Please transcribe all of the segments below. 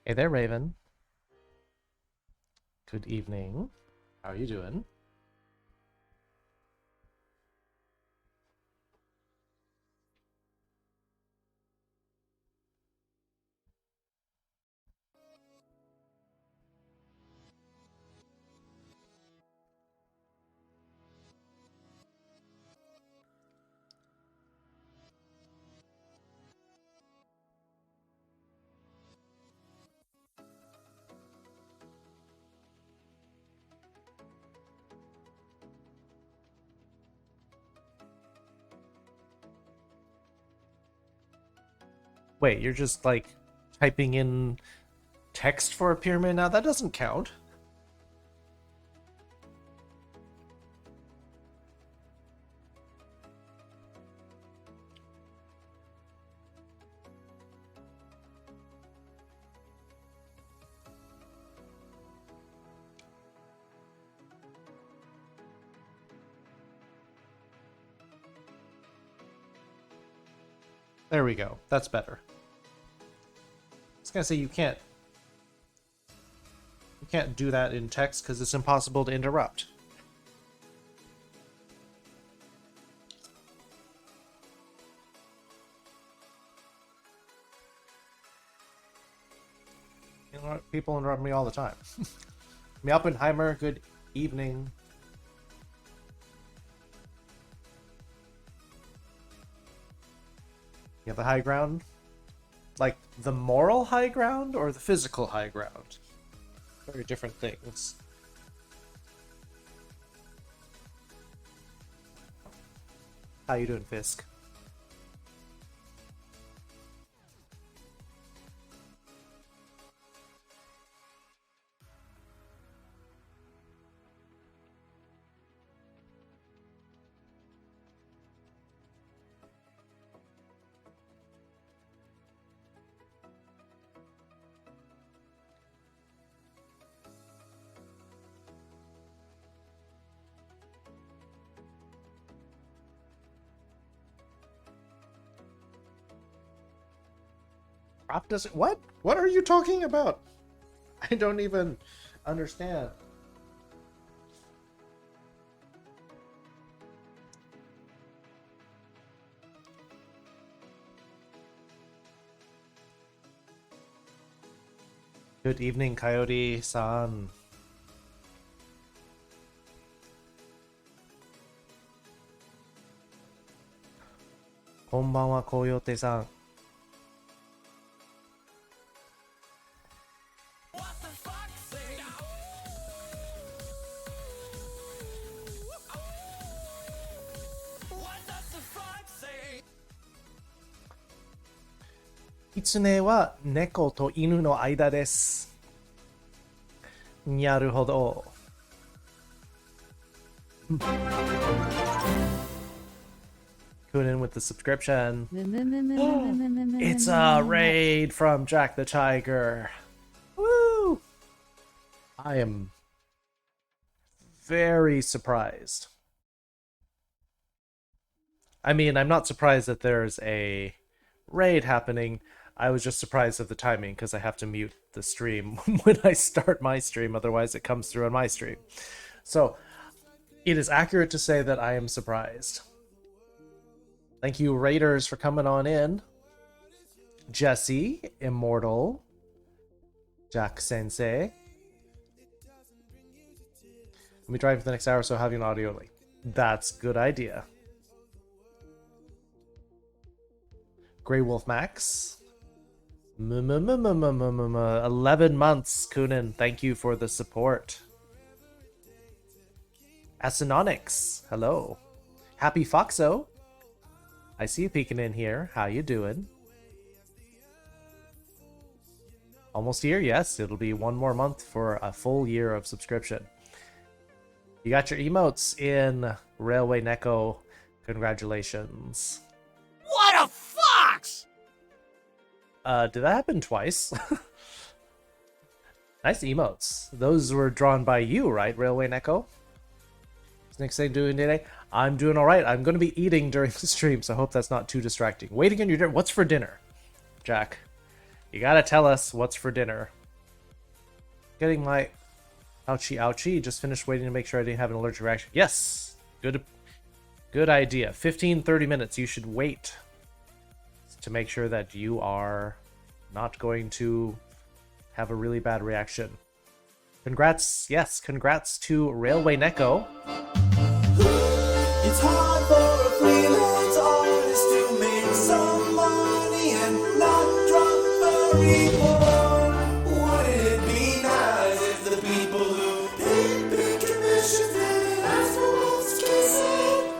Hey there, Raven. Good evening. How are you doing? Wait, you're just like typing in text for a pyramid now? That doesn't count. There we go. That's better. I was gonna say you can't do that in text because it's impossible to interrupt. You know what? People interrupt me all the time. Oppenheimer, good evening. You have the high ground? Like the moral high ground or the physical high ground? Very different things. How you doing, Fisk? Crop doesn't. What? What are you talking about? I don't even understand. Good evening, Coyote-san. Konbanwa, Coyote-san. Kitsune wa neko to inu no aida desu. Naruhodo. Kunin with the subscription. It's a raid from Jack the Tiger. Woo! I am very surprised. I mean, I'm not surprised that there's a raid happening. I was just surprised at the timing because I have to mute the stream when I start my stream, otherwise it comes through on my stream. So it is accurate to say that I am surprised. Thank you, Raiders, for coming on in. Jesse, Immortal, Jack Sensei. Let me drive for the next hour, so have you an audio link. That's a good idea. Grey Wolf Max. 11 months, Kunin. Thank you for the support. Asinonix. Hello. Happy Foxo. I see you peeking in here. How you doing? Almost here? Yes, it'll be one more month for a full year of subscription. You got your emotes in Railway Neko. Congratulations. What a fox! Did that happen twice? Nice emotes. Those were drawn by you, right, Railway Neko? What's next thing doing today? I'm doing alright. I'm going to be eating during the stream, so I hope that's not too distracting. Waiting on your dinner. What's for dinner? Jack, you gotta tell us what's for dinner. Getting my ouchie. Just finished waiting to make sure I didn't have an allergic reaction. Yes! Good idea. 15-30 minutes. You should wait to make sure that you are not going to have a really bad reaction. Congrats, yes, congrats to Railway Neko. It's hard for a freelance artist to make some money and not drop furry porn. Wouldn't it be nice if the people who paid big commissions didn't ask for what's kissing?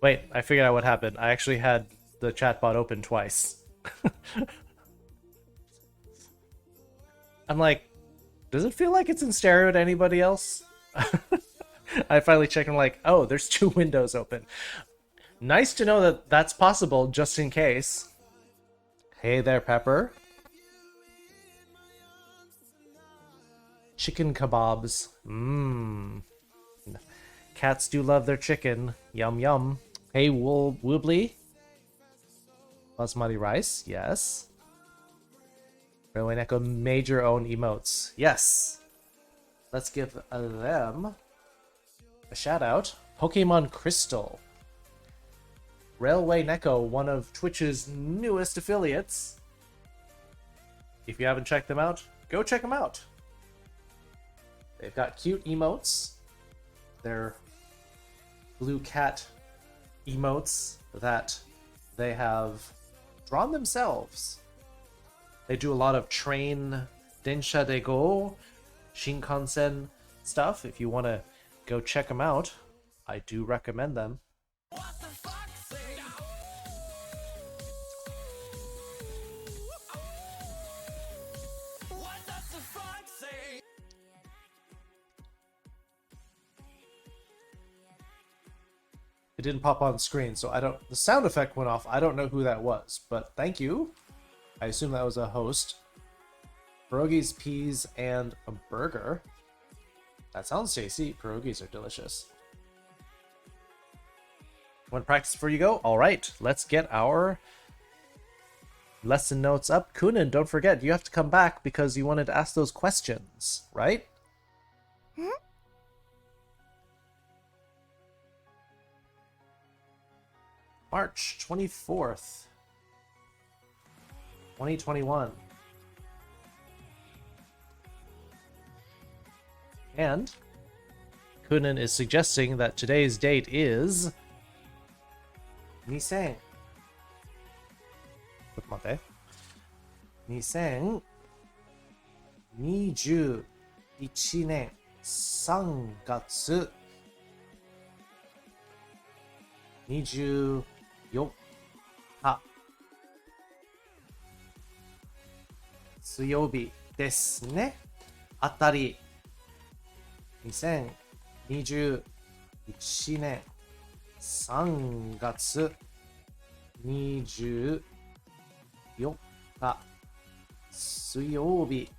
Wait, I figured out what happened. I actually had the chatbot open twice. I'm like, does it feel like it's in stereo to anybody else? I finally checked and I'm like, oh, there's two windows open. Nice to know that that's possible, just in case. Hey there, Pepper. Chicken kebabs. Mmm. Cats do love their chicken. Yum yum. Hey, Woobly. Basmati rice. Yes. Railway Neko made your own emotes. Yes. Let's give them a shout out. Pokemon Crystal. Railway Neko, one of Twitch's newest affiliates. If you haven't checked them out, go check them out. They've got cute emotes. They're blue cat emotes that they have drawn themselves. They do a lot of train Densha de Go, Shinkansen stuff. If you want to go check them out, I do recommend them. It didn't pop on screen, so I don't... The sound effect went off. I don't know who that was, but thank you. I assume that was a host. Pierogies, peas, and a burger. That sounds tasty. Pierogies are delicious. Want to practice before you go? All right, let's get our lesson notes up. Kunin, don't forget, you have to come back because you wanted to ask those questions, right? March 24th, 2021. And Kunin is suggesting that today's date is 2000. ちょっと待って。2021年3月24日水曜日ですね。あたり2021年3月24日水曜日。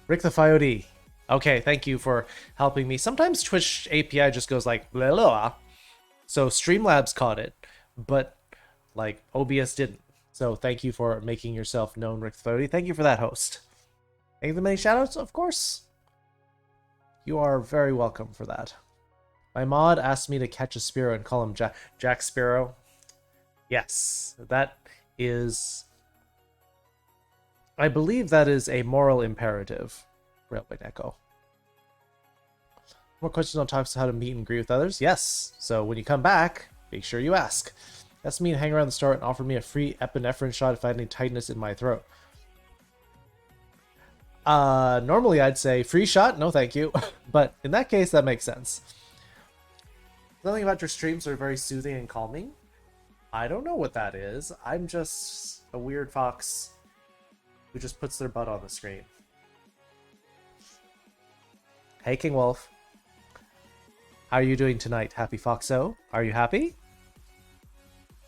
Rick the Coyote. Okay, thank you for helping me. Sometimes Twitch API just goes like blah, blah. So Streamlabs caught it, but like OBS didn't. So thank you for making yourself known, Rick the Coyote. Thank you for that, host. Any of the many shoutouts? Of course. You are very welcome for that. My mod asked me to catch a Sparrow and call him Jack Sparrow. Yes, that is... I believe that is a moral imperative. Railway Echo. More questions on topics of how to meet and agree with others? Yes. So when you come back, make sure you ask. Ask me to hang around the store and offer me a free epinephrine shot if I had any tightness in my throat. Normally I'd say free shot, no thank you. But in that case, that makes sense. Something about your streams are very soothing and calming. I don't know what that is. I'm just a weird fox who just puts their butt on the screen. Hey, King Wolf. How are you doing tonight, Happy Foxo? Are you happy?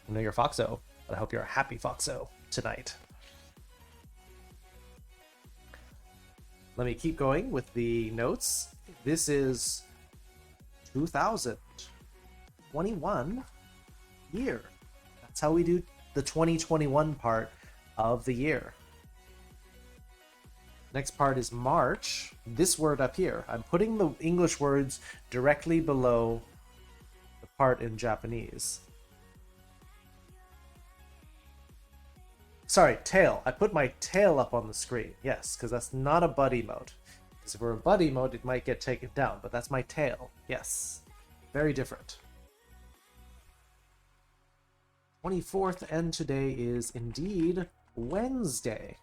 I know you're Foxo, but I hope you're a happy Foxo tonight. Let me keep going with the notes. This is 2021 year. That's how we do the 2021 part of the year. Next part is March. This word up here. I'm putting the English words directly below the part in Japanese. Sorry, tail. I put my tail up on the screen. Yes, because that's not a butt emote. Because if we're a butt emote, it might get taken down. But that's my tail. Yes. Very different. 24th, and today is indeed Wednesday.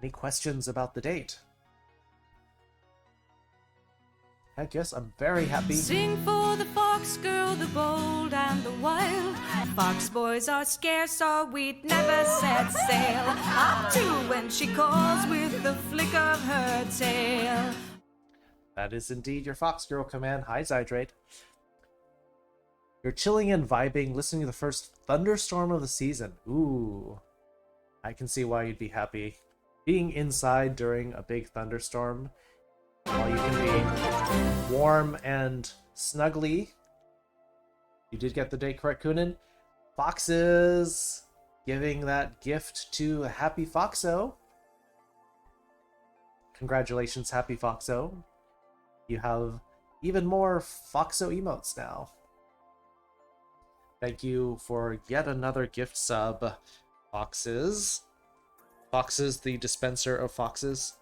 Any questions about the date? Heck yes, I'm very happy. Sing for the fox girl, the bold and the wild. Fox boys are scarce or we'd never set sail. Up to when she calls with the flick of her tail. That is indeed your fox girl command. Hi, Zydrate. You're chilling and vibing, listening to the first thunderstorm of the season. Ooh. I can see why you'd be happy. Being inside during a big thunderstorm, while you can be warm and snuggly. You did get the date correct, Kunin. Foxes giving that gift to Happy Foxo. Congratulations, Happy Foxo. You have even more Foxo emotes now. Thank you for yet another gift sub, Foxes. Foxes, the dispenser of foxes.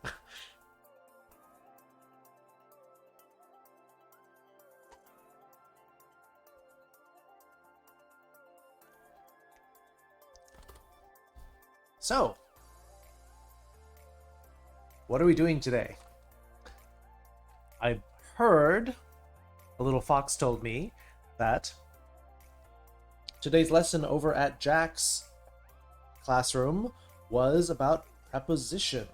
So, what are we doing today? I heard, a little fox told me, that today's lesson over at Jack's classroom was about prepositions.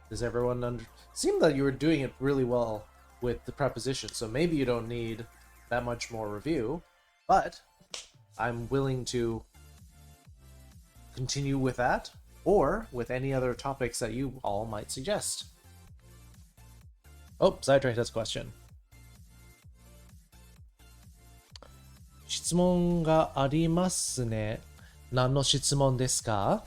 Does everyone seemed that you were doing it really well with the prepositions, so maybe you don't need that much more review, but I'm willing to continue with that, or with any other topics that you all might suggest. Oh, Zydrate has a question. 質問がありますね。何の質問ですか?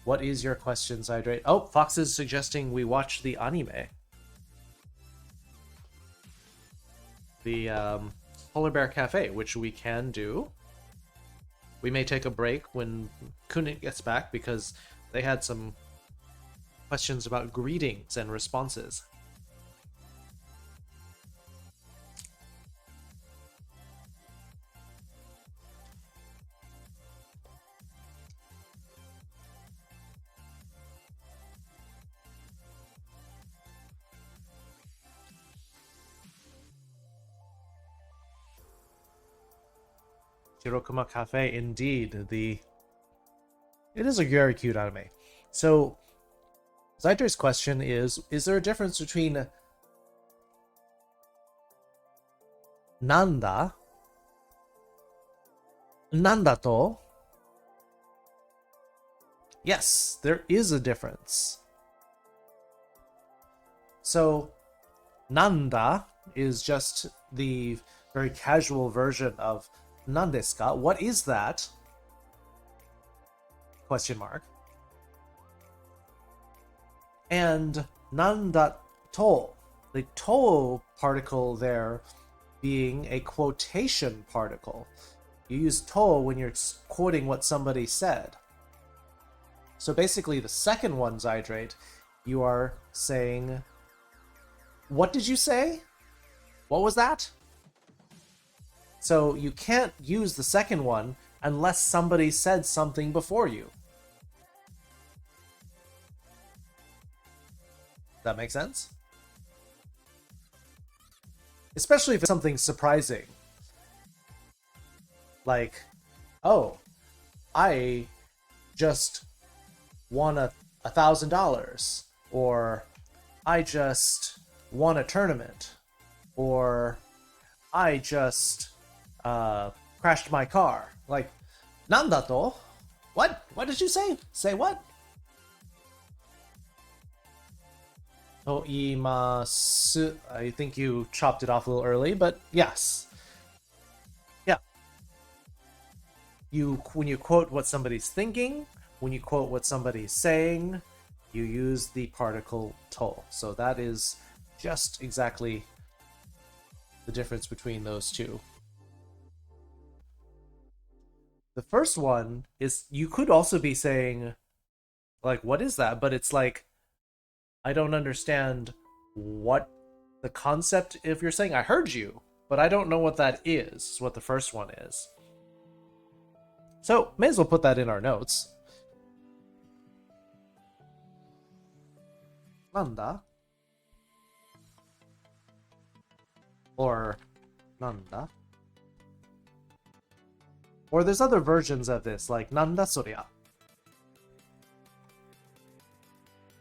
What is your question, Zydrate? Oh, Fox is suggesting we watch the anime. The Polar Bear Cafe, which we can do. We may take a break when Kunit gets back because they had some questions about greetings and responses. Shirokuma Cafe, indeed. It is a very cute anime. So, Zydra's question is there a difference between Nanda, Nandato? Yes, there is a difference. So, Nanda is just the very casual version of Nandeska. What is that? Question mark. And Nandato, the to particle there being a quotation particle. You use to when you're quoting what somebody said. So basically the second one, Zydrate, you are saying, what did you say? What was that? So you can't use the second one unless somebody said something before you. That makes sense? Especially if it's something surprising. Like, oh, I just won $1,000, or I just won a tournament, or I just crashed my car. Like, nandato? What? What did you say? Say what? Toimasu. I think you chopped it off a little early, but yes. Yeah. When you quote what somebody's thinking, when you quote what somebody's saying, you use the particle to. So that is just exactly the difference between those two. The first one is, you could also be saying, like, what is that? But it's like, I don't understand what the concept, if you're saying I heard you, but I don't know what that is what the first one is. So, may as well put that in our notes. Nanda. Or Nanda. Or there's other versions of this, like Nanda Soria.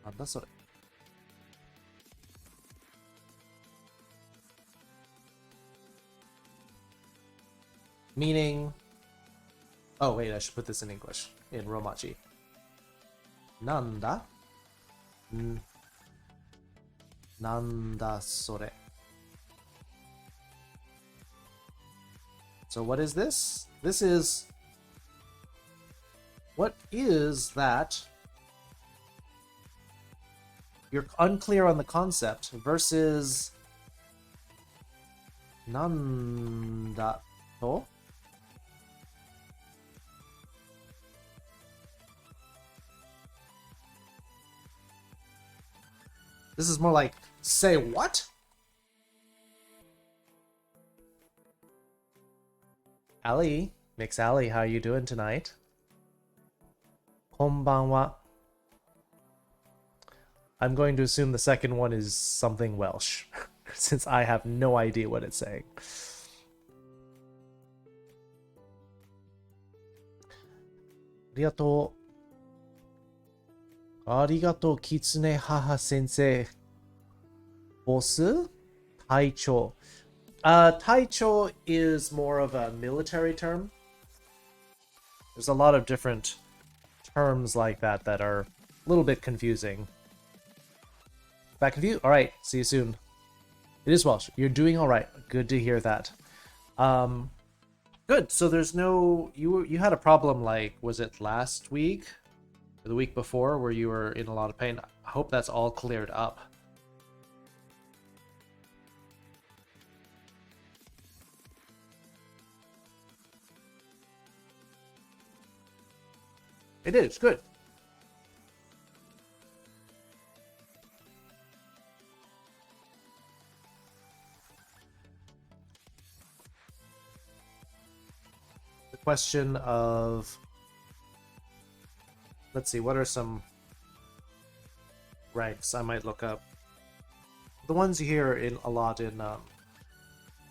Nanda Soria. Meaning, oh wait, I should put this in English, in Romaji. Nanda. Nanda sore. So what is this? This is, what is that? You're unclear on the concept versus Nanda to. This is more like, say what? Ali, Mix Ali, how you doing tonight? Konbanwa. I'm going to assume the second one is something Welsh, since I have no idea what it's saying. Arigatou. Arigatou, Kitsune Haha Sensei. Bosu? Taicho. Taicho is more of a military term. There's a lot of different terms like that that are a little bit confusing. Back confused? Alright, see you soon. It is Welsh. You're doing alright. Good to hear that. Good. So there's no... You had a problem, like, was it last week? Or the week before, where you were in a lot of pain? I hope that's all cleared up. It is. Good. The question of... Let's see, what are some ranks I might look up? The ones you hear in a lot in,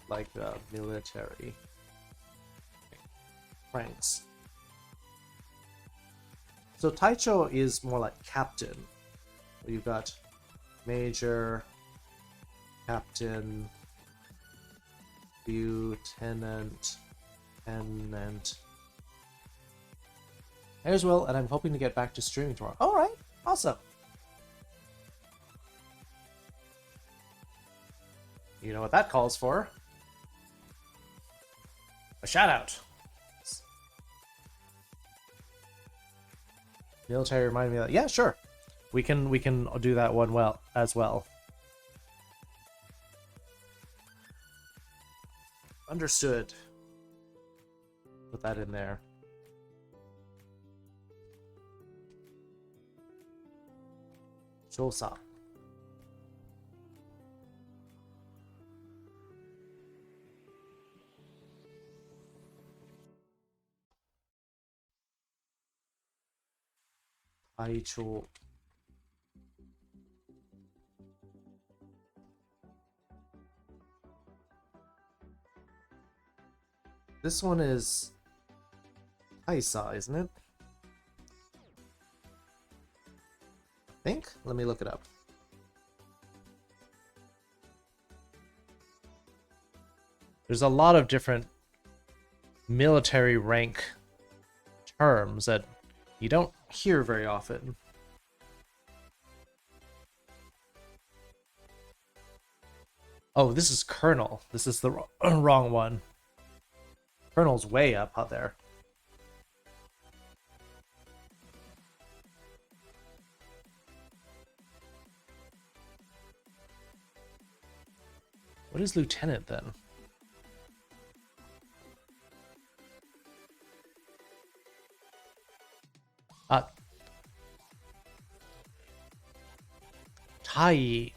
like, military ranks. So Taicho is more like captain. You've got major, captain, lieutenant, tenant. As well, and I'm hoping to get back to streaming tomorrow. Alright, awesome. You know what that calls for? A shout out. Military reminded me of that. Yeah, sure. We can do that one well as well. Understood. Put that in there. Shosa. Aicho. This one is Taisa, isn't it? I think? Let me look it up. There's a lot of different military rank terms that you don't hear very often. Oh, this is Colonel. This is the wrong one. Colonel's way up out there. What is Lieutenant then? Tai.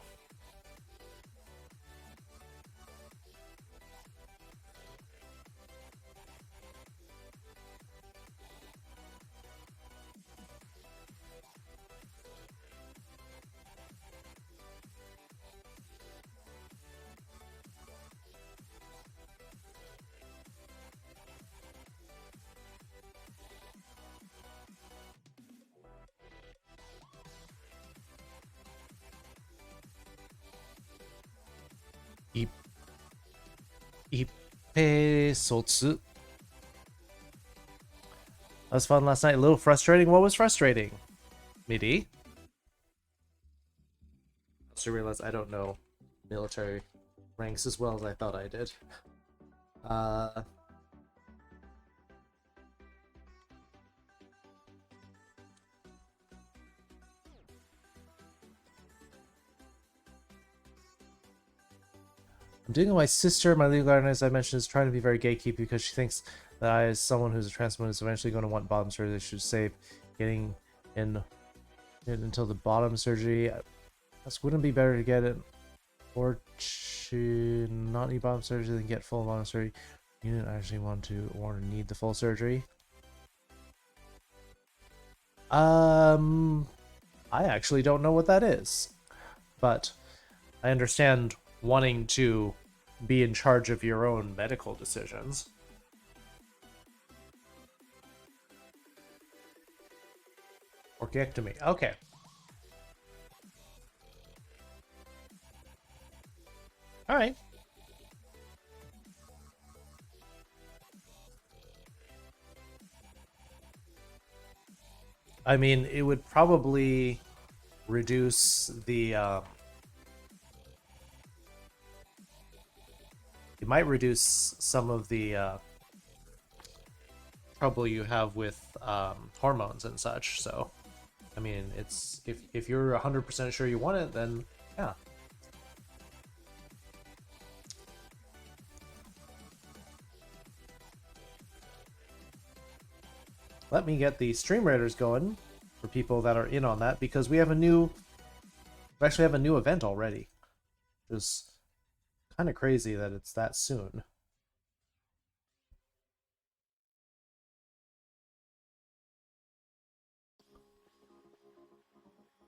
Ipesotsu. That was fun last night. A little frustrating. What was frustrating? Midi? I just realized I don't know military ranks as well as I thought I did. I'm dealing with my sister. My legal guardian, as I mentioned, is trying to be very gatekeepy because she thinks that I, as someone who's a trans woman, is eventually going to want bottom surgery. They should save getting in until the bottom surgery. Wouldn't it be better to get it or to not need bottom surgery than get full bottom surgery? You didn't actually want to or need the full surgery. I actually don't know what that is, but I understand wanting to be in charge of your own medical decisions. Orchiectomy. Okay. All right. I mean, it would probably reduce the it might reduce some of the trouble you have with hormones and such. So, I mean, it's if you're 100% sure you want it, then yeah. Let me get the stream raiders going for people that are in on that, because we actually have a new event already. It's kind of crazy that it's that soon.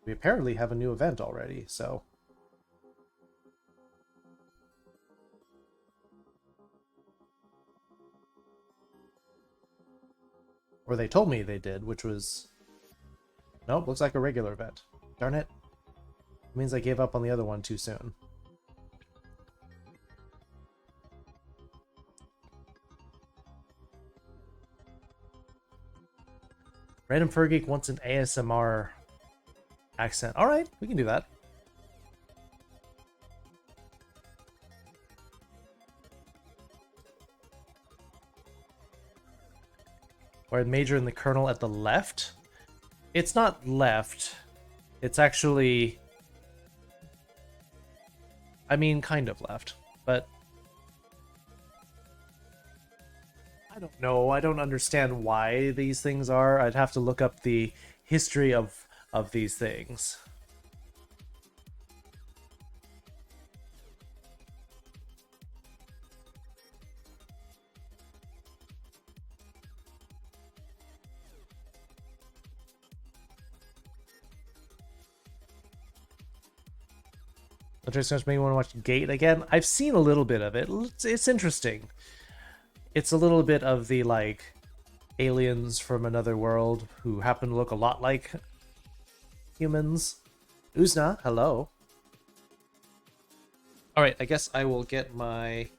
We apparently have a new event already, so... Or they told me they did, which was... Nope, looks like a regular event. Darn it. It means I gave up on the other one too soon. Random Fur Geek wants an ASMR accent. Alright, we can do that. Or a major in the kernel at the left? It's not left. It's actually... I mean, kind of left. But... I don't know. I don't understand why these things are. I'd have to look up the history of these things. Just makes me want to watch Gate again. I've seen a little bit of it. It's interesting. It's a little bit of the, like, aliens from another world who happen to look a lot like humans. Uzna, hello. Alright, I guess I will get myself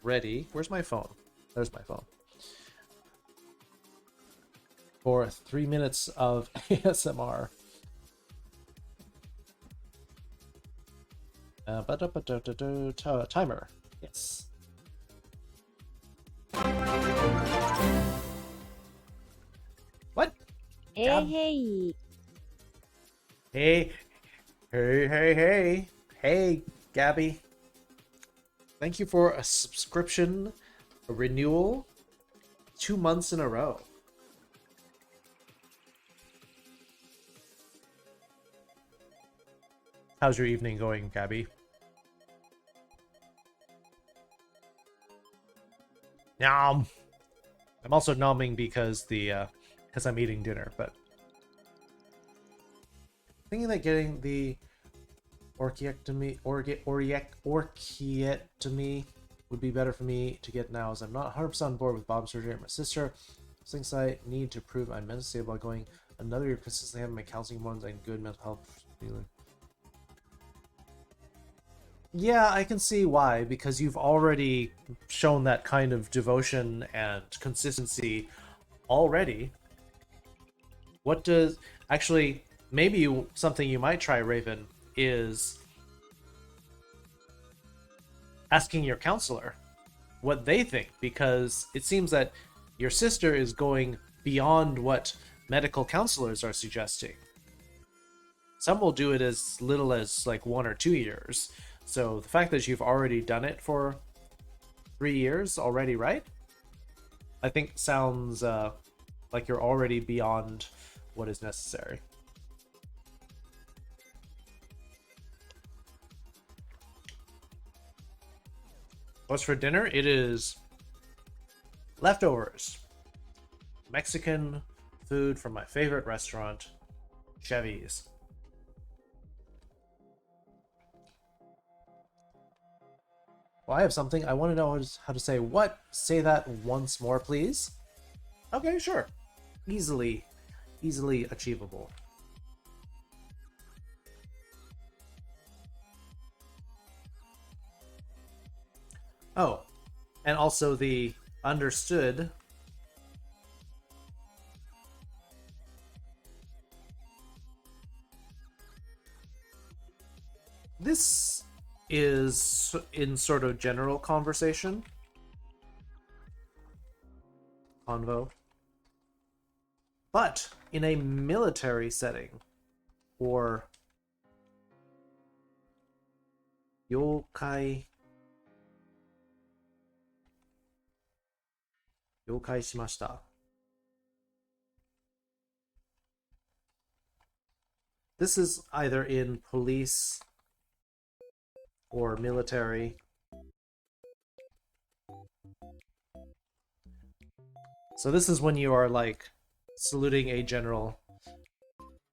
ready. Where's my phone? There's my phone. For 3 minutes of ASMR. Timer. Yes. What? Hey. Hey, Gabby. Thank you for a subscription, a renewal, 2 months in a row. How's your evening going, Gabby? Nom. I'm also nomming because I'm eating dinner, but thinking that getting the orchiectomy would be better for me to get now, as I'm not 100% on board with Bob's surgery and my sister. Since I need to prove I'm mentally stable by going another year consistently having my counseling ones and good mental health feeling. Yeah, I can see why, because you've already shown that kind of devotion and consistency already. What does... Actually, maybe something you might try, Raven, is asking your counselor what they think, because it seems that your sister is going beyond what medical counselors are suggesting. Some will do it as little as like 1 or 2 years. So the fact that you've already done it for 3 years already, right? I think sounds like you're already beyond what is necessary. What's for dinner? It is leftovers. Mexican food from my favorite restaurant, Chevy's. Well, I have something. I want to know how to say what. Say that once more, please. Okay, sure. Easily achievable. Oh, and also the understood this is in sort of general conversation. Convo. But in a military setting, or yokai shimashita. This is either in police or military. So this is when you are like saluting a general.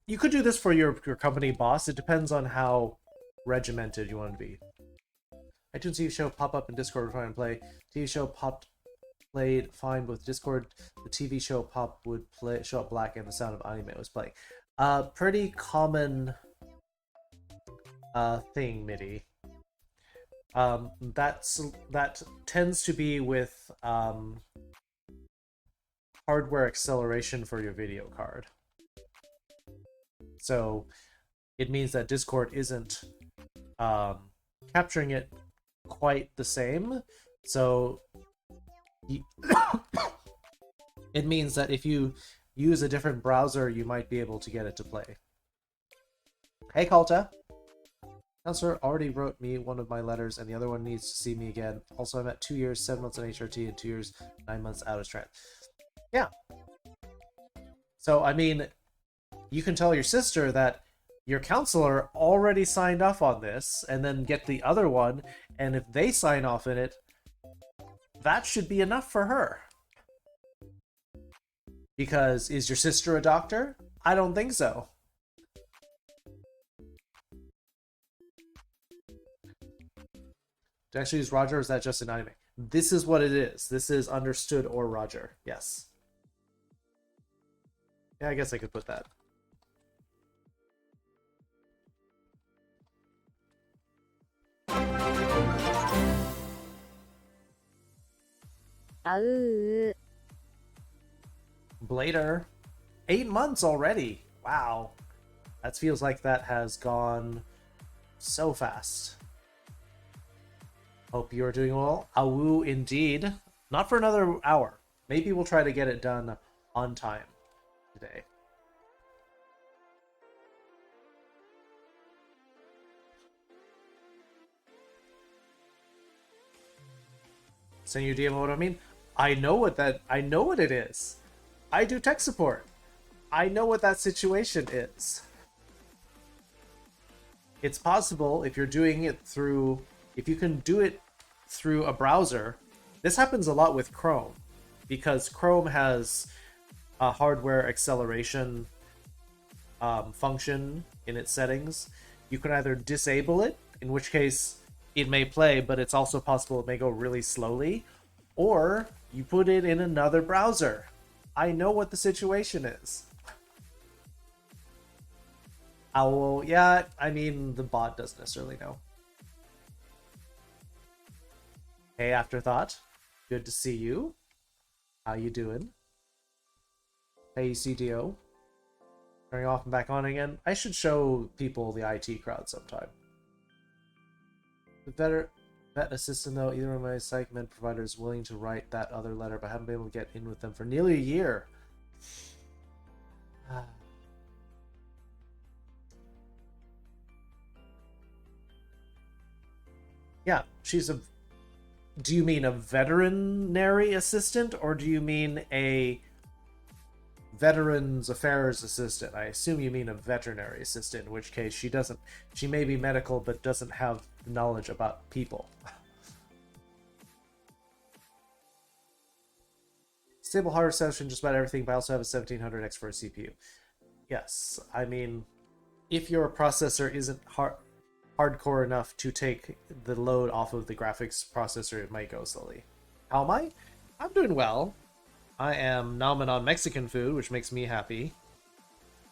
You could do this for your company boss. It depends on how regimented you want to be. iTunes TV show pop up in Discord trying to play. TV show played fine with Discord. The TV show pop would show up black and the sound of anime was playing. Pretty common thing, MIDI. That tends to be with hardware acceleration for your video card. So it means that Discord isn't capturing it quite the same. So it means that if you use a different browser, you might be able to get it to play. Hey, Kalta. Counselor already wrote me one of my letters, and the other one needs to see me again. Also, I'm at 2 years, 7 months on HRT, and 2 years, 9 months out of trans. Yeah. So, I mean, you can tell your sister that your counselor already signed off on this, and then get the other one, and if they sign off in it, that should be enough for her. Because, is your sister a doctor? I don't think so. To actually use Roger, or is that just an anime? This is what it is. This is understood or Roger. Yes. Yeah, I guess I could put that. Blader. 8 months already. Wow. That feels like that has gone so fast. Hope you're doing well. Awu indeed. Not for another hour. Maybe we'll try to get it done on time today. Send you DM what I mean? I know what it is. I do tech support. I know what that situation is. It's possible if you're doing it through, if you can do it through a browser. This happens a lot with Chrome, because Chrome has a hardware acceleration function in its settings. You can either disable it, in which case it may play, but it's also possible it may go really slowly, or you put it in another browser. I know what the situation is. Owl, yeah, I mean, the bot doesn't necessarily know. Hey, Afterthought. Good to see you. How you doing? Hey, CDO. Turning off and back on again. I should show people the IT crowd sometime. The vet assistant, though, either of my psych med providers willing to write that other letter, but haven't been able to get in with them for nearly a year. Yeah, she's a... Do you mean a veterinary assistant, or do you mean a Veterans Affairs assistant? I assume you mean a veterinary assistant, in which case she may be medical, but doesn't have knowledge about people. Stable hardware session, just about everything, but I also have a 1700X for a CPU. Yes, I mean, if your processor isn't hardcore enough to take the load off of the graphics processor, it might go slowly. How am I? I'm doing well. I am nomming on Mexican food, which makes me happy.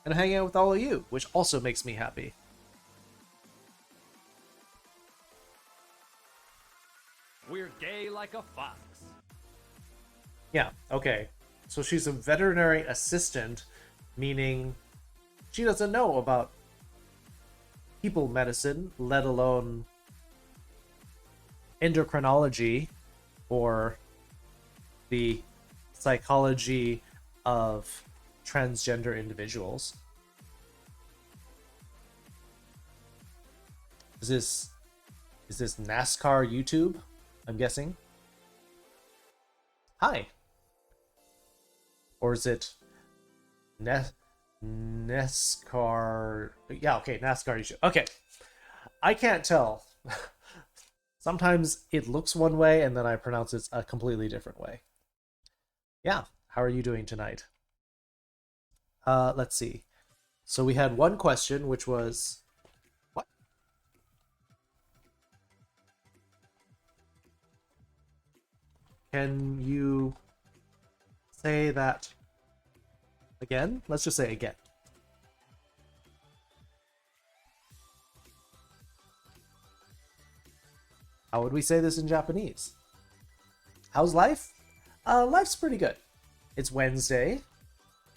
And I'm hanging out with all of you, which also makes me happy. We're gay like a fox. Yeah, okay. So she's a veterinary assistant, meaning she doesn't know about people medicine, let alone endocrinology or the psychology of transgender individuals. Is this NASCAR YouTube? I'm guessing. Hi. Or is it NASCAR? Yeah, okay, NASCAR YouTube. Okay. I can't tell. Sometimes it looks one way and then I pronounce it a completely different way. Yeah, how are you doing tonight? Let's see. So we had one question, which was... What? Can you say that again? Let's just say again. How would we say this in Japanese? How's life? Life's pretty good. It's Wednesday,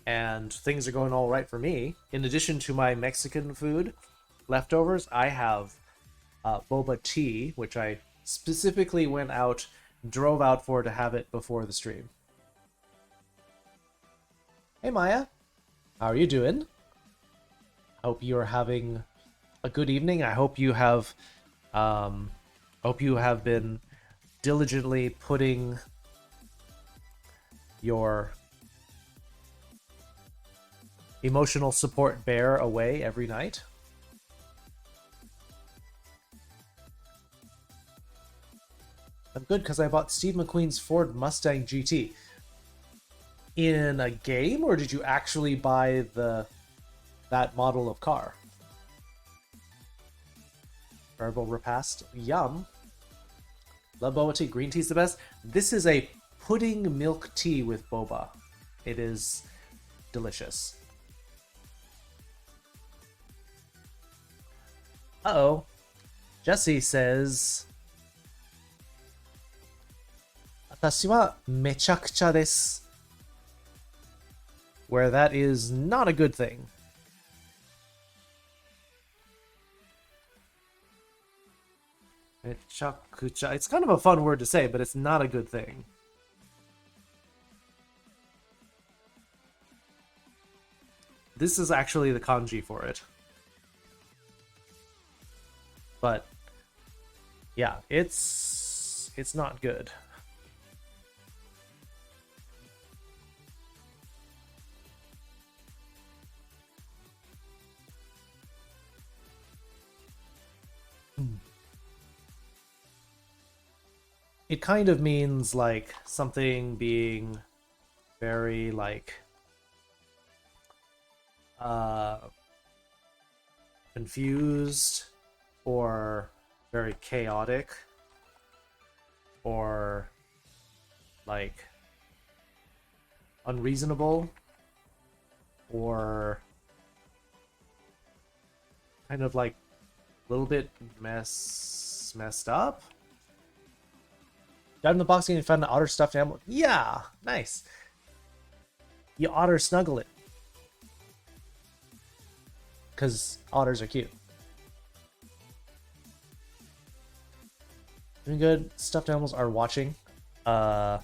and things are going all right for me. In addition to my Mexican food leftovers, I have boba tea, which I specifically drove out for to have it before the stream. Hey Maya, how are you doing? Hope you're having a good evening. I hope you have been diligently putting your emotional support bear away every night. I'm good because I bought Steve McQueen's Ford Mustang GT. In a game, or did you actually buy that model of car? Herbal repast. Yum. Love boba tea. Green tea's the best. This is a pudding milk tea with boba. It is delicious. Uh-oh. Jesse says... 私はめちゃくちゃです. Where that is not a good thing. Mechakucha. It's kind of a fun word to say, but it's not a good thing. This is actually the kanji for it. But yeah, it's not good. It kind of means like something being very like confused or very chaotic or like unreasonable or kind of like a little bit messed up. Got in the box and found an otter stuffed animal. Yeah, nice. You otter snuggle it. Because otters are cute. Doing good. Stuffed animals are watching. That's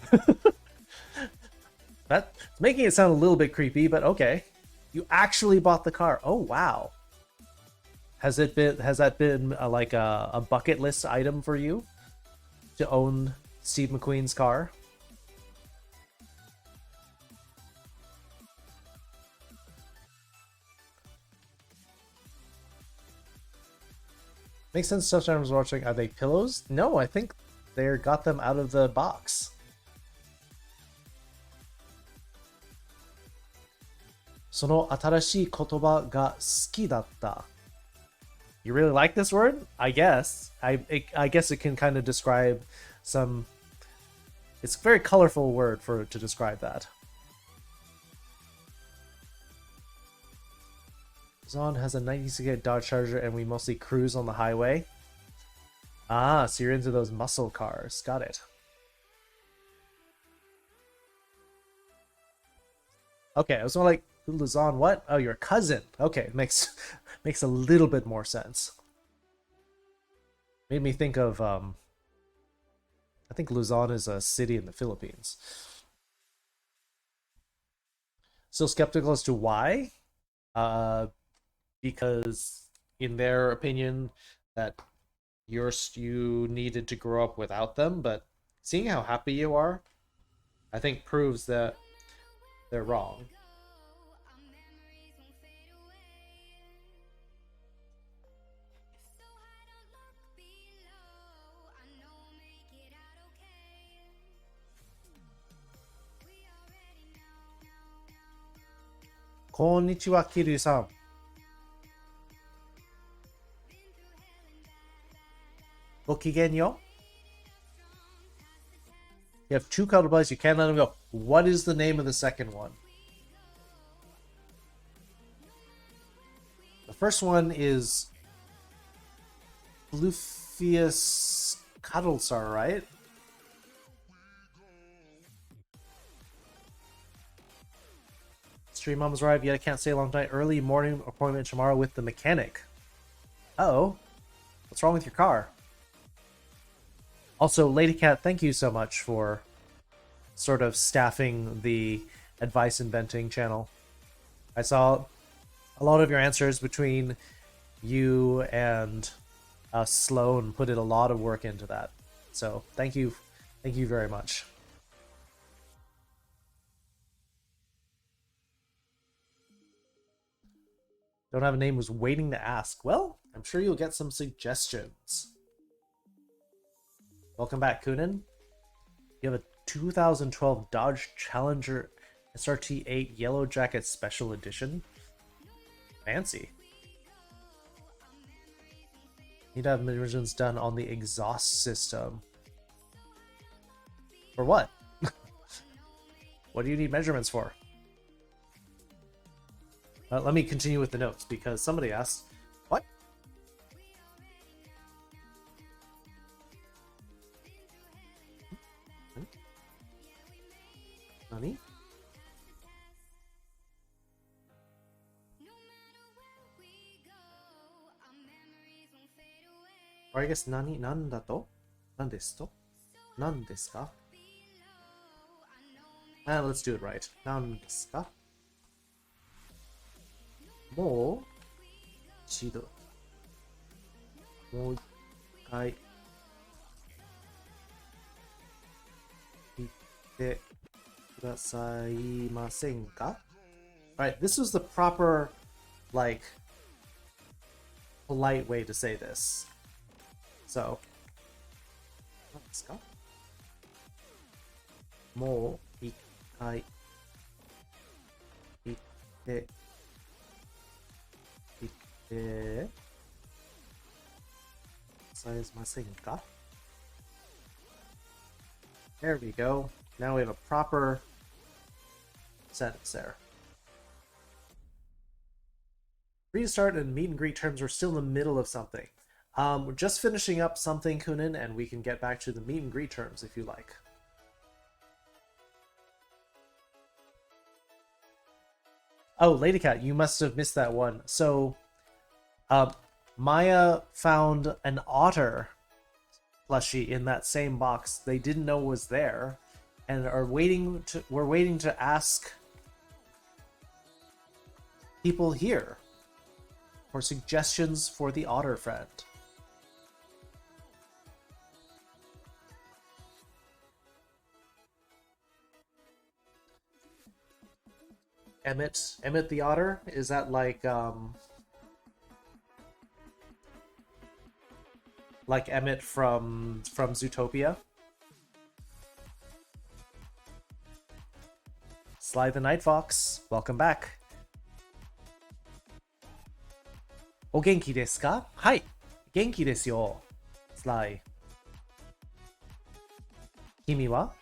making it sound a little bit creepy, but okay. You actually bought the car. Oh wow. Has that been like a bucket list item for you to own Steve McQueen's car? Makes sense. Stuffed animals watching. Are they pillows? No, I think they got them out of the box. Sono atarashii kotoba ga suki datta. You really like this word? I guess. I guess it can kind of describe some... It's a very colorful word to describe that. Zon has a 1968 Dodge Charger and we mostly cruise on the highway. Ah, so you're into those muscle cars. Got it. Okay, I was like, Who Luzon? What? Oh, your cousin. Okay, makes a little bit more sense. Made me think of I think Luzon is a city in the Philippines. Still skeptical as to why? Because in their opinion that you needed to grow up without them, but seeing how happy you are, I think proves that they're wrong. Konnichiwa, Kiryu-san. Gokigenyo? You have 2 cuddle buddies, you can't let them go. What is the name of the second one? The first one is Lufius Cuddlesar, right? Stream mom's arrived, yet I can't stay a long night. Early morning appointment tomorrow with the mechanic. Uh-oh. What's wrong with your car? Also, Lady Cat, thank you so much for sort of staffing the Advice Inventing channel. I saw a lot of your answers between you and Sloan put in a lot of work into that. So thank you very much. Don't have a name, was waiting to ask. Well, I'm sure you'll get some suggestions. Welcome back, Kunin. You have a 2012 Dodge Challenger SRT8 Yellow Jacket Special Edition. Fancy. Need to have measurements done on the exhaust system. For what? What do you need measurements for? Let me continue with the notes, because somebody asked, what? Nani? Or I guess nani, nan dato? Nan desu to? Nan desu ka? Let's do it right. Nan desu ka? もう一度もう一回言ってくださいませんか? Alright, this was the proper, like, polite way to say this. So, 何ですか? もう一回言ってsize masenka. There we go. Now we have a proper sentence there. Restart and meet and greet terms. We're still in the middle of something. We're just finishing up something, Kunin, and we can get back to the meet and greet terms if you like. Oh, Lady Cat, you must have missed that one. So, Maya found an otter plushie in that same box they didn't know was there, and we're waiting to ask people here for suggestions for the otter friend. Emmett the otter? Is that like Emmett from Zootopia? Sly the Night Fox, welcome back. お元気ですか? はい、元気ですよ。Sly. 君は?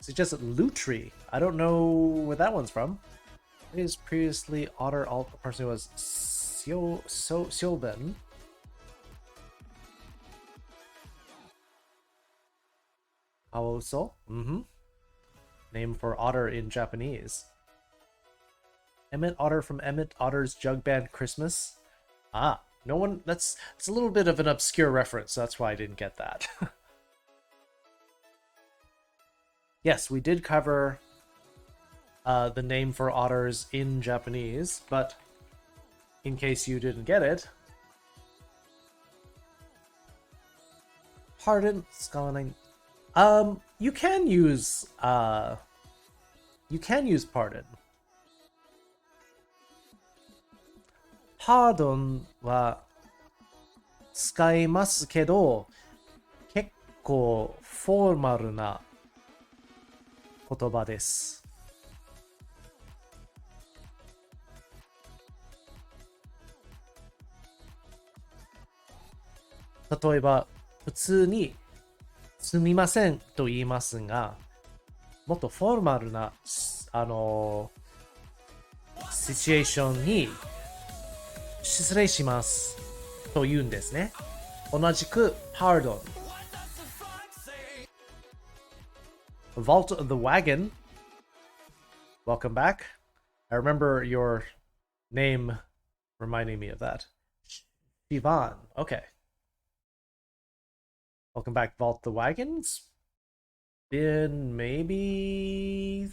Suggested Lutri. I don't know where that one's from. It is previously otter alt person who was Siobhan. How so? name for otter in Japanese. Emmett Otter from Emmett Otter's Jug Band Christmas. Ah, no one. It's a little bit of an obscure reference. So that's why I didn't get that. Yes, we did cover the name for otters in Japanese, but in case you didn't get it, pardon, you can use pardon. Pardon は使いますけど、結構フォーマルな言葉です。例えば、普通にすみませんと言いますが、もっとフォーマルな、シチュエーションに失礼しますと言うんですね。同じく pardon. Vault of the Wagon. Welcome back. I remember your name reminding me of that. Shivan. Okay. Welcome back, Vault the Wagons. Been maybe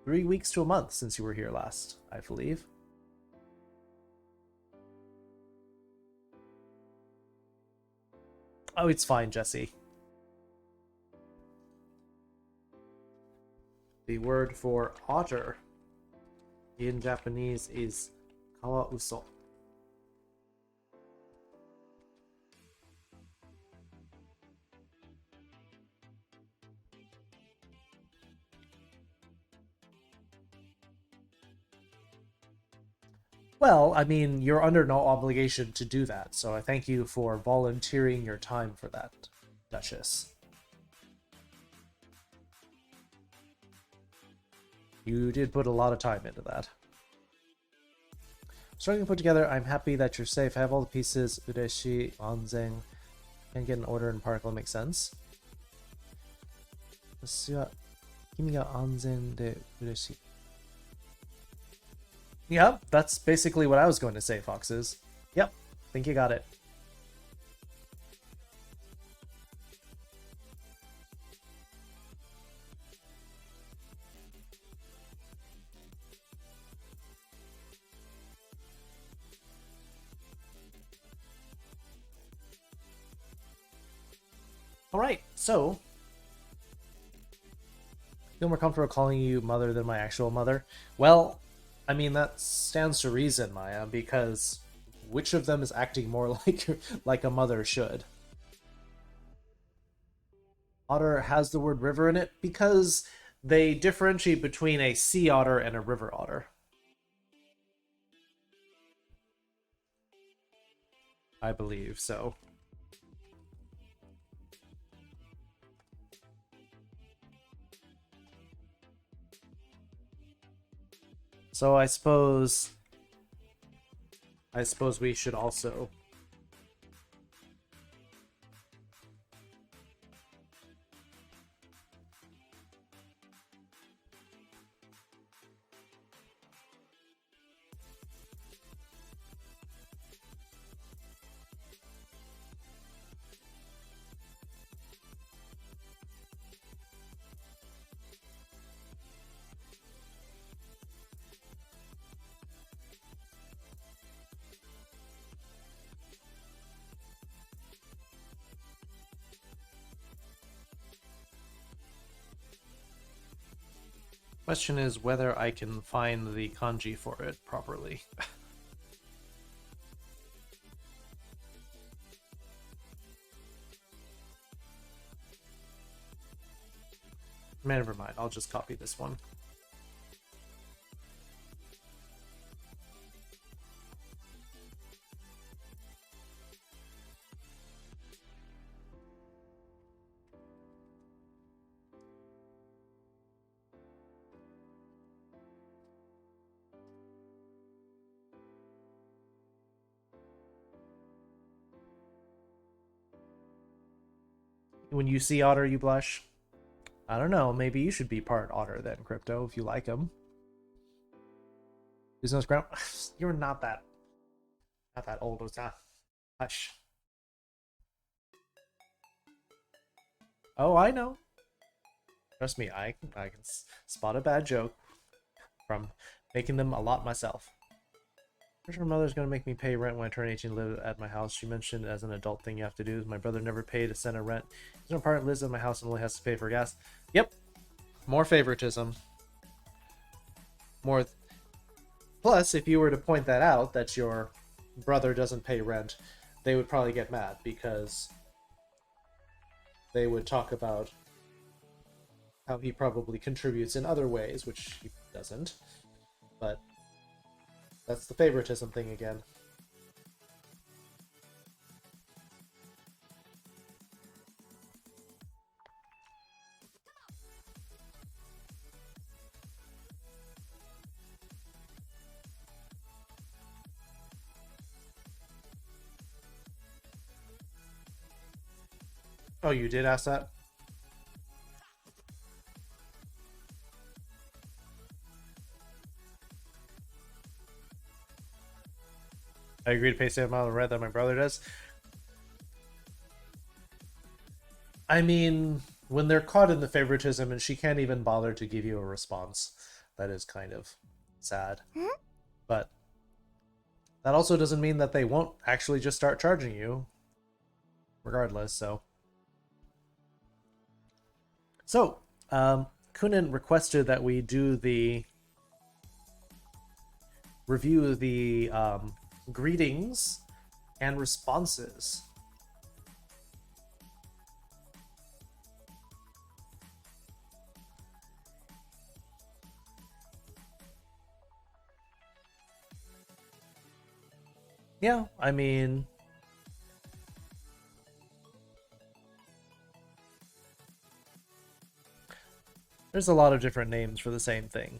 3 weeks to a month since you were here last, I believe. Oh, it's fine, Jesse. The word for otter in Japanese is kawauso. Well, I mean, you're under no obligation to do that, so I thank you for volunteering your time for that, Duchess. You did put a lot of time into that. Starting to put together, I'm happy that you're safe. I have all the pieces. Ureshi, Anzen. Can't get an order in particle, makes sense. 私は君が安全で嬉しい. Yep, that's basically what I was going to say, Foxes. Yep, think you got it. Alright, so feel more comfortable calling you mother than my actual mother. Well, I mean, that stands to reason, Maya, because which of them is acting more like a mother should? Otter has the word river in it because they differentiate between a sea otter and a river otter. I believe so. So I suppose we should also question is whether I can find the kanji for it properly. Never mind, I'll just copy this one. When you see otter, you blush. I don't know, maybe you should be part otter then, Crypto, if you like him. Business ground. You're not that old, was that? Hush. Oh, I know. Trust me, I can spot a bad joke from making them a lot myself. My mother's gonna make me pay rent when I turn 18 and live at my house. She mentioned as an adult thing you have to do. My brother never paid a cent of rent. His own partner lives in my house and only has to pay for gas. Yep. More favoritism. More. Plus, if you were to point that out, that your brother doesn't pay rent, they would probably get mad because they would talk about how he probably contributes in other ways, which he doesn't. But that's the favoritism thing again. Oh, you did ask that? I agree to pay the same amount of rent that my brother does. I mean, when they're caught in the favoritism and she can't even bother to give you a response, that is kind of sad. But that also doesn't mean that they won't actually just start charging you regardless, so. So, Kunin requested that we do the review the greetings and responses. Yeah, I mean, there's a lot of different names for the same thing.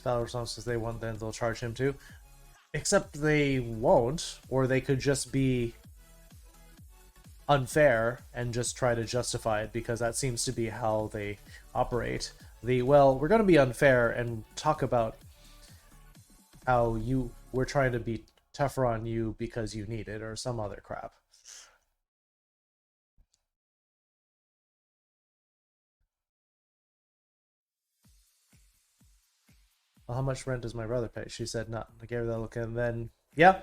Valid response says they want, then they'll charge him too. Except they won't, or they could just be unfair and just try to justify it, because that seems to be how they operate. Well, we're going to be unfair and talk about how we're trying to be tougher on you because you need it, or some other crap. Well, how much rent does my brother pay? She said not. I gave her that look, and then yeah,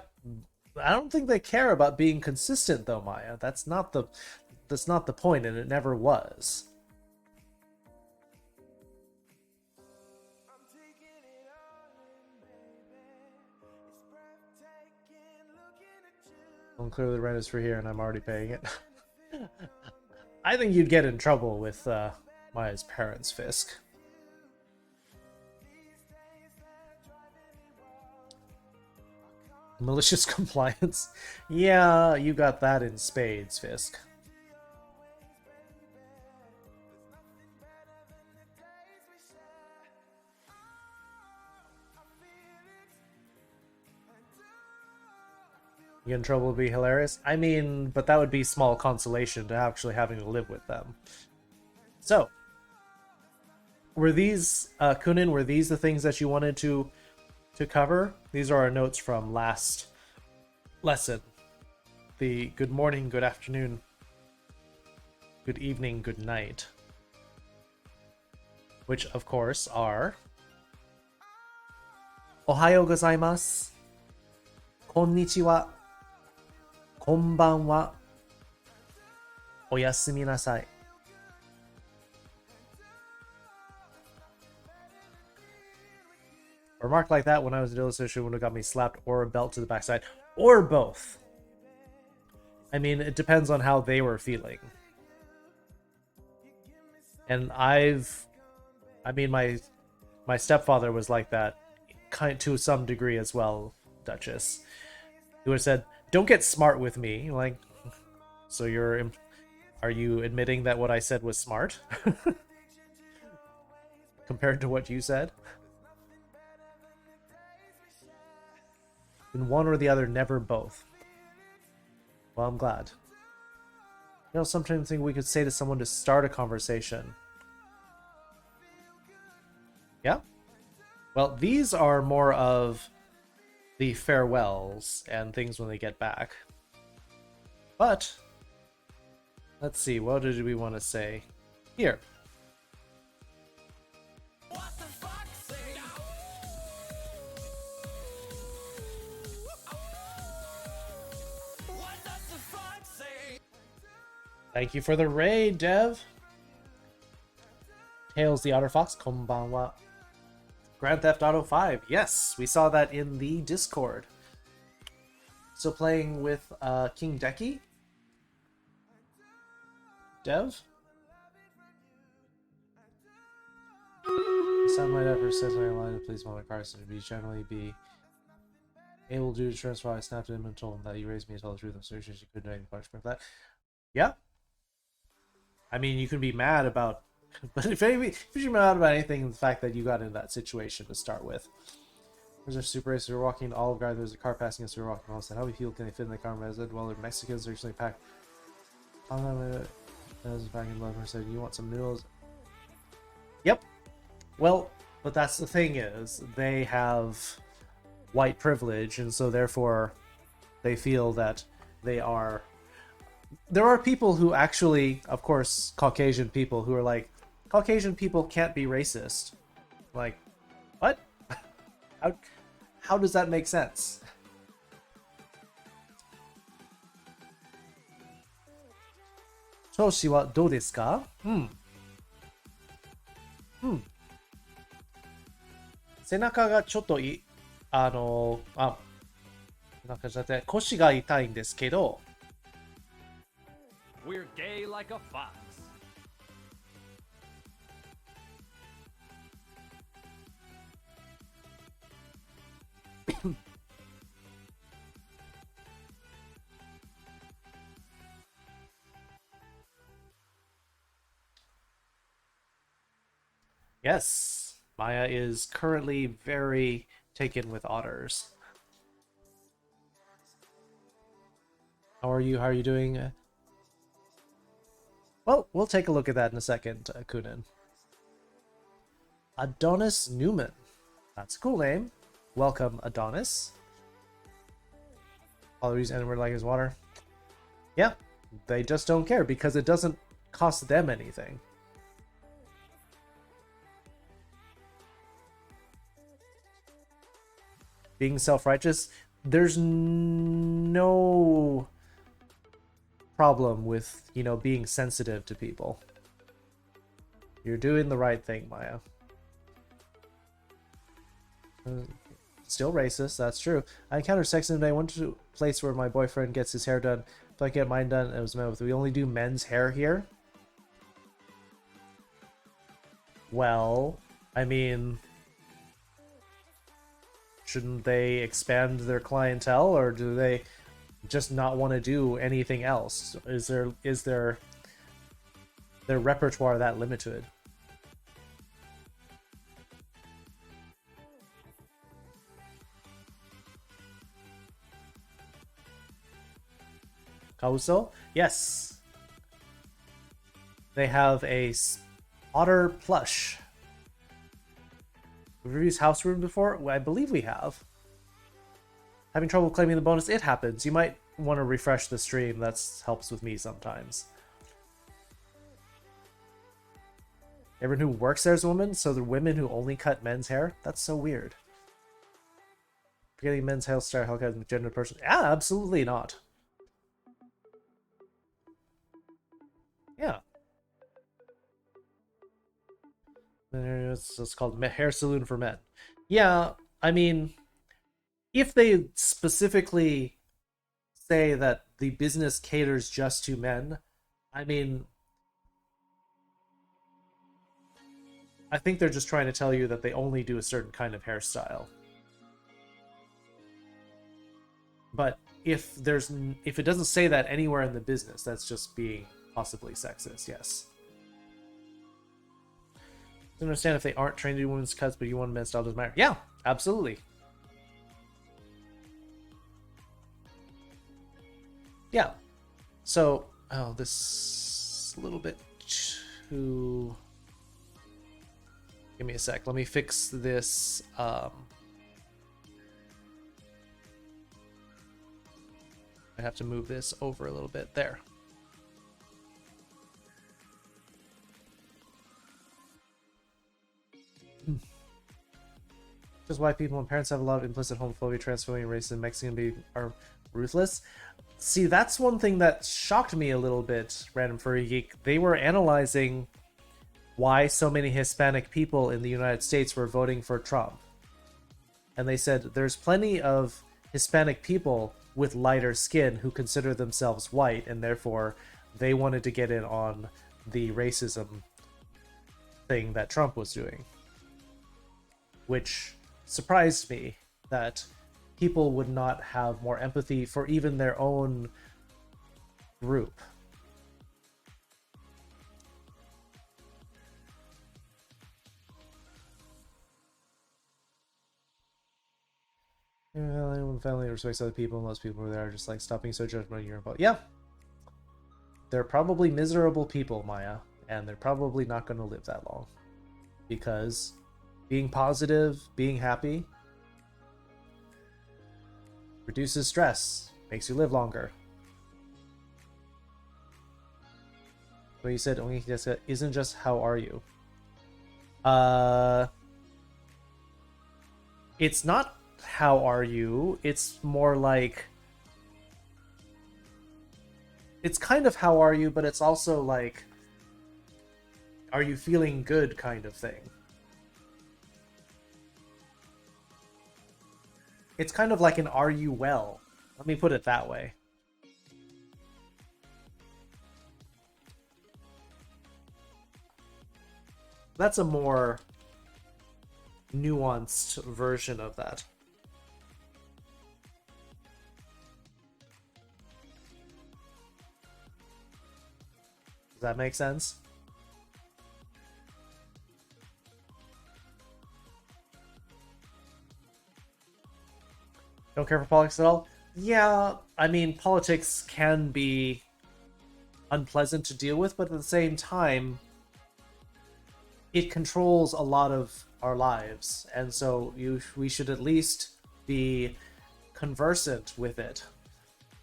I don't think they care about being consistent though, Maya. That's not the point, and it never was. Well, clearly the rent is for here, and I'm already paying it. I think you'd get in trouble with Maya's parents, Fisk. Malicious compliance. Yeah, you got that in spades, Fisk. You get in trouble would be hilarious. I mean, but that would be small consolation to actually having to live with them. So, were these, Kunin, were these the things that you wanted to cover? These are our notes from last lesson. The good morning, good afternoon, good evening, good night. Which, of course, are Ohayo gozaimasu, konnichiwa, konbanwa, oyasumi nasai. A remark like that when I was in illustration would have got me slapped or a belt to the backside, or both. I mean, it depends on how they were feeling. And I mean, my stepfather was like that, kind to some degree as well, Duchess. He would have said, "Don't get smart with me," like, so you're Are you admitting that what I said was smart? Compared to what you said? In one or the other, never both. Well, I'm glad. You know, sometimes I think we could say to someone to start a conversation. Yeah? Well, these are more of the farewells and things when they get back. But, let's see, what did we want to say? Here. Thank you for the raid, Dev. Tails the Otter Fox, konbanwa. Grand Theft Auto 5. Yes, we saw that in the Discord. Still playing with King Decky? Dev? Some might ever says I line to please Mama Carson to generally be able to do the transfer. I snapped him and told him that he raised me to tell the truth. I'm certain she couldn't do any punishment for that. Yeah. I mean, you can be mad about, but if you're mad about anything, the fact that you got in that situation to start with. There's a super racer. We were walking Olive Garden. There's a car passing us. We were walking home. Said, how many people can they fit in the car? I said, well, they're Mexicans. They're usually packed. I was back in love. I said, you want some noodles? Yep. Well, but that's the thing is, they have white privilege, and so therefore they feel that they are... There are people who actually, of course, Caucasian people who are like, Caucasian people can't be racist. Like, what? How does that make sense? Toshi wa dou desu ka? Senaka ga chotto koshi ga itaiんですけど We're gay like a fox. Yes, Maya is currently very taken with otters. How are you? How are you doing? Well, we'll take a look at that in a second, Kunin. Adonis Newman. That's a cool name. Welcome, Adonis. All the reason we're like his water. Yeah, they just don't care because it doesn't cost them anything. Being self-righteous, there's no problem with, you know, being sensitive to people. You're doing the right thing, Maya. Still racist, that's true. I encountered sexism today. I went to a place where my boyfriend gets his hair done. If I get mine done, it was met with, we only do men's hair here? Well, I mean, shouldn't they expand their clientele, or do they just not want to do anything else? Is their repertoire that limited? Kauso? Yes. They have a otter plush. We've used house room before? Well, I believe we have. Having trouble claiming the bonus? It happens. You might want to refresh the stream. That helps with me sometimes. Everyone who works there is a woman, so the women who only cut men's hair? That's so weird. Forgetting men's hairstyle, how can gender person? Yeah, absolutely not. Yeah. It's called hair saloon for men. Yeah, I mean, if they specifically say that the business caters just to men, I mean, I think they're just trying to tell you that they only do a certain kind of hairstyle. But if it doesn't say that anywhere in the business, that's just being possibly sexist, yes. I understand if they aren't trained to do women's cuts, but you want men's style doesn't matter. Yeah, absolutely. Yeah. So, oh, this a little bit too... Give me a sec. Let me fix this. I have to move this over a little bit. There. Just white people and parents have a lot of implicit homophobia, transphobia, racism. Mexican are ruthless. See, that's one thing that shocked me a little bit, Random Furry Geek. They were analyzing why so many Hispanic people in the United States were voting for Trump. And they said there's plenty of Hispanic people with lighter skin who consider themselves white, and therefore they wanted to get in on the racism thing that Trump was doing. Which surprised me that people would not have more empathy for even their own group. When family respects other people, most people are there just like stopping so judgmental. You're involved. Yeah, they're probably miserable people, Maya, and they're probably not going to live that long because being positive, being happy, reduces stress, makes you live longer. But you said only Jessica isn't just how are you. It's not how are you, it's more like it's kind of how are you, but it's also like are you feeling good kind of thing. It's kind of like an are you well? Let me put it that way. That's a more nuanced version of that. Does that make sense? Don't care for politics at all? Yeah, I mean, politics can be unpleasant to deal with, but at the same time, it controls a lot of our lives, and so we should at least be conversant with it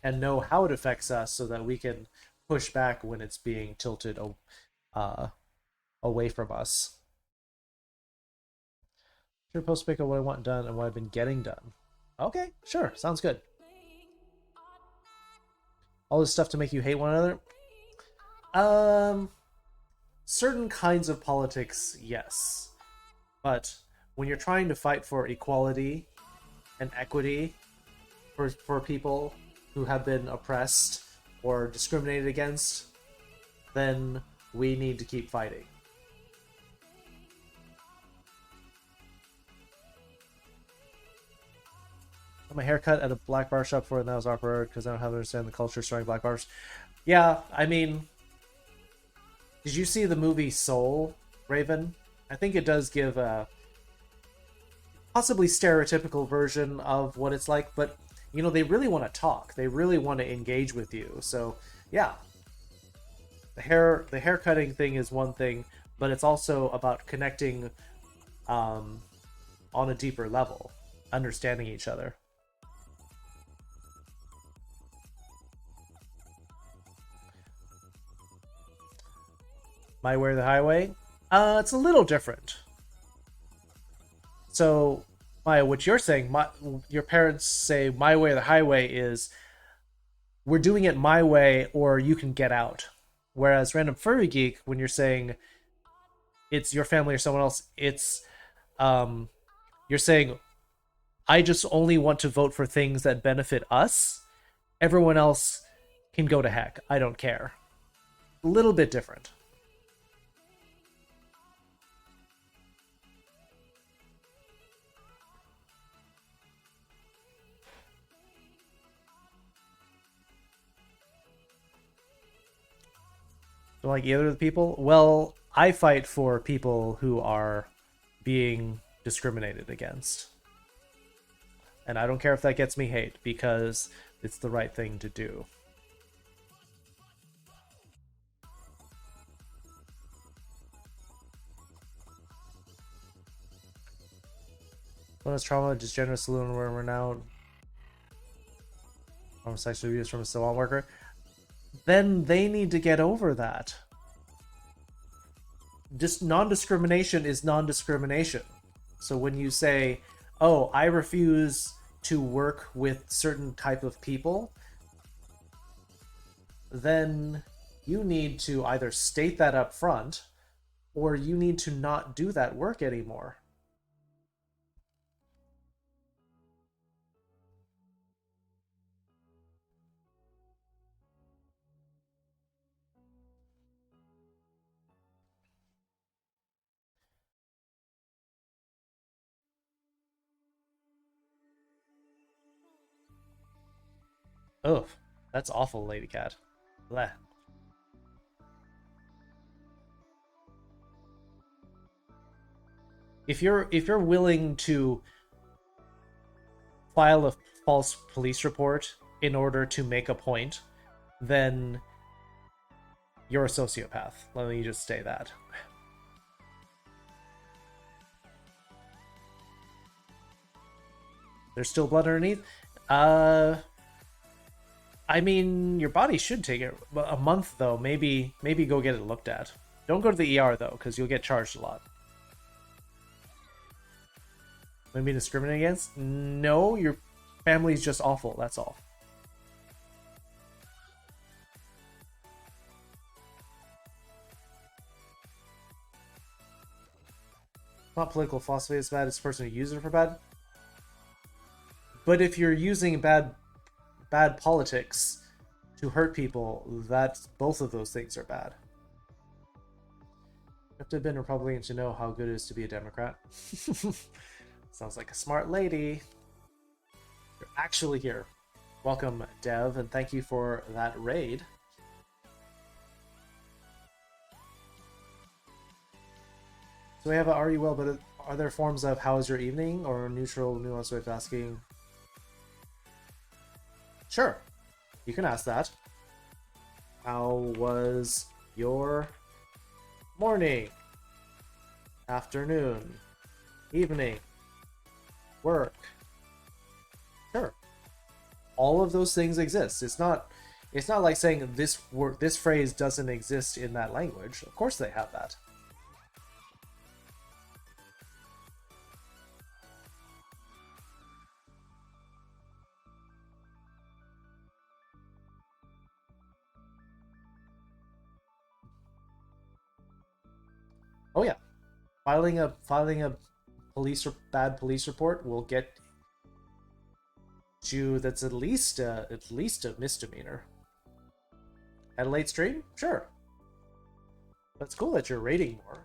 and know how it affects us so that we can push back when it's being tilted away from us. Sure, post pick of what I want done and what I've been getting done. Okay, sure, sounds good. All this stuff to make you hate one another? Certain kinds of politics, yes. But when you're trying to fight for equality and equity for people who have been oppressed or discriminated against, then we need to keep fighting. My haircut at a black bar shop before, and that was awkward because I don't have to understand the culture surrounding black bars. Yeah, I mean, did you see the movie Soul, Raven? I think it does give a possibly stereotypical version of what it's like, but you know, they really want to talk. They really want to engage with you. So yeah, the hair cutting thing is one thing, but it's also about connecting on a deeper level, understanding each other. My Way or the Highway? It's a little different. So, Maya, what you're saying, your parents say my way or the highway is we're doing it my way or you can get out. Whereas Random Furry Geek, when you're saying it's your family or someone else, it's you're saying I just only want to vote for things that benefit us. Everyone else can go to heck. I don't care. A little bit different. Don't like either of the people? Well, I fight for people who are being discriminated against. And I don't care if that gets me hate, because it's the right thing to do. Wellness trauma, just generous saloon where we're now from sexual abuse from a salon worker. Then they need to get over that. Just non-discrimination is non-discrimination. So when you say, oh, I refuse to work with certain type of people, then you need to either state that up front, or you need to not do that work anymore. Oh, that's awful, Lady Cat. Bleh. If you're willing to file a false police report in order to make a point, then you're a sociopath. Let me just say that. There's still blood underneath? I mean, your body should take it a month, though. Maybe go get it looked at. Don't go to the ER, though, because you'll get charged a lot. Am I being discriminated against? No, your family's just awful, that's all. Not political philosophy is bad, it's the person who uses it for bad. But if you're using bad politics to hurt people, that's both of those things are bad. You have to have been Republican to know how good it is to be a Democrat. Sounds like a smart lady. You're actually here. Welcome, Dev, and thank you for that raid. So we have a are you well, but are there forms of how is your evening or neutral, nuanced way of asking? Sure, you can ask that. How was your morning, afternoon, evening, work? Sure, all of those things exist. It's not like saying this phrase doesn't exist in that language. Of course they have that. Oh yeah, filing a bad police report will get you. That's at least a misdemeanor. At a late stream, sure. That's cool that you're rating more.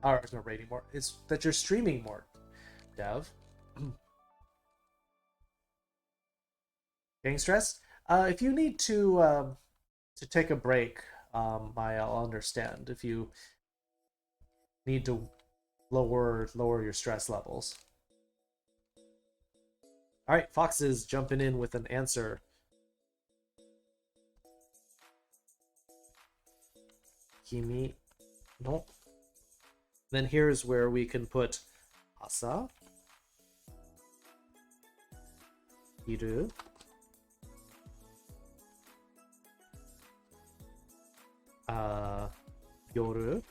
Or it's not rating more. It's that you're streaming more, Dev. Getting stressed? If you need to take a break, I'll understand. If you need to lower your stress levels. All right, Fox is jumping in with an answer. Kimi no. Then here's where we can put asa, hiru, yoru,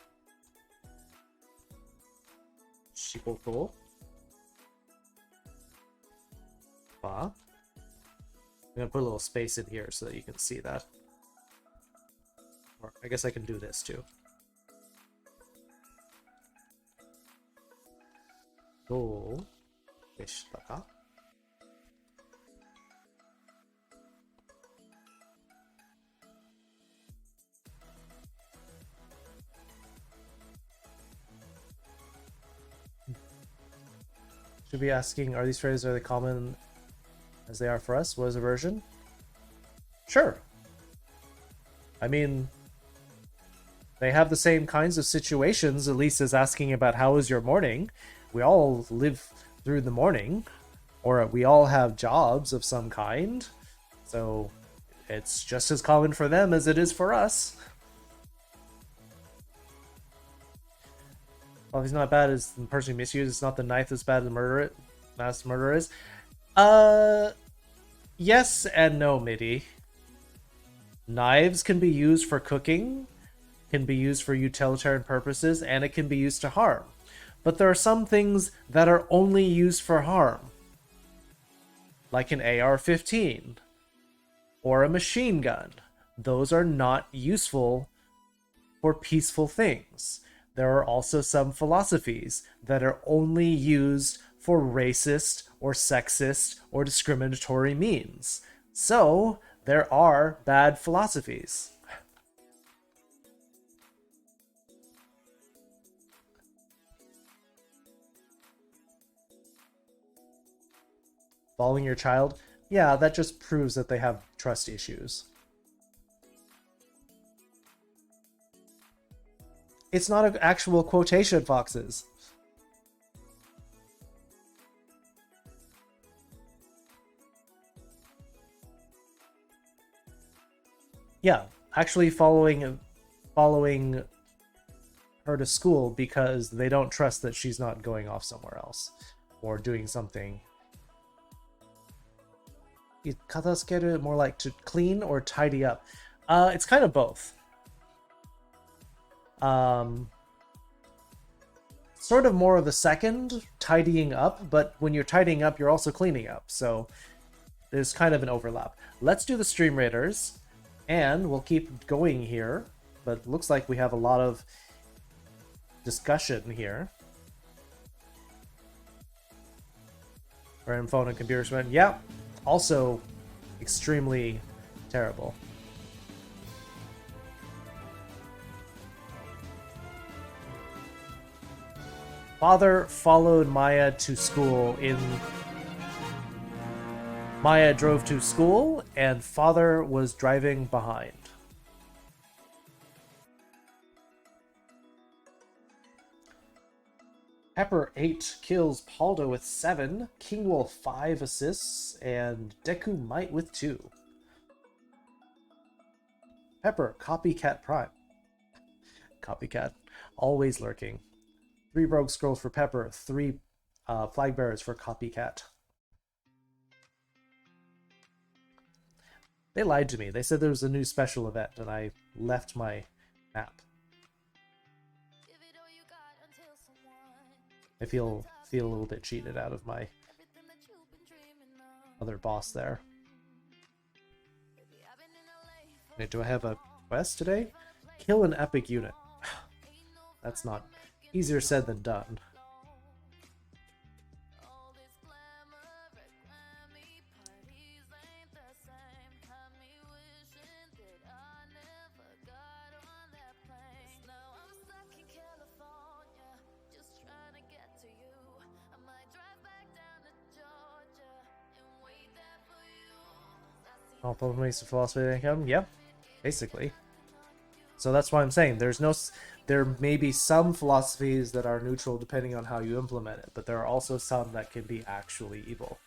shigoto, ba. I'm gonna put a little space in here so that you can see that. Or I guess I can do this too. Do deshita ka? Should be asking, are these phrases, are they common as they are for us? What is a version? Sure. I mean, They have the same kinds of situations. Elise is asking about how was your morning. We all live through the morning, or we all have jobs of some kind. So it's just as common for them as it is for us. Well, he's not bad as the person who misused. It's not the knife as bad as the mass murderer is. Yes and no, Midi. Knives can be used for cooking, can be used for utilitarian purposes, and it can be used to harm. But there are some things that are only used for harm, like an AR-15 or a machine gun. Those are not useful for peaceful things. There are also some philosophies that are only used for racist or sexist or discriminatory means. So, there are bad philosophies. Following your child? Yeah, that just proves that they have trust issues. It's not an actual quotation, Foxes. Yeah, actually following her to school because they don't trust that she's not going off somewhere else or doing something. Katasukeru more like to clean or tidy up. It's kind of both. Sort of more of the second, tidying up, but when you're tidying up, you're also cleaning up, so there's kind of an overlap. Let's do the stream raiders, and we'll keep going here, but looks like we have a lot of discussion here. Random phone and computer spend. Yeah, also extremely terrible. Father followed Maya to school Maya drove to school, and father was driving behind. Pepper 8 kills Paldo with 7, Kingwolf 5 assists, and Deku Might with 2. Pepper, Copycat Prime. Copycat, always lurking. 3 Rogue Scrolls for Pepper, 3 Flag Bearers for Copycat. They lied to me. They said there was a new special event, and I left my map. I feel a little bit cheated out of my other boss there. Wait, do I have a quest today? Kill an epic unit. That's not easier said than done. All Pokemon makes the philosophy income? Yep, basically. So that's why I'm saying there may be some philosophies that are neutral depending on how you implement it, but there are also some that can be actually evil.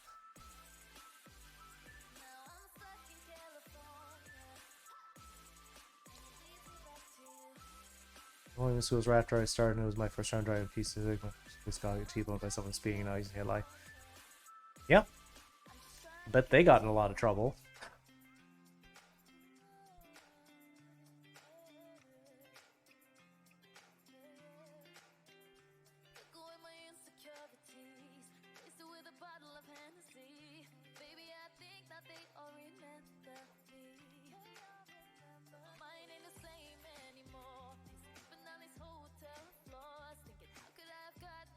Only this was right after I started, and it was my first time driving a piece of Sigma. Just got T-boned by someone speaking and not using headlight. Yep. Bet they got in a lot of trouble.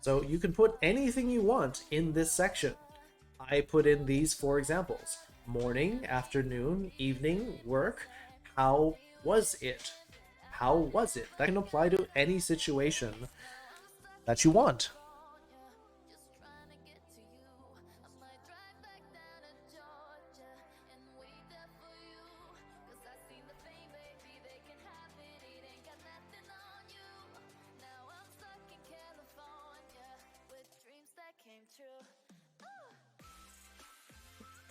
So you can put anything you want in this section. I put in these 4 examples. Morning, afternoon, evening, work. How was it? How was it? That can apply to any situation that you want.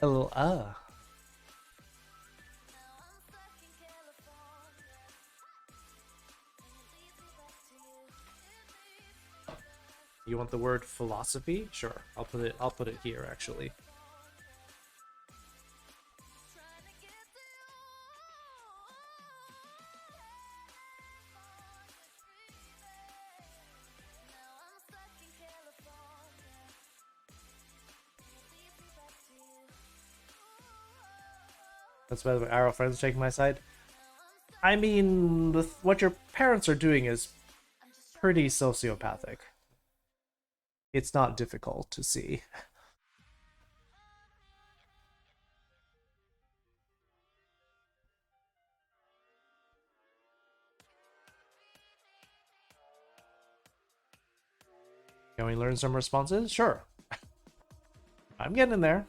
L You want the word philosophy? Sure. I'll put it here actually. That's why the arrow friends taking my side. I mean, what your parents are doing is pretty sociopathic. It's not difficult to see. Can we learn some responses? Sure. I'm getting in there.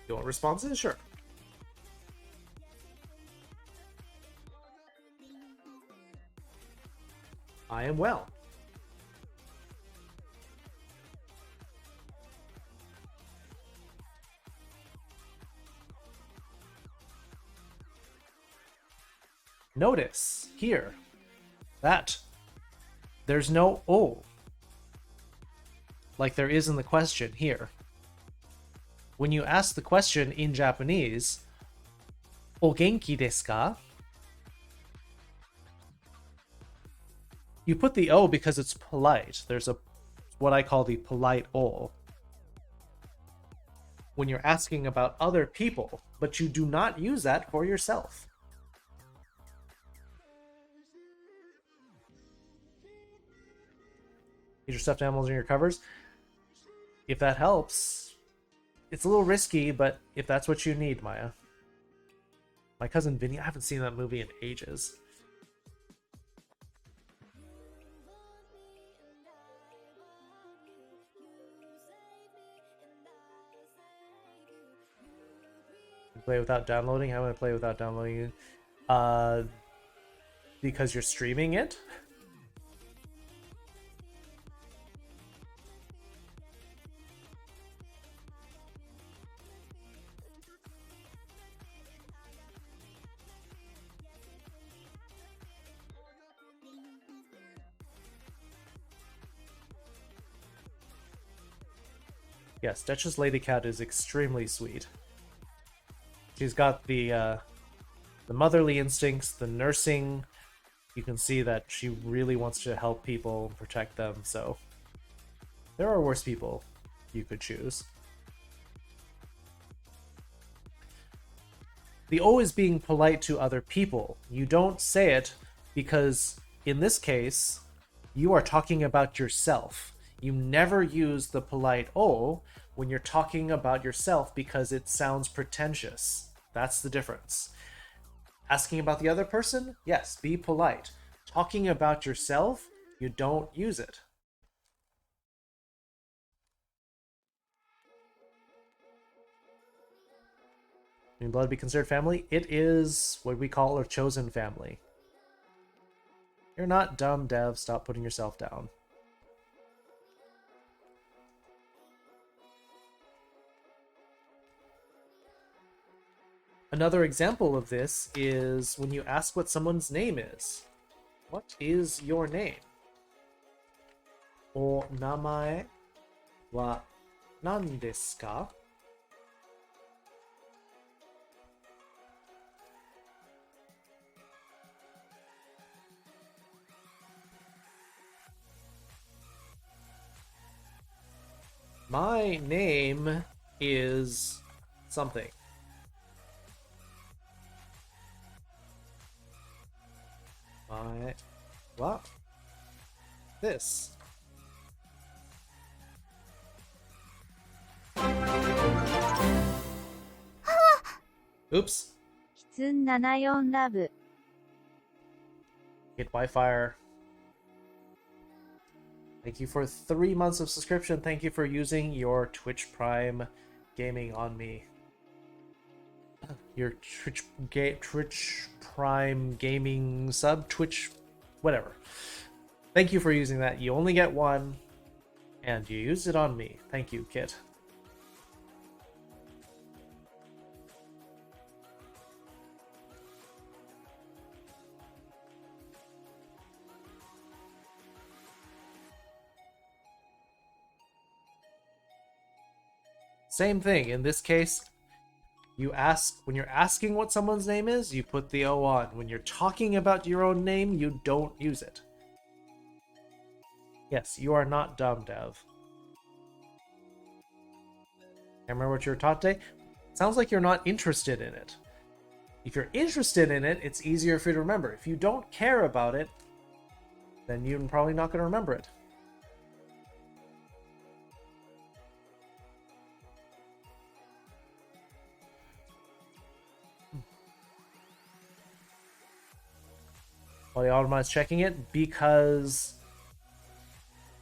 You want responses? Sure. I am well. Notice here that there's no O like there is in the question here. When you ask the question in Japanese, "O genki desu ka?" You put the O because it's polite. There's what I call the polite O. When you're asking about other people, but you do not use that for yourself. Get your stuffed animals in your covers. If that helps, it's a little risky, but if that's what you need, Maya. My cousin Vinny, I haven't seen that movie in ages. Play without downloading? How would I play without downloading it? Because you're streaming it? Yes, Duchess Lady Cat is extremely sweet. She's got the motherly instincts, the nursing. You can see that she really wants to help people and protect them, so there are worse people you could choose. The O is being polite to other people. You don't say it because, in this case, you are talking about yourself. You never use the polite O when you're talking about yourself because it sounds pretentious. That's the difference. Asking about the other person? Yes, be polite. Talking about yourself? You don't use it. Can blood be considered family? It is what we call a chosen family. You're not dumb, Dev. Stop putting yourself down. Another example of this is when you ask what someone's name is. What is your name? O namae wa nan desu ka? My name is something. What? This. Oops. キツン74ラブ Hit by fire. Thank you for 3 months of subscription. Thank you for using your Twitch Prime gaming on me. Your Twitch Prime gaming sub, Twitch, whatever. Thank you for using that. You only get one, and you used it on me. Thank you, Kit. Same thing. In this case, you ask, when you're asking what someone's name is, you put the O on. When you're talking about your own name, you don't use it. Yes, you are not dumb, Dev. Can't remember what you were taught today? Sounds like you're not interested in it. If you're interested in it, it's easier for you to remember. If you don't care about it, then you're probably not going to remember it. Polyautomate is checking it because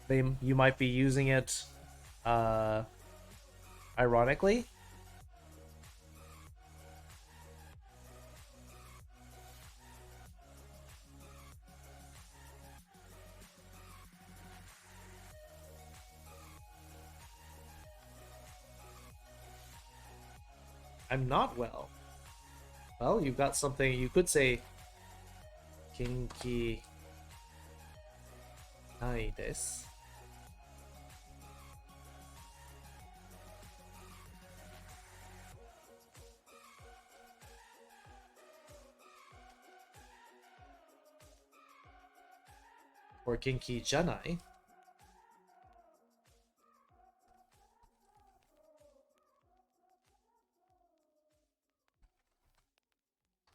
you might be using it ironically. I'm not well. Well, you've got something you could say. Kinki nai desu. Or kinki janai.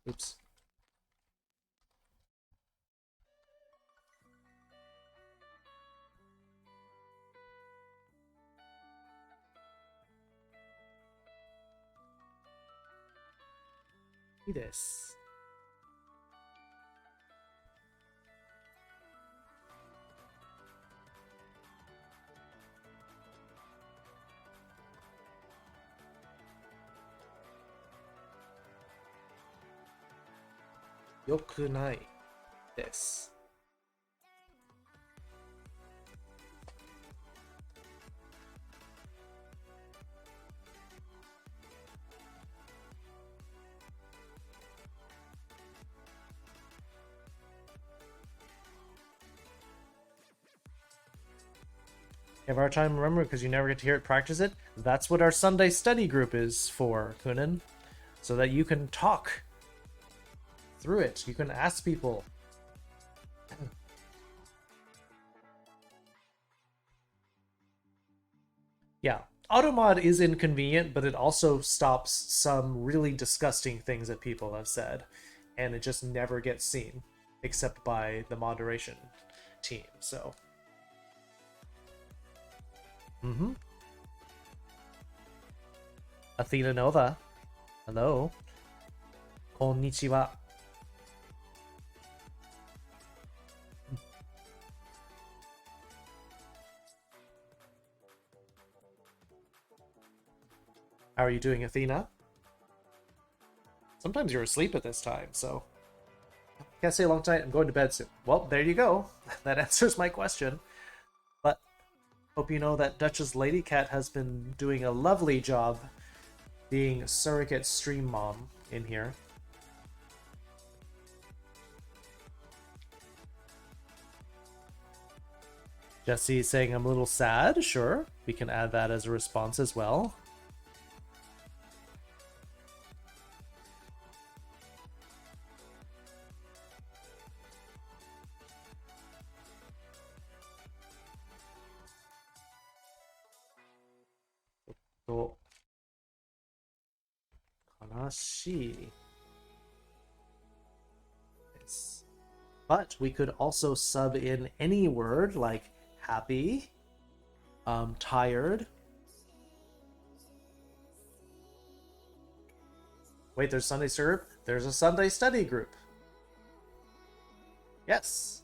Oops. This. Yokunai desu. You have a hard time remembering because you never get to hear it, practice it. That's what our Sunday study group is for, Kunin. So that you can talk through it. You can ask people. Yeah, automod is inconvenient, but it also stops some really disgusting things that people have said. And it just never gets seen, except by the moderation team, so... Athena Nova. Hello. Konnichiwa. How are you doing, Athena? Sometimes you're asleep at this time, so... Can't stay a long time. I'm going to bed soon. Well, there you go. That answers my question. But hope you know that Dutch's Lady Cat has been doing a lovely job being surrogate stream mom in here. Jesse is saying I'm a little sad. Sure, we can add that as a response as well. So, 悲しい yes. But we could also sub in any word like happy, tired. Wait, there's Sunday syrup? There's a Sunday study group. Yes.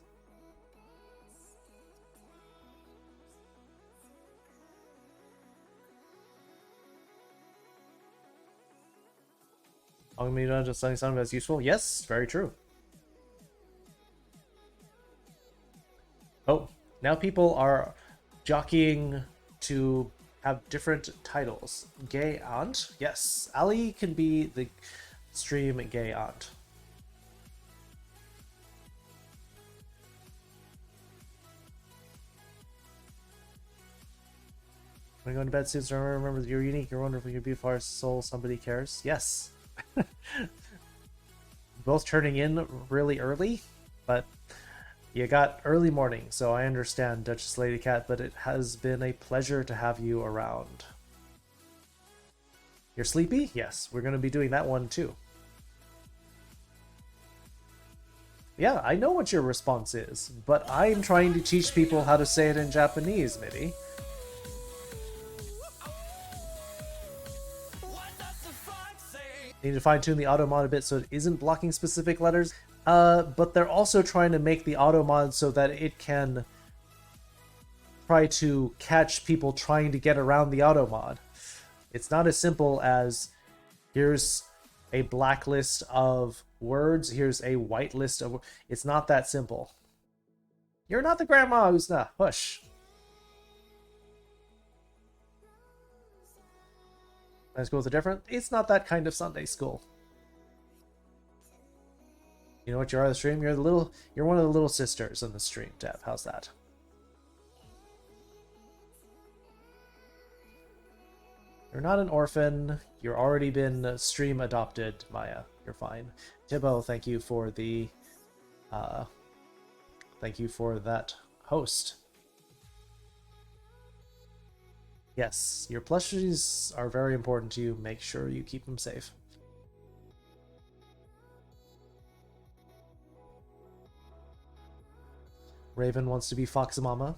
Long me not just studying something that's useful. Yes, very true. Oh, now people are jockeying to have different titles. Gay aunt? Yes, Ali can be the stream gay aunt. When going to bed soon, so remember that you're unique, you're wonderful, you're beautiful, our soul, somebody cares. Yes. Both turning in really early, but you got early morning, so I understand, Duchess Lady Cat, but it has been a pleasure to have you around. You're sleepy? Yes, we're going to be doing that one too. Yeah, I know what your response is, but I'm trying to teach people how to say it in Japanese, Mitty. Need to fine-tune the auto mod a bit so it isn't blocking specific letters. But they're also trying to make the auto mod so that it can try to catch people trying to get around the auto mod. It's not as simple as here's a black list of words, here's a white list of... It's not that simple. You're not the grandma who's not. Hush. Sunday school is different. It's not that kind of Sunday school. You know what you are on the stream? You're one of the little sisters in the stream, Deb. How's that? You're not an orphan. You're already been stream adopted, Maya. You're fine. Tibbo, thank you for the thank you for that host. Yes, your plushies are very important to you. Make sure you keep them safe. Raven wants to be Fox Mama.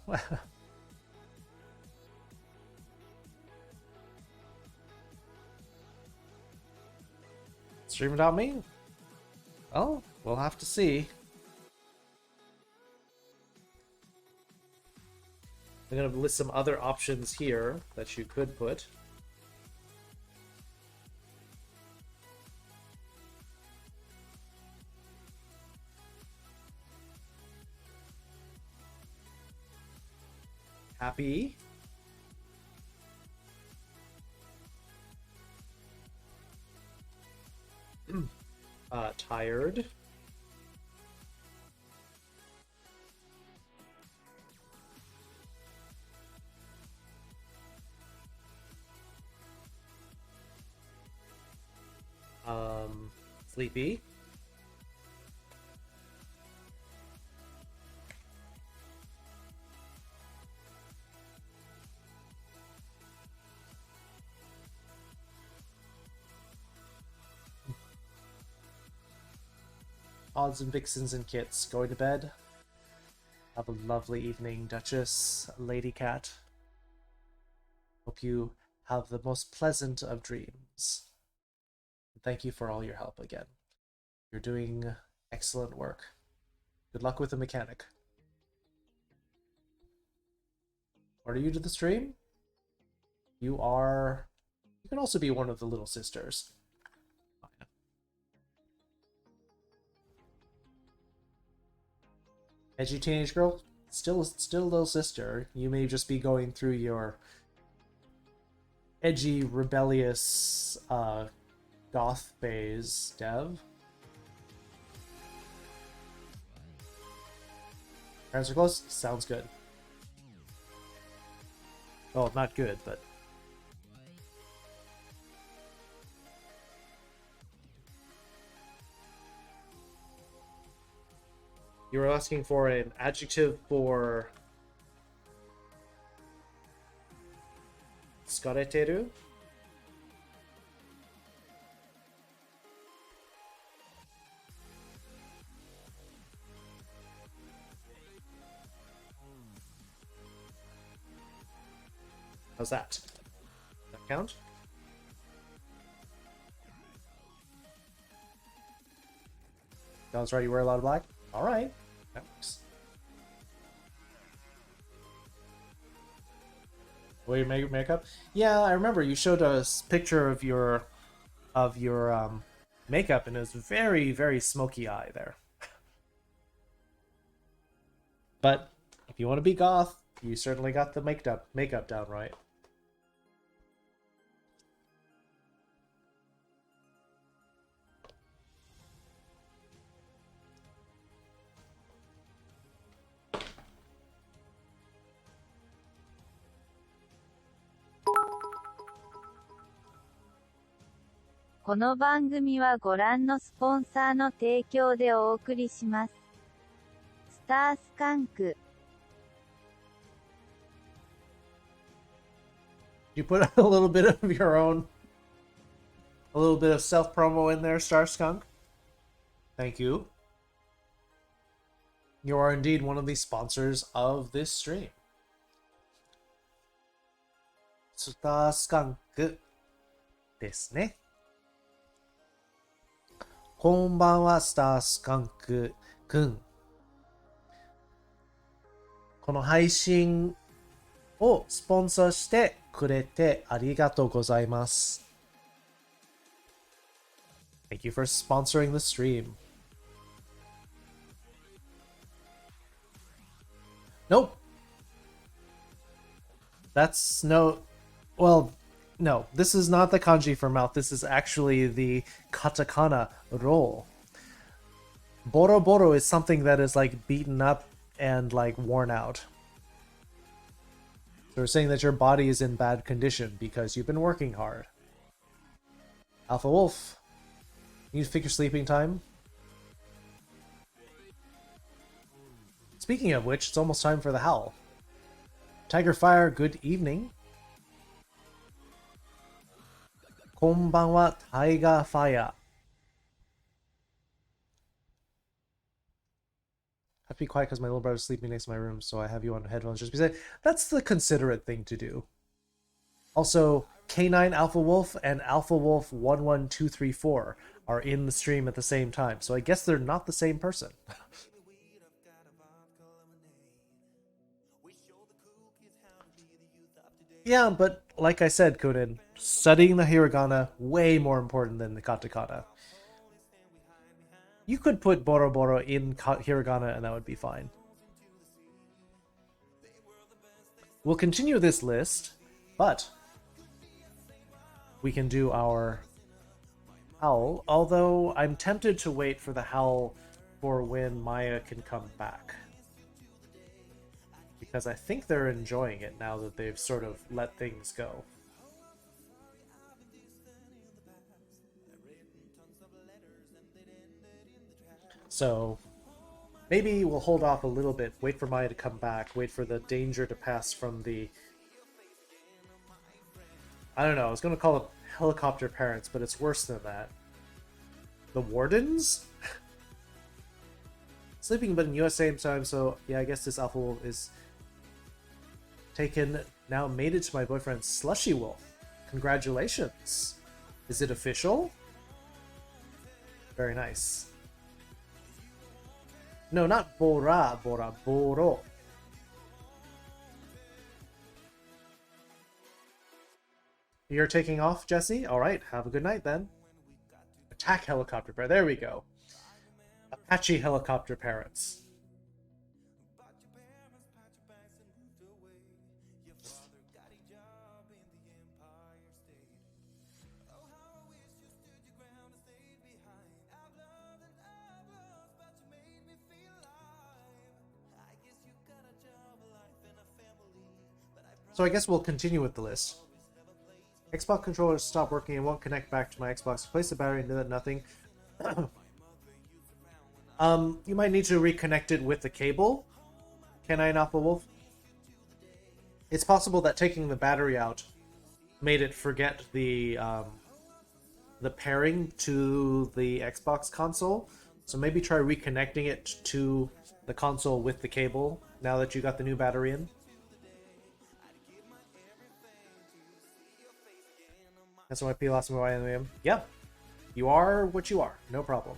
Stream without me? Well, we'll have to see. I'm going to list some other options here that you could put. Happy. Tired. Sleepy. Odds and vixens and kits. Going to bed. Have a lovely evening, Duchess, Lady Cat. Hope you have the most pleasant of dreams. Thank you for all your help again. You're doing excellent work. Good luck with the mechanic. What are you to the stream? You are... You can also be one of the little sisters. Edgy teenage girl? Still little sister. You may just be going through your edgy, rebellious, goth phase, Dev. Parents are close? Sounds good. Well, not good, but... You were asking for an adjective for... Skareteru? How's that? Does that count? Sounds right, you wear a lot of black? Alright, that works. Will you make makeup? Yeah, I remember you showed us a picture of your makeup and his very, very smoky eye there. But if you want to be goth, you certainly got the makeup down right.「この番組はご覧のスポンサーの提供でお送りします。スタースカンク。You put a little bit of your own, a little bit of self-promo in there, Star Skunk. Thank you. You are indeed one of the sponsors of this stream. Star Skunk ですね。こんばんは、スタースカンクくん。この配信をスポンサーしてくれてありがとうございます。Thank you for sponsoring the stream. Nope. That's no... Well, no. This is not the kanji for mouth. This is actually the katakana ro. Boro boro is something that is like beaten up and like worn out. So we're saying that your body is in bad condition because you've been working hard. Alpha Wolf, you need to fix your sleeping time. Speaking of which, it's almost time for the howl. Tiger Fire, good evening. Konbanwa, Tiger Fire. I have to be quiet because my little brother's sleeping next to my room, so I have you on headphones just because that's the considerate thing to do. Also, K9 Alpha Wolf and Alpha Wolf 11234 are in the stream at the same time, so I guess they're not the same person. Yeah, but like I said, Kunin, studying the hiragana way more important than the katakana. You could put Boro Boro in hiragana and that would be fine. We'll continue this list, but we can do our howl, although I'm tempted to wait for the howl for when Maya can come back. Because I think they're enjoying it now that they've sort of let things go. So maybe we'll hold off a little bit, wait for Maya to come back, wait for the danger to pass from the... I don't know, I was going to call it helicopter parents, but it's worse than that. The wardens? Sleeping but in US same time, so yeah, I guess this Alpha Wolf is taken, now mated to my boyfriend Slushy Wolf. Congratulations. Is it official? Very nice. No, not Bora, Boro. You're taking off, Jesse? Alright, have a good night then. Attack helicopter pair, there we go. Apache helicopter parents. So I guess we'll continue with the list. Xbox controllers stop working and won't connect back to my Xbox. Replace the battery and do that nothing. You might need to reconnect it with the cable. K9 Alpha Wolf. It's possible that taking the battery out made it forget the pairing to the Xbox console. So maybe try reconnecting it to the console with the cable now that you got the new battery in. That's why P lost my YNM. Yep. You are what you are. No problem.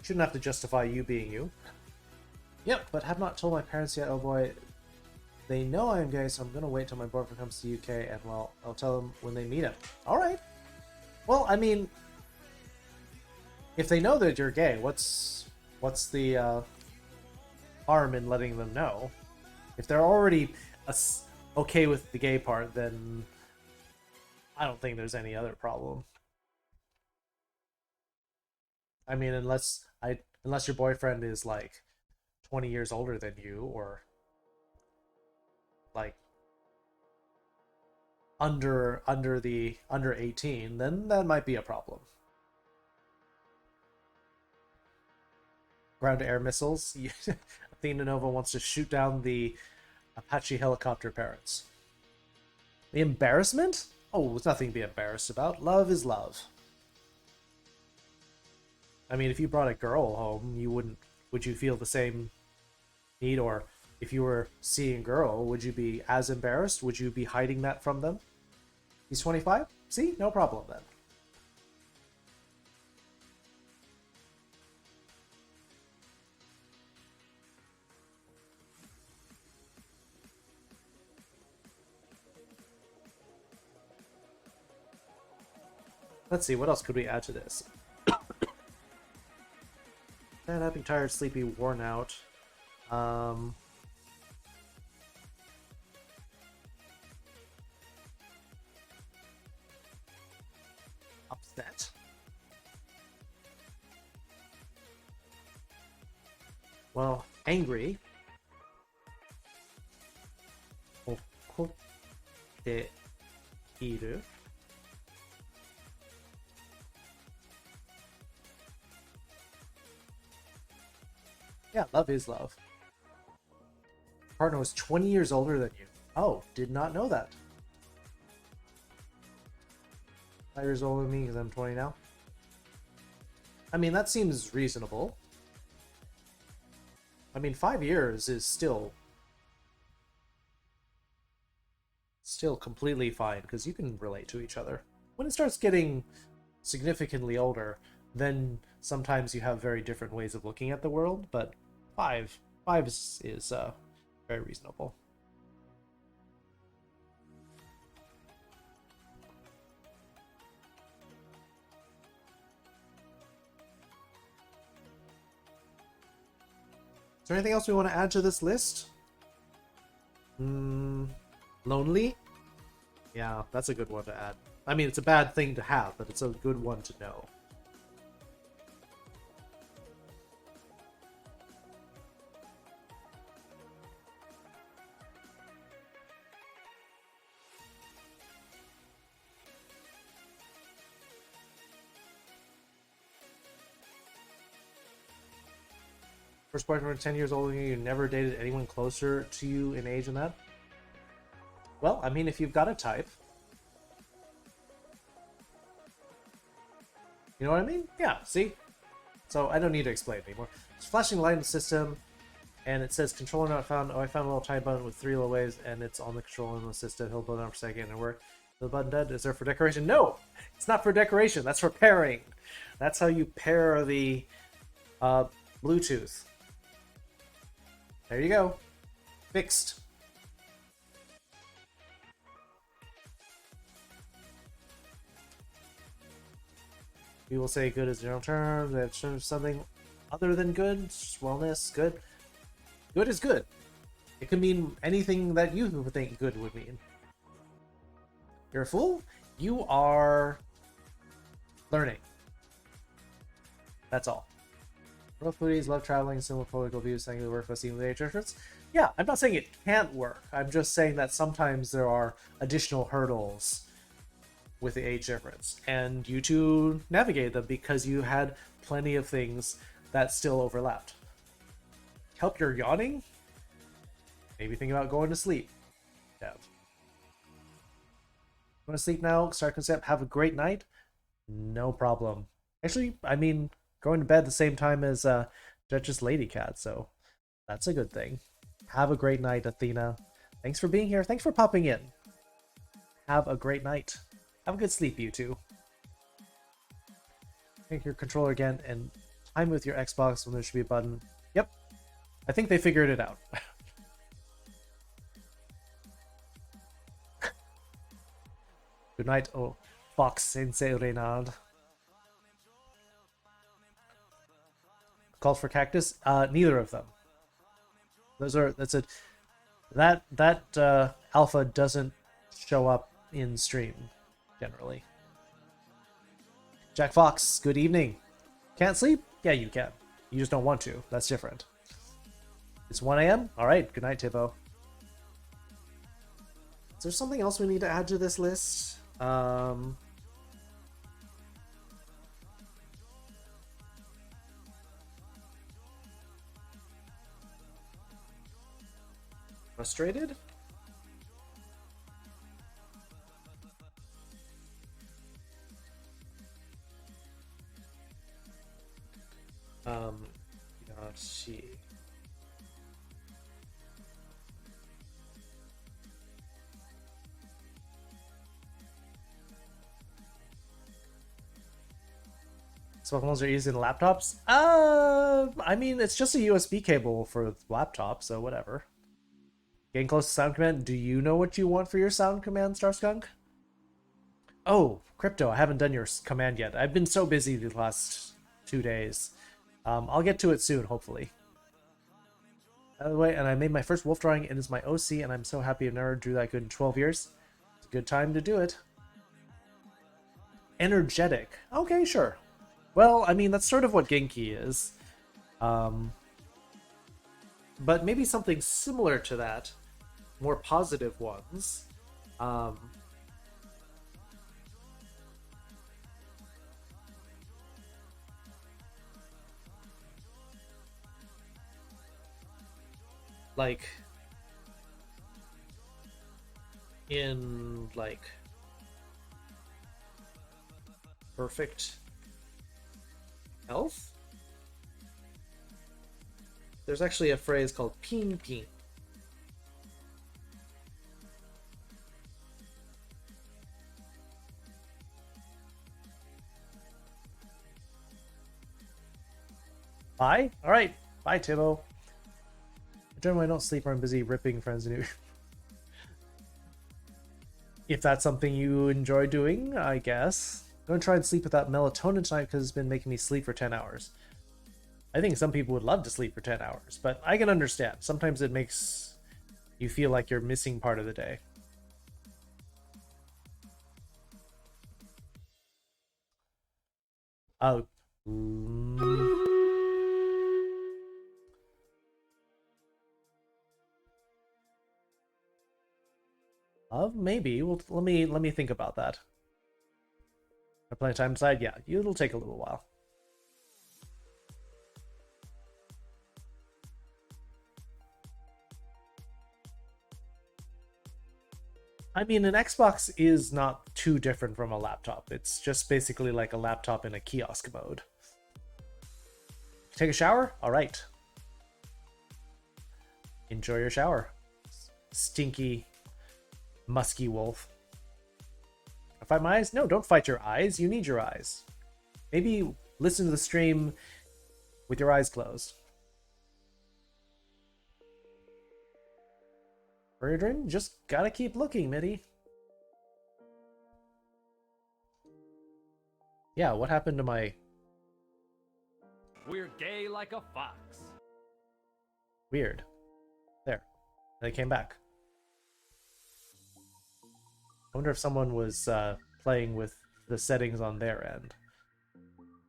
Shouldn't have to justify you being you. Yep, but have not told my parents yet. Oh boy. They know I'm gay, so I'm gonna wait till my boyfriend comes to the UK and, well, I'll tell them when they meet him. Alright. Well, I mean, if they know that you're gay, what's the harm in letting them know? If they're already okay with the gay part, then I don't think there's any other problem. I mean, unless your boyfriend is like 20 years older than you, or like under 18, then that might be a problem. Ground-to-air missiles. Athena Nova wants to shoot down the Apache helicopter parents. The embarrassment? Oh, there's nothing to be embarrassed about. Love is love. I mean, if you brought a girl home, would you feel the same need? Or if you were seeing a girl, would you be as embarrassed? Would you be hiding that from them? He's 25? See? No problem then. Let's see, what else could we add to this? Fed up, tired, sleepy, worn out. Upset. Well, angry. Okotte iru. Yeah, love is love. Partner was 20 years older than you. Oh, did not know that. 5 years older than me because I'm 20 now. I mean, that seems reasonable. I mean, 5 years is still completely fine because you can relate to each other. When it starts getting significantly older, then sometimes you have very different ways of looking at the world, but five is very reasonable. Is there anything else we want to add to this list? Lonely? Yeah, that's a good one to add. I mean, it's a bad thing to have, but it's a good one to know. First boyfriend 10 years older than you, never dated anyone closer to you in age than that? Well, I mean, if you've got a type. You know what I mean? Yeah, see? So I don't need to explain anymore. It's flashing light in the system, and it says controller not found. Oh, I found a little tiny button with 3 little waves, and it's on the controller in the system. He'll blow down for a second and work. The button dead? Is there for decoration? No! It's not for decoration. That's for pairing. That's how you pair the Bluetooth. There you go. Fixed. We will say good is general term. That's something other than good. Wellness, good. Good is good. It could mean anything that you think good would mean. You're a fool? You are learning. That's all. Both foodies love traveling, similar political views, saying it work for seeing the age difference. Yeah, I'm not saying it can't work. I'm just saying that sometimes there are additional hurdles with the age difference, and you two navigated them because you had plenty of things that still overlapped. Help your yawning? Maybe think about going to sleep. Dev. Want to sleep now? Start concept. Have a great night? No problem. Actually, I mean, going to bed the same time as Duchess Lady Cat, so that's a good thing. Have a great night, Athena. Thanks for being here. Thanks for popping in. Have a great night. Have a good sleep, you two. Take your controller again and time with your Xbox when there should be a button. Yep. I think they figured it out. Good night, oh Fox Sensei Reynard. called for cactus? Neither of them. That alpha doesn't show up in stream generally. Jack Fox, good evening. Can't sleep? Yeah, you can. You just don't want to. That's different. It's 1 a.m. All right. Good night, Tivo. Is there something else we need to add to this list? Frustrated? Yashi. Smartphones are easy in laptops? I mean, it's just a USB cable for laptop, so whatever. Getting close to sound command. Do you know what you want for your sound command, Starskunk? Oh, Crypto, I haven't done your command yet. I've been so busy the last 2 days. I'll get to it soon, hopefully. By the way, and I made my first wolf drawing. It is my OC, and I'm so happy I never drew that good in 12 years. It's a good time to do it. Energetic. Okay, sure. Well, I mean, that's sort of what Genki is. But maybe something similar to that. More positive ones. Like in like perfect health. There's actually a phrase called peen peen. Bye? Alright. Bye, Timo. Generally, I don't sleep or I'm busy ripping friends new. If that's something you enjoy doing, I guess. I'm going to try and sleep without melatonin tonight because it's been making me sleep for 10 hours. I think some people would love to sleep for 10 hours, but I can understand. Sometimes it makes you feel like you're missing part of the day. Oh. Maybe. Well, let me think about that. I plenty of time inside? Yeah, it'll take a little while. I mean, an Xbox is not too different from a laptop. It's just basically like a laptop in a kiosk mode. Take a shower? All right. Enjoy your shower. Stinky, musky wolf. I fight my eyes? No, don't fight your eyes. You need your eyes. Maybe listen to the stream with your eyes closed. For your dream, just gotta keep looking, Mitty. Yeah, what happened to my... We're gay like a fox. Weird. There. They came back. I wonder if someone was playing with the settings on their end.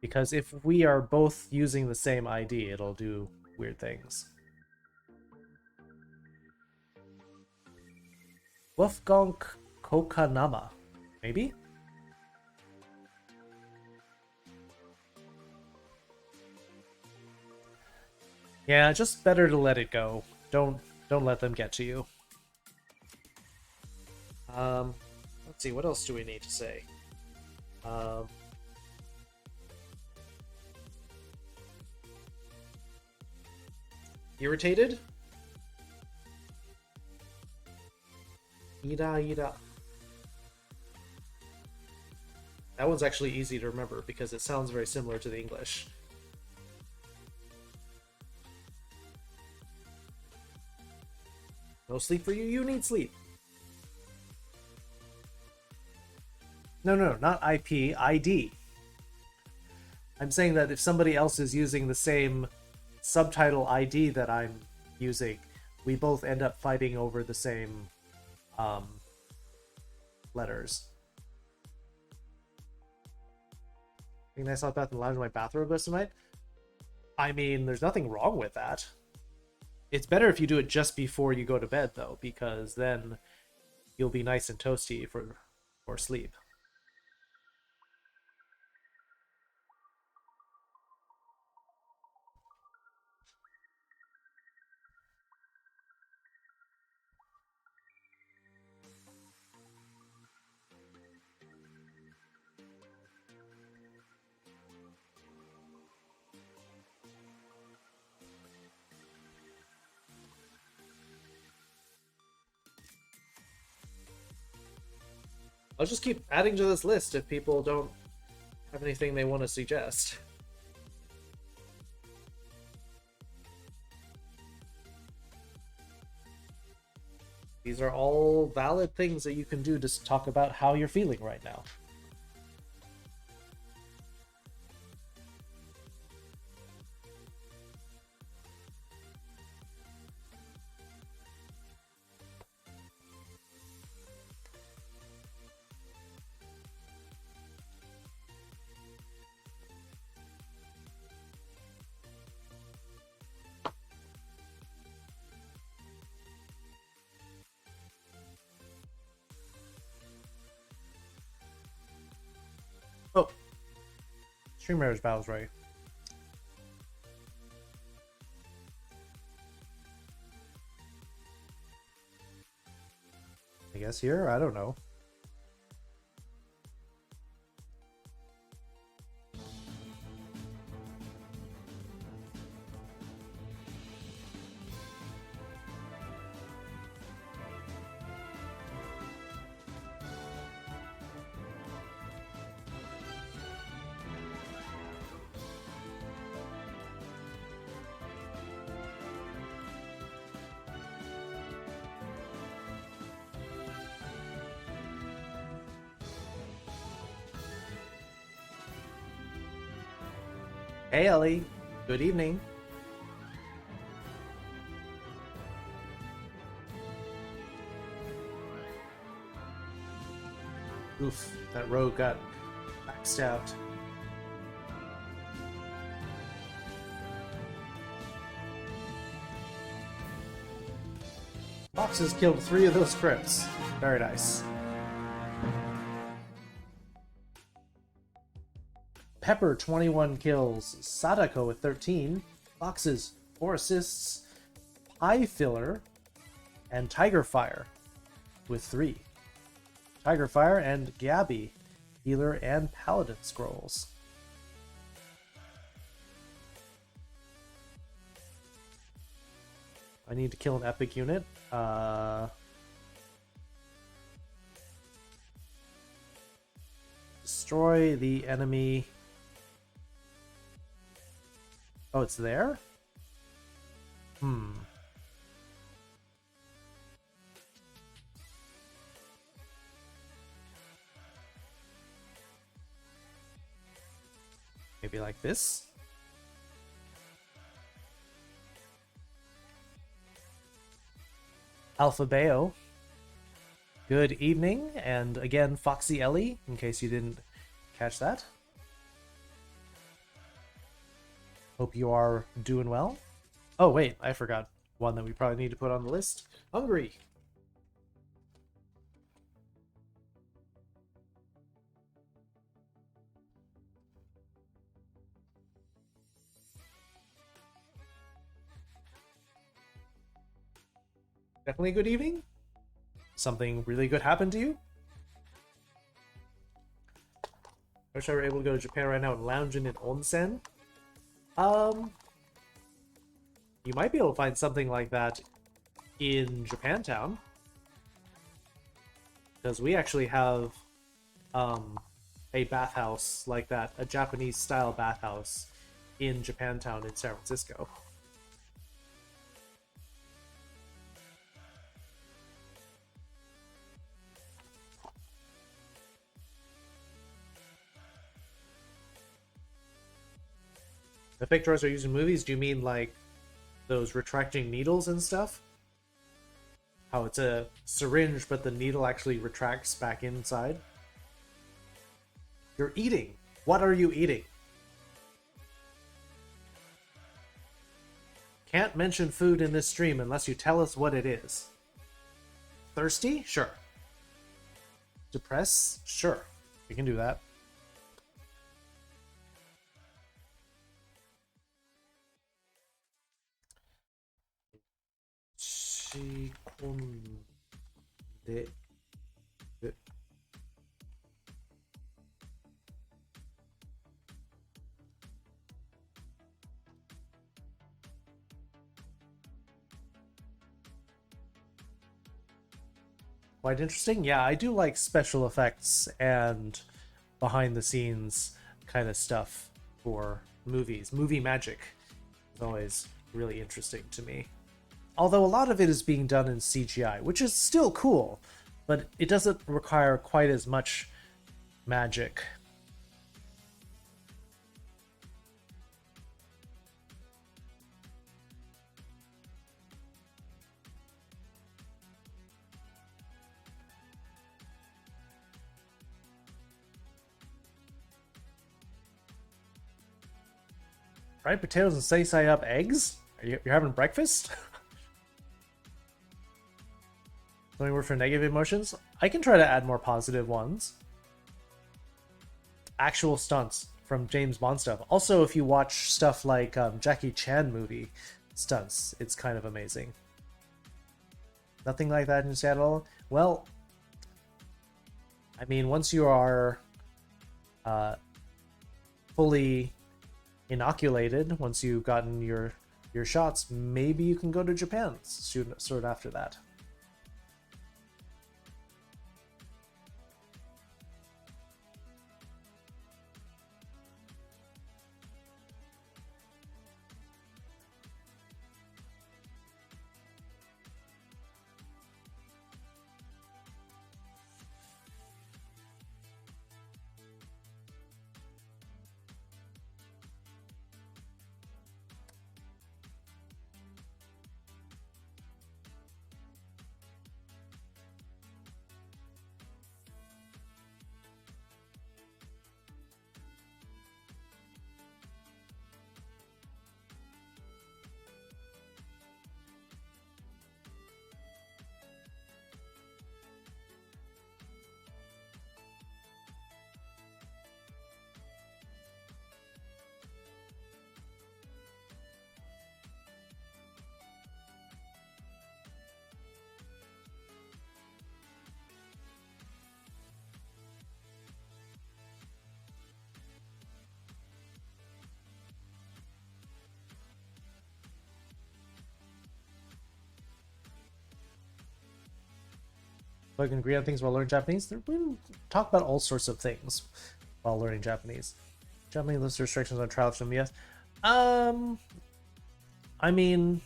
Because if we are both using the same ID, it'll do weird things. Wolfgang Kokanama. Maybe? Yeah, just better to let it go. Don't let them get to you. Let's see, what else do we need to say? Irritated? Ida. That one's actually easy to remember because it sounds very similar to the English. No sleep for you? You need sleep. No, not IP, ID. I'm saying that if somebody else is using the same subtitle ID that I'm using, we both end up fighting over the same letters. I think I saw Beth in the lounge in my bathrobe last night. I mean, there's nothing wrong with that. It's better if you do it just before you go to bed, though, because then you'll be nice and toasty for sleep. I'll just keep adding to this list if people don't have anything they want to suggest. These are all valid things that you can do to talk about how you're feeling right now. Oh, Stream Marriage Battle's right. I guess here? I don't know. Hey Ellie, good evening. Oof, that rogue got backstabbed. Foxes killed 3 of those crypts. Very nice. Pepper, 21 kills. Sadako with 13. Foxes, 4 assists. Pie Filler and Tiger Fire with 3. Tiger Fire and Gabby, Healer and Paladin Scrolls. I need to kill an epic unit. Destroy the enemy. Oh, it's there? Maybe like this? Alphabeo. Good evening, and again, Foxy Ellie, in case you didn't catch that. Hope you are doing well. Oh, wait, I forgot one that we probably need to put on the list. Hungry. Definitely good evening. Something really good happened to you? I wish I were able to go to Japan right now and lounge in an onsen. You might be able to find something like that in Japantown. Because we actually have a bathhouse like that, a Japanese style bathhouse in Japantown in San Francisco. The fake drawers are used in movies? Do you mean like those retracting needles and stuff? How it's a syringe, but the needle actually retracts back inside? You're eating. What are you eating? Can't mention food in this stream unless you tell us what it is. Thirsty? Sure. Depressed? Sure. We can do that. Quite interesting. Yeah, I do like special effects and behind the scenes kind of stuff for movies. Movie magic is always really interesting to me. Although a lot of it is being done in CGI, which is still cool, but it doesn't require quite as much magic. Fried potatoes and sunny side up eggs? You're having breakfast? Something word for negative emotions? I can try to add more positive ones. Actual stunts from James Bond stuff. Also, if you watch stuff like Jackie Chan movie stunts, it's kind of amazing. Nothing like that in Seattle? Well, I mean, once you are fully inoculated, once you've gotten your shots, maybe you can go to Japan soon after that. So I can agree on things while learning Japanese. We can talk about all sorts of things while learning Japanese. Japanese list restrictions on travel from yes. I mean,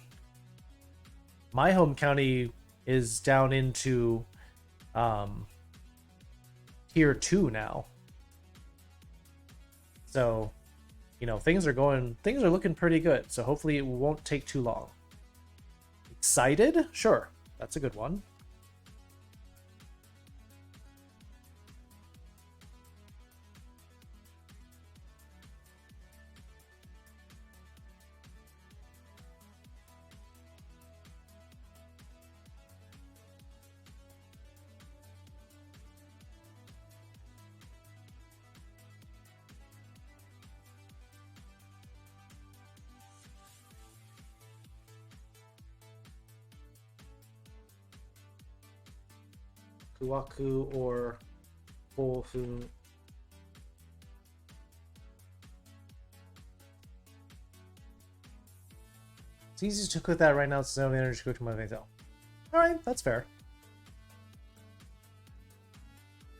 my home county is down into tier 2 now. So, you know, things are looking pretty good. So hopefully it won't take too long. Excited? Sure. That's a good one. Kuwaku or Kofu. It's easy to cook that right now. It's no energy to cook to my face. Alright, that's fair.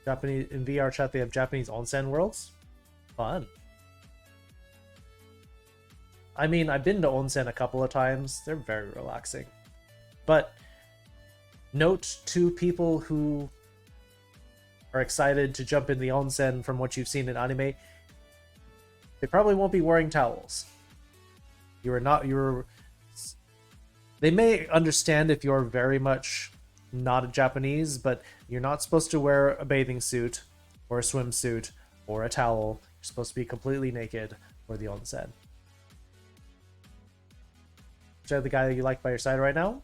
Japanese in VR chat, they have Japanese onsen worlds. Fun. I mean, I've been to onsen a couple of times. They're very relaxing. But note to people who are excited to jump in the onsen from what you've seen in anime, they probably won't be wearing towels. You are not. You're. They may understand if you're very much not a Japanese, but you're not supposed to wear a bathing suit or a swimsuit or a towel. You're supposed to be completely naked for the onsen. Is that the guy that you like by your side right now?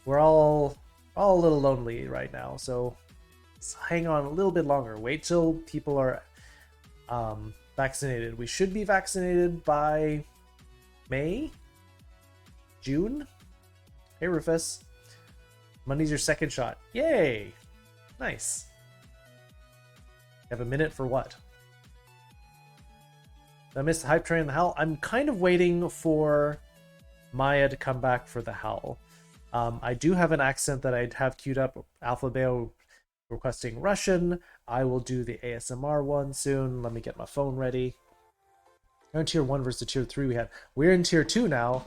We're all a little lonely right now, so hang on a little bit longer. Wait till people are vaccinated. We should be vaccinated by May? June? Hey, Rufus. Monday's your second shot. Yay! Nice. You have a minute for what? Did I miss the hype train and the howl? I'm kind of waiting for Maya to come back for the howl. I do have an accent that I'd have queued up. Alphabeo requesting Russian. I will do the ASMR one soon. Let me get my phone ready. We're in tier 1 versus the tier 3 we had. We're in tier 2 now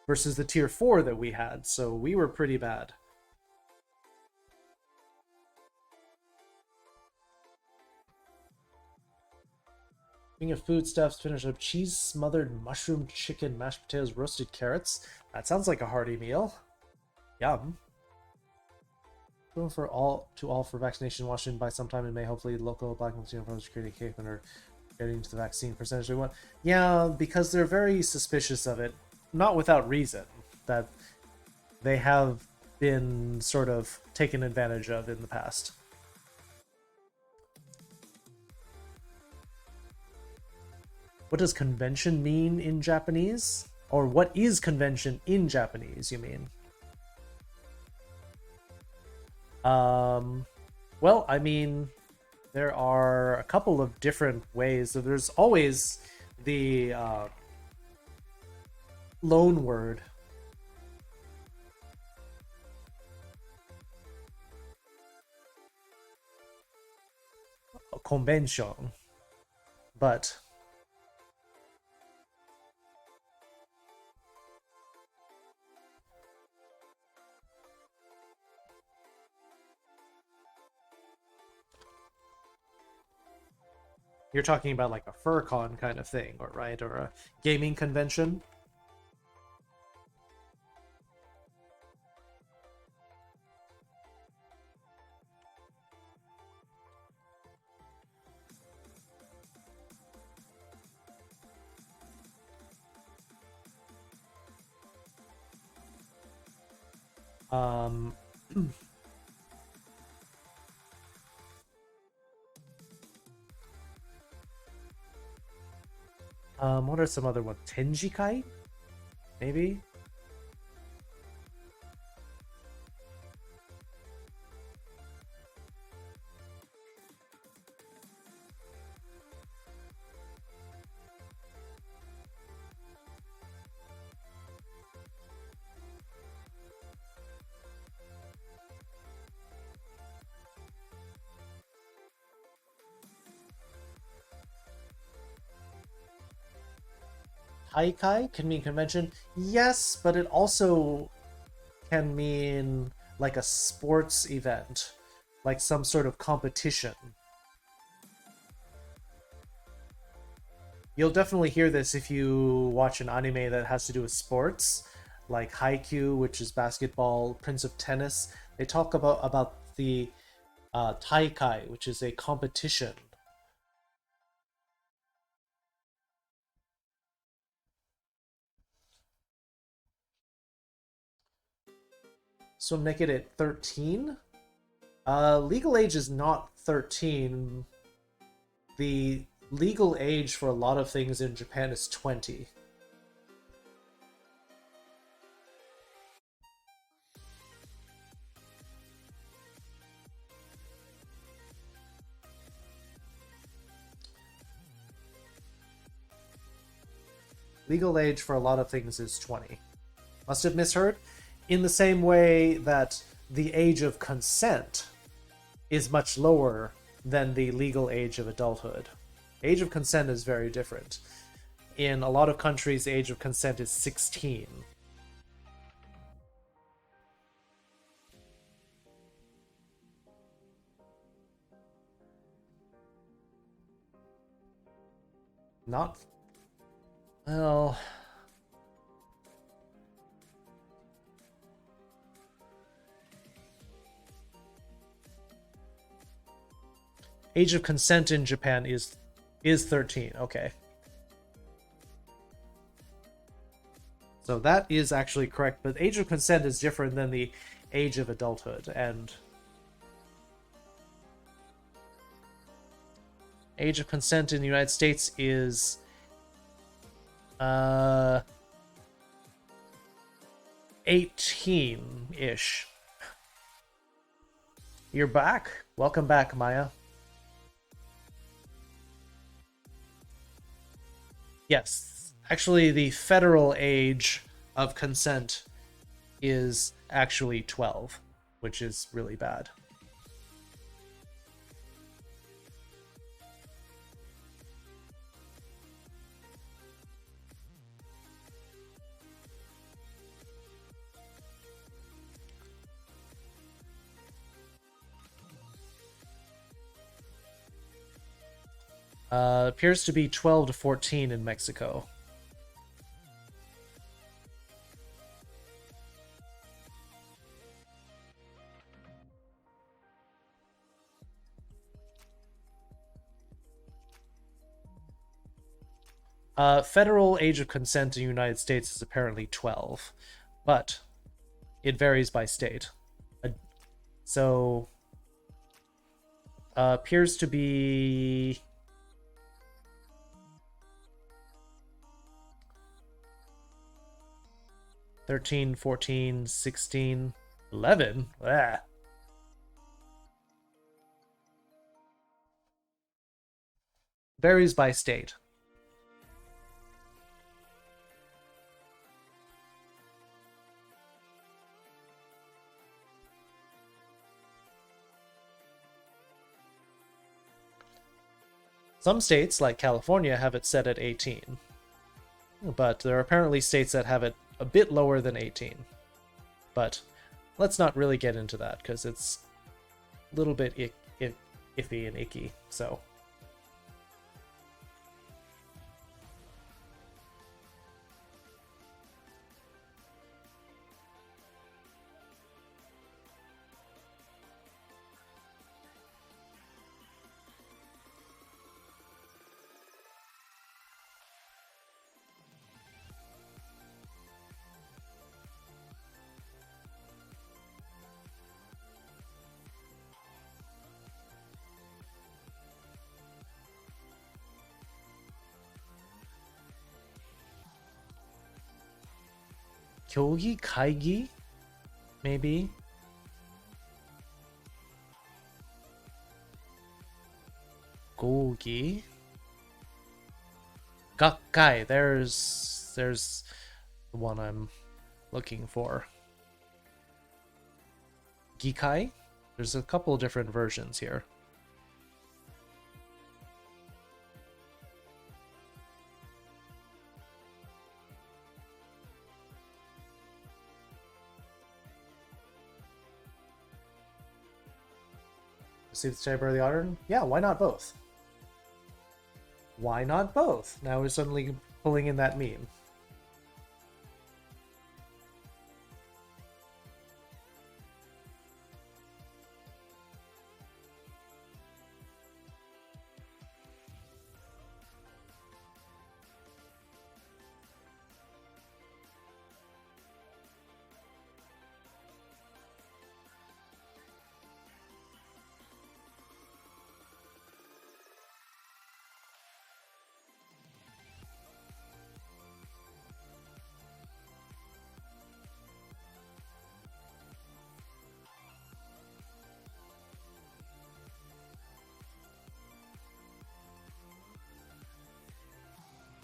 versus the tier 4 that we had, so we were pretty bad. Speaking of foodstuffs, finish up cheese smothered mushroom chicken, mashed potatoes, roasted carrots. That sounds like a hearty meal. Yum. Going for all for vaccination in Washington by sometime in May. Hopefully, local Black and Latino farmers creating a cake when they're getting to the vaccine percentage they want. Yeah, because they're very suspicious of it, not without reason. That they have been sort of taken advantage of in the past. What does convention mean in Japanese? Or what is convention in Japanese, you mean? Well, I mean, there are a couple of different ways. So there's always the loan word. Convention. But you're talking about like a FurCon kind of thing, or right? Or a gaming convention? What are some other ones? Tenjikai? Maybe? Haikai can mean convention. Yes, but it also can mean like a sports event, like some sort of competition. You'll definitely hear this if you watch an anime that has to do with sports, like Haikyuu, which is basketball, Prince of Tennis. They talk about the taikai, which is a competition. So make it at 13? Legal age is not 13. The legal age for a lot of things in Japan is 20. Legal age for a lot of things is 20. Must have misheard? In the same way that the age of consent is much lower than the legal age of adulthood. Age of consent is very different. In a lot of countries, the age of consent is 16. Not... Well... age of consent in Japan is 13. Okay. So that is actually correct, but age of consent is different than the age of adulthood, and age of consent in the United States is 18-ish. You're back. Welcome back, Maya. Yes, actually the federal age of consent is actually 12, which is really bad. Appears to be 12 to 14 in Mexico. Federal age of consent in the United States is apparently 12, but it varies by state. So, appears to be 13, 14, 16, 11. Ah. Varies by state. Some states, like California, have it set at 18. But there are apparently states that have it a bit lower than 18. But let's not really get into that, because it's a little bit iffy and icky, so... Kyogi? Kaigi? Maybe? Gogi? Gakkai. There's the one I'm looking for. Gikai? There's a couple different versions here. See the type of the auditor? Yeah, why not both? Why not both? Now we're suddenly pulling in that meme.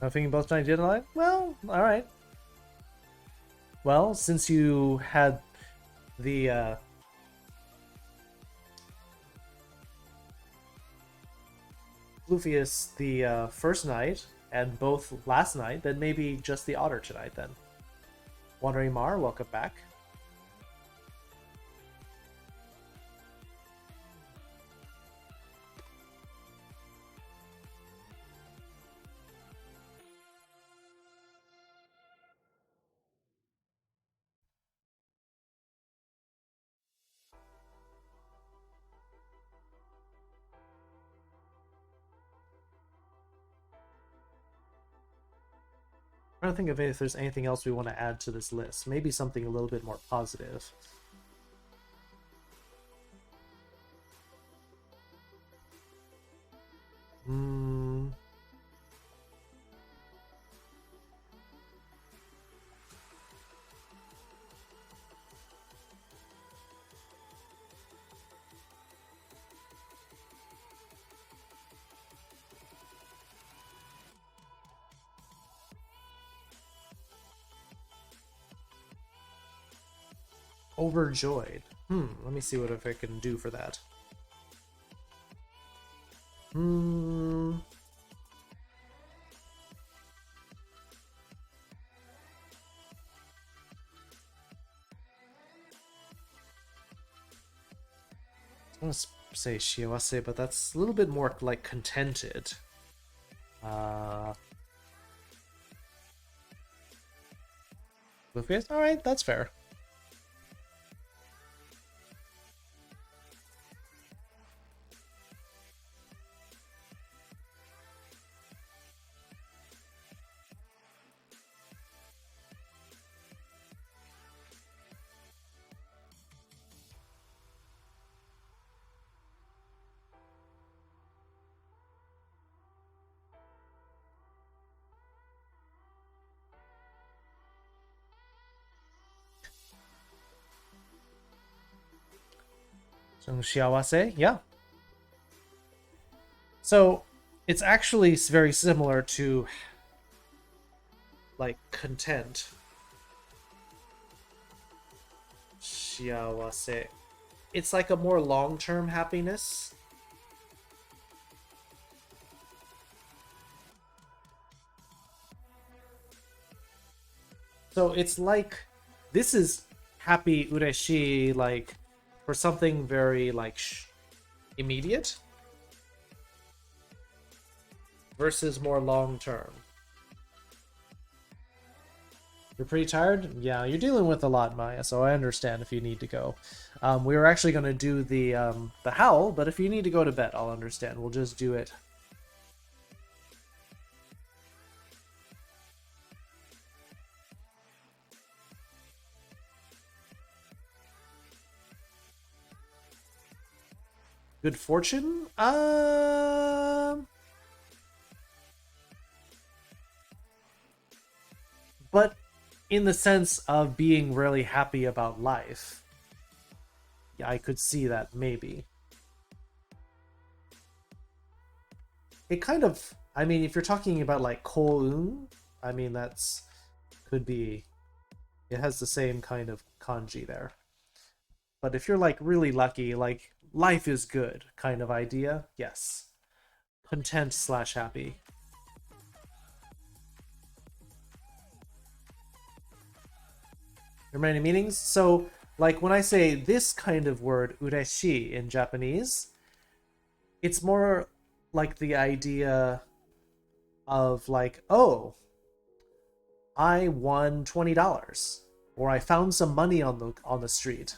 Nothing both times you didn't like? Well, alright. Well, since you had the Luffy's the first night and both last night, then maybe just the otter tonight then. Wandering Mar, welcome back. trying to think of if there's anything else we want to add to this list. Maybe something a little bit more positive. Overjoyed. Let me see what if I can do for that. I want to say shiawase, but that's a little bit more like contented. Blueface? Alright, that's fair. So shiawase, yeah. So it's actually very similar to like content. Shiawase. It's like a more long-term happiness. So it's like, this is happy ureshi, like for something very like immediate versus more long-term. You're pretty tired? Yeah, you're dealing with a lot, Maya, so I understand if you need to go. We were actually going to do the howl, but if you need to go to bed, I'll understand. We'll just do it. Good fortune? But in the sense of being really happy about life. Yeah, I could see that, maybe. It kind of, I mean, if you're talking about like koun, I mean, that's, could be, it has the same kind of kanji there. But if you're like really lucky, like life is good kind of idea, yes. Content / happy. There are many meanings. So like when I say this kind of word, ureshi in Japanese, it's more like the idea of like, oh, I won $20, or I found some money on the street,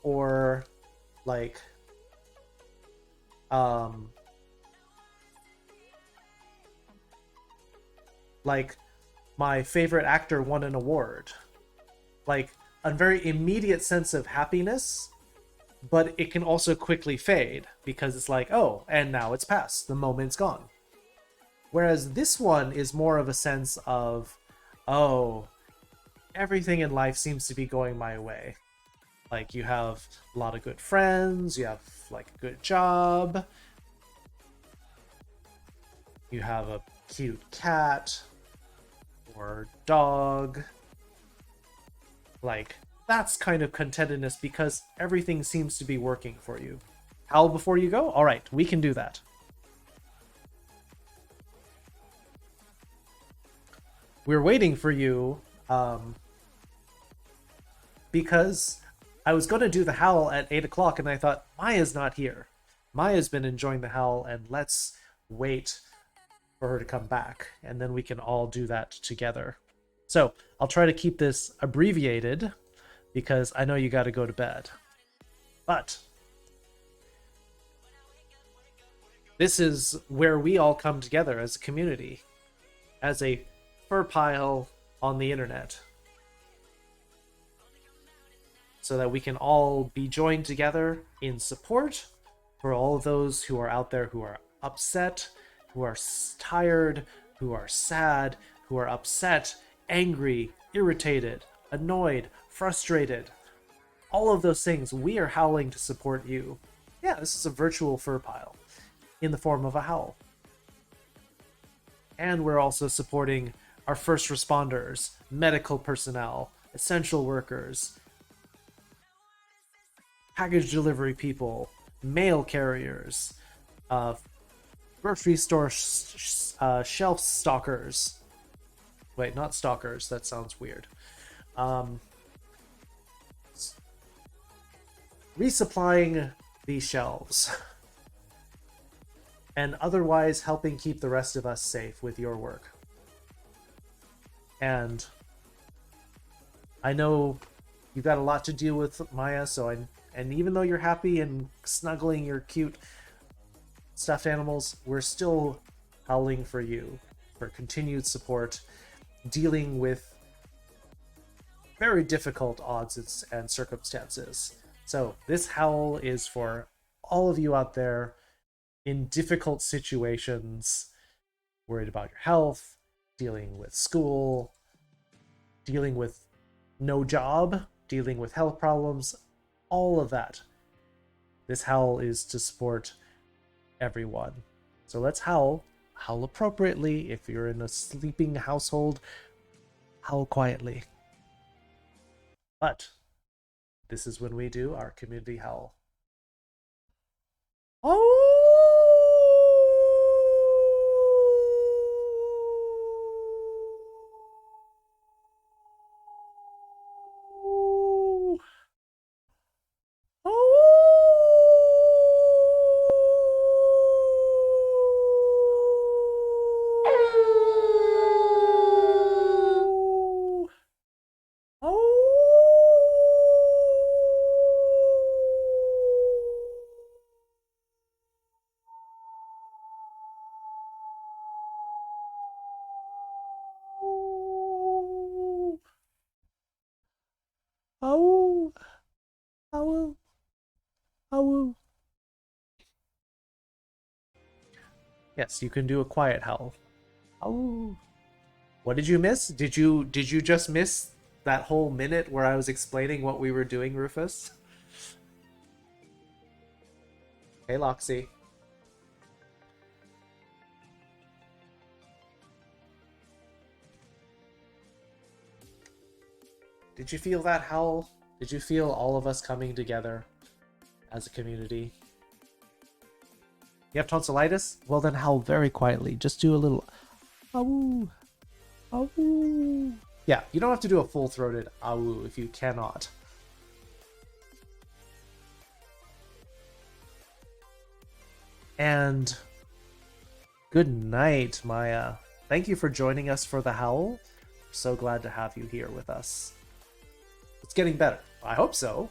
or like my favorite actor won an award. Like a very immediate sense of happiness, but it can also quickly fade because it's like, oh, and now it's past, the moment's gone. Whereas this one is more of a sense of, oh, everything in life seems to be going my way. Like you have a lot of good friends, you have like a good job, you have a cute cat or dog. Like, that's kind of contentedness because everything seems to be working for you. Howl before you go? Alright, we can do that. We're waiting for you, because I was going to do the howl at 8 o'clock and I thought, Maya's not here. Maya's been enjoying the howl and let's wait for her to come back and then we can all do that together. So I'll try to keep this abbreviated because I know you got to go to bed. But this is where we all come together as a community, as a fur pile on the internet, so that we can all be joined together in support for all of those who are out there who are upset, who are tired, who are sad, who are upset, angry, irritated, annoyed, frustrated. All of those things, we are howling to support you. Yeah, this is a virtual fur pile in the form of a howl. And we're also supporting our first responders, medical personnel, essential workers, package delivery people, mail carriers, grocery store shelf stalkers. Wait, not stalkers. That sounds weird. Resupplying these shelves. And otherwise helping keep the rest of us safe with your work. And I know you've got a lot to deal with, Maya, and even though you're happy and snuggling your cute stuffed animals, we're still howling for you for continued support, dealing with very difficult odds and circumstances. So this howl is for all of you out there in difficult situations, worried about your health, dealing with school, dealing with no job, dealing with health problems, all of that. This howl is to support everyone. So let's howl. Howl appropriately. If you're in a sleeping household, howl quietly. But this is when we do our community howl. Oh! Oh, ow, ow. Yes, you can do a quiet howl. Ow. What did you miss? Did you just miss that whole minute where I was explaining what we were doing, Rufus? Hey, Loxy. Did you feel that howl? Did you feel all of us coming together as a community? You have tonsillitis? Well, then howl very quietly. Just do a little awoo, awoo. Yeah, you don't have to do a full-throated awoo if you cannot. And good night, Maya. Thank you for joining us for the howl. So glad to have you here with us. It's getting better. I hope so.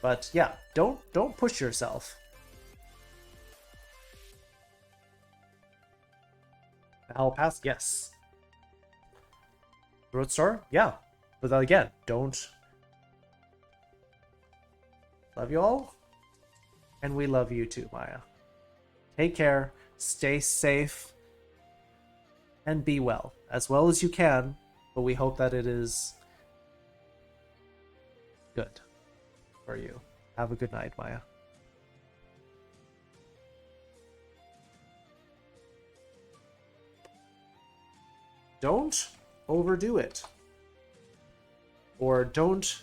But yeah, don't push yourself. I'll pass. Yes. Road store? Yeah. But again, don't. Love you all. And we love you too, Maya. Take care. Stay safe. And be well as you can. But we hope that it is good for you. Have a good night, Maya. Don't overdo it. Or don't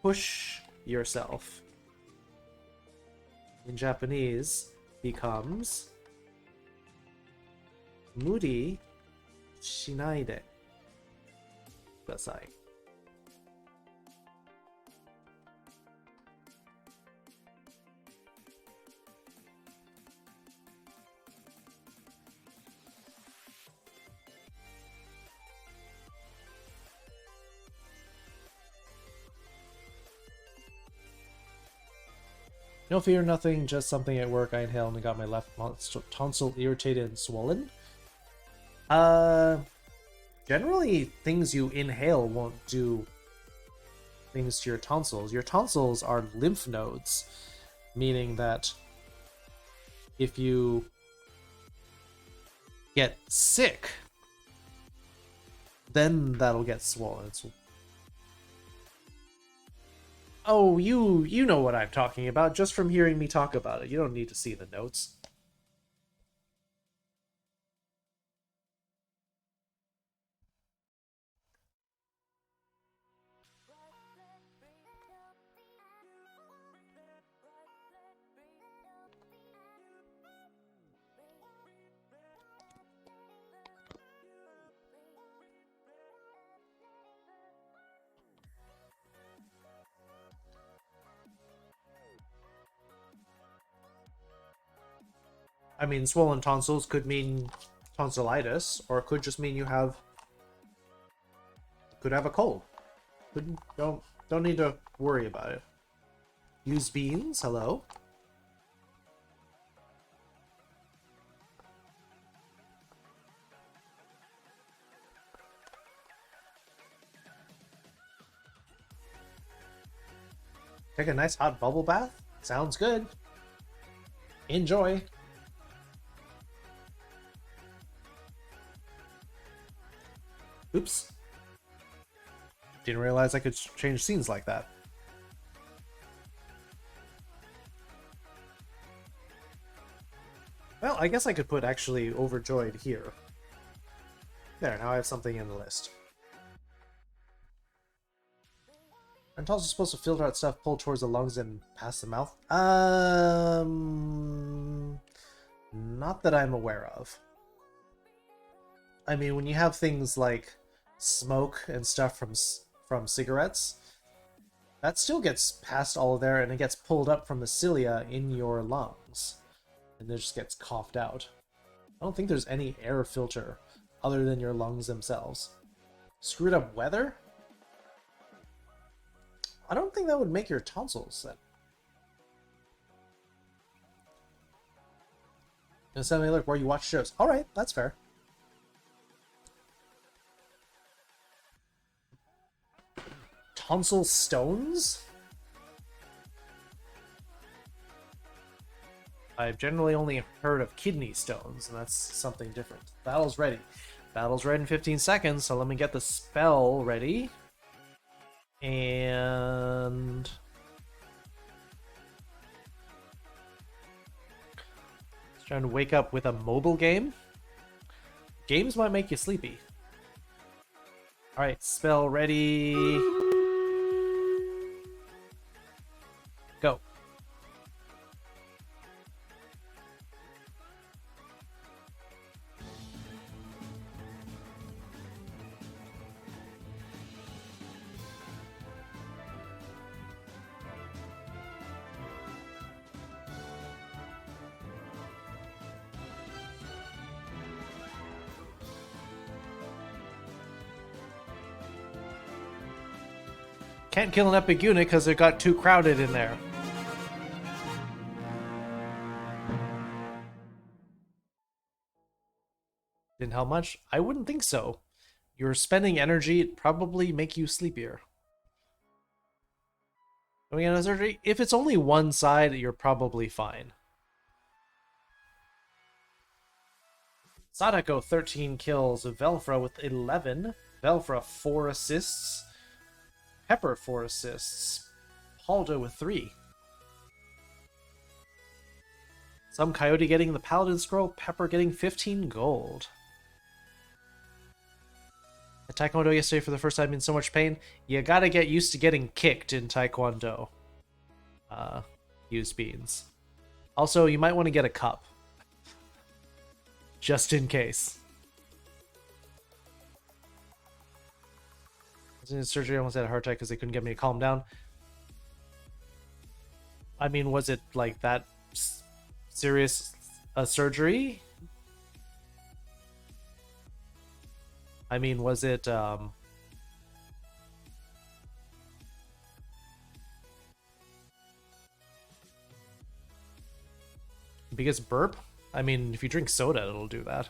push yourself. In Japanese, becomes muri shinai de kudasai. No fear, nothing, just something at work. I inhaled and got my left tonsil irritated and swollen. generally things you inhale won't do things to your tonsils. Your tonsils are lymph nodes, meaning that if you get sick, then that'll get swollen. Oh, you know what I'm talking about just from hearing me talk about it. You don't need to see the notes. I mean, swollen tonsils could mean tonsillitis, or it could just mean you could have a cold. Don't need to worry about it. Use beans, hello. Take a nice hot bubble bath? Sounds good. Enjoy. Oops. Didn't realize I could change scenes like that. Well, I guess I could put actually overjoyed here. There, now I have something in the list. Aren't also supposed to filter out stuff pulled towards the lungs and past the mouth? Not that I'm aware of. I mean, when you have things like smoke and stuff from cigarettes, that still gets past all of there and it gets pulled up from the cilia in your lungs. And it just gets coughed out. I don't think there's any air filter other than your lungs themselves. Screwed up weather? I don't think that would make your tonsils then. And suddenly look where you watch shows. Alright, that's fair. Tonsil stones? I've generally only heard of kidney stones, and that's something different. Battle's ready. Battle's ready in 15 seconds, so let me get the spell ready. And... trying to wake up with a mobile game. Games might make you sleepy. Alright, spell ready... go. Can't kill an epic unit because it got too crowded in there. Didn't help much? I wouldn't think so. You're spending energy, it'd probably make you sleepier. Going on a surgery? If it's only one side, you're probably fine. Sadako 13 kills, Velfra with 11, Velfra 4 assists, Pepper 4 assists, Haldo with 3. Some Coyote getting the Paladin Scroll, Pepper getting 15 gold. At Taekwondo yesterday for the first time in so much pain. You gotta get used to getting kicked in Taekwondo. Use beans. Also, you might want to get a cup. Just in case. I was in surgery, I almost had a heart attack because they couldn't get me to calm down. I mean, was it like that serious a surgery? I mean, was it biggest burp? I mean, if you drink soda, it'll do that.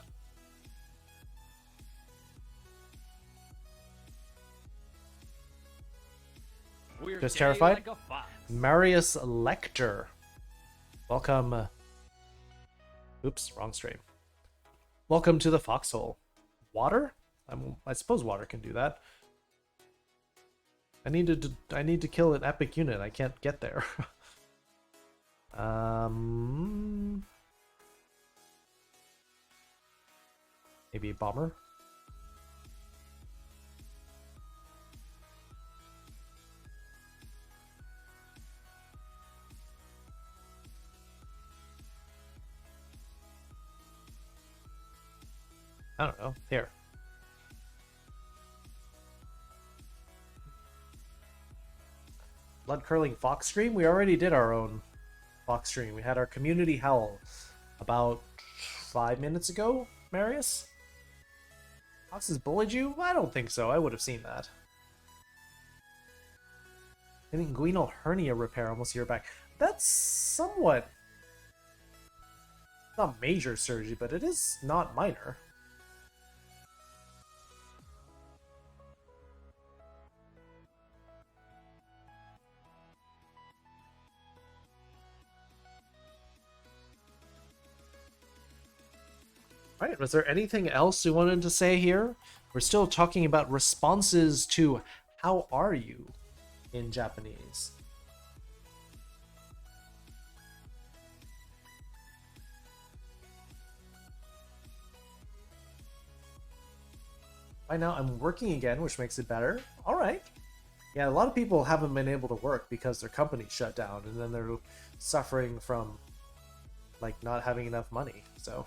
We're Just gay terrified? like a fox. Marius Lecter. Welcome. Oops, wrong stream. Welcome to the foxhole. Water? I suppose water can do that. I need to kill an epic unit. I can't get there. Maybe a bomber. I don't know. Here. Blood curling fox stream? We already did our own fox stream. We had our community howl about 5 minutes ago, Marius? Foxes bullied you? I don't think so. I would have seen that. Inguinal hernia repair almost a year back. That's somewhat... not major surgery, but it is not minor. Right, was there anything else you wanted to say here? We're still talking about responses to "how are you" in Japanese. Right now I'm working again, which makes it better. All right. Yeah, a lot of people haven't been able to work because their company shut down, and then they're suffering from like not having enough money. So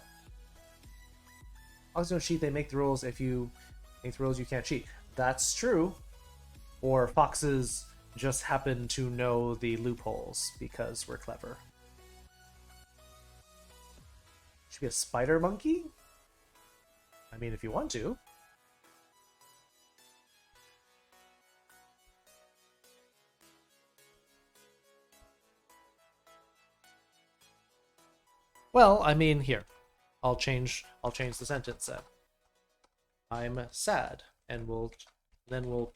Foxes don't cheat, they make the rules. If you make the rules, you can't cheat. That's true. Or foxes just happen to know the loopholes because we're clever. Should be a spider monkey? I mean, if you want to. Well, I mean, here. I'll change the sentence then. I'm sad, and then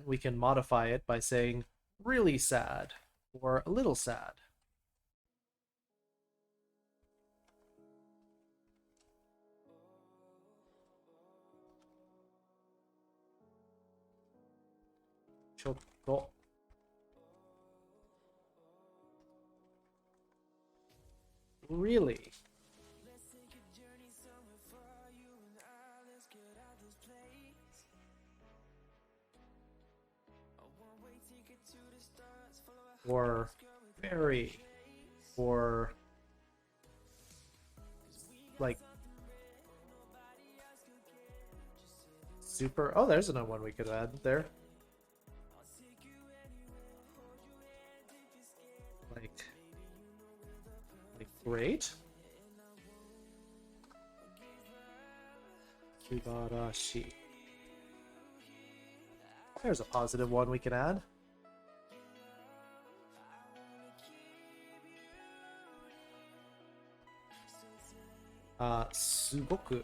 we can modify it by saying really sad or a little sad. Chotto. Really? Or very, or like super. Oh, there's another one we could add there. Like great. Subarashi. There's a positive one we can add. Sugoku.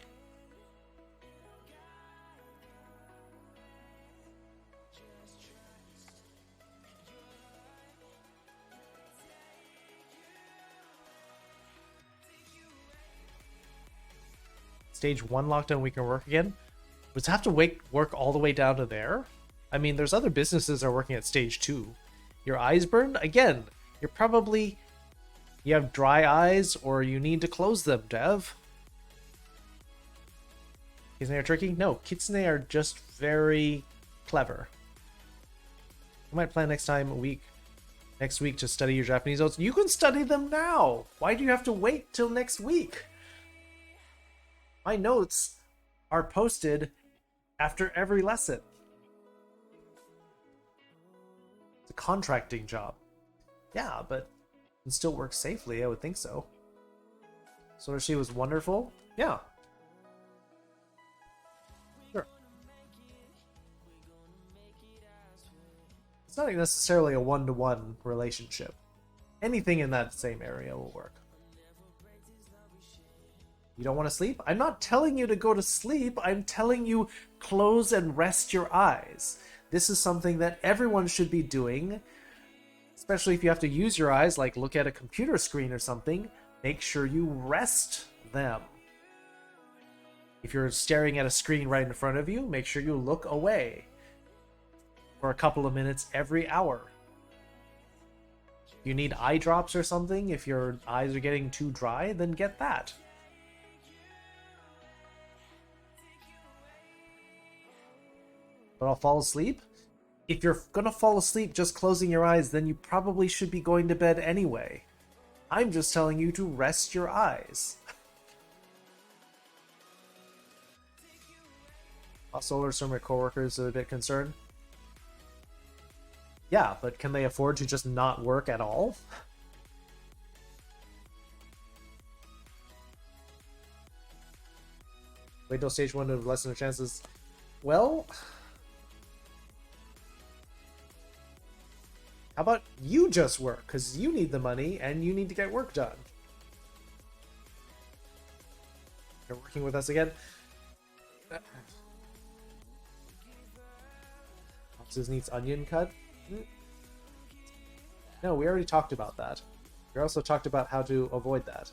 Stage 1 lockdown, we can work again. Does it have to work all the way down to there? I mean, there's other businesses that are working at stage 2. Your eyes burned? Again, you have dry eyes or you need to close them, Dev. Kitsune are tricky? No, Kitsune are just very clever. I might plan next week to study your Japanese notes. You can study them now! Why do you have to wait till next week? My notes are posted after every lesson. It's a contracting job. Yeah, but it can still work safely, I would think so. So she was wonderful? Yeah. Sure. It's not necessarily a one-to-one relationship. Anything in that same area will work. You don't want to sleep? I'm not telling you to go to sleep. I'm telling you close and rest your eyes. This is something that everyone should be doing, especially if you have to use your eyes, like look at a computer screen or something. Make sure you rest them. If you're staring at a screen right in front of you, make sure you look away for a couple of minutes every hour. You need eye drops or something, if your eyes are getting too dry, then get that. But I'll fall asleep? If you're gonna fall asleep just closing your eyes, then you probably should be going to bed anyway. I'm just telling you to rest your eyes. Also, some of my coworkers are a bit concerned. Yeah, but can they afford to just not work at all? Wait till stage 1 to lessen the chances. Well, how about you just work? Because you need the money and you need to get work done. You're working with us again? This needs onion cut? No, we already talked about that. We also talked about how to avoid that.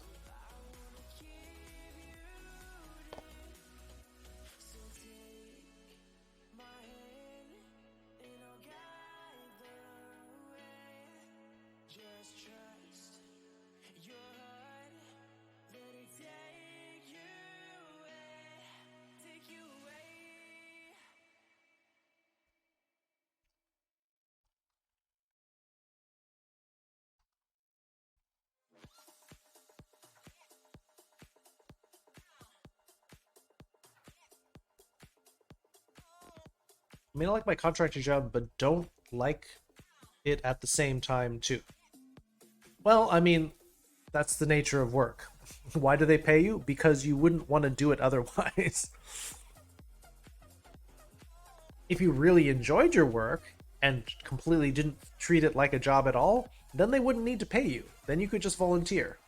I mean, I like my contractor job, but don't like it at the same time, too. Well, I mean, that's the nature of work. Why do they pay you? Because you wouldn't want to do it otherwise. If you really enjoyed your work and completely didn't treat it like a job at all, then they wouldn't need to pay you. Then you could just volunteer.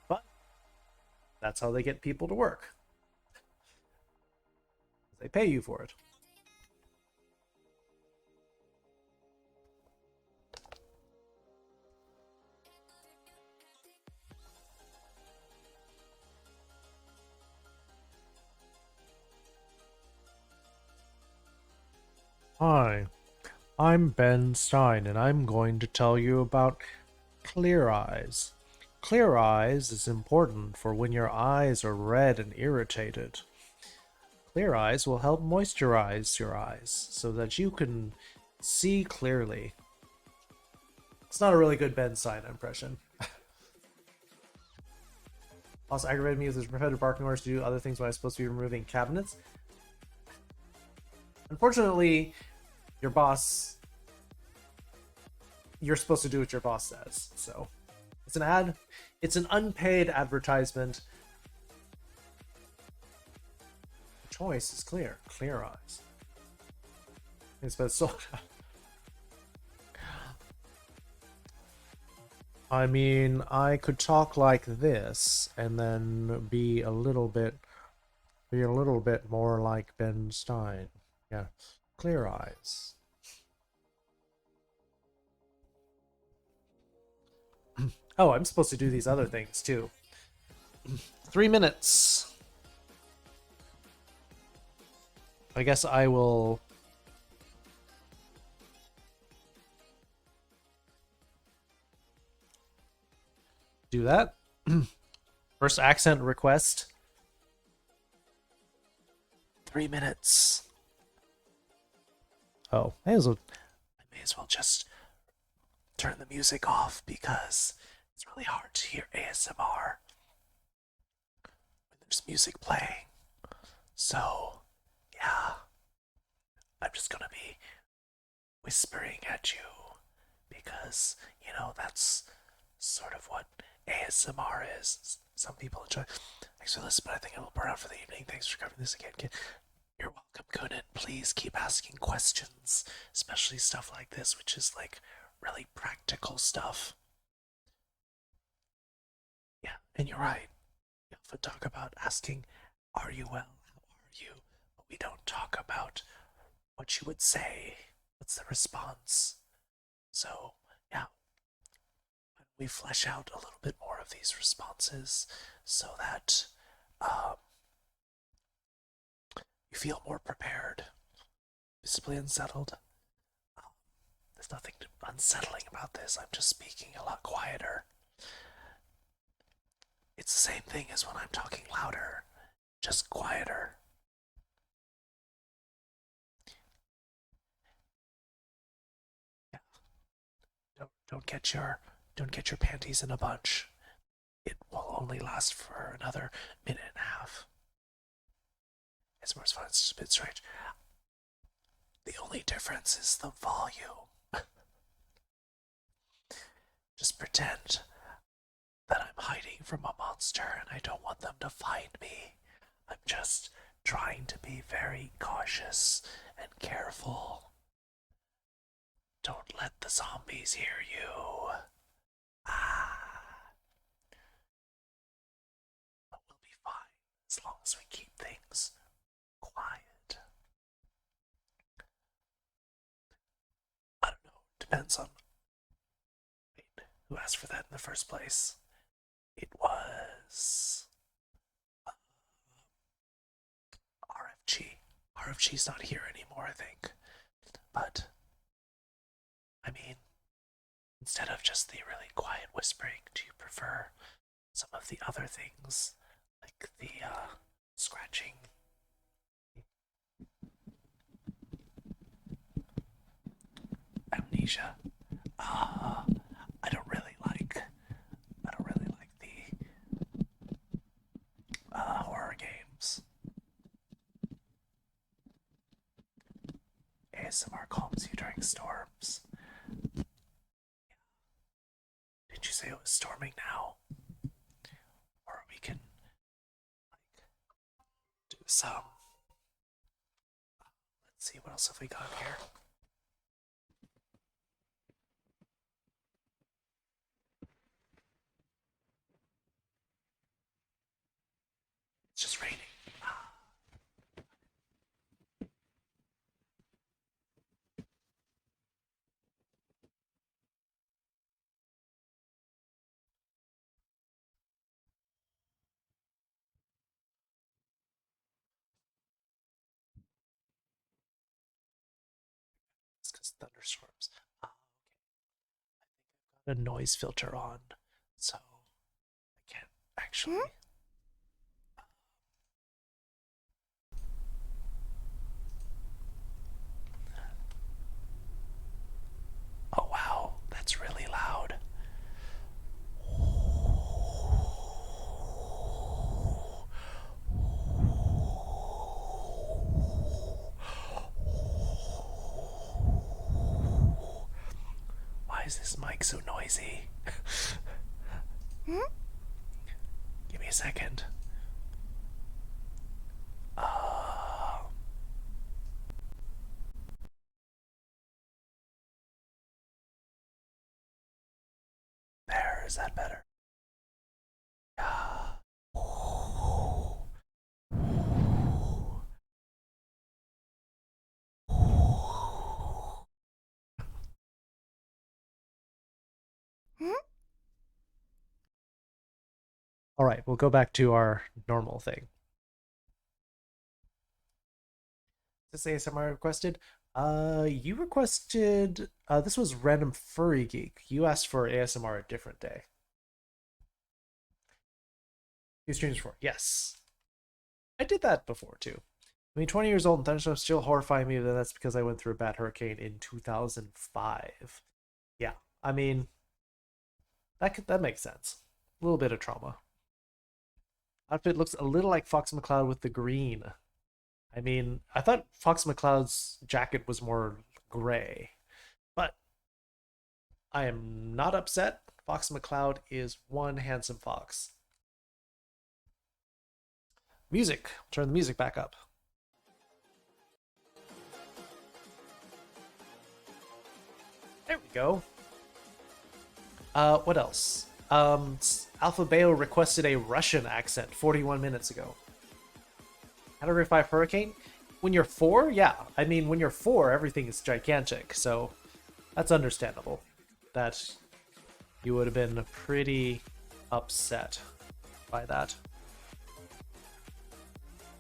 But that's how they get people to work. They pay you for it. Hi, I'm Ben Stein, and I'm going to tell you about Clear Eyes. Clear Eyes is important for when your eyes are red and irritated. Clear Eyes will help moisturize your eyes so that you can see clearly. It's not a really good Ben Stein impression. Also aggravated me with his repetitive barking orders to do other things when I'm supposed to be removing cabinets. Unfortunately, your boss, you're supposed to do what your boss says, so it's an ad. It's an unpaid advertisement. The choice is clear. Clear Eyes. It's been sold out. I mean, I could talk like this and then be a little bit more like Ben Stein. Yeah, Clear Eyes. Oh, I'm supposed to do these other things too. 3 minutes. I guess I will do that. First accent request. 3 minutes. Oh, I may as well just turn the music off because it's really hard to hear ASMR when there's music playing. So, yeah, I'm just gonna be whispering at you because, you know, that's sort of what ASMR is. Some people enjoy. Thanks for listening, but I think I will burn out for the evening. Thanks for covering this again, kid. You're welcome, Conan. Please keep asking questions, especially stuff like this, which is like really practical stuff. Yeah, and you're right. often talk about asking, "Are you well? How are you?" But we don't talk about what you would say. What's the response? So, yeah, we flesh out a little bit more of these responses so that you feel more prepared, visibly unsettled. There's nothing unsettling about this. I'm just speaking a lot quieter. It's the same thing as when I'm talking louder, just quieter. Yeah. Don't get your panties in a bunch. It will only last for another minute and a half. It's more fun. It's just a bit strange. The only difference is the volume. Just pretend that I'm hiding from a monster and I don't want them to find me. I'm just trying to be very cautious and careful. Don't let the zombies hear you. But we'll be fine as long as we keep things quiet. I don't know. Depends on who asked for that in the first place. It was RFG. RFG's not here anymore, I think. But I mean, instead of just the really quiet whispering, do you prefer some of the other things, like the scratching? Amnesia. I don't really like the horror games. ASMR calms you during storms. Did you say it was storming now? Or we can do some. Let's see, what else have we got here? It's just raining. It's because thunderstorms. Okay. I think I've got a noise filter on, so I can't actually. Oh wow, that's really loud. Why is this mic so noisy? Give me a second. There, is that better? All right, we'll go back to our normal thing. This ASMR requested. You requested. This was Random Furry Geek. You asked for ASMR a different day. 2 streams before. Yes, I did that before too. I mean, 20 years old and thunderstorms still horrifying me, but that's because I went through a bad hurricane in 2005. Yeah, I mean, that makes sense. A little bit of trauma. Outfit looks a little like Fox McCloud with the green. I mean, I thought Fox McCloud's jacket was more gray, but I am not upset. Fox McCloud is one handsome fox. Music. Turn the music back up. There we go. What else? Alphabeo requested a Russian accent 41 minutes ago. Category 5 hurricane? When you're 4? Yeah. I mean, when you're 4, everything is gigantic, so that's understandable. That you would have been pretty upset by that.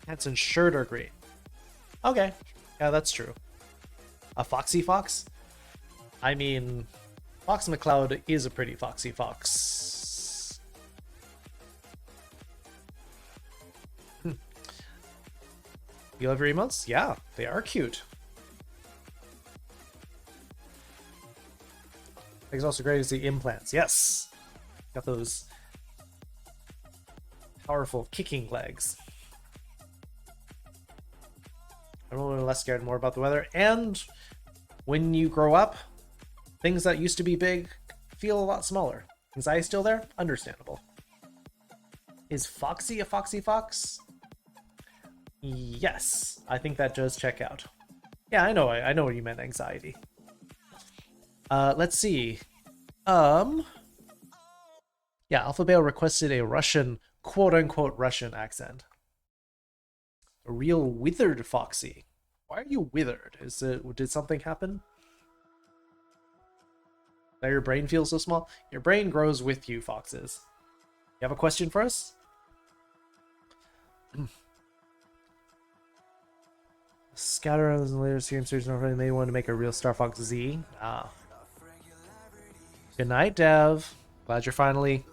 Pants and shirt are green. Okay. Yeah, that's true. A foxy fox? I mean, Fox McCloud is a pretty foxy fox. You love your emotes? Yeah, they are cute. It's also great to see implants. Yes! Got those powerful kicking legs. I'm a little less scared more about the weather. And when you grow up, things that used to be big feel a lot smaller. Anxiety still there? Understandable. Is Foxy a foxy fox? Yes, I think that does check out. Yeah, I know you meant anxiety. Let's see. Yeah, Alphabeo requested a Russian, quote-unquote Russian accent. A real withered foxy. Why are you withered? Did something happen? That your brain feels so small? Your brain grows with you, foxes. You have a question for us? Scatter on the later stream series may want to make a real Star Fox Z. Ah. Good night, Dev. Glad you're finally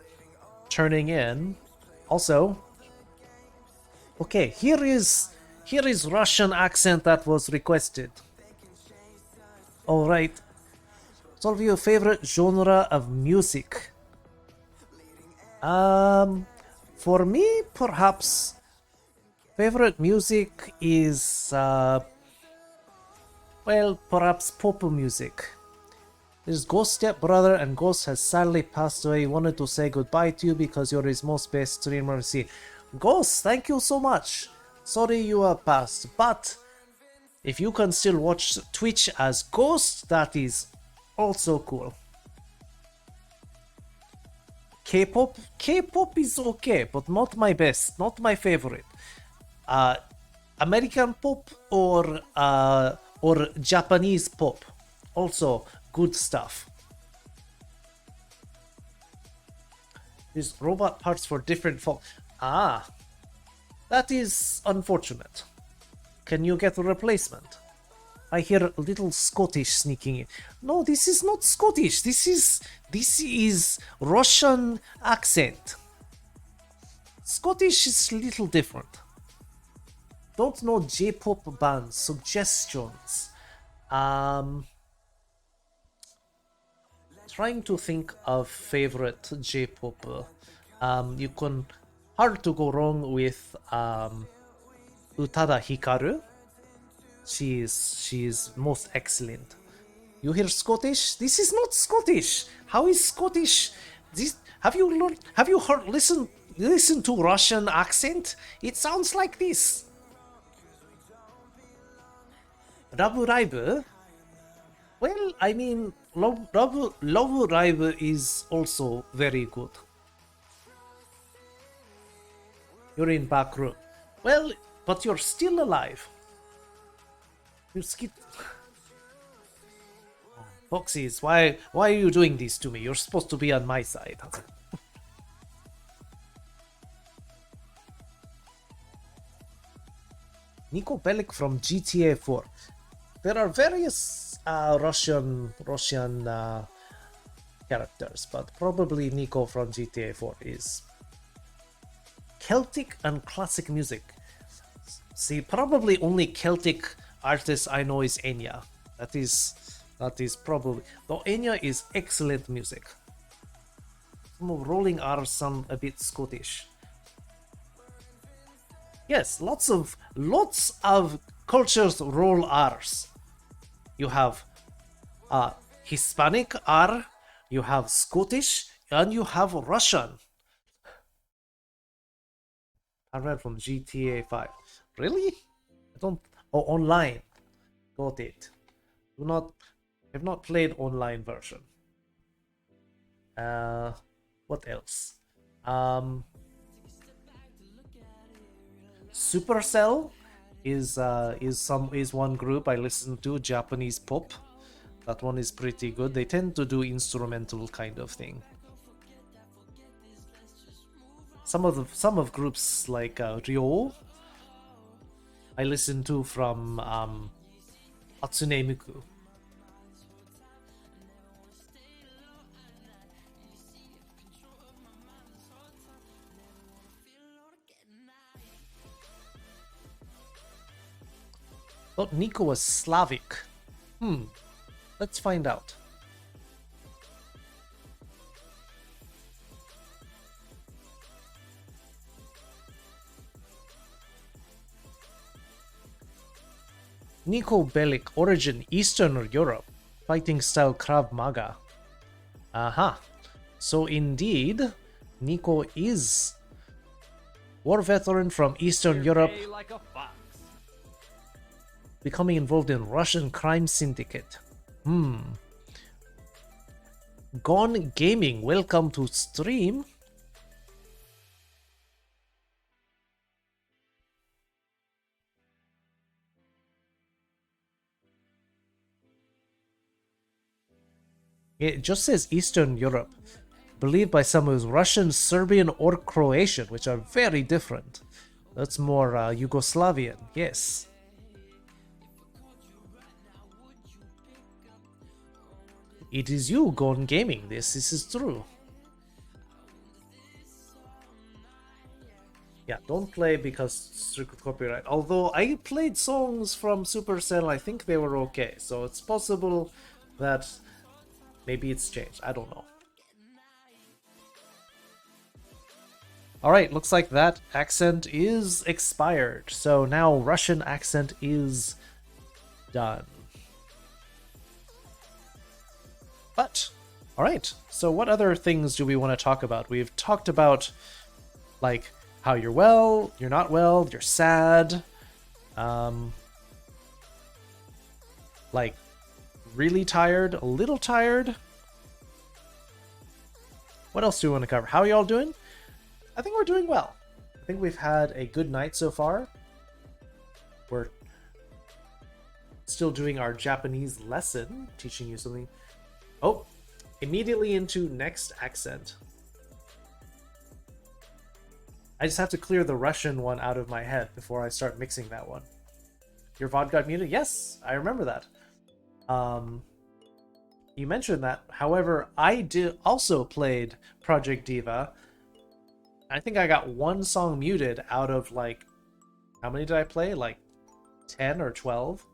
turning in. Also, okay, here is Russian accent that was requested. All right. What's your favorite genre of music? For me, perhaps favorite music is well, perhaps pop music. There's Ghost stepbrother, and Ghost has sadly passed away. He wanted to say goodbye to you because you're his most best streamer to see. Ghost, thank you so much. Sorry you are passed, but if you can still watch Twitch as Ghost, that is also cool. K-pop is okay, but not my best, not my favorite. American pop or Japanese pop, also good stuff. There's robot parts for different folk. Ah, that is unfortunate. Can you get a replacement? I hear a little Scottish sneaking in. No, this is not Scottish. This is Russian accent. Scottish is a little different. Don't know J-pop bands. Suggestions. Trying to think of favorite J-pop. You can hard to go wrong with Utada Hikaru. She is most excellent. You hear Scottish? This is not Scottish. How is Scottish? This have you heard listen to Russian accent? It sounds like this. Rabu Raibu? Well, I mean, Love Raibu is also very good. You're in back room. Well, but you're still alive. You skip. Foxies, why are you doing this to me? You're supposed to be on my side. Nico Bellic from GTA 4. There are various Russian characters, but probably Nico from GTA 4 is Celtic and classic music. See, probably only Celtic artist I know is Enya. That is probably, though Enya is excellent music. Some of rolling R's sound a bit Scottish. Yes, lots of cultures roll R's. You have Hispanic R, you have Scottish, and you have Russian. I read from GTA 5. Really? I don't. Oh, online. Got it. Have not played online version. What else? Supercell is one group I listen to, Japanese pop. That one is pretty good. They tend to do instrumental kind of thing. Some of groups like Ryo I listen to from Hatsune Miku. Thought Nico was Slavic. Let's find out. Nico Bellic, origin Eastern Europe, fighting style Krav Maga. Aha. So indeed, Nico is war veteran from Eastern Europe, Gay like a fox. becoming involved in Russian crime syndicate. Gone Gaming, welcome to stream. It just says Eastern Europe, believed by some as Russian, Serbian, or Croatian, which are very different. That's more Yugoslavian, yes. It is you, Gone Gaming. This is true. Yeah, don't play because strict copyright. Although I played songs from Supercell, I think they were okay. So it's possible that maybe it's changed. I don't know. Alright, looks like that accent is expired. So now Russian accent is done. But, alright, so what other things do we want to talk about? We've talked about, like, how you're well, you're not well, you're sad, like, really tired, a little tired. What else do we want to cover? How are y'all doing? I think we're doing well. I think we've had a good night so far. We're still doing our Japanese lesson, teaching you something. Oh, immediately into next accent. I just have to clear the Russian one out of my head before I start mixing that one. Your VOD got muted? Yes, I remember that. You mentioned that. However, I also played Project Diva. I think I got one song muted out of, like, how many did I play? Like 10 or 12?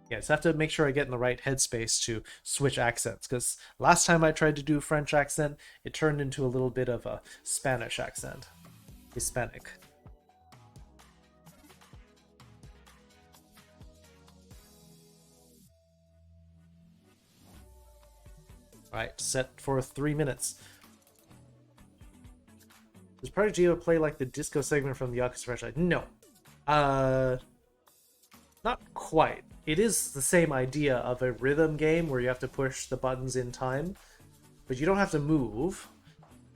Yeah, just have to make sure I get in the right headspace to switch accents, because last time I tried to do French accent, it turned into a little bit of a Spanish accent. Hispanic. Alright, set for 3 minutes. Does Project Geo play like the disco segment from the Yakuza franchise? No. Not quite. It is the same idea of a rhythm game where you have to push the buttons in time, but you don't have to move,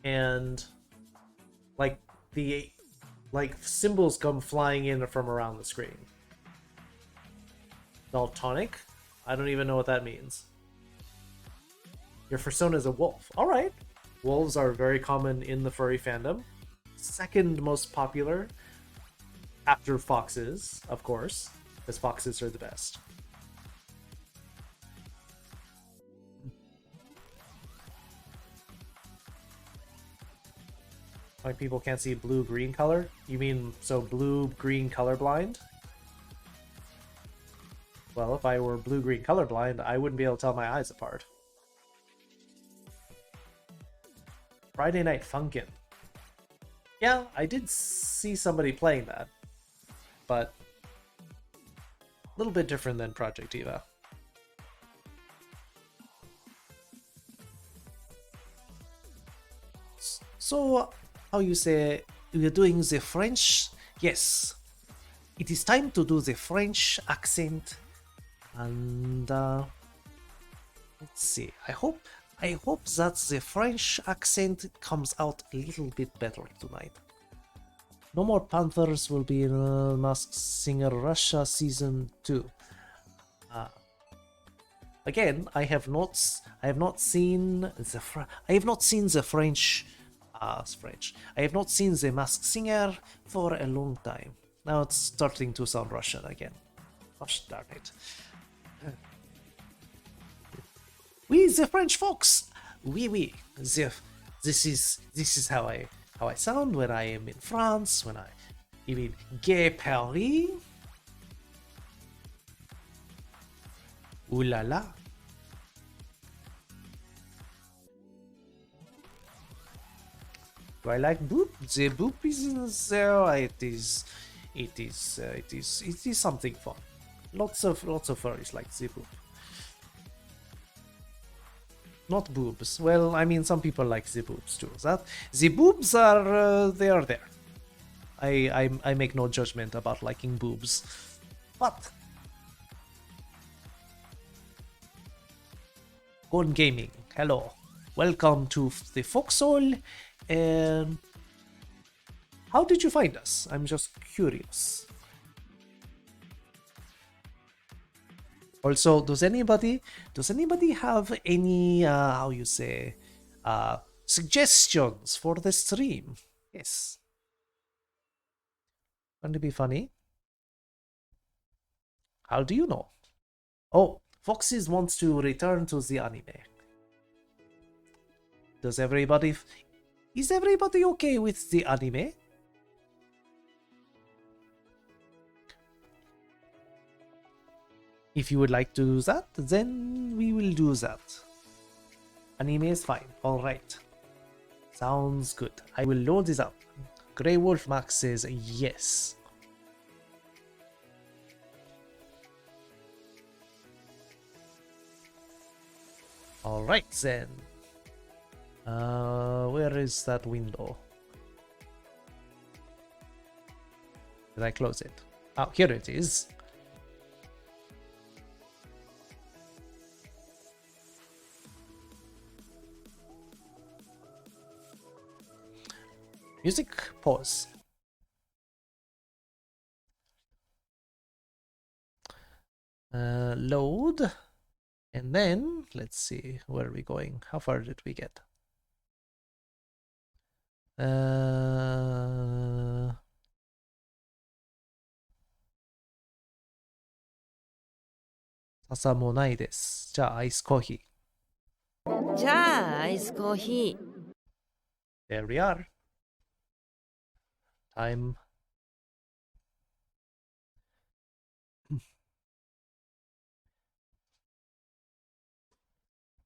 and like symbols come flying in from around the screen. Daltonic? I don't even know what that means. Your persona is a wolf. Alright. Wolves are very common in the furry fandom. Second most popular after foxes, of course, because foxes are the best. Like people can't see blue-green color? You mean so blue-green colorblind? Well, if I were blue-green colorblind, I wouldn't be able to tell my eyes apart. Friday Night Funkin'. Yeah, I did see somebody playing that, but a little bit different than Project Diva. So, how you say, you're doing the French? Yes. It is time to do the French accent, and Let's see. I hope that the French accent comes out a little bit better tonight. No more Panthers will be in Masked Singer Russia season 2. Again, I have not seen the French. I have not seen the Masked Singer for a long time. Now it's starting to sound Russian again. Gosh darn it. Oui, the French folks. Oui. This is how I sound when I am in France. You mean Gay Paris? Ooh la la. Do I like boop? The boop is there. It is something fun. Lots of furries like the boop. Not boobs. Well, I mean, some people like the boobs too. The boobs are they are there. I make no judgment about liking boobs, but Gone Gaming, hello, welcome to the Foxhole. And how did you find us? I'm just curious. Also, does anybody have any how you say suggestions for the stream? Yes. Going to be funny. How do you know? Oh, Foxes wants to return to the anime. Is everybody okay with the anime? If you would like to do that, then we will do that. Anime is fine. Alright. Sounds good. I will load this up. Grey Wolf Max says yes. Alright then. Where is that window? Did I close it? Oh, here it is. Music pause. Load. And then, let's see, where are we going? How far did we get? Sasa もないです。じゃあ、アイスコーヒー。じゃあアイスコーヒー。 There we are. Time.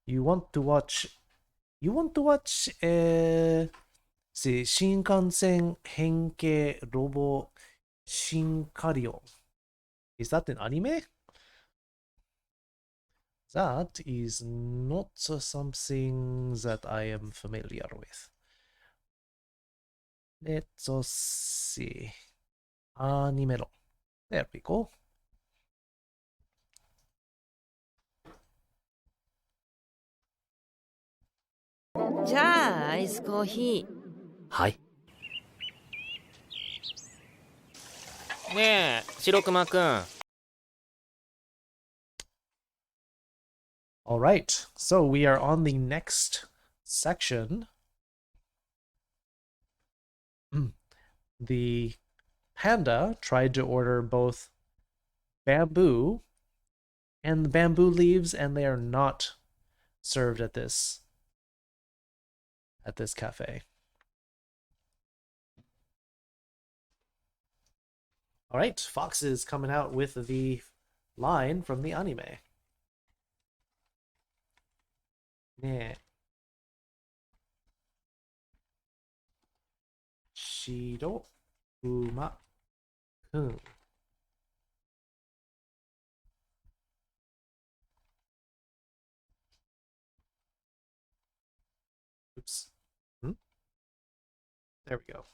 You want to watch the 新幹線変形ロボシンカリオン Is that an anime? That is not something that I am familiar with. Let's see. Anime. There we go. じゃあアイスコーヒー。はい。ねえ、白熊くん。All right, so we are on the next section. The panda tried to order both bamboo and bamboo leaves, and they are not served at this cafe. All right, Fox is coming out with the line from the anime. ねえ。白馬くん。Oops. There we go.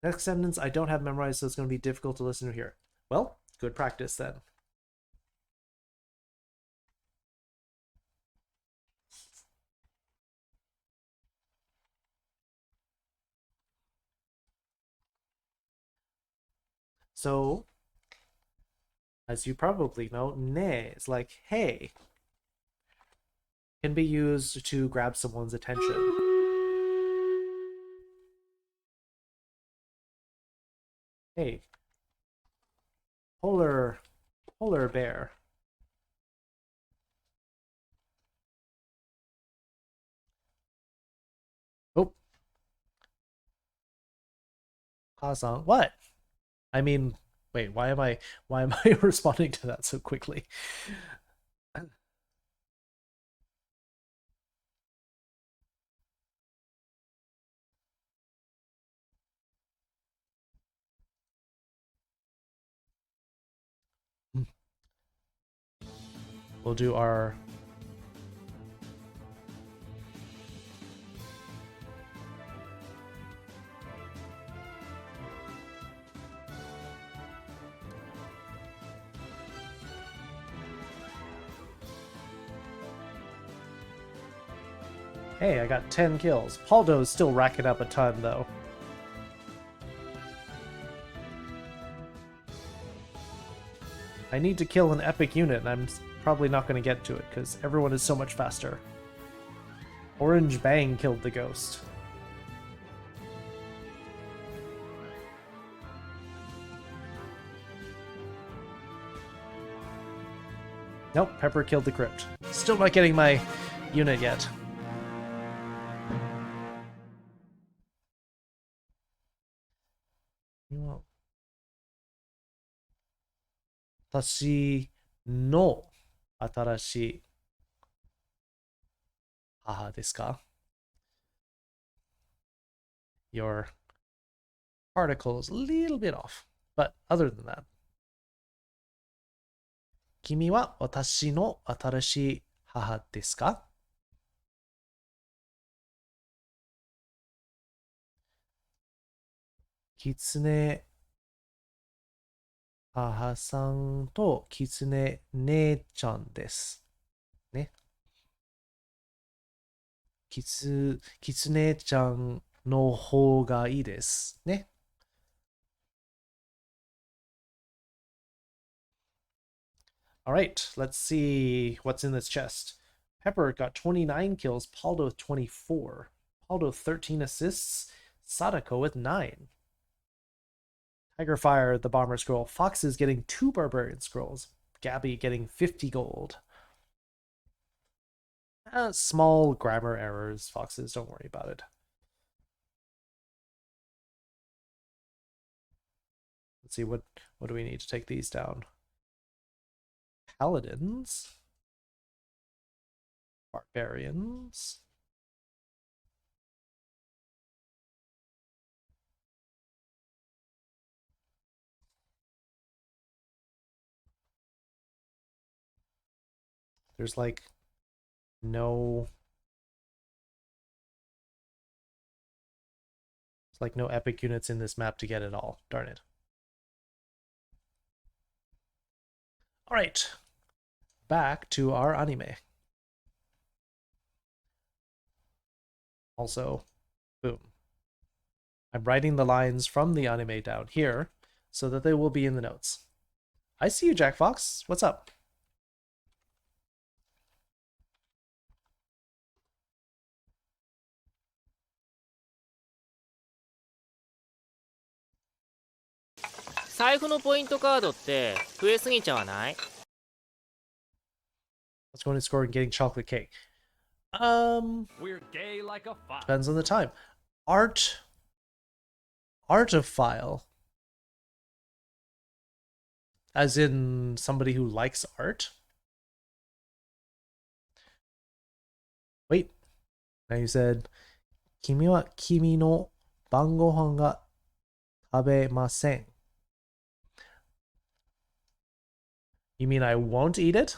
Next sentence I don't have memorized, so it's going to be difficult to listen to here. Well, Good practice then. So, as you probably know, ne is like hey. Can be used to grab someone's attention. Hey, polar bear. Oh, Kazan, what? I mean, wait, why am I responding to that so quickly? We'll do our Hey, I got 10 kills. Paldo's still racking up a ton, though. I need to kill an epic unit, and I'm probably not going to get to it, because everyone is so much faster. Orange Bang killed the ghost. Nope, Pepper killed the crypt. Still not getting my unit yet. Tashi no atarashi haha desu ka? Your particle is a little bit off, but other than that. Kimi wa watashi no atarashii haha desu ka? Kitsune母さんとキツネ姉ちゃんです。ね。キツネちゃんの方がいいです。ね。Alright, let's see what's in this chest. Pepper got 29 kills, Paldo with 24. Paldo 13 assists, Sadako with 9. Tiger Fire, the Bomber Scroll. Fox is getting 2 Barbarian Scrolls. Gabby getting 50 gold. Small grammar errors, Foxes, don't worry about it. Let's see, what do we need to take these down? Paladins. Barbarians. There's like no epic units in this map to get it all. Darn it. Alright. Back to our anime. Also, boom. I'm writing the lines from the anime down here so that they will be in the notes. I see you, Jack Fox. What's up?財布のポイントカードって増えすぎちゃわない？ Let's go into score and getting chocolate cake. We're gay like a fox. Depends on the time. Artophile. As in somebody who likes art? Wait. Now you said, 君は君の晩ご飯が食べません. You mean I won't eat it?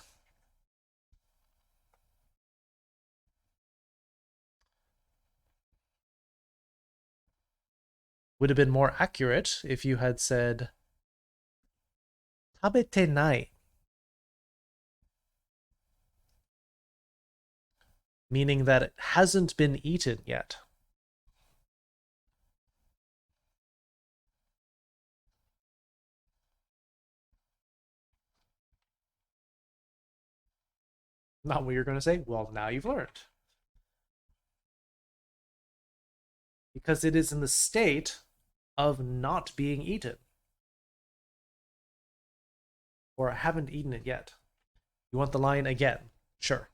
Would have been more accurate if you had said Tabete nai. Meaning that it hasn't been eaten yet. Not what you're going to say? Well, now you've learned. Because it is in the state of not being eaten. Or haven't eaten it yet. You want the line again? Sure.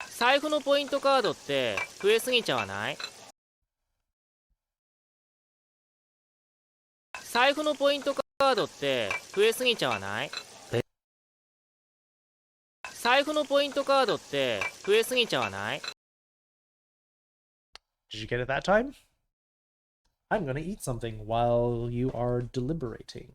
財布のポイントカードって増えすぎちゃわない？財布のポイントカードって増えすぎちゃわない？財布のポイントカードって増えすぎちゃわない？ Did you get it that time? I'm gonna eat something while you are deliberating.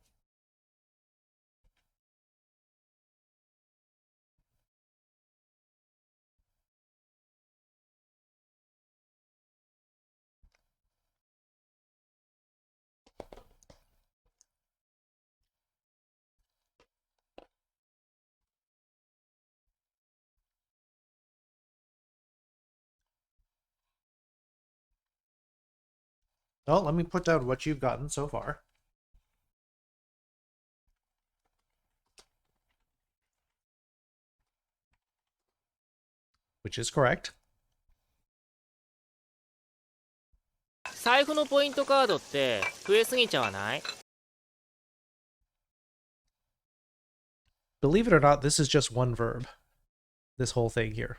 Well, let me put down what you've gotten so far. Which is correct. 財布のポイントカードって増えすぎちゃわない？ Believe it or not, this is just one verb. This whole thing here.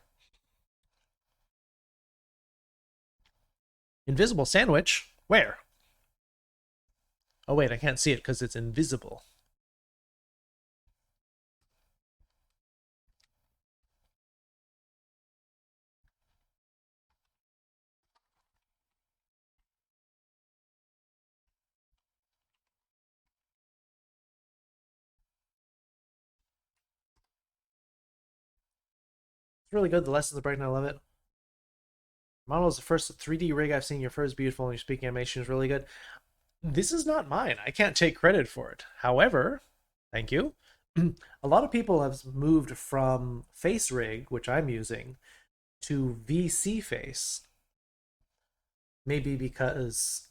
Invisible sandwich? Where? Oh wait, I can't see it because it's invisible. It's really good. The lessons are breaking. I love it. Model is the first 3D rig I've seen. Your first beautiful, and your speaking animation is really good. This is not mine. I can't take credit for it. However, thank you. A lot of people have moved from Face Rig, which I'm using, to VC Face. Maybe because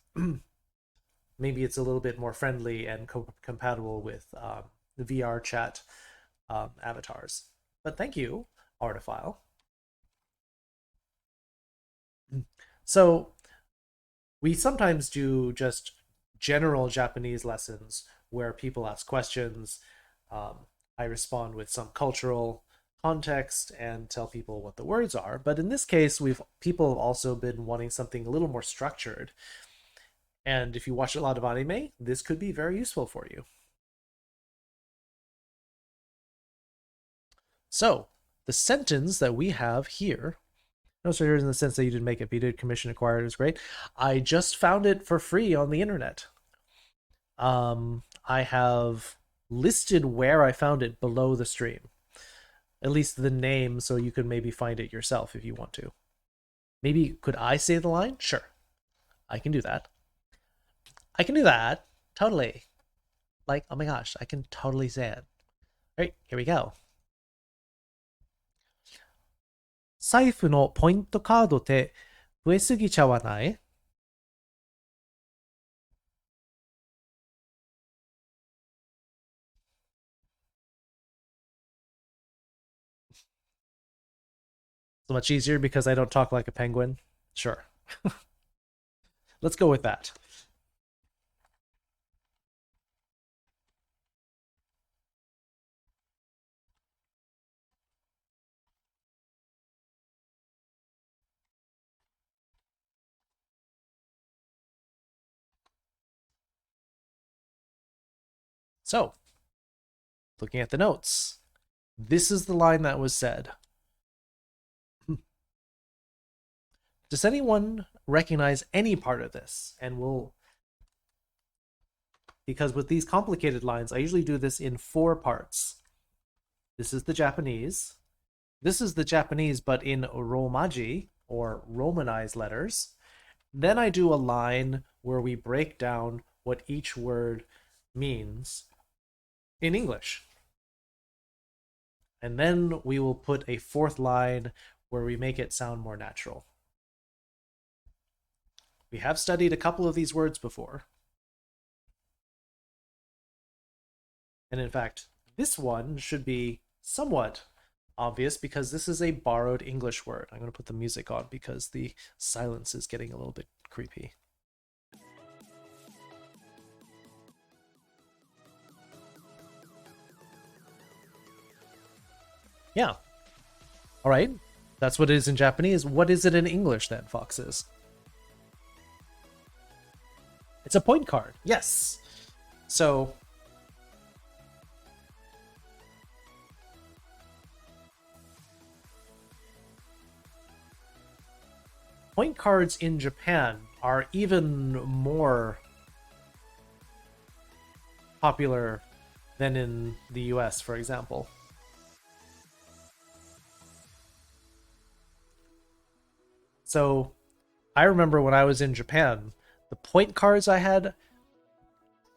maybe it's a little bit more friendly and compatible with the VR chat avatars. But thank you, Artifile. So we sometimes do just general Japanese lessons where people ask questions. I respond with some cultural context and tell people what the words are. But in this case, people have also been wanting something a little more structured. And if you watch a lot of anime, this could be very useful for you. So the sentence that we have here. No, so here's in the sense that you didn't make it, but you did commission acquire it. Is great. I just found it for free on the internet. I have listed where I found it below the stream. At least the name, so you could maybe find it yourself if you want to. Maybe, could I say the line? Sure. I can do that. I can do that. Totally. Like, oh my gosh, I can totally say it. All right, here we go. 財布のポイントカードって増えすぎちゃわない? So much easier because I don't talk like a penguin? Sure. Let's go with that. So, looking at the notes, this is the line that was said. Does anyone recognize any part of this? And because with these complicated lines, I usually do this in 4 parts. This is the Japanese. This is the Japanese, but in Romaji, or Romanized letters. Then I do a line where we break down what each word means in English. And then we will put a fourth line where we make it sound more natural. We have studied a couple of these words before. And in fact, this one should be somewhat obvious because this is a borrowed English word. I'm going to put the music on because the silence is getting a little bit creepy. Yeah. All right. That's what it is in Japanese. What is it in English then, Foxes? It's a point card. Yes. So point cards in Japan are even more popular than in the US, for example. So I remember when I was in Japan, the point cards I had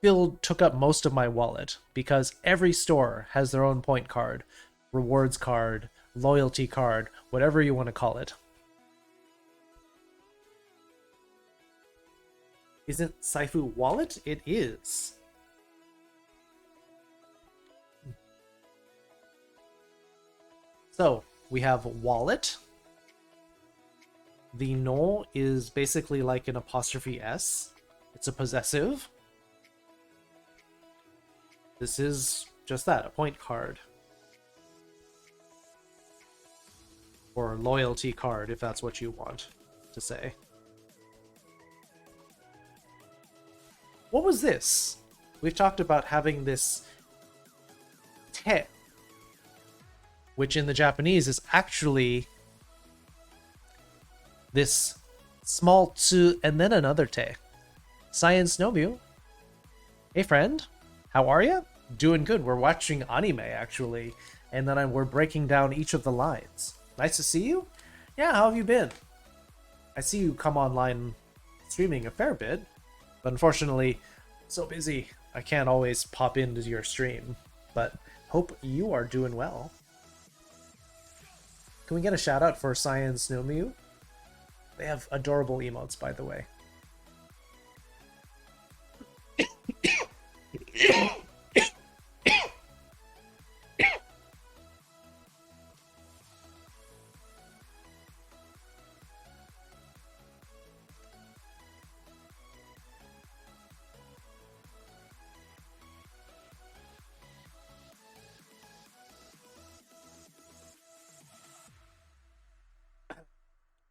took up most of my wallet because every store has their own point card, rewards card, loyalty card, whatever you want to call it. Isn't Saifu wallet? It is. So we have wallet. The no is basically like an apostrophe S. It's a possessive. This is just that, a point card. Or loyalty card, if that's what you want to say. What was this? We've talked about having this te, which in the Japanese is actually this small tsu and then another te. Science Nobu. Hey friend, how are you? Doing good. We're watching anime actually, and then we're breaking down each of the lines. Nice to see you. Yeah, how have you been? I see you come online streaming a fair bit, but unfortunately, so busy I can't always pop into your stream. But hope you are doing well. Can we get a shout out for Science Nomu? They have adorable emotes, by the way.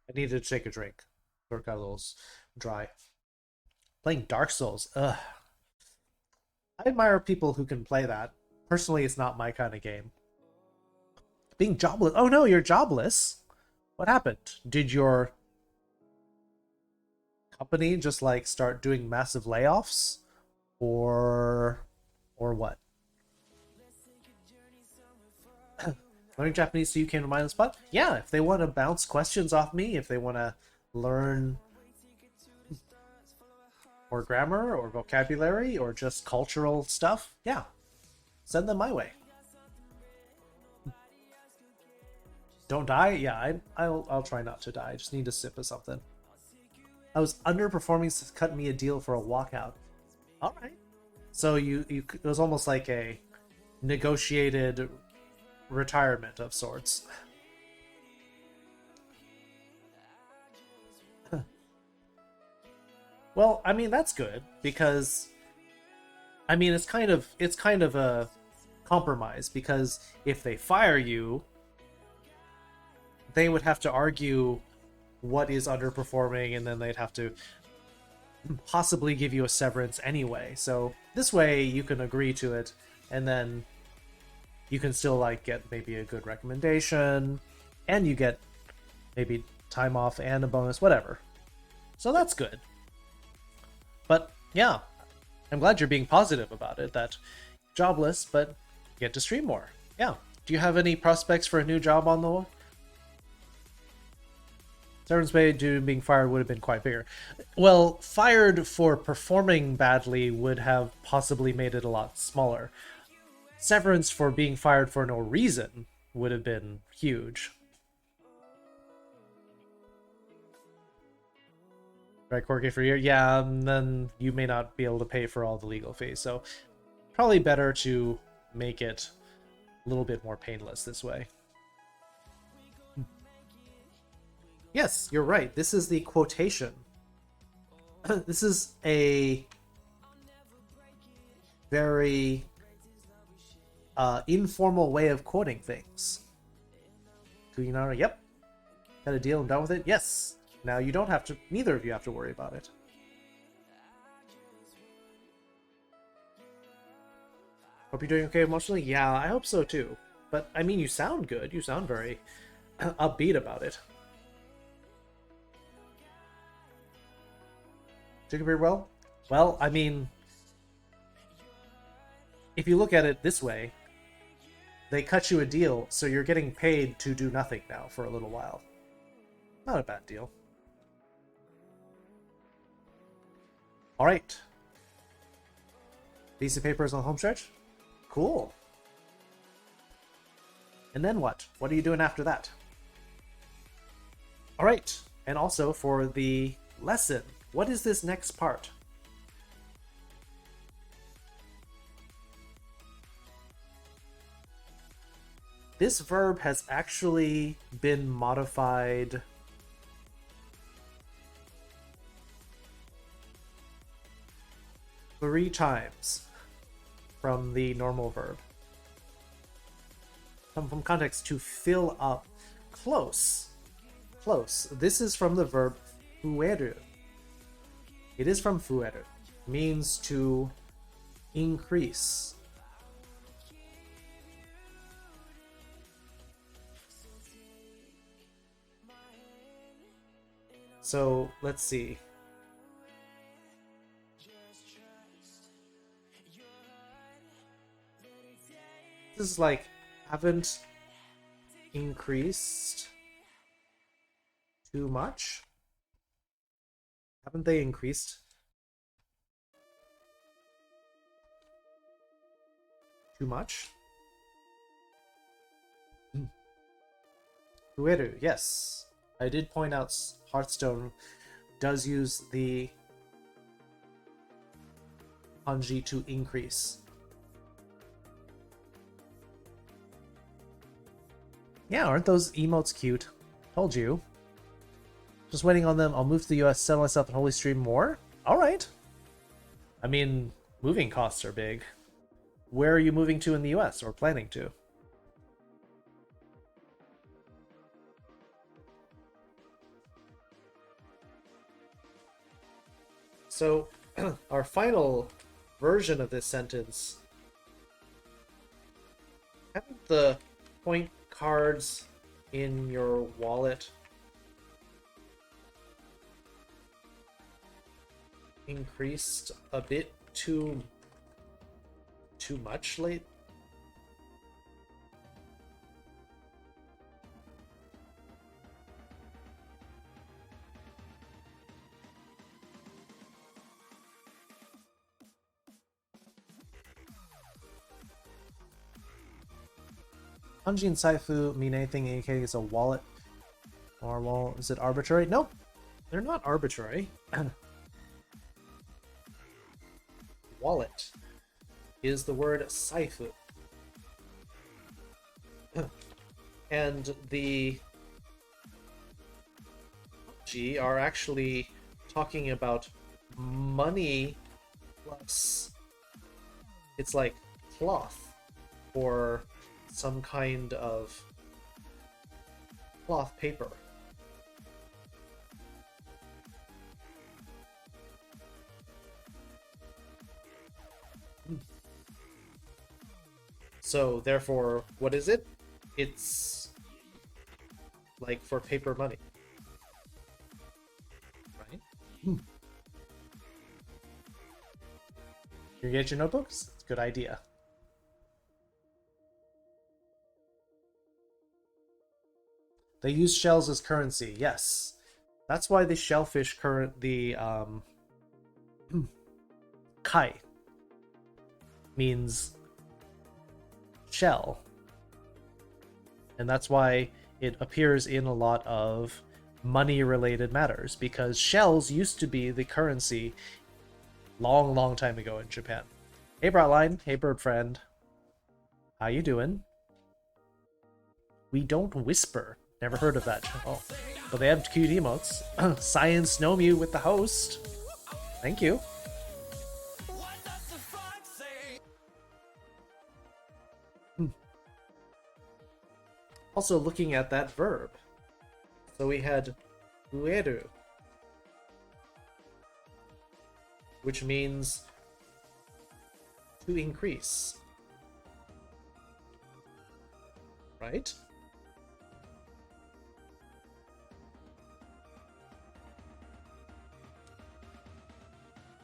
I needed to take a drink. Throat got a little dry. Playing Dark Souls. Ugh. I admire people who can play that. Personally, it's not my kind of game. Being jobless. Oh no, you're jobless? What happened? Did your company just like start doing massive layoffs? Or what? Learning Japanese so you came to my spot? Yeah, if they want to bounce questions off me, if they want to learn more grammar or vocabulary or just cultural stuff, yeah, send them my way. Don't die? Yeah, I'll try not to die. I just need a sip of something. I was underperforming, so cut me a deal for a walkout. All right. So it was almost like a negotiated retirement of sorts. Well, I mean that's good because I mean it's kind of a compromise because if they fire you, they would have to argue what is underperforming and then they'd have to possibly give you a severance anyway. So this way you can agree to it and then you can still like get maybe a good recommendation and you get maybe time off and a bonus, whatever. So that's good. But yeah, I'm glad you're being positive about it, that jobless, but get to stream more. Yeah. Do you have any prospects for a new job on the Severance pay due to being fired would have been quite bigger. Well, fired for performing badly would have possibly made it a lot smaller. Severance for being fired for no reason would have been huge. Right, Corky, for a year? Yeah, and then you may not be able to pay for all the legal fees, so probably better to make it a little bit more painless this way. Yes, you're right. This is the quotation. This is a very informal way of quoting things. Kuinara, yep. Got a deal, I'm done with it? Yes. Now you don't have to, neither of you have to worry about it. Hope you're doing okay emotionally? Yeah, I hope so too. But, I mean, you sound good. You sound very upbeat about it. Took it very well? Well, I mean, if you look at it this way, they cut you a deal, so you're getting paid to do nothing now for a little while. Not a bad deal. Alright. Piece of paper is on the home stretch? Cool. And then what? What are you doing after that? Alright. And also for the lesson, what is this next part? This verb has actually been modified 3 times from the normal verb. Come from context, to fill up. Close. Close. This is from the verb fueru. It is from fueru. Means to increase. So, let's see. This is like, haven't increased too much? Haven't they increased too much? Fueru, yes. I did point out Hearthstone does use the kanji to increase. Yeah, aren't those emotes cute? Told you. Just waiting on them. I'll move to the US, settle myself in Holy Stream more? Alright. I mean, moving costs are big. Where are you moving to in the US, or planning to? So, our final version of this sentence, haven't the point cards in your wallet increased a bit too much late? Kanji and Saifu mean anything indicating it's a wallet. Or, well, is it arbitrary? Nope. They're not arbitrary. Wallet is the word Saifu. And the kanji are actually talking about money plus, it's like cloth or some kind of cloth paper. So therefore, what is it? It's like for paper money, right? You get your notebooks? It's a good idea. They use shells as currency, yes. That's why the shellfish kai means shell. And that's why it appears in a lot of money-related matters, because shells used to be the currency long time ago in Japan. Hey Brotline, hey bird friend. How you doing? We don't whisper. Never heard of that. Oh, well, they have cute emotes. Science Know Me with the host. Thank you. Also, looking at that verb. So we had ueru, which means to increase. Right?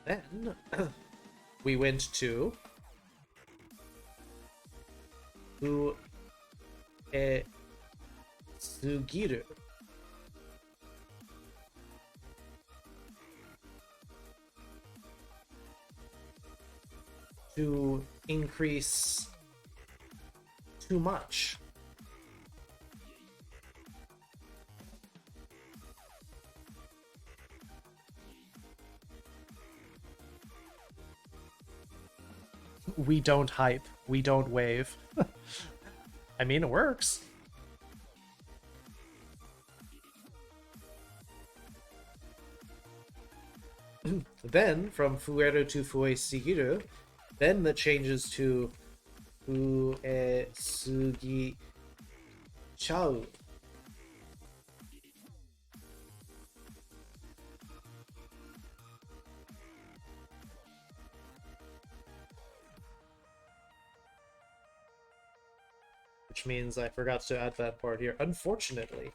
Then we went to sugiru. To increase too much. We don't hype. We don't wave. I mean, it works. Then, from fueru to fuesigiru, then that changes to fuesugi chau. Which means I forgot to add that part here, unfortunately.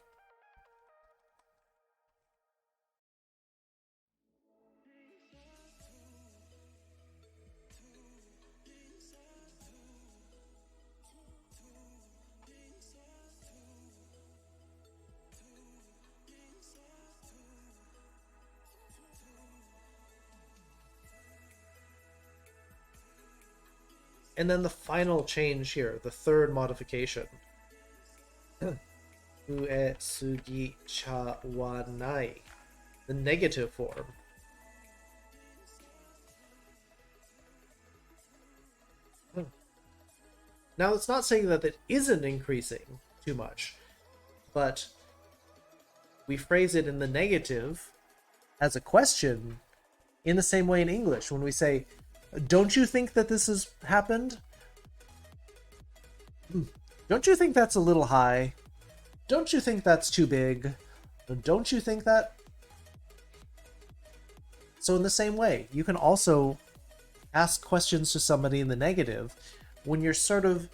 And then the final change here, the third modification. Uesugi cha wa nai. The negative form. Now, it's not saying that it isn't increasing too much, but we phrase it in the negative as a question in the same way in English when we say, don't you think that this has happened? Don't you think that's a little high? Don't you think that's too big? Don't you think that? So in the same way, you can also ask questions to somebody in the negative when you're sort of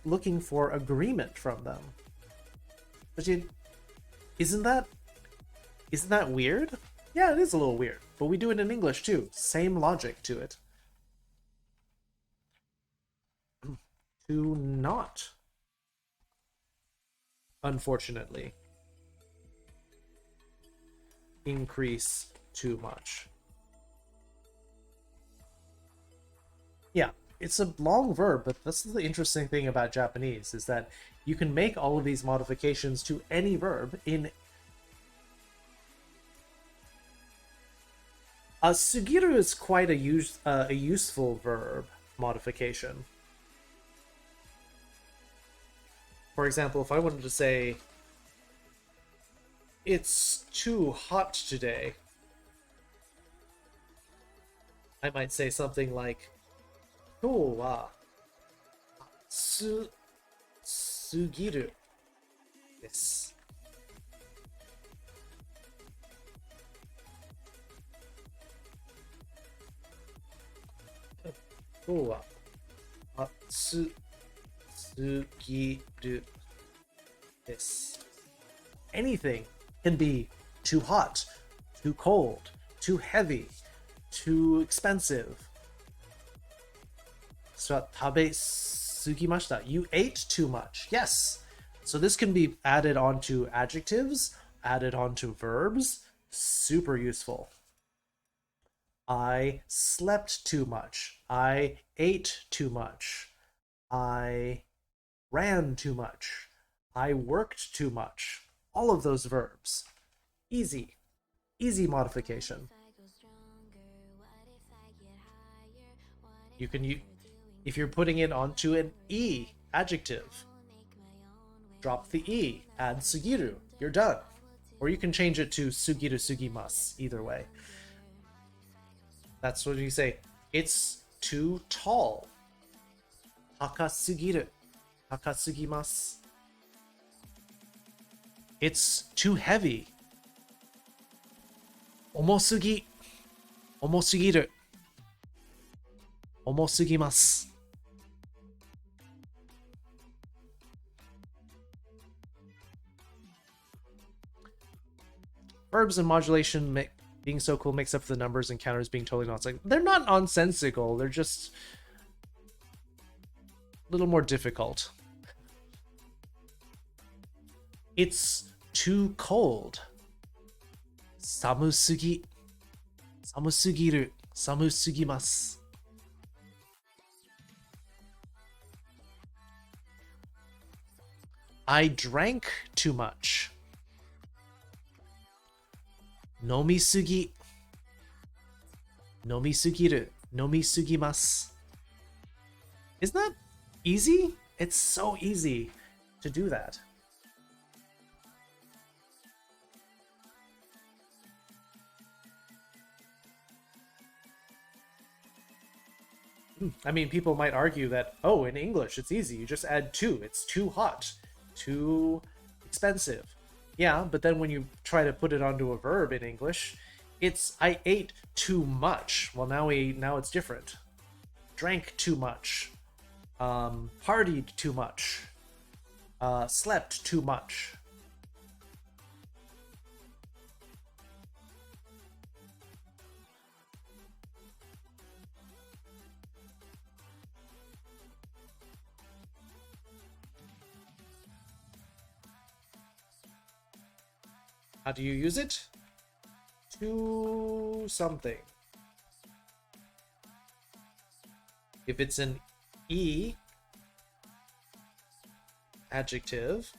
looking for agreement from them. But isn't that weird? Yeah, it is a little weird, but we do it in English too. Same logic to it. To not, unfortunately, increase too much. Yeah, it's a long verb, but this is the interesting thing about Japanese, is that you can make all of these modifications to any verb in sugiru is quite a useful verb modification. For example, if I wanted to say, it's too hot today, I might say something like, 今日は暑すぎるです。今日は暑すぎるです。Anything can be too hot, too cold, too heavy, too expensive. So, 食べすぎました. You ate too much. Yes. So this can be added onto adjectives added onto verbs, super useful. I slept too much. I ate too much. I ran too much. I worked too much. All of those verbs. Easy. Easy modification. You can if you're putting it onto an E adjective, drop the E, add sugiru. You're done. Or you can change it to sugiru sugimasu, either way. That's what you say. It's too tall. Takasugiru. Takasugimasu. It's too heavy. Omosugi. Omosugiru. Omosugimasu. Verbs and modulation being so cool makes up for the numbers and counters being totally nonsensical. They're not nonsensical, they're just a little more difficult. It's too cold. Samusugi. Samusugiru. Samusugimasu. I drank too much. Nomisugi. Nomisugiru. Nomisugimasu. Isn't that easy? It's so easy to do that. I mean, people might argue that, oh, in English, it's easy. You just add too. It's too hot, too expensive. Yeah, but then when you try to put it onto a verb in English, it's I ate too much. Well, now it's different. Drank too much. Partied too much. Slept too much. How do you use it? To something. If it's an E adjective,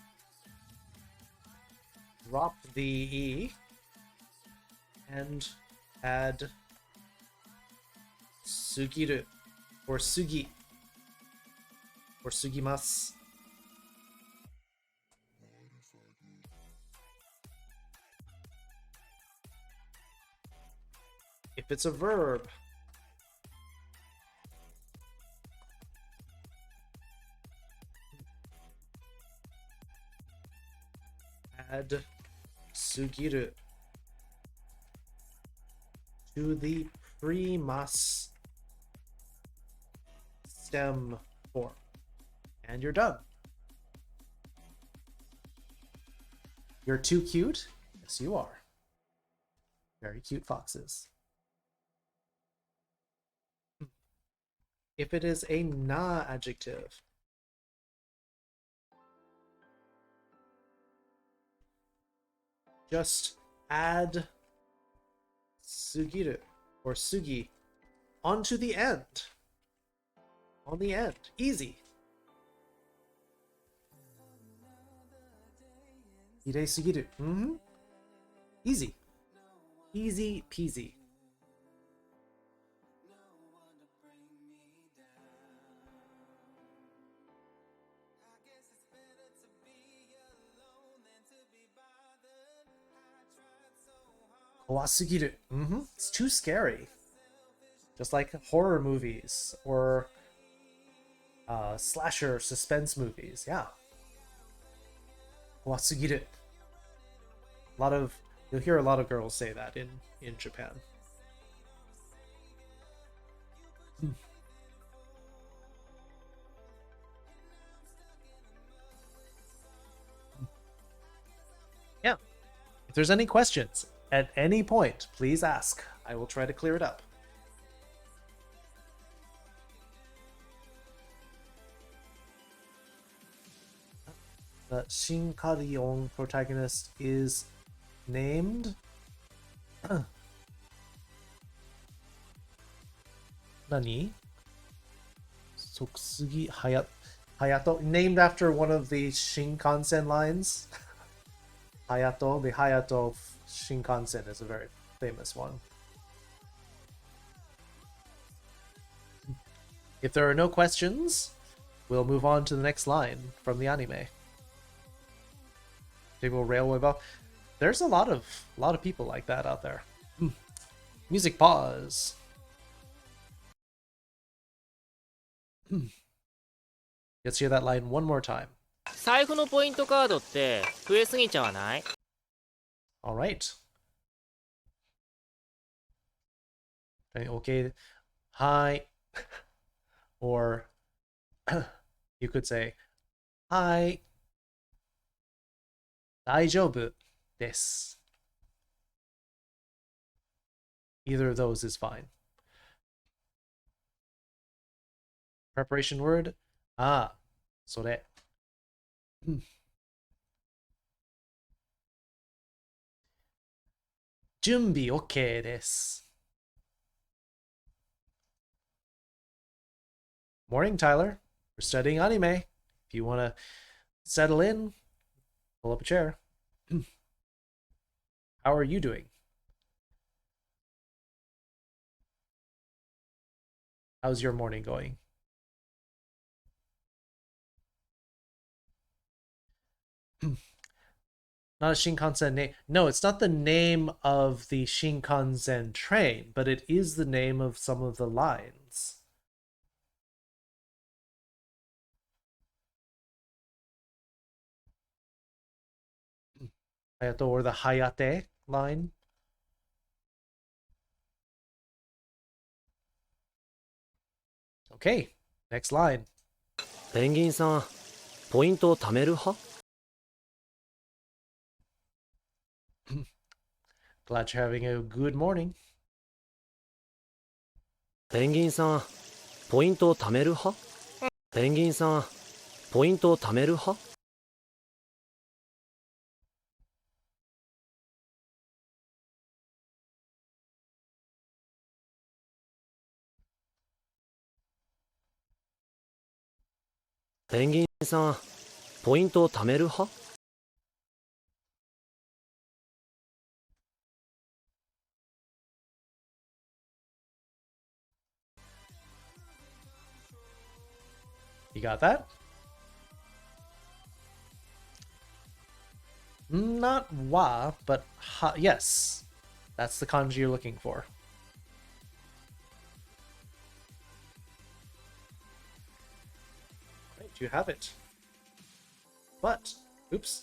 drop the E and add sugiru or sugi or sugimasu. If it's a verb, add sugiru to the pre-mas stem form, and you're done. You're too cute? Yes, you are. Very cute foxes. If it is a na adjective, just add sugiru or sugi onto the end. On the end. Easy. Irei sugiru. Easy. Easy peasy. Kawasugiru. It's too scary. Just like horror movies or slasher suspense movies. Yeah. Kawasugiru. You'll hear a lot of girls say that in Japan. Yeah. If there's any questions at any point, please ask. I will try to clear it up. The Shinkaryon protagonist is named Nani? Soksugi Hayato, named after one of the Shinkansen lines. Hayato, the Hayato Shinkansen is a very famous one. If there are no questions, we'll move on to the next line from the anime. People railway bell. There's a lot of people like that out there. Music pause. Let's hear that line one more time. 財布のポイントカードって増えすぎちゃわない？ All right. Okay. Hi. Or you could say, Hi. 大丈夫です. Either of those is fine. Preparation word. それ. 準備 OK です. Morning, Tyler. We're studying anime. If you want to settle in, pull up a chair. How are you doing? How's your morning going? Not a Shinkansen name. No, it's not the name of the Shinkansen train, but it is the name of some of the lines. Hayato, or the Hayate line. Okay, next line. ペンギンさん、ポイントを貯める派？ Glad you're having a good morning. ペンギンさん、ポイントを貯める派？ペンギンさん、ポイントを貯める派？ ペンギンさん、ポイントを貯める派？ You got that? Not wa, but ha. Yes, that's the kanji you're looking for. Right, you have it. But, oops.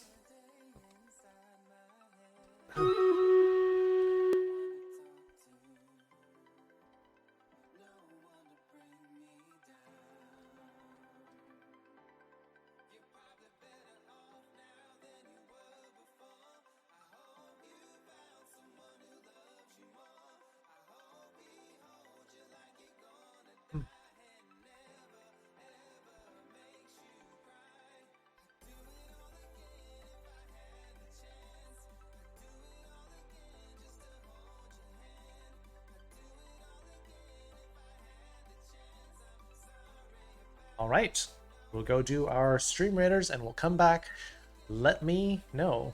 All right, we'll go do our stream raiders and we'll come back. Let me know.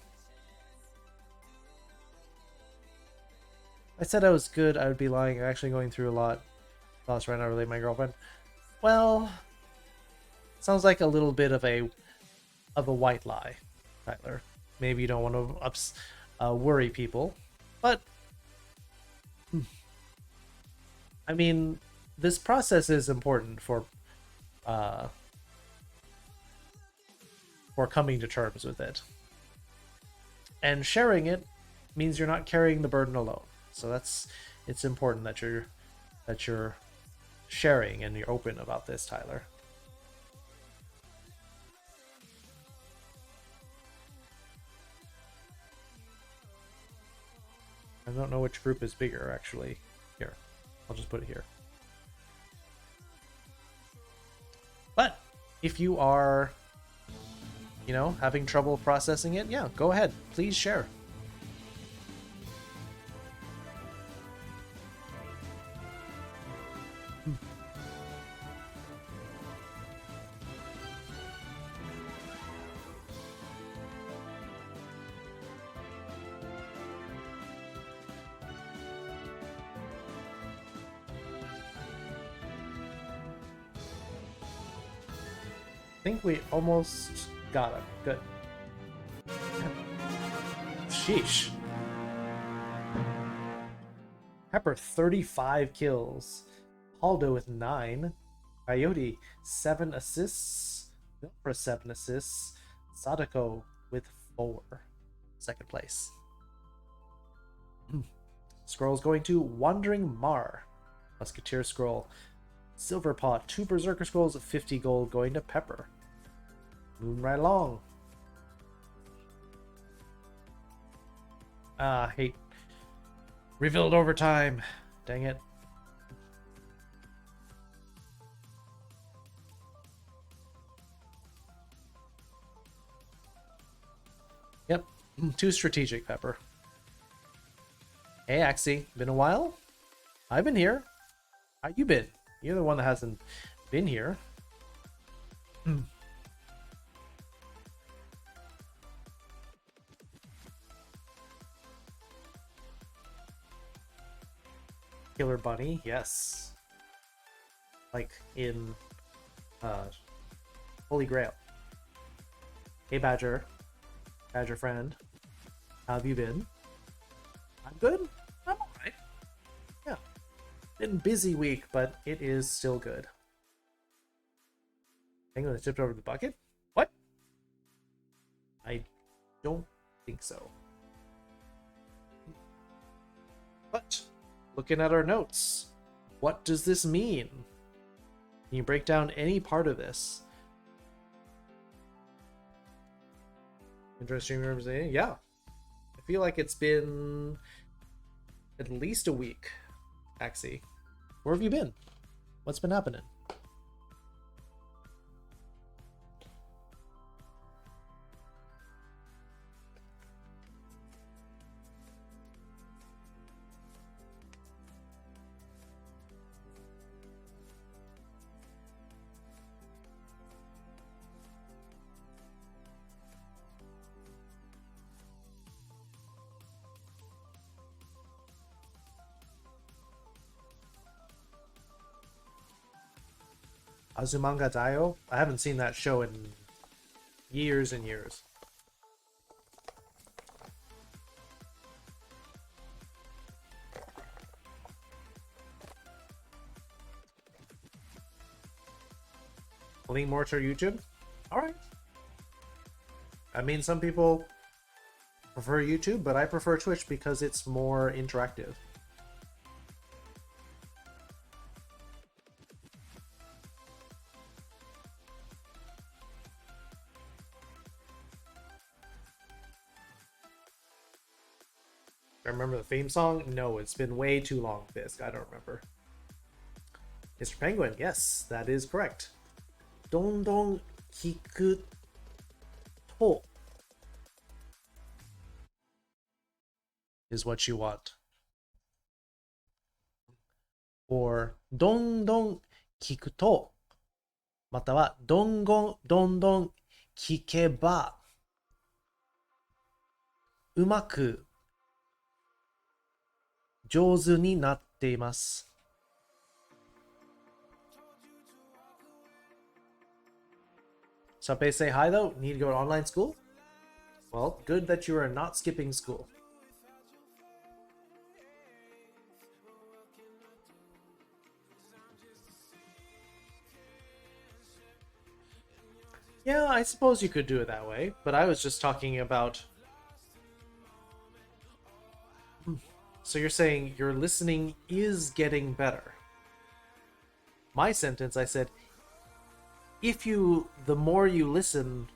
I said I was good, I would be lying. I'm actually going through a lot. Thoughts right now relate my girlfriend. Well, sounds like a little bit of a white lie, Tyler. Maybe you don't want to worry people, but I mean, this process is important for coming to terms with it, and sharing it means you're not carrying the burden alone. So it's important that you're sharing and you're open about this, Tyler. I don't know which group is bigger, actually. Here, I'll just put it here. But if you are, having trouble processing it, yeah, go ahead. Please share. think we almost got him. Good. Sheesh. Pepper, 35 kills. Haldo with 9. Coyote, 7 assists. Milfra, 7 assists. Sadako with 4. Second place. Scroll's going to Wandering Mar. Musketeer Scroll. Silver Paw, 2 Berserker Scrolls, 50 gold going to Pepper. Moving right along. Ah, hate. Revealed overtime. Dang it. Yep, too strategic, Pepper. Hey, Axie, been a while? I've been here. How you been? You're the one that hasn't been here. Killer Bunny, yes. Like in Holy Grail. Hey, Badger. Badger friend. How have you been? I'm good. I'm alright. Yeah. Been busy week, but it is still good. Penguin that tipped over the bucket? What? I don't think so. But, looking at our notes, what does this mean? Can you break down any part of this? Interesting representation? Yeah. I feel like it's been at least a week, Axie. Where have you been? What's been happening? Azumanga Daioh? I haven't seen that show in years and years. Lean more to YouTube? Alright. I mean, some people prefer YouTube, but I prefer Twitch because it's more interactive. I remember the theme song? No, it's been way too long, Fisk. I don't remember. Mr. Penguin, yes, that is correct. Dondon kiku to is what you want. Or dondon kiku to またはどんどん聞けばうまく上手になっています。Sape say hi though? Need to go to online school? Well, good that you are not skipping school. Yeah, I suppose you could do it that way, but I was just talking about... So you're saying your listening is getting better. My sentence, I said, the more you listen,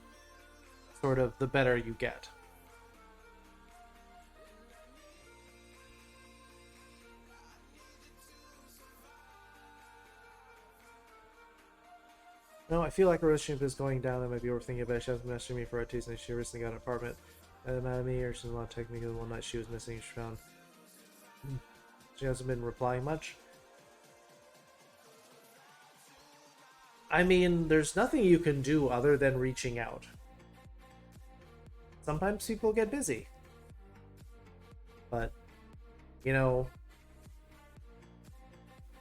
sort of, the better you get. No, I feel like our relationship is going down. I might be overthinking about it. She hasn't messaged me for a taste, and she recently got an apartment. And mad at me, or she's not texting me because one night she was missing. She found. She hasn't been replying much. I mean, there's nothing you can do other than reaching out. Sometimes people get busy. But, you know,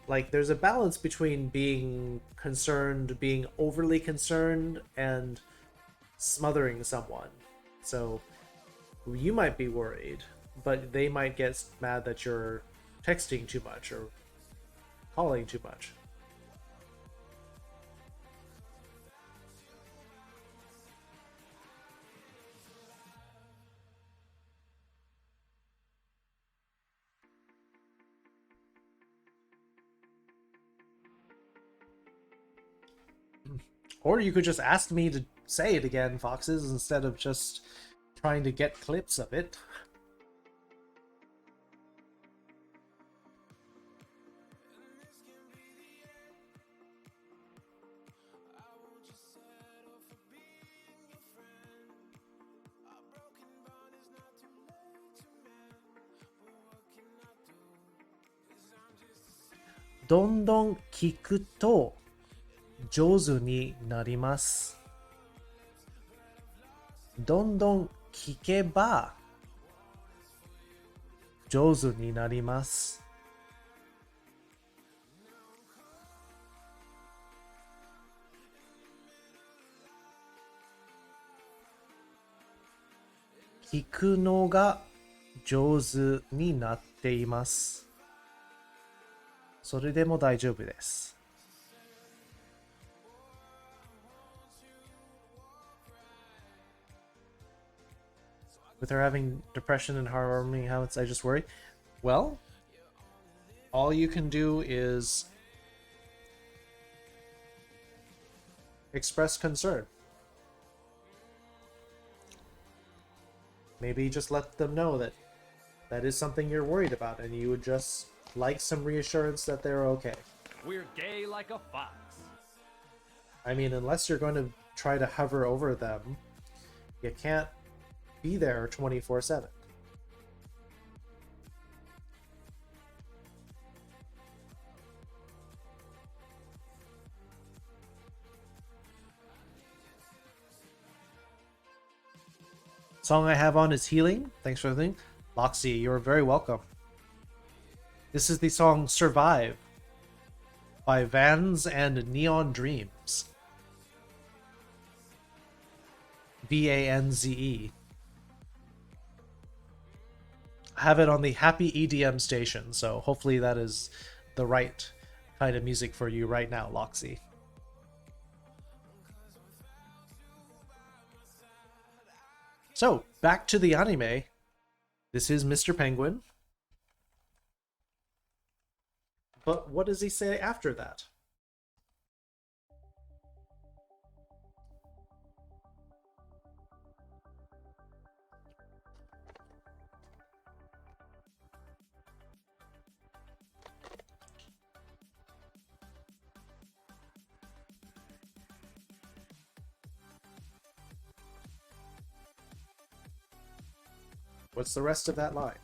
Like, there's a balance between being concerned, being overly concerned, and smothering someone. So you might be worried, but they might get mad that you're texting too much or calling too much. Or you could just ask me to say it again, Foxes, instead of just trying to get clips of it. Dondon kiku to 上手になります。どんどん聞けば上手になります。聞くのが上手になっています。それでも大丈夫です。With her having depression and harming habits, I just worry. Well, all you can do is express concern. Maybe just let them know that that is something you're worried about and you would just like some reassurance that they're okay. We're gay like a fox. I mean, unless you're going to try to hover over them, you can't be there 24/7. Song I have on is Healing. Thanks for the thing. Loxy, you're very welcome. This is the song Survive by Vans and Neon Dreams. Vanze. I have it on the Happy EDM station, so hopefully that is the right kind of music for you right now, Loxy. So, back to the anime. This is Mr. Penguin. But what does he say after that? What's the rest of that line?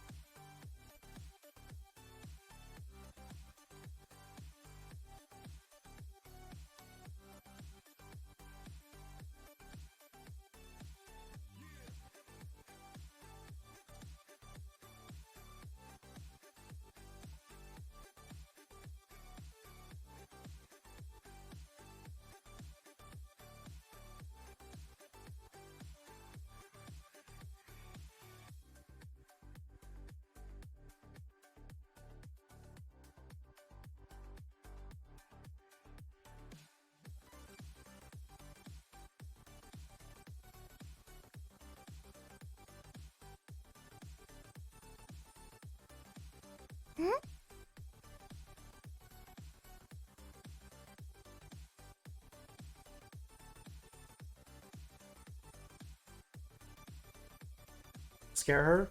Scare her?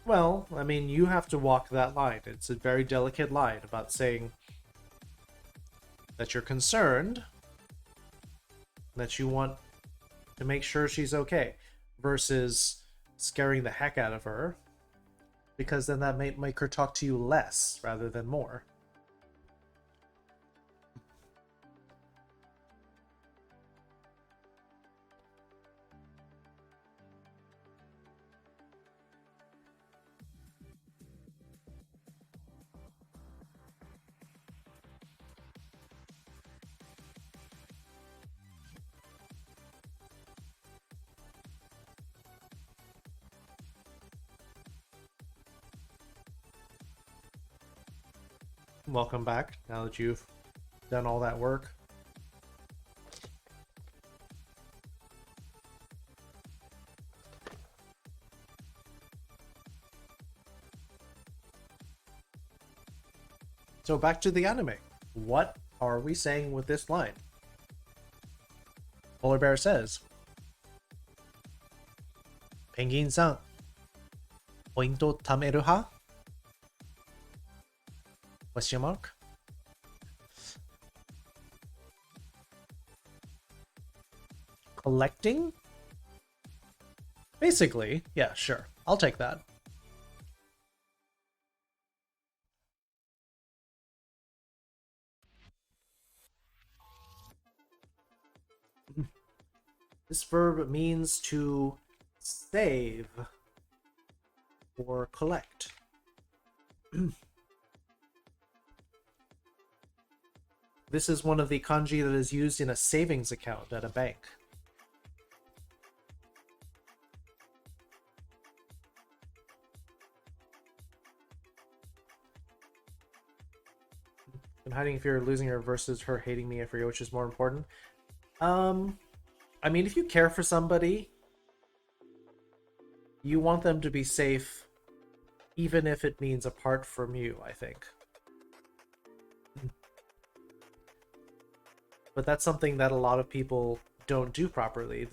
Well, I mean, you have to walk that line. It's a very delicate line about saying that you're concerned, that you want to make sure she's okay, versus scaring the heck out of her, because then that may make her talk to you less rather than more. welcome back now that you've done all that work. So back to the anime. What are we saying with this line? Polar Bear says, Penguin-san, pointo tameru ha? Question mark? Collecting? Basically, yeah, sure. I'll take that. This verb means to save or collect. This is one of the kanji that is used in a savings account at a bank. I'm hiding fear of losing her versus her hating me. I forget which is more important. I mean, if you care for somebody, you want them to be safe, even if it means apart from you, I think. But that's something that a lot of people don't do properly.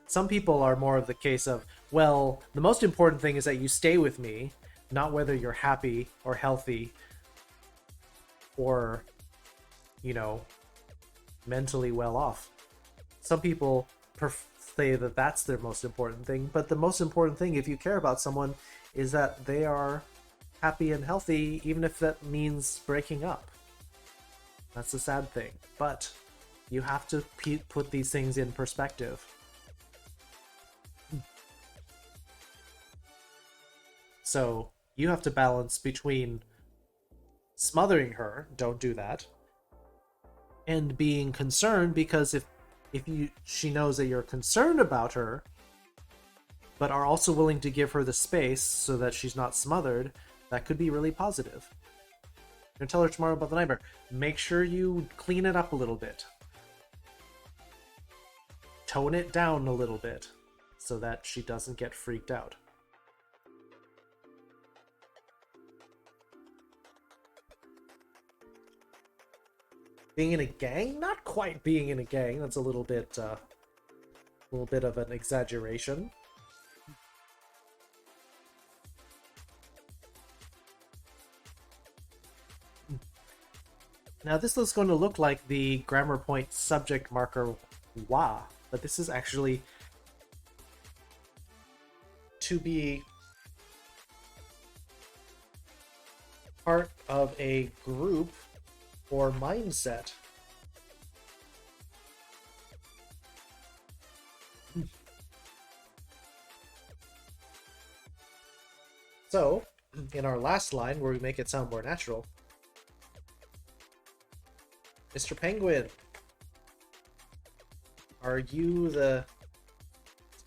Some people are more of the case of, well, the most important thing is that you stay with me, not whether you're happy or healthy or, you know, mentally well off. Some people say that that's their most important thing, but the most important thing, if you care about someone, is that they are happy and healthy, even if that means breaking up. That's the sad thing. But you have to put these things in perspective. So you have to balance between smothering her, don't do that, and being concerned, because if she knows that you're concerned about her, but are also willing to give her the space so that she's not smothered, that could be really positive. I'm gonna tell her tomorrow about the nightmare. Make sure you clean it up a little bit. Tone it down a little bit so that she doesn't get freaked out. Being in a gang? Not quite being in a gang. That's a little bit of an exaggeration. Now this is going to look like the grammar point subject marker wa, but this is actually to be part of a group or mindset. So, in our last line, where we make it sound more natural, Mr. Penguin, are you the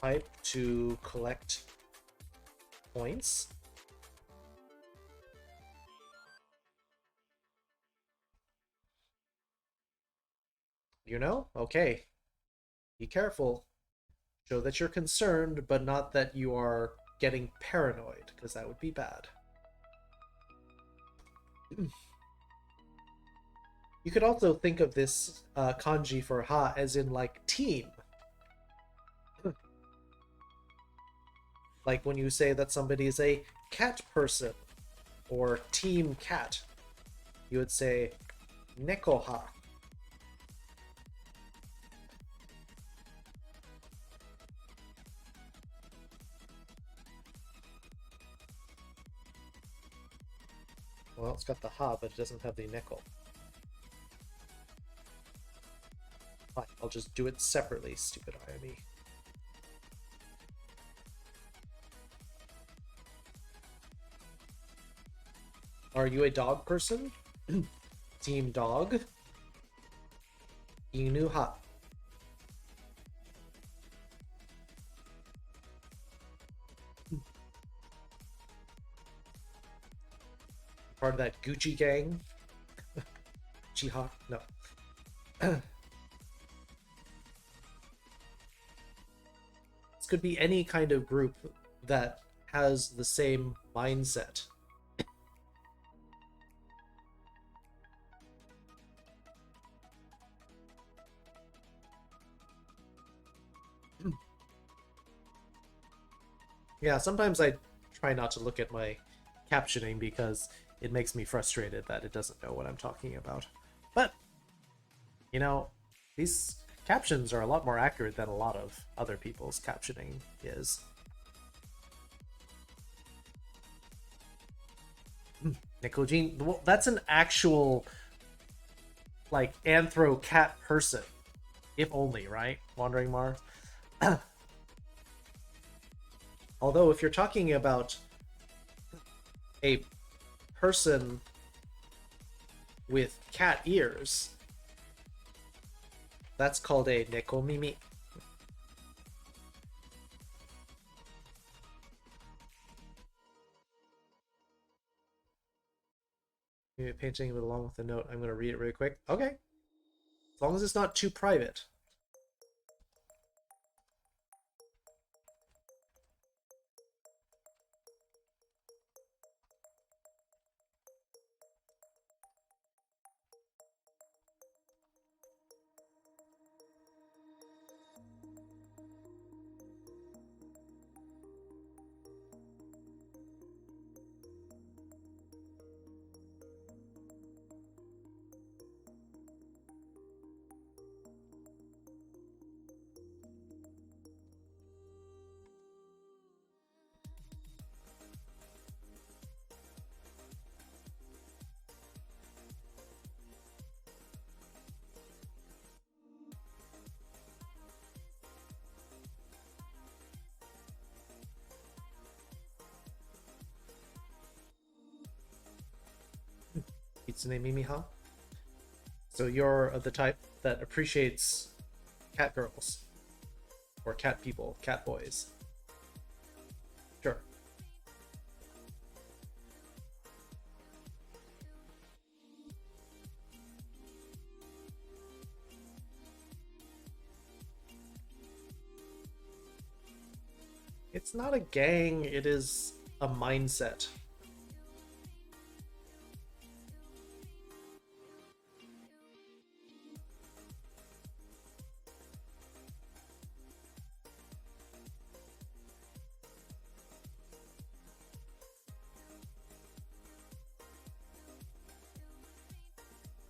type to collect points? You know? Okay. Be careful. Show that you're concerned, but not that you are getting paranoid, because that would be bad. You could also think of this kanji for ha as in like team. Like when you say that somebody is a cat person or team cat, you would say neko ha. Well, it's got the ha, but it doesn't have the neko. Fine, I'll just do it separately, stupid IME. Are you a dog person? Team dog. Inu ha. Part of that Gucci gang. Uchiha? No. This could be any kind of group that has the same mindset. Yeah, sometimes I try not to look at my captioning because it makes me frustrated that it doesn't know what I'm talking about. But, you know, these captions are a lot more accurate than a lot of other people's captioning is. Nikojin, well, that's an actual, like, anthro cat person. If only, right? Wandering Mars? Although, if you're talking about a person with cat ears, that's called a nekomimi. Maybe a painting with along with the note. I'm going to read it really quick. Okay. As long as it's not too private. Kitsune Mimiha. So you're of the type that appreciates cat girls. Or cat people, cat boys. Sure. It's not a gang, it is a mindset.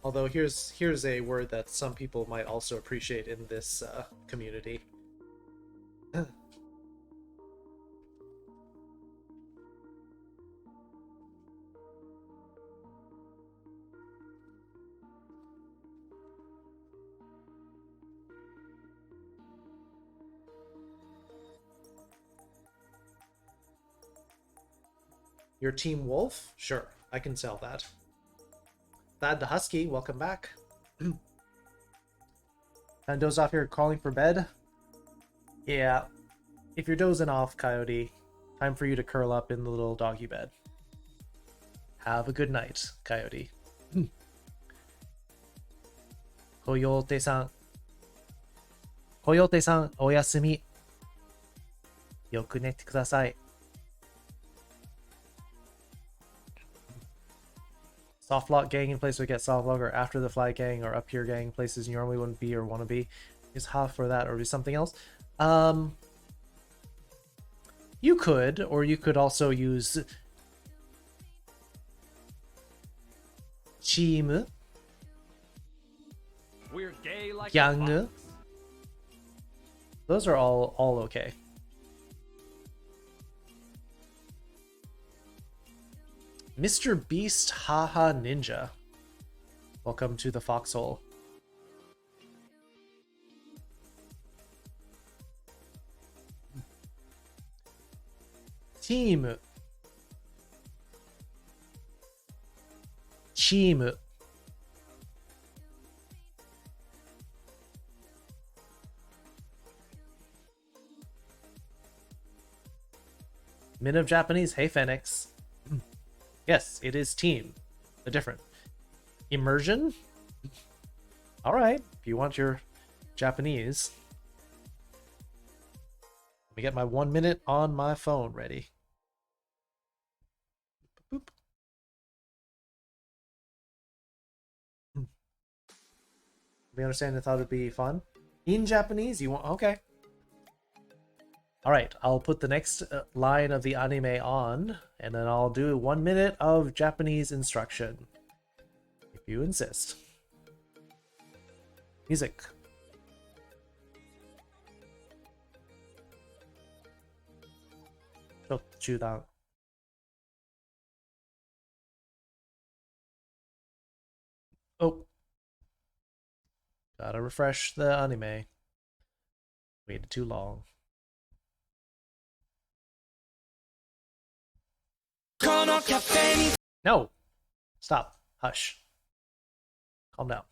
Although here's a word that some people might also appreciate in this community. Your Team Wolf? Sure, I can sell that. Thad the Husky, welcome back. And doze off here calling for bed? Yeah. If you're dozing off, Coyote, time for you to curl up in the little doggy bed. Have a good night, Coyote. Coyote-san. Coyote-san, oyasumi. Yoku nette kudasai. Soft lock gang in place would get soft lock, or after the fly gang, or up here gang places you normally wouldn't be or want to be. Use half for that, or do something else. You could, or you could also use team, We're gay like a gang. fox. Those are all okay. Mr. Beast Haha Ninja. Welcome to the foxhole. Team. Team. Min of Japanese. Hey, Phoenix. Yes, it is team. The different. Immersion? Alright, if you want your Japanese. Let me get my 1 minute on my phone ready. Boop. We understand I thought it'd be fun. In Japanese, you want... Okay. Alright, I'll put the next line of the anime on, and then I'll do 1 minute of Japanese instruction. If you insist. Music. Jōchudan. Oh. Gotta refresh the anime. Waited too long. No! Stop. Hush. Calm down.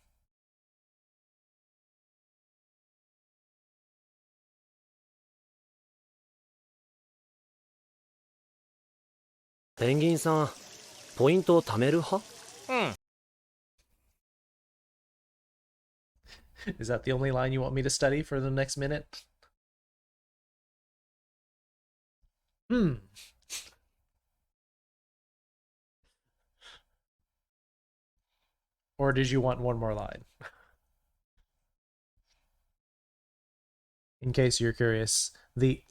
ペンギンさん、ポイントを貯める派？Is that the only line you want me to study for the next minute? Or did you want one more line? In case you're curious, the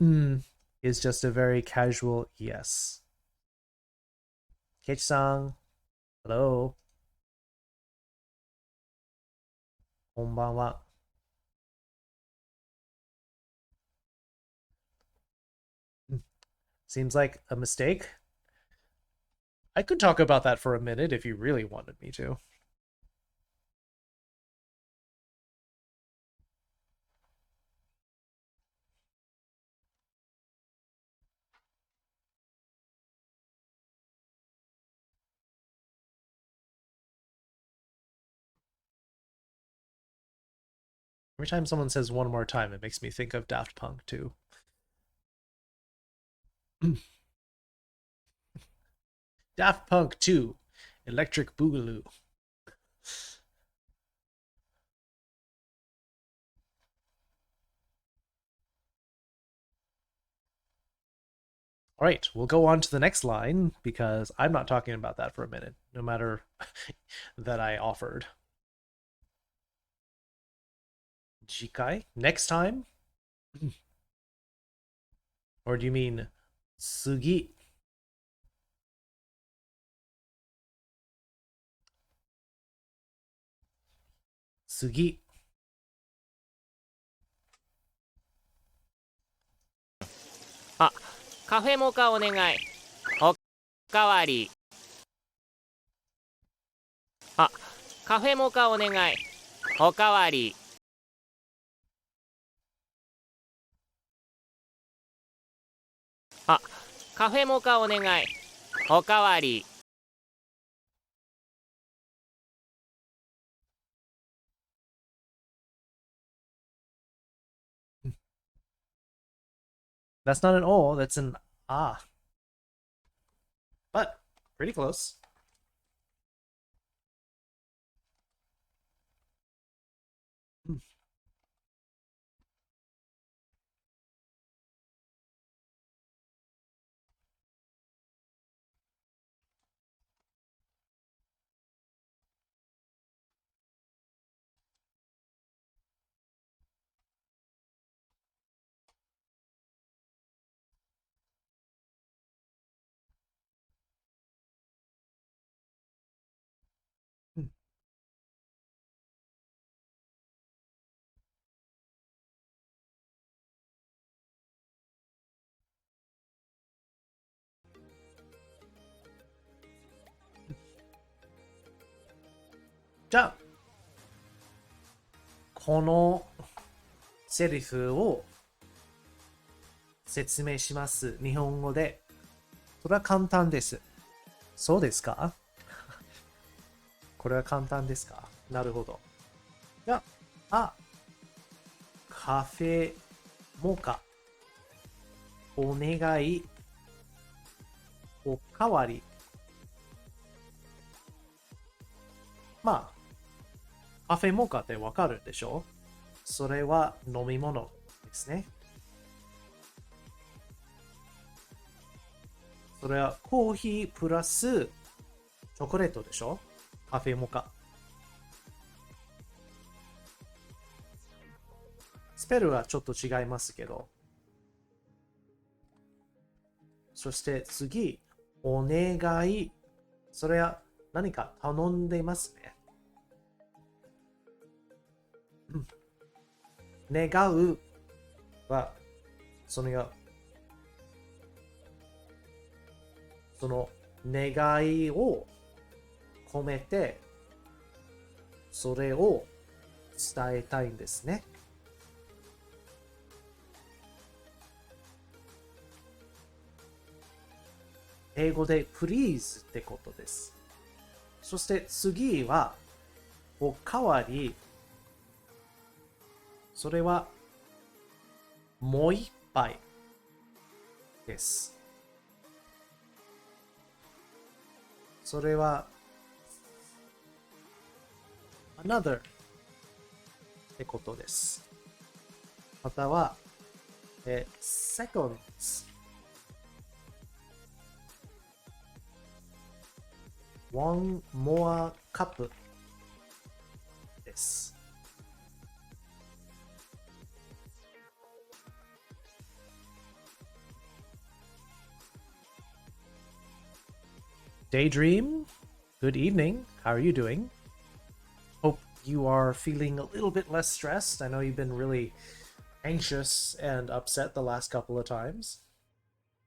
is just a very casual yes. Keiichi-san, hello. こんばんは。Seems like a mistake. I could talk about that for a minute if you really wanted me to. Every time someone says one more time, it makes me think of Daft Punk too. Daft Punk 2, Electric Boogaloo. All right, we'll go on to the next line because I'm not talking about that for a minute, no matter that I offered. Jikai? Next time? Or do you mean sugi? Sugi. あ、カフェモカお願い。おかわり。あ、カフェモカお願い。おかわり。あ、カフェモカお願い。おかわり。That's not an O, that's an ah. But pretty close. Hmm. じゃあ、このセリフを説明します。日本語で。それは簡単です。そうですか？これは簡単ですか？なるほど。じゃあ、カフェモカ。お願い。おかわり。まあ、カフェモカってわかるでしょ？それは飲み物ですね。それはコーヒープラスチョコレートでしょ？カフェモカ。スペルはちょっと違いますけど。そして次、お願い。それは何か頼んでますね。願うは、その願いを込めて、それを伝えたいんですね。英語で please ってことです。そして次は、おかわり。それは、もう一杯です。それは、another ってことです。または、seconds。one more cup です。Daydream, good evening. How are you doing? Hope you are feeling a little bit less stressed. I know you've been really anxious and upset the last couple of times.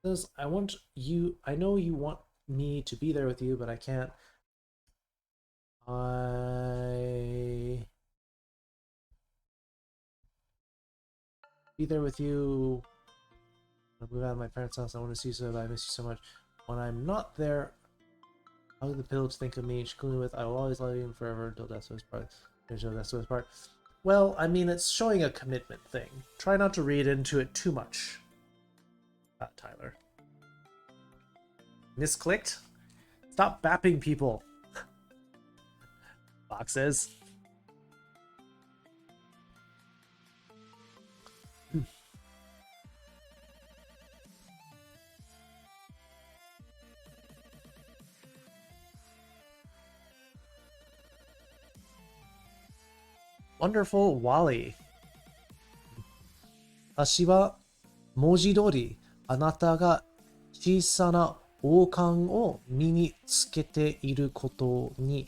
Says, I know you want me to be there with you, but I can't. Be there with you. I'll move out of my parents' house. I want to see you so bad. I miss you so much. When I'm not there, how the pillow to think of me? She's cool with, I will always love you forever until death do us part. Until death do us part. Well, I mean, it's showing a commitment thing. Try not to read into it too much. Tyler. Misclicked? Stop bapping people. Fox says. Wonderful Wally. 私は文字通りあなたが小さな王冠を身につけていることに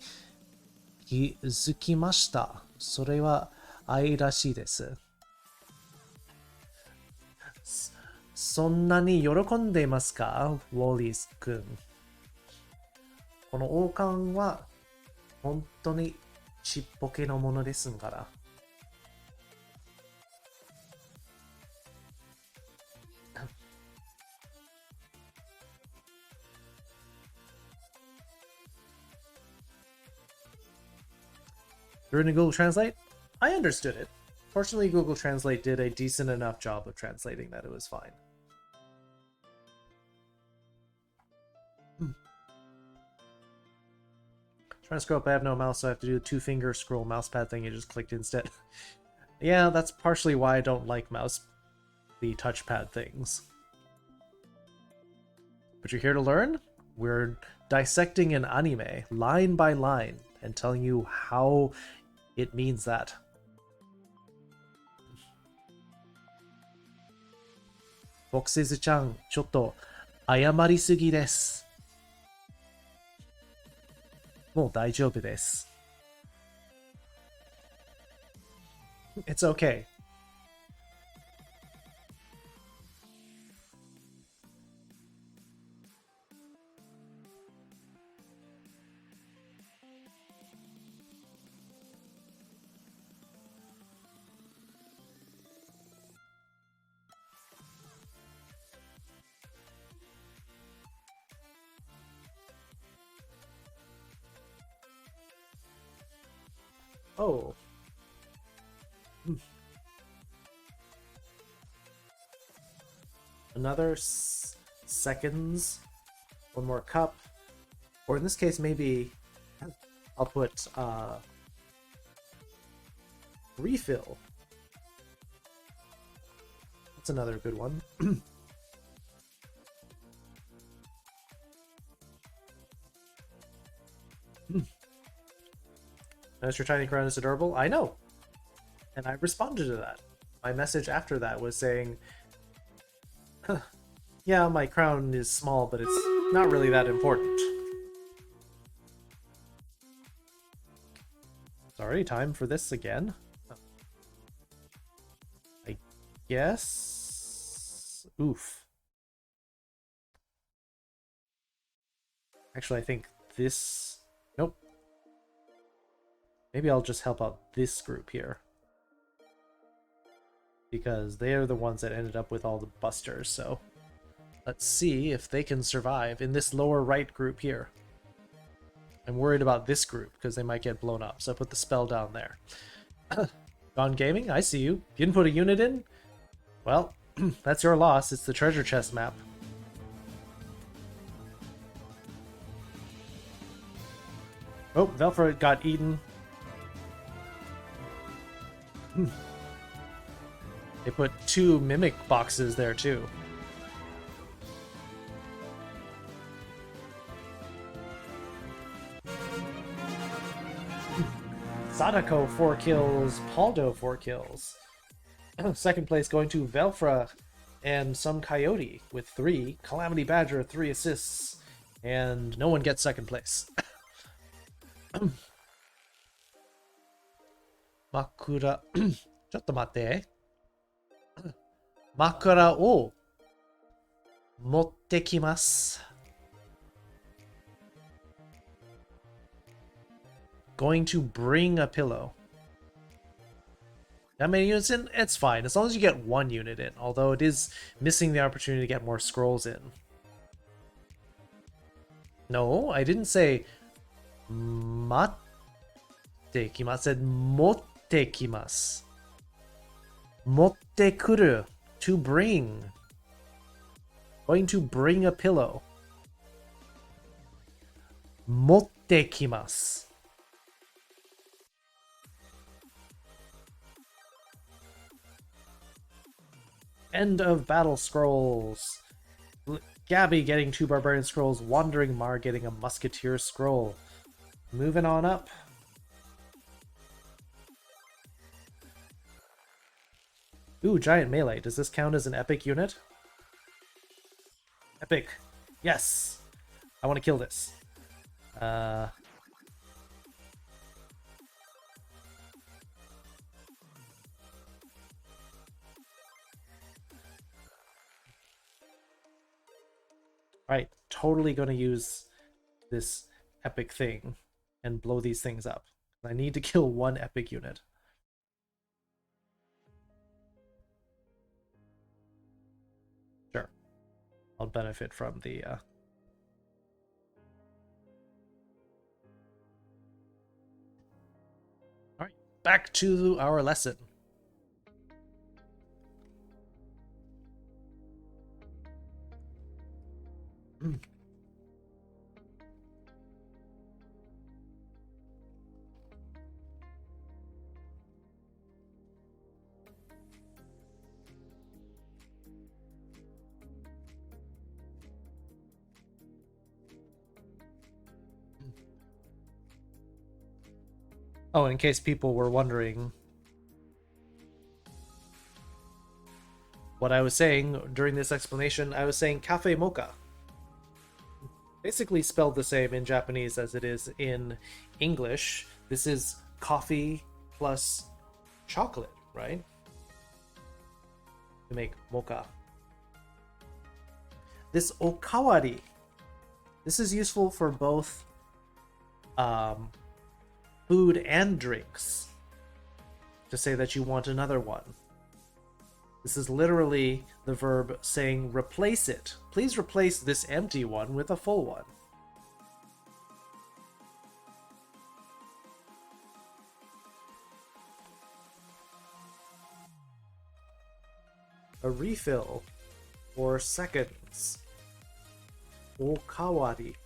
気づきました。それは愛らしいです。そんなに喜んでいますか、ウォーリー君。この王冠は本当にちっぽけのものですから。During Google Translate, I understood it. Fortunately, Google Translate did a decent enough job of translating that it was fine. Trying to scroll up, I have no mouse, so I have to do the two-finger scroll mousepad thing. You just clicked instead. Yeah, that's partially why I don't like the touchpad things. But you're here to learn? We're dissecting an anime, line by line, and telling you how it means that. Foxes-chan, ちょっと謝りすぎです。もう大丈夫です。It's okay. Oh. Another seconds. One more cup. Or in this case, maybe I'll put Refill. That's another good one. Notice your tiny crown is adorable? I know. And I responded to that. My message after that was saying, yeah, my crown is small, but it's not really that important. Sorry, time for this again. I guess... Oof. Actually, I think this... Nope. Maybe I'll just help out this group here. Because they are the ones that ended up with all the busters, so... Let's see if they can survive in this lower right group here. I'm worried about this group, because they might get blown up, so I put the spell down there. Gone Gaming, I see you. You didn't put a unit in? Well, that's your loss. It's the treasure chest map. Oh, Velfra got eaten. They put 2 mimic boxes there too. Sadako 4 kills, Paldo 4 kills. Second place going to Velfra and some Coyote with 3. Calamity Badger 3 assists. And no one gets second place. Makura ちょっと待って。枕を持ってきます。Going to bring a pillow. That many units in? It's fine, as long as you get 1 unit in, although it is missing the opportunity to get more scrolls in. No, I didn't say 待ってきます。I said 持ってきます。持ってくる to bring. Going to bring a pillow. 持ってきます。End of battle scrolls. Gabby getting 2 barbarian scrolls. Wandering Mar getting a musketeer scroll. Moving on up. Ooh, giant melee. Does this count as an epic unit? Epic. Yes. I want to kill this. Alright, totally gonna use this epic thing and blow these things up. I need to kill 1 epic unit. Sure. I'll benefit from the Alright, back to our lesson. Oh, in case people were wondering what I was saying during this explanation, I was saying cafe mocha. Basically spelled the same in Japanese as it is in English. This is coffee plus chocolate, right? To make mocha. This okawari. This is useful for both food and drinks. To say that you want another one. This is literally the verb saying replace it. Please replace this empty one with a full one. A refill for seconds. Okawari.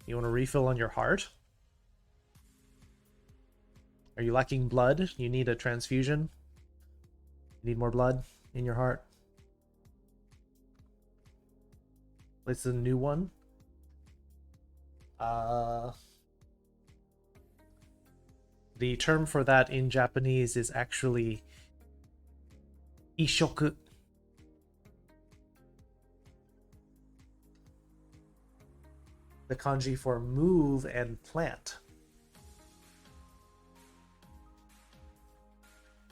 You want to refill on your heart? Are you lacking blood? You need a transfusion? You need more blood in your heart? It's a new one. The term for that in Japanese is actually ishoku. The kanji for move and plant.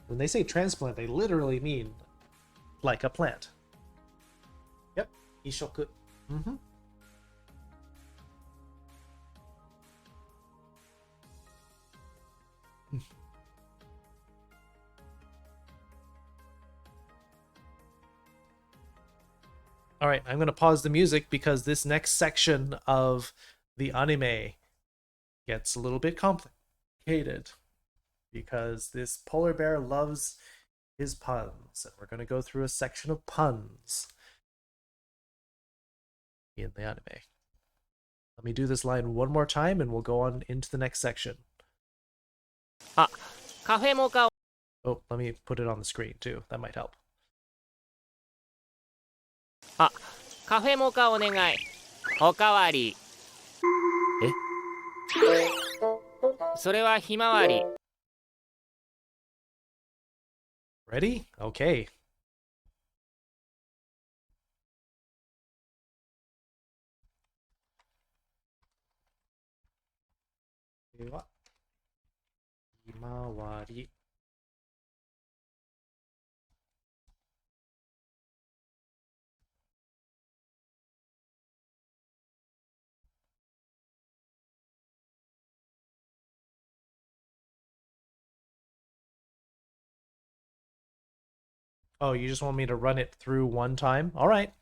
When they say transplant, they literally mean like a plant. Yep, ishoku. Mm-hmm. All right, I'm going to pause the music because this next section of the anime gets a little bit complicated because this polar bear loves his puns, and we're going to go through a section of puns in the anime. Let me do this line one more time and we'll go on into the next section. あ、カフェモカ Oh, let me put it on the screen too. That might help. あ、カフェモカお願い。おかわり。え？それはひまわり。Ready? Okay. では、ひまわり。Oh, you just want me to run it through one time? All right.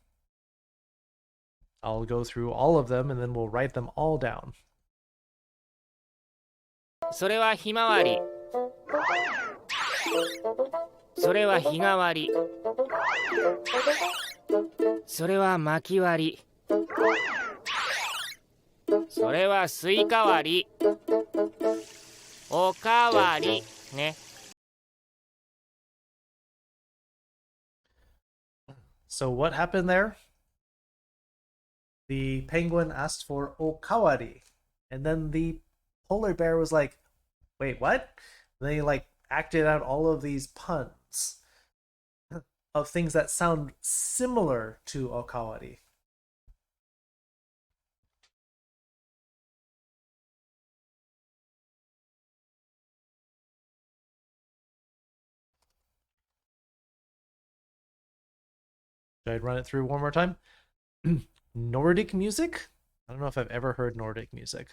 I'll go through all of them and then we'll write them all down. それはひまわり。それは日替わり。それは巻き割り。それはスイカ割り。おかわりね。So what happened there? The penguin asked for okawari, and then the polar bear was like, wait, what? And they like acted out all of these puns of things that sound similar to okawari. Should I run it through one more time? Nordic music? I don't know if I've ever heard Nordic music.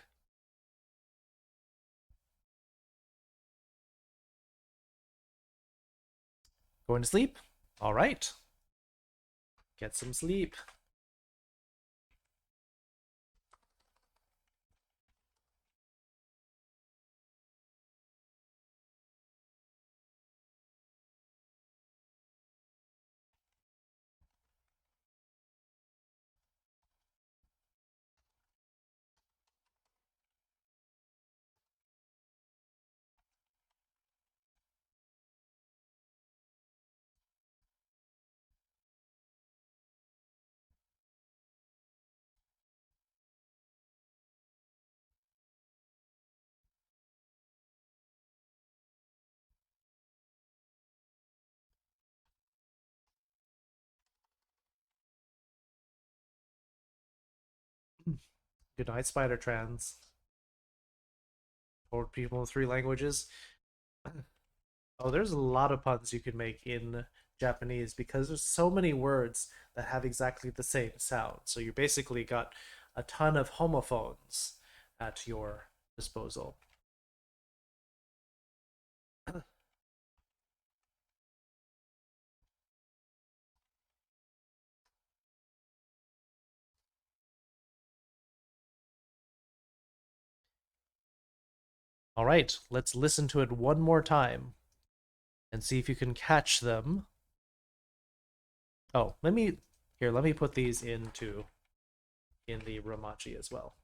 Going to sleep? All right. Get some sleep. Good night, Spider Trans. Told people in 3 languages. Oh, there's a lot of puns you can make in Japanese because there's so many words that have exactly the same sound. So you basically got a ton of homophones at your disposal. All right, let's listen to it one more time and see if you can catch them. Oh, let me put these in the Romachi as well.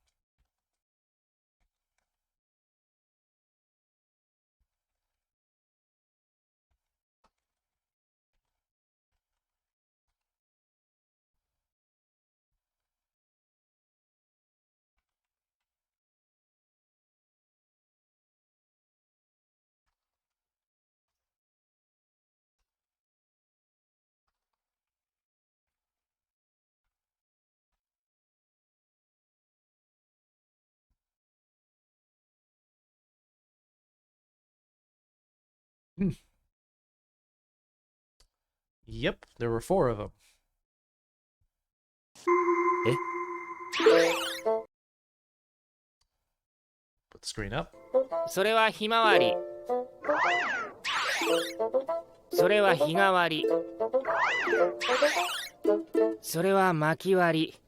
Yep, there were 4 of them. え Put the screen up. それはひまわり。それは日替わり。それは巻き割り。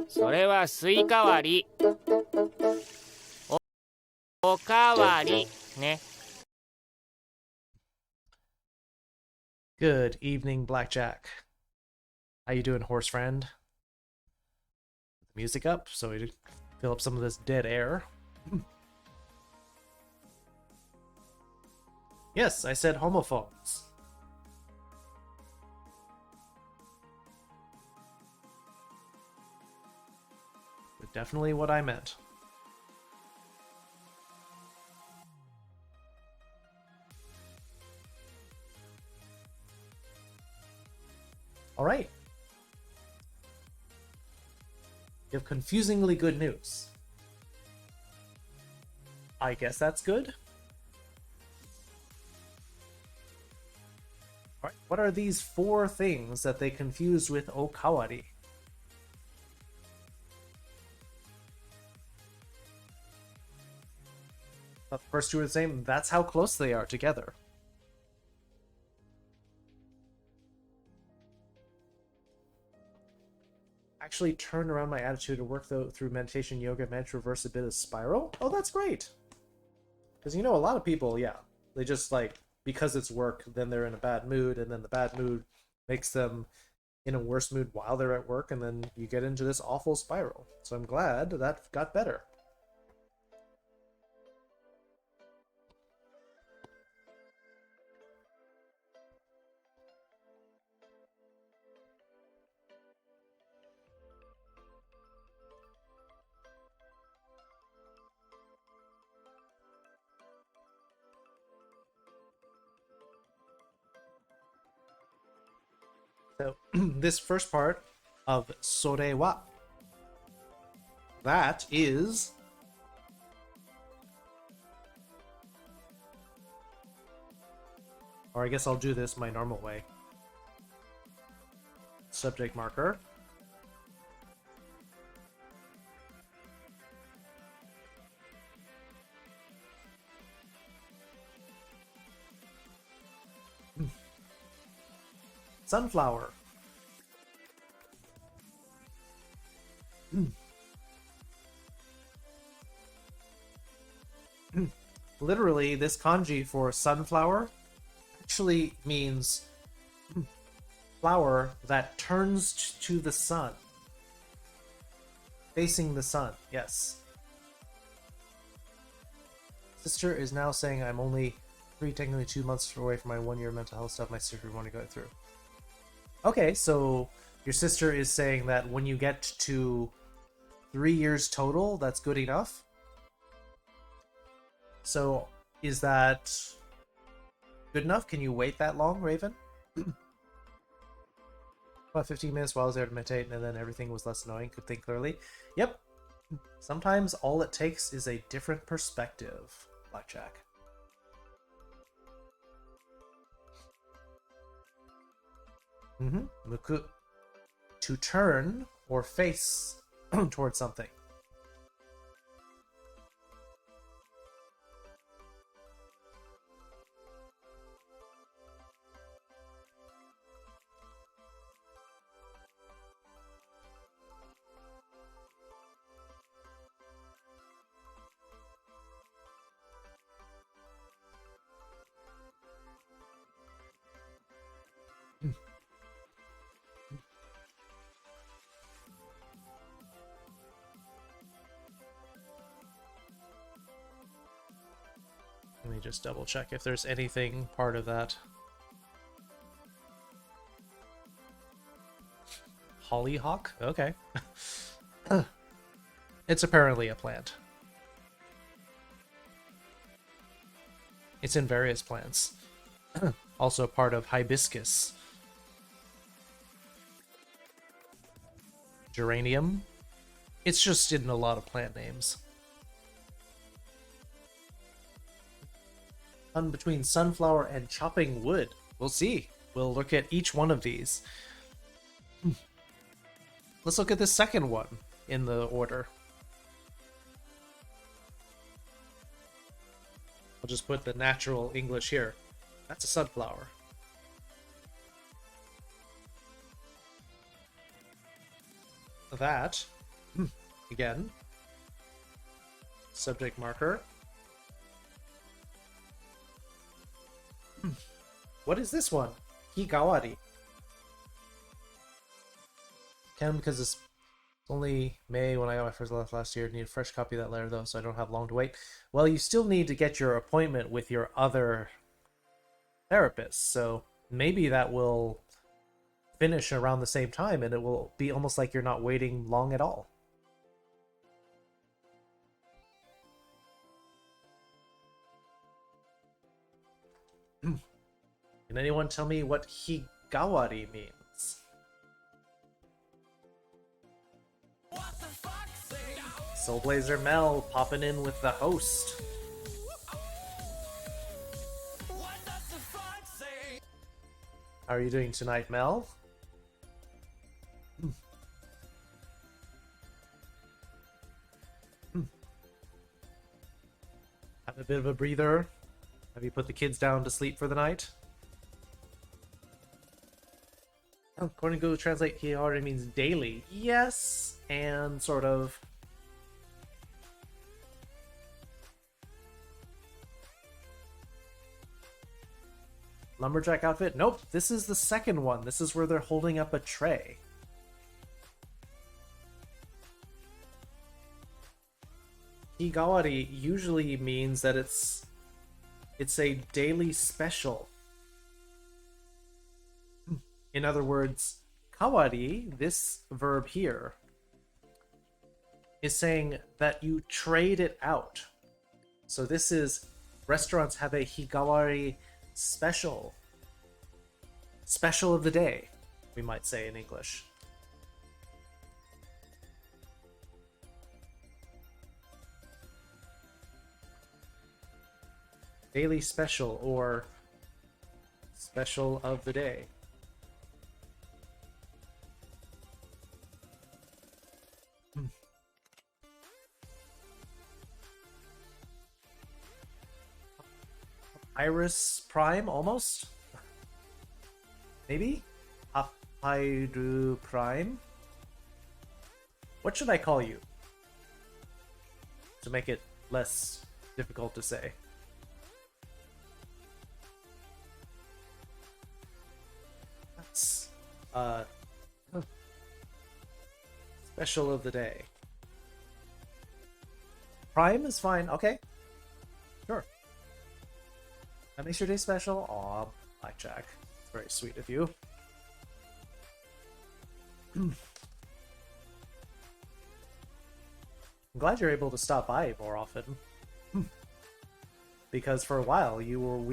それはスイカ割り。おかわりね。Good evening, Blackjack. How you doing, horse friend? Music up so we fill up some of this dead air. Yes, I said homophones. Definitely what I meant. All right. You have confusingly good news. I guess that's good. All right. What are these 4 things that they confused with okawari? The first 2 are the same. That's how close they are together. Actually turn around my attitude and work through meditation, yoga, mantra, reverse a bit of spiral. Oh, that's great. Because you know, a lot of people, yeah, they just like, because it's work, then they're in a bad mood, and then the bad mood makes them in a worse mood while they're at work, and then you get into this awful spiral. So I'm glad that got better. So this first part of sore wa, that is or I guess I'll do this my normal way. Subject marker. Sunflower. Literally, this kanji for sunflower actually means flower that turns to the sun. Facing the sun, yes. Sister is now saying I'm only 3, technically 2 months away from my 1-year mental health stuff my sister want to go through. Okay, so your sister is saying that when you get to 3 years total, that's good enough? So, is that good enough? Can you wait that long, Raven? About 15 minutes while I was there to meditate, and then everything was less annoying, could think clearly. Yep. Sometimes all it takes is a different perspective, Blackjack. Muku. To turn or face towards something. Let me just double check if there's anything part of that. Hollyhock? Okay. It's apparently a plant. It's in various plants. Also part of hibiscus. Geranium. It's just in a lot of plant names. Pun between sunflower and chopping wood. We'll see. We'll look at each one of these. Let's look at the second one in the order. I'll just put the natural English here. That's a sunflower. That, again, subject marker. What is this one? Higawari. Can, because it's only May when I got my first letter last year. Need a fresh copy of that letter though, so I don't have long to wait. Well, you still need to get your appointment with your other therapist, so maybe that will finish around the same time and it will be almost like you're not waiting long at all. Can anyone tell me what higawari means? Soulblazer Mel popping in with the host. How are you doing tonight, Mel? Have a bit of a breather? Have you put the kids down to sleep for the night? According to Google Translate, higawari means daily. Yes, and sort of. Lumberjack outfit? Nope, this is the second one. This is where they're holding up a tray. Higawari usually means that it's a daily special. In other words, kawari, this verb here, is saying that you trade it out. So this is, restaurants have a higawari special. Special of the day, we might say in English. Daily special or special of the day. Iris Prime, almost? Maybe? Apairu Prime? What should I call you? To make it less difficult to say. That's, special of the day. Prime is fine, okay. Sure. That makes your day special? Aw, Blackjack. It's very sweet of you. I'm glad you're able to stop by more often. Because for a while we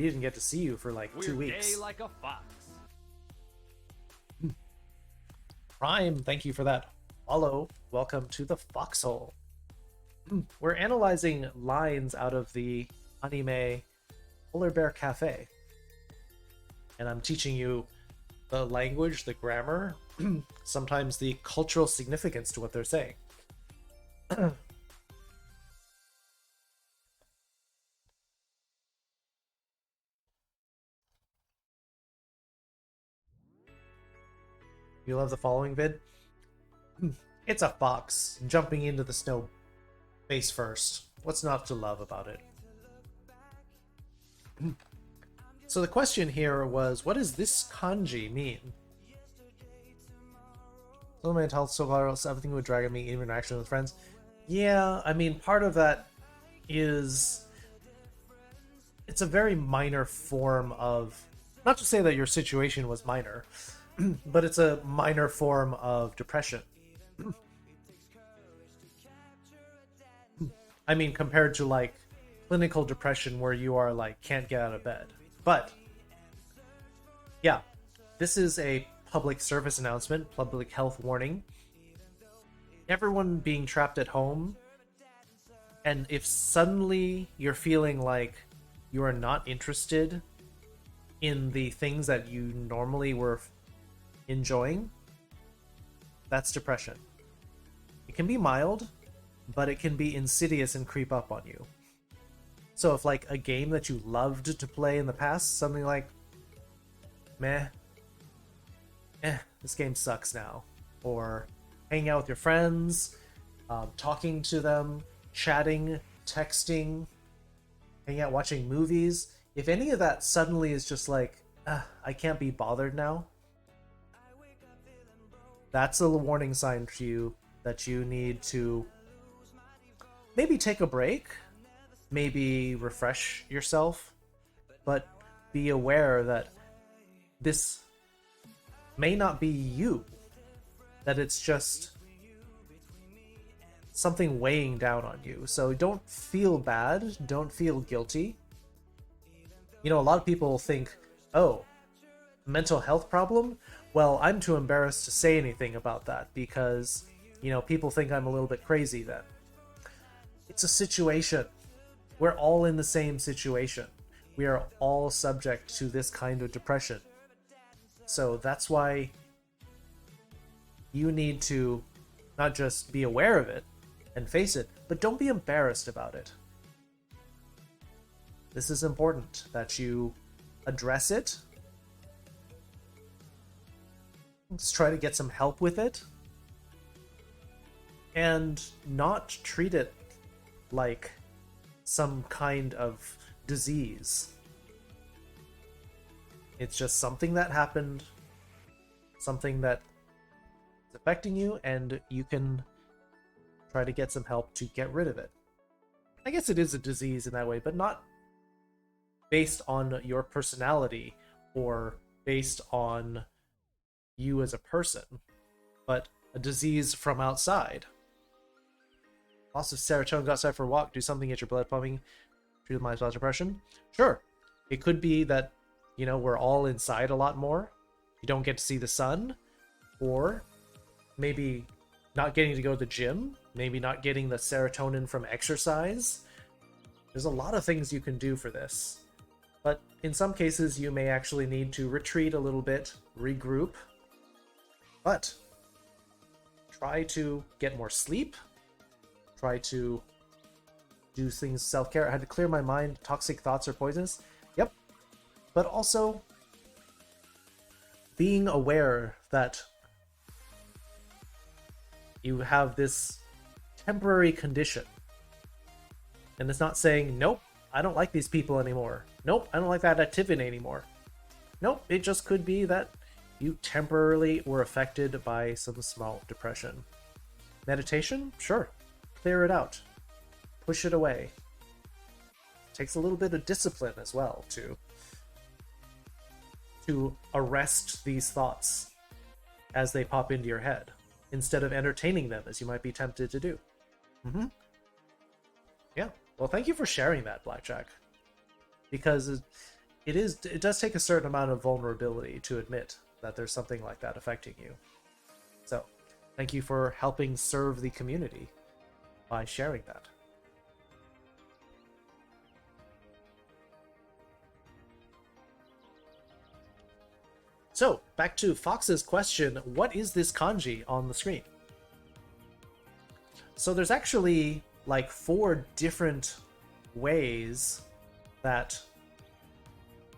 didn't get to see you for like 2 We're weeks. gay like a fox. Prime, thank you for that follow. Welcome to the foxhole. We're analyzing lines out of the anime Polar Bear Cafe. And I'm teaching you the language, the grammar, sometimes the cultural significance to what they're saying. You love the following vid? It's a fox jumping into the snow face first. What's not to love about it? So the question here was, what does this kanji mean? Someone health so far else everything would drag on me, even interaction with friends. Yeah, I mean, part of that is it's a very minor form of, not to say that your situation was minor, but it's a minor form of depression. I mean, compared to like clinical depression where you are like can't get out of bed. But yeah, this is a public service announcement, public health warning. Everyone being trapped at home, and if suddenly you're feeling like you are not interested in the things that you normally were enjoying, that's depression. It can be mild, but it can be insidious and creep up on you. So if like a game that you loved to play in the past, something like, this game sucks now. Or hanging out with your friends, talking to them, chatting, texting, hanging out watching movies. If any of that suddenly is just like, I can't be bothered now, that's a warning sign to you that you need to maybe take a break, maybe refresh yourself, but be aware that this may not be you, that it's just something weighing down on you. So don't feel bad, don't feel guilty. You know, a lot of people think, oh, mental health problem? Well, I'm too embarrassed to say anything about that because, you know, people think I'm a little bit crazy then. It's a situation. We're all in the same situation. We are all subject to this kind of depression. So that's why you need to not just be aware of it and face it, but don't be embarrassed about it. This is important that you address it. Just try to get some help with it. And not treat it like some kind of disease. It's just something that happened, something that is affecting you, and you can try to get some help to get rid of it. I guess it is a disease in that way, but not based on your personality or based on you as a person, but a disease from outside. Loss of serotonin, go outside for a walk, do something, get your blood pumping, treat with mild depression. Sure, it could be that, you know, we're all inside a lot more. You don't get to see the sun, or maybe not getting to go to the gym, maybe not getting the serotonin from exercise. There's a lot of things you can do for this. But in some cases, you may actually need to retreat a little bit, regroup. But try to get more sleep. Try to do things self-care. I had to clear my mind. Toxic thoughts are poisonous. Yep. But also being aware that you have this temporary condition. And it's not saying, nope, I don't like these people anymore. Nope, I don't like that activity anymore. Nope, it just could be that you temporarily were affected by some small depression. Meditation? Sure. Clear it out. Push it away. Takes a little bit of discipline as well to arrest these thoughts as they pop into your head, instead of entertaining them as you might be tempted to do. Yeah. Well, thank you for sharing that, Blackjack. Because it does take a certain amount of vulnerability to admit that there's something like that affecting you. So, thank you for helping serve the community by sharing that. So, back to Fox's question, what is this kanji on the screen? So there's actually like 4 different ways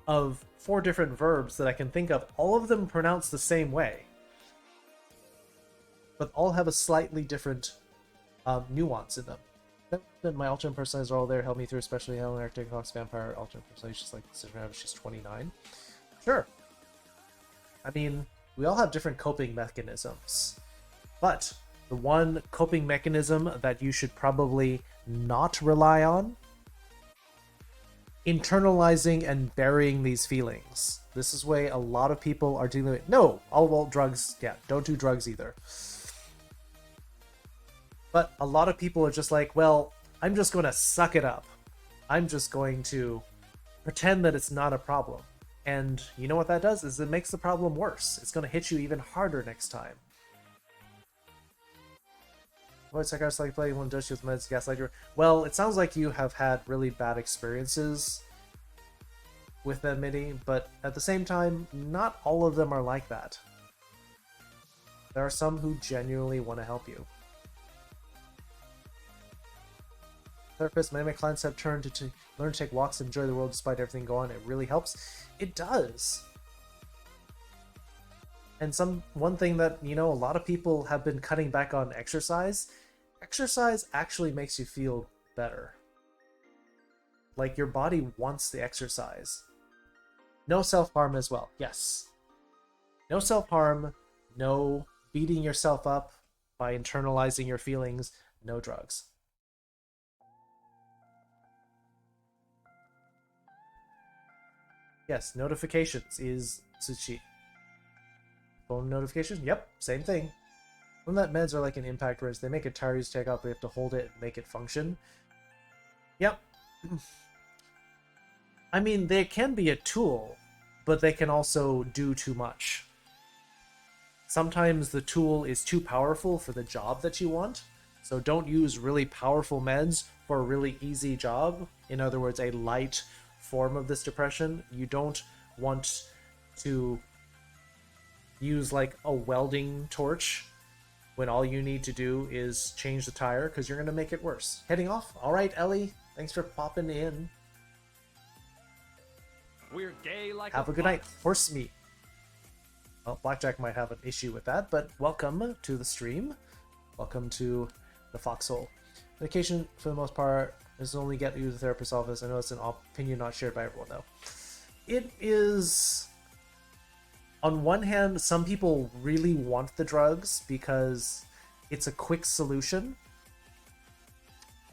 of 4 different verbs that I can think of. All of them pronounce the same way, but all have a slightly different nuance in them. My alternate personalities are all there, help me through, especially Helen, Arctic Fox, Vampire, alternate personalities, just like she's 29. Sure. I mean, we all have different coping mechanisms, but the one coping mechanism that you should probably not rely on, internalizing and burying these feelings. This is why a lot of people are dealing with, no, well, drugs, yeah, don't do drugs either. But a lot of people are just like, well, I'm just going to suck it up. I'm just going to pretend that it's not a problem. And you know what that does is it makes the problem worse. It's going to hit you even harder next time. What psychiatrist play one does with meds gaslight you? Well, it sounds like you have had really bad experiences with them, Mitty, but at the same time, not all of them are like that. There are some who genuinely want to help you. Therapist, many of my clients have turned to learn to take walks and enjoy the world despite everything going on. It really helps. It does. And one thing that, a lot of people have been cutting back on exercise. Exercise actually makes you feel better. Like, your body wants the exercise. No self-harm as well. Yes. No self-harm. No beating yourself up by internalizing your feelings. No drugs. Yes, notifications is Tsuchi. Phone notifications? Yep, same thing. Some that meds are like an impact whereas they make it tiring to take out, but you have to hold it and make it function. Yep. I mean, they can be a tool, but they can also do too much. Sometimes the tool is too powerful for the job that you want, so don't use really powerful meds for a really easy job. In other words, a light form of this depression. You don't want to use like a welding torch when all you need to do is change the tire, because you're going to make it worse. Heading off? Alright, Ellie. Thanks for popping in. We're gay like Have a good night. Horse meat. Well, Blackjack might have an issue with that, but welcome to the stream. Welcome to the Foxhole. Medication, for the most part, is only get you to the therapist's office. I know it's an opinion not shared by everyone, though. It is... On one hand, some people really want the drugs because it's a quick solution.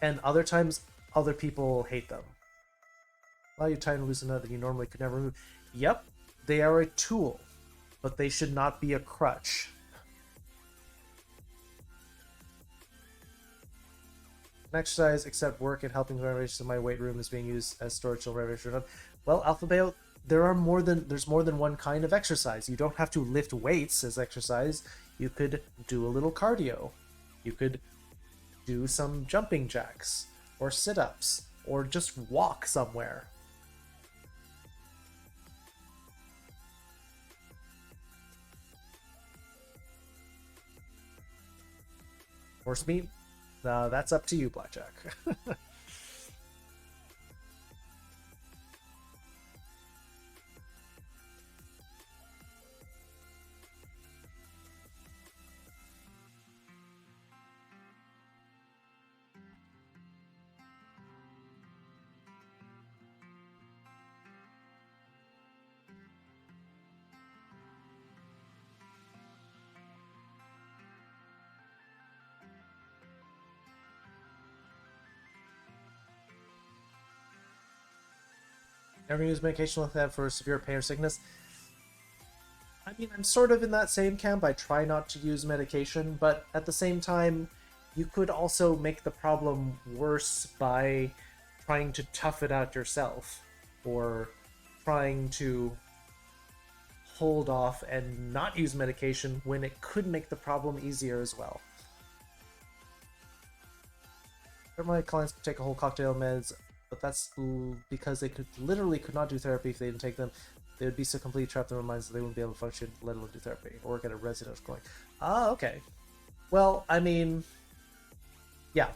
And other times, other people hate them. Allow you time to loosen up that you normally could never move. Yep, they are a tool, but they should not be a crutch. An exercise, except work and helping the renovations of my weight room is being used as storage till renovation. Well, Alphabet, there's more than one kind of exercise. You don't have to lift weights as exercise. You could do a little cardio. You could do some jumping jacks or sit-ups or just walk somewhere. Horse meat? That's up to you, Blackjack. Ever use medication like that for severe pain or sickness? I mean, I'm sort of in that same camp. I try not to use medication, but at the same time, you could also make the problem worse by trying to tough it out yourself, or trying to hold off and not use medication when it could make the problem easier as well. My clients take a whole cocktail of meds, but that's because they could not do therapy if they didn't take them. They would be so completely trapped in their minds that they wouldn't be able to function, let alone do therapy, or get a residence going. Ah, okay. Well, I mean, yeah.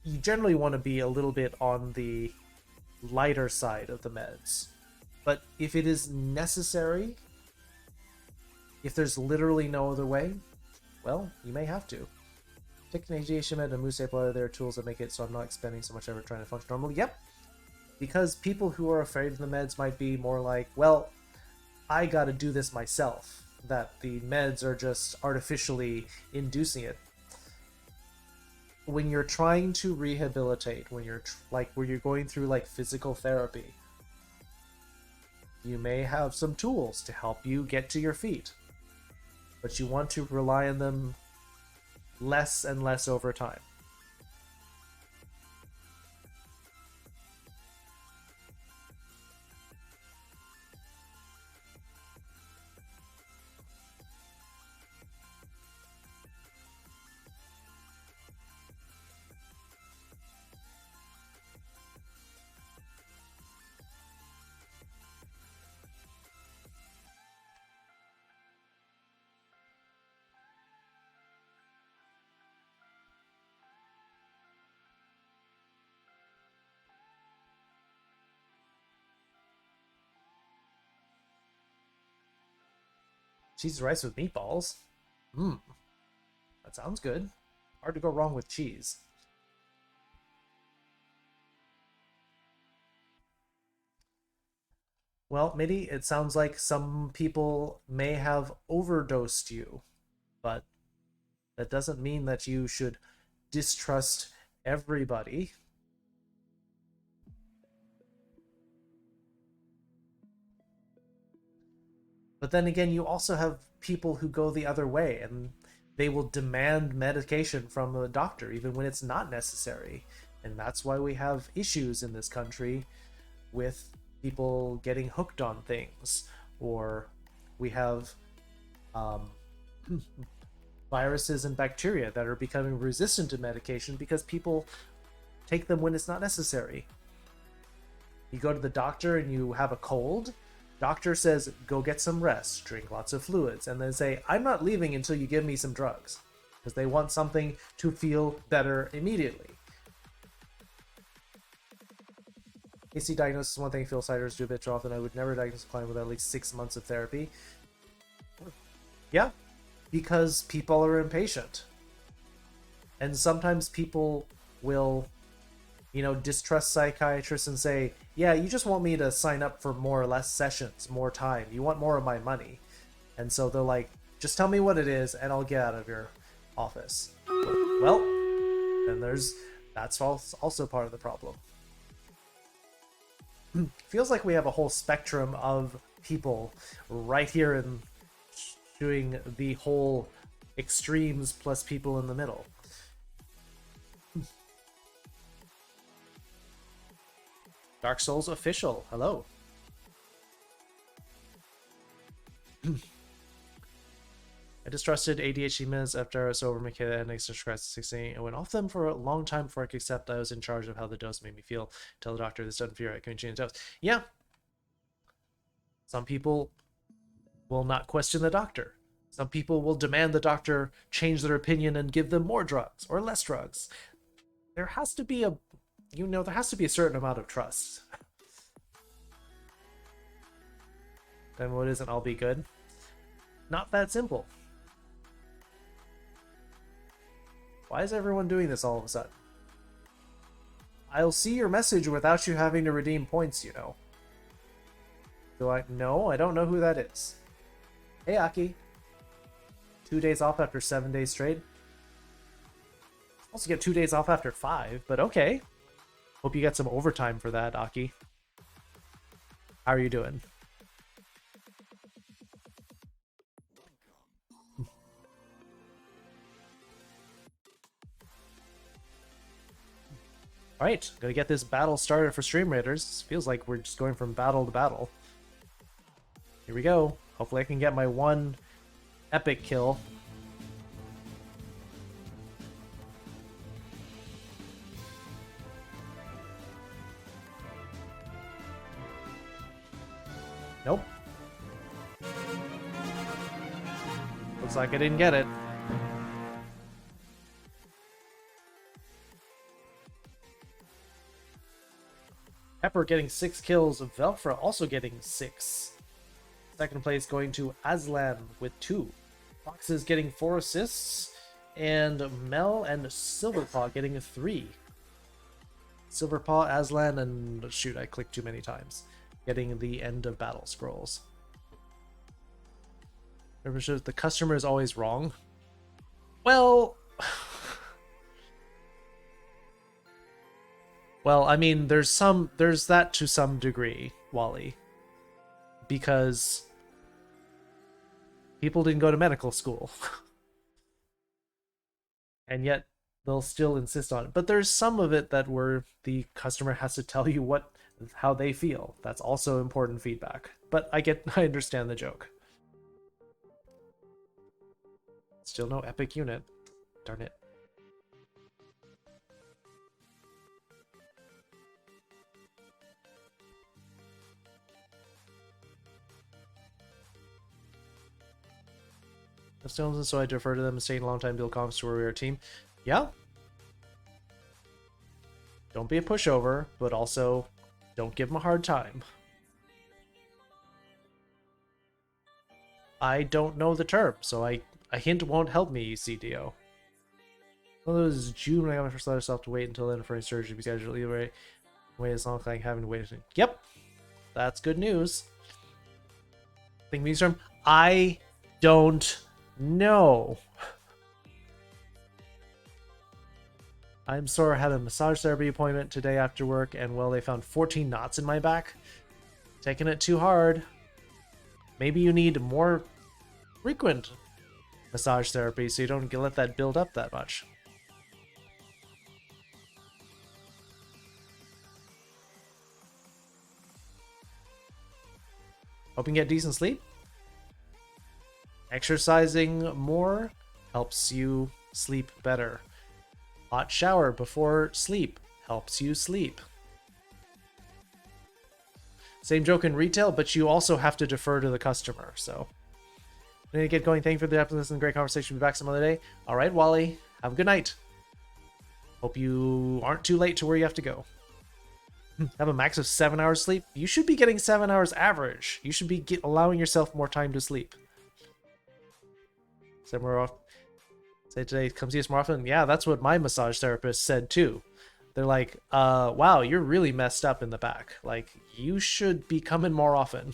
You generally want to be a little bit on the lighter side of the meds. But if it is necessary, if there's literally no other way, well, you may have to. Take an ADHD med and a mood stabilizer. There are tools that make it so I'm not expending so much effort trying to function normally. Yep. Because people who are afraid of the meds might be more like, well, I gotta do this myself. That the meds are just artificially inducing it. When you're trying to rehabilitate, when you're going through like physical therapy, you may have some tools to help you get to your feet. But you want to rely on them less and less over time. Cheese rice with meatballs. That sounds good. Hard to go wrong with cheese. Well, Mitty, it sounds like some people may have overdosed you, but that doesn't mean that you should distrust everybody. But then again, you also have people who go the other way, and they will demand medication from a doctor even when it's not necessary. And that's why we have issues in this country with people getting hooked on things, or we have viruses and bacteria that are becoming resistant to medication because people take them when it's not necessary. You go to the doctor and you have a cold. Doctor says, go get some rest, drink lots of fluids, and then say, I'm not leaving until you give me some drugs, because they want something to feel better immediately. AC diagnosis is one thing, Phil Siders do a bit too often. I would never diagnose a client without at least 6 months of therapy. Yeah, because people are impatient. And sometimes people will, distrust psychiatrists and say, yeah, you just want me to sign up for more or less sessions, more time. You want more of my money. And so they're like, just tell me what it is and I'll get out of your office. Well, then that's also part of the problem. Feels like we have a whole spectrum of people right here in doing the whole extremes plus people in the middle. Dark Souls official, hello. I distrusted ADHD meds after I was over Michaela and extra scratch 16. I went off them for a long time before I could accept I was in charge of how the dose made me feel. Tell the doctor this doesn't feel right. Can we change the dose? Yeah. Some people will not question the doctor. Some people will demand the doctor change their opinion and give them more drugs or less drugs. There has to be a certain amount of trust. Then what isn't all be good? Not that simple. Why is everyone doing this all of a sudden? I'll see your message without you having to redeem points, No, I don't know who that is. Hey, Aki. 2 days off after 7 days straight. Also get 2 days off after 5, but okay. Hope you get some overtime for that, Aki. How are you doing? Alright, gonna get this battle started for Stream Raiders. Feels like we're just going from battle to battle. Here we go. Hopefully I can get my one epic kill. Nope. Looks like I didn't get it. Pepper getting 6 kills, Velfra also getting 6. Second place going to Aslan with 2. Foxes getting 4 assists, and Mel and Silverpaw getting 3. Silverpaw, Aslan, and shoot, I clicked too many times. Getting the end of battle scrolls. Remember, the customer is always wrong. Well, I mean, there's that to some degree, Wally, because people didn't go to medical school, and yet they'll still insist on it. But there's some of it that where the customer has to tell you how they feel. That's also important feedback. But I understand the joke. Still no epic unit. Darn it. Stones, and so I defer to them and staying a long time build confidence to where we are a team. Yeah. Don't be a pushover, but also don't give them a hard time. I don't know the term, so a hint won't help me, CDO. Well, it was June when I got my first letter, so I have to wait until then for a surgery to be scheduled. Either way, wait as long as like having to wait. Yep, that's good news. Think means term? I don't know. I'm sore. I had a massage therapy appointment today after work, and well, they found 14 knots in my back. Taking it too hard. Maybe you need more frequent massage therapy so you don't let that build up that much. Hope you can get decent sleep. Exercising more helps you sleep better. Hot shower before sleep helps you sleep. Same joke in retail, but you also have to defer to the customer, so. I need to get going. Thank you for the episode and great conversation. Be back some other day. All right, Wally. Have a good night. Hope you aren't too late to where you have to go. Have a max of 7 hours sleep. You should be getting 7 hours average. You should be allowing yourself more time to sleep. Say today, come see us more often. Yeah, that's what my massage therapist said too. They're like, wow, you're really messed up in the back. Like, you should be coming more often.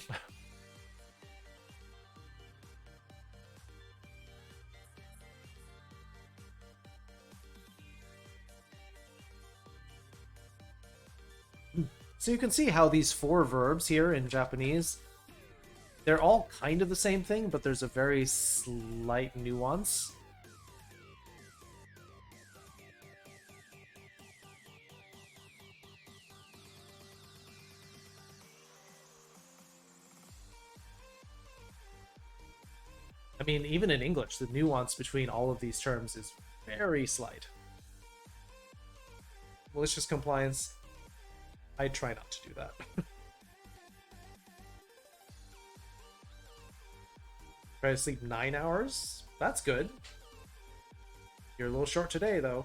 So you can see how these 4 verbs here in Japanese, they're all kind of the same thing, but there's a very slight nuance. I mean, even in English, the nuance between all of these terms is very slight. Malicious compliance, I try not to do that. Try to sleep 9 hours? That's good. You're a little short today, though.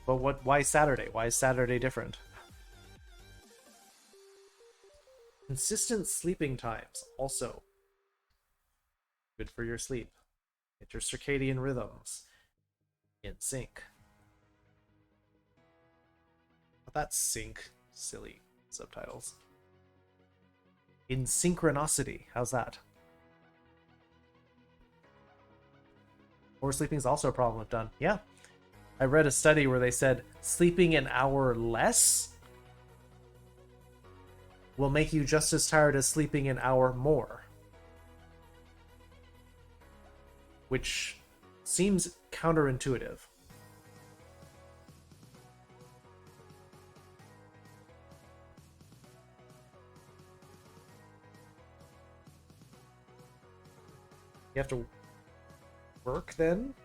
But why Saturday? Why is Saturday different? Consistent sleeping times, also good for your sleep. Get your circadian rhythms in sync. But that's sync, silly subtitles. In synchronicity, how's that? Oversleeping is also a problem if done. Yeah. I read a study where they said sleeping an hour less will make you just as tired as sleeping an hour more. Which seems counterintuitive. You have to work then?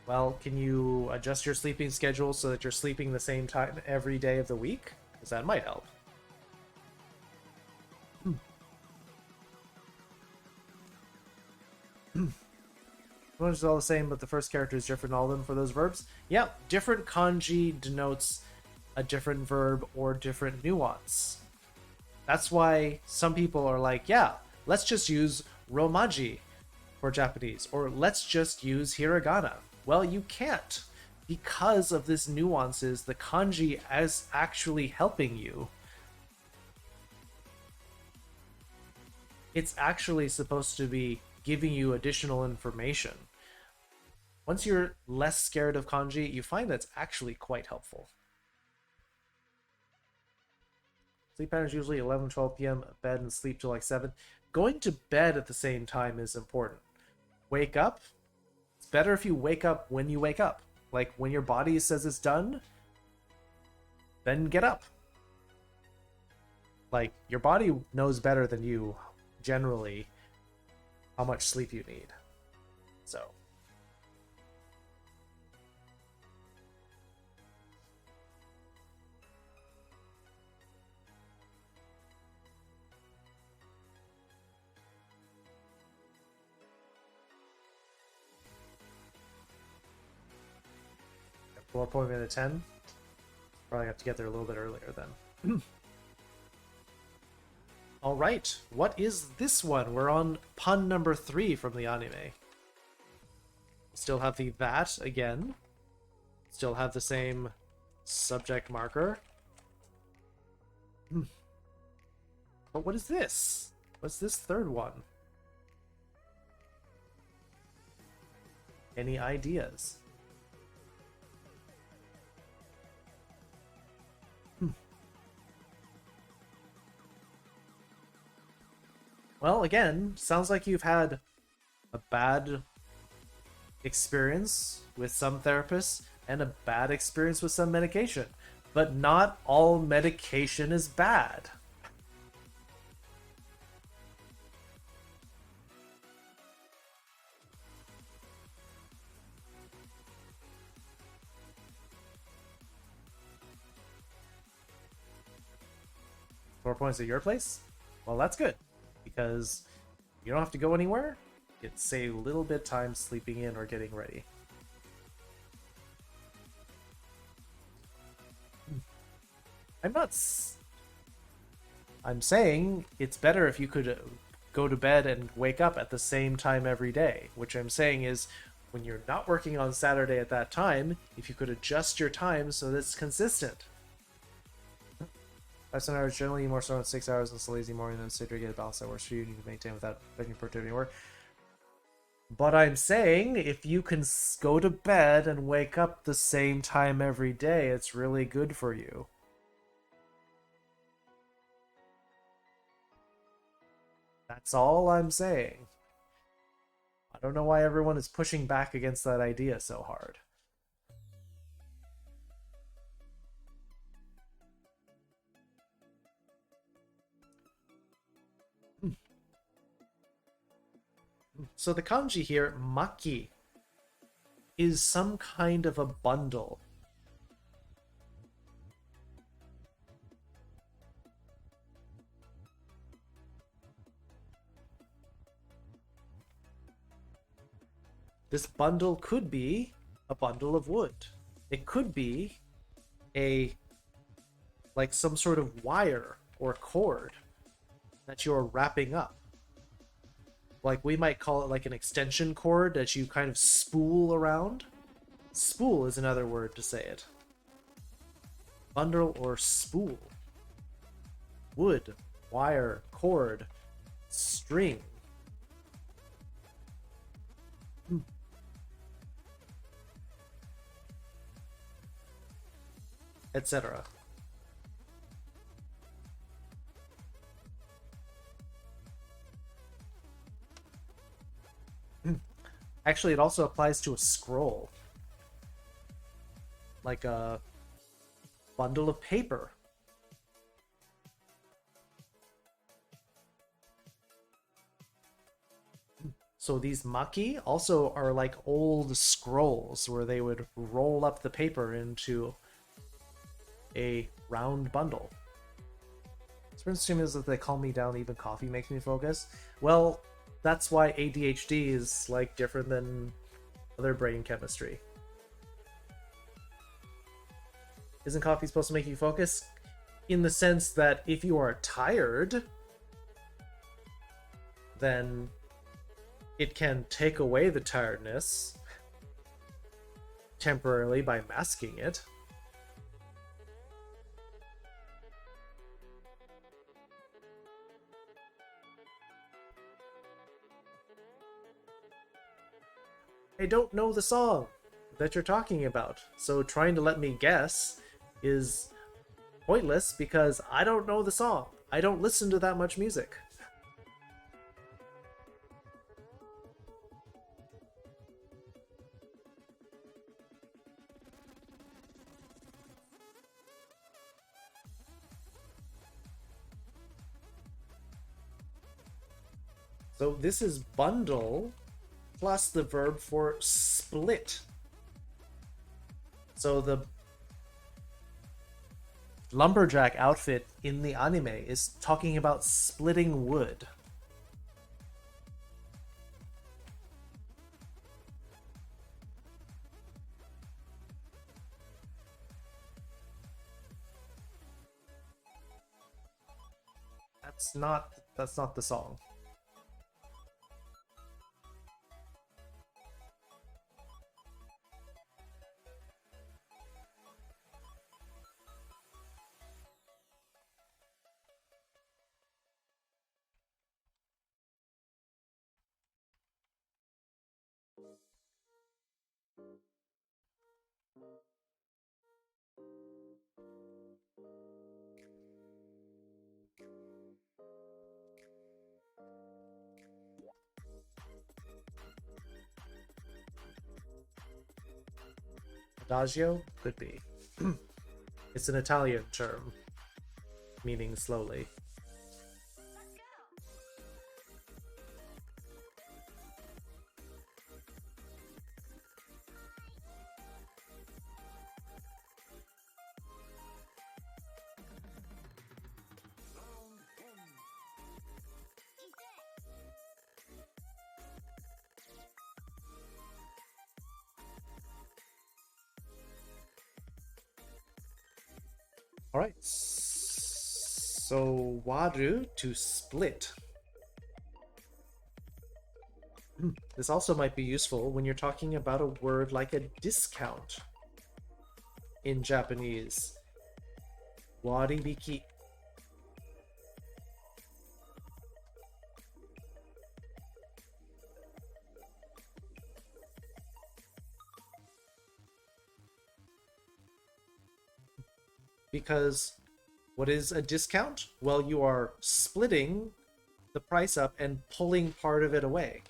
Well, can you adjust your sleeping schedule so that you're sleeping the same time every day of the week? Because that might help. It's all the same, but the first character is different in all of them for those verbs. Yep, different kanji denotes a different verb or different nuance. That's why some people are like, yeah, let's just use romaji for Japanese, or let's just use hiragana. Well, you can't, because of this nuances. The kanji is actually helping you. It's actually supposed to be giving you additional information. Once you're less scared of kanji, you find that's actually quite helpful. Sleep pattern is usually 11, 12 p.m. bed and sleep till like 7. Going to bed at the same time is important. Wake up. It's better if you wake up when you wake up. Like when your body says it's done, then get up. Like your body knows better than you generally how much sleep you need. So. Floor appointment at 10. Probably have to get there a little bit earlier then. All right, what is this one? We're on pun number 3 from the anime. Still have the that again. Still have the same subject marker. But what is this? What's this third one? Any ideas? Well, again, sounds like you've had a bad experience with some therapists and a bad experience with some medication. But not all medication is bad. Four points at your place? Well, that's good, because you don't have to go anywhere. You get to save a little bit of time sleeping in or getting ready. I'm saying it's better if you could go to bed and wake up at the same time every day. Which I'm saying is, when you're not working on Saturday at that time, if you could adjust your time so that it's consistent. 5 hours generally more so than 6 hours, and it's a lazy morning, then sit to get a balance that works for you. You need to maintain without affecting productivity work. But I'm saying if you can go to bed and wake up the same time every day, it's really good for you. That's all I'm saying. I don't know why everyone is pushing back against that idea so hard. So the kanji here, maki, is some kind of a bundle. This bundle could be a bundle of wood. It could be like some sort of wire or cord that you're wrapping up. Like, we might call it like an extension cord that you kind of spool around. Spool is another word to say it. Bundle or spool. Wood, wire, cord, string. Etc. Actually, it also applies to a scroll. Like a bundle of paper. So these maki also are like old scrolls where they would roll up the paper into a round bundle. So interesting is that they calm me down, even coffee makes me focus. Well, that's why ADHD is like different than other brain chemistry. Isn't coffee supposed to make you focus? In the sense that if you are tired, then it can take away the tiredness temporarily by masking it. I don't know the song that you're talking about, so trying to let me guess is pointless because I don't know the song. I don't listen to that much music. So this is bundle plus the verb for split. So the lumberjack outfit in the anime is talking about splitting wood. That's not the song. Adagio? Could be. It's an Italian term, meaning slowly. Alright, so waru, to split. This also might be useful when you're talking about a word like a discount in Japanese. Waribiki. Because what is a discount? Well, you are splitting the price up and pulling part of it away.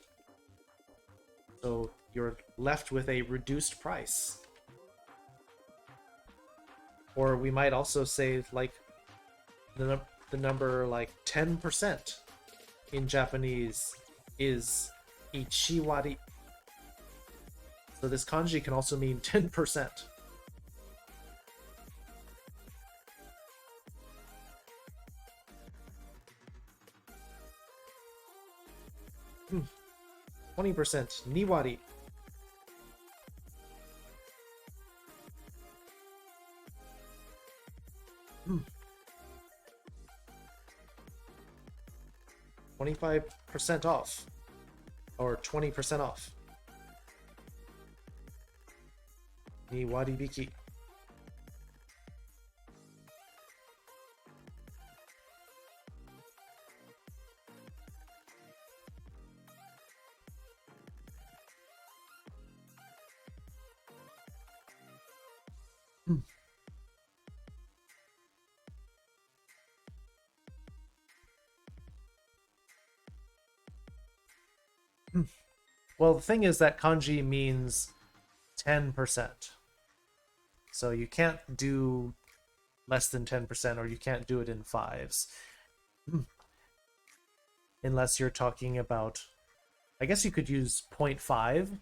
So you're left with a reduced price. Or we might also say like the number like 10% in Japanese is ichiwari. So this kanji can also mean 10%. 20%, 2割. Hmm. 25% off. Or 20% off. 2割引き. Well, the thing is that kanji means 10%. So you can't do less than 10%, or you can't do it in fives. Unless you're talking about... I guess you could use 0.5.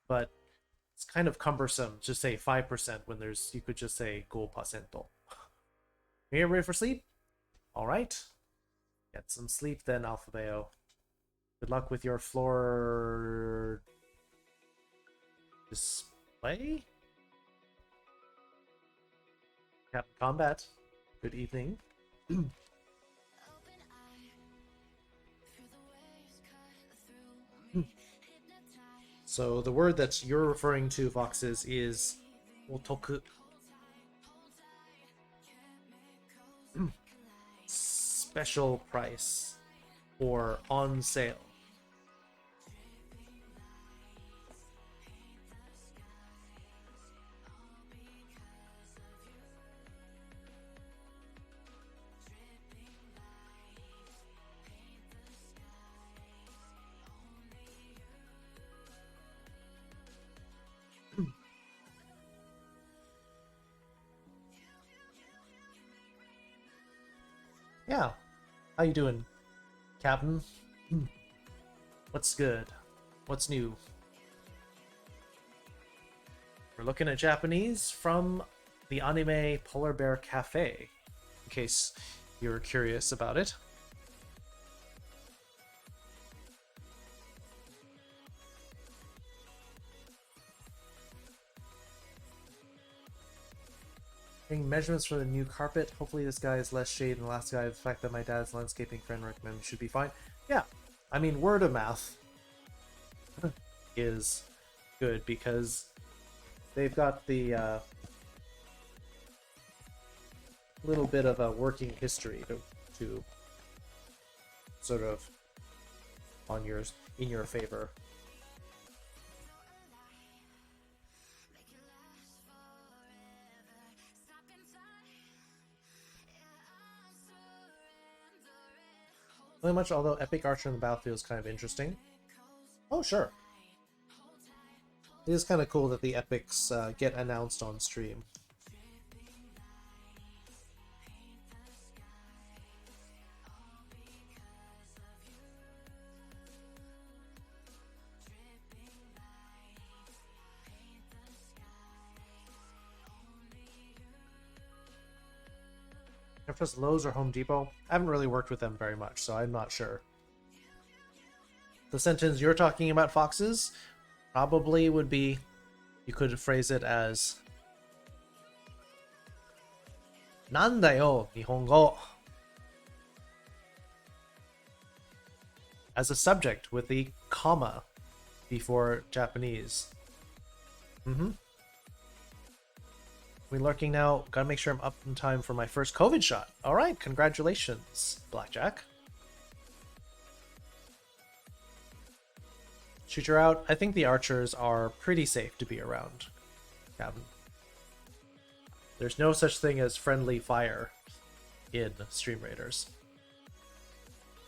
But it's kind of cumbersome to say 5% when you could just say 5%. You ready for sleep? Alright. Get some sleep then, Alphabeo. Good luck with your floor display? Captain Combat. Good evening. So the word that you're referring to, Voxes, is otoku. Special price or on sale. Yeah. How you doing, Captain? What's good? What's new? We're looking at Japanese from the anime Polar Bear Cafe, in case you're curious about it. Getting measurements for the new carpet. Hopefully this guy is less shade than the last guy. The fact that my dad's landscaping friend recommended should be fine. Yeah, I mean, word of mouth is good because they've got the little bit of a working history to sort of in your favor. Really much, although Epic Archer on the battlefield is kind of interesting. Oh, sure. It is kind of cool that the epics get announced on stream. If it's Lowe's or Home Depot, I haven't really worked with them very much, so I'm not sure. The sentence you're talking about, Foxes, probably would be, you could phrase it as "Nanda yo, Nihongo?" As a subject with the comma before Japanese. We lurking now. Gotta make sure I'm up in time for my first COVID shot. All right, congratulations, Blackjack. Shooter out. I think the archers are pretty safe to be around, Captain. There's no such thing as friendly fire in Stream Raiders.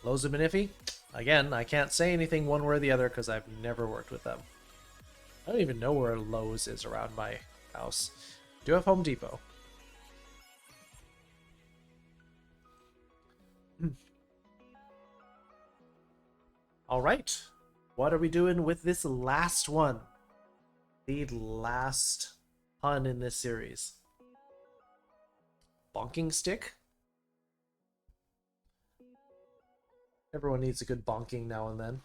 Lowe's have been iffy. Again, I can't say anything one way or the other because I've never worked with them. I don't even know where Lowe's is around my house. Do have Home Depot. All right. What are we doing with this last one? The last pun in this series. Bonking stick? Everyone needs a good bonking now and then.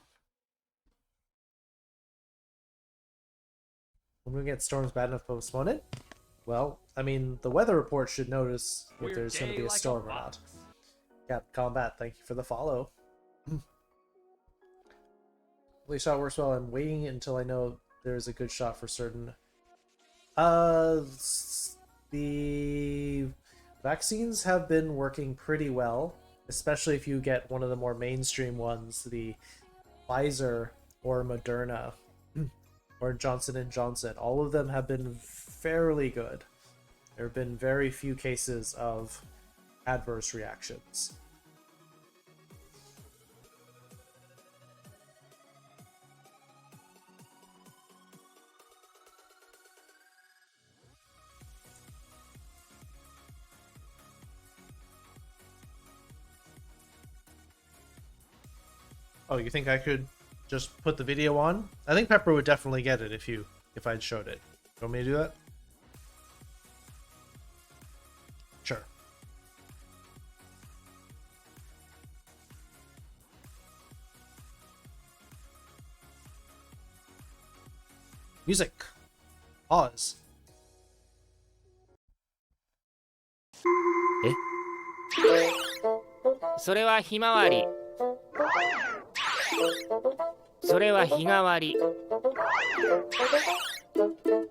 When we get storms bad enough to postpone it? Well, I mean, the weather report should notice if there's going to be a storm or not. Cap Combat, thank you for the follow. At least shot works well. I'm waiting until I know there's a good shot for certain. The vaccines have been working pretty well, especially if you get one of the more mainstream ones, the Pfizer or Moderna or Johnson & Johnson. All of them have been fairly good. There have been very few cases of adverse reactions. Oh, you think I could just put the video on? I think Pepper would definitely get it if I'd showed it. You want me to do that? Sure. Music. Pause. それはひまわり。それは日替わり。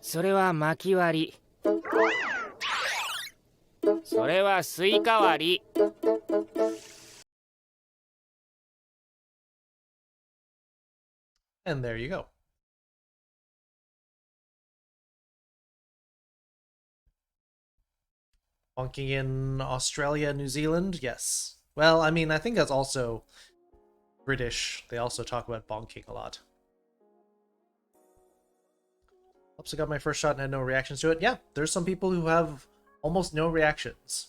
それは巻き割り。それはスイカ割り。And there you go. Bonking in Australia, New Zealand? Yes. Well, I mean, I think that's also British. They also talk about bonking a lot. Oops, I got my first shot and had no reactions to it. Yeah, there's some people who have almost no reactions.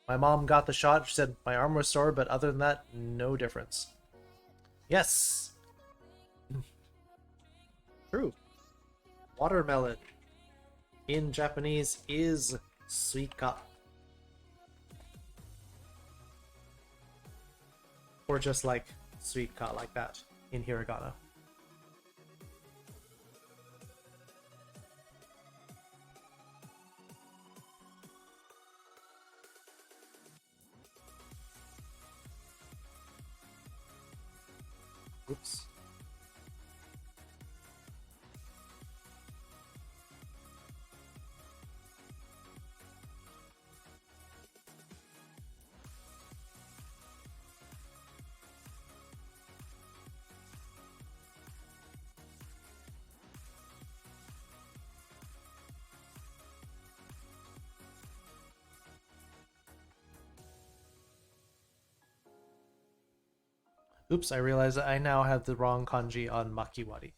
My mom got the shot. She said my arm was sore, but other than that, no difference. Yes. True. Watermelon in Japanese is suika. Or just like suika, like that in hiragana. Oops. Oops, I realize I now have the wrong kanji on makiwari.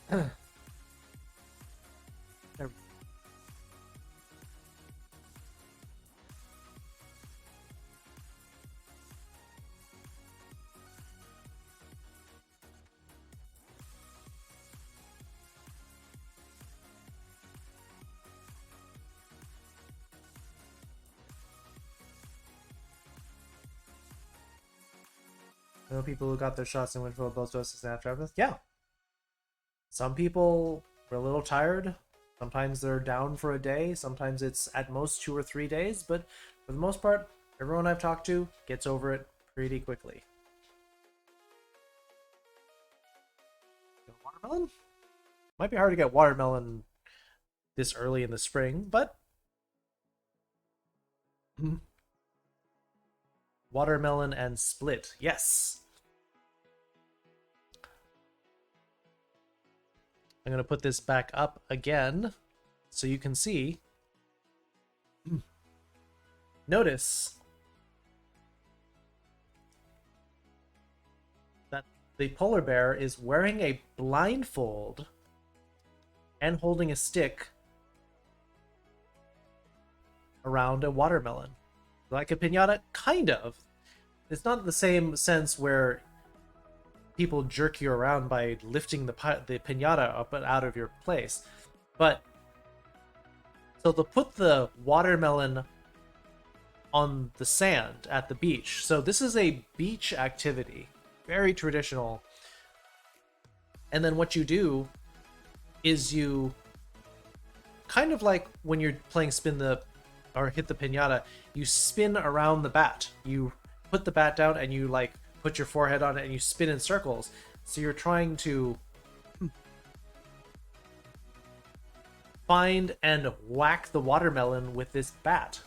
There. I know people who got their shots and went for both doses after. Yeah. Some people were a little tired. Sometimes they're down for a day. Sometimes it's at most 2 or 3 days. But for the most part, everyone I've talked to gets over it pretty quickly. Watermelon? Might be hard to get watermelon this early in the spring, but watermelon and split. Yes. I'm going to put this back up again so you can see. Notice that the polar bear is wearing a blindfold and holding a stick around a watermelon. Like a piñata? Kind of. It's not the same sense where people jerk you around by lifting the piñata up and out of your place. But, so they'll put the watermelon on the sand at the beach. So this is a beach activity. Very traditional. And then what you do is you, kind of like when you're playing or hit the piñata, you spin around the bat. You put the bat down and you like put your forehead on it and you spin in circles. So you're trying to find and whack the watermelon with this bat.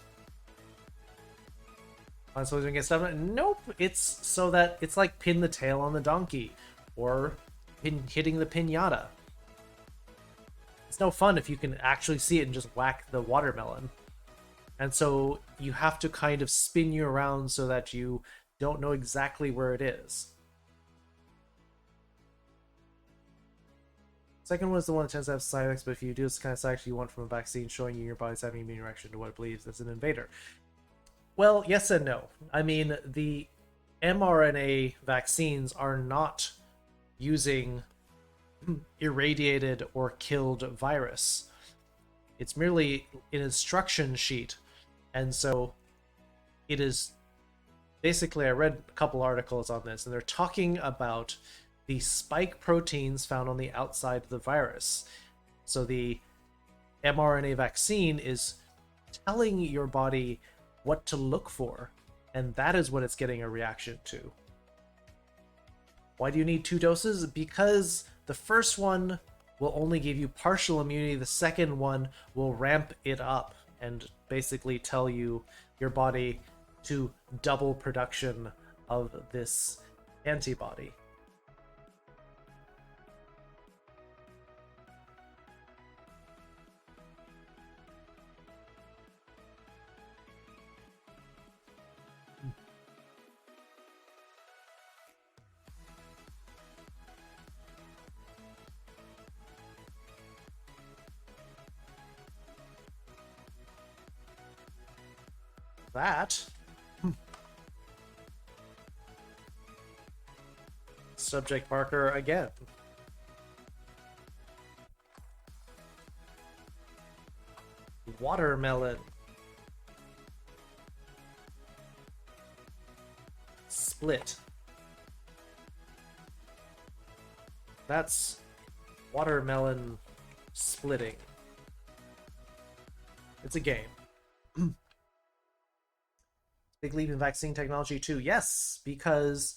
Am I supposed to get stuff? Nope. It's so that it's like pin the tail on the donkey or hitting the piñata. It's no fun if you can actually see it and just whack the watermelon. And so you have to kind of spin you around so that you don't know exactly where it is. Second one is the one that tends to have side effects, but if you do, it's the kind of side effects you want from a vaccine, showing you your body's having an immune reaction to what it believes is an invader. Well, yes and no. I mean, the mRNA vaccines are not using irradiated or killed virus. It's merely an instruction sheet. And so it is basically, I read a couple articles on this, and they're talking about the spike proteins found on the outside of the virus. So the mRNA vaccine is telling your body what to look for, and that is what it's getting a reaction to. Why do you need 2 doses? Because the first one will only give you partial immunity, the second one will ramp it up and basically tell you, your body, to double production of this antibody. That subject marker again. Watermelon. Split. That's watermelon splitting. It's a game. Big leap in vaccine technology too. Yes, because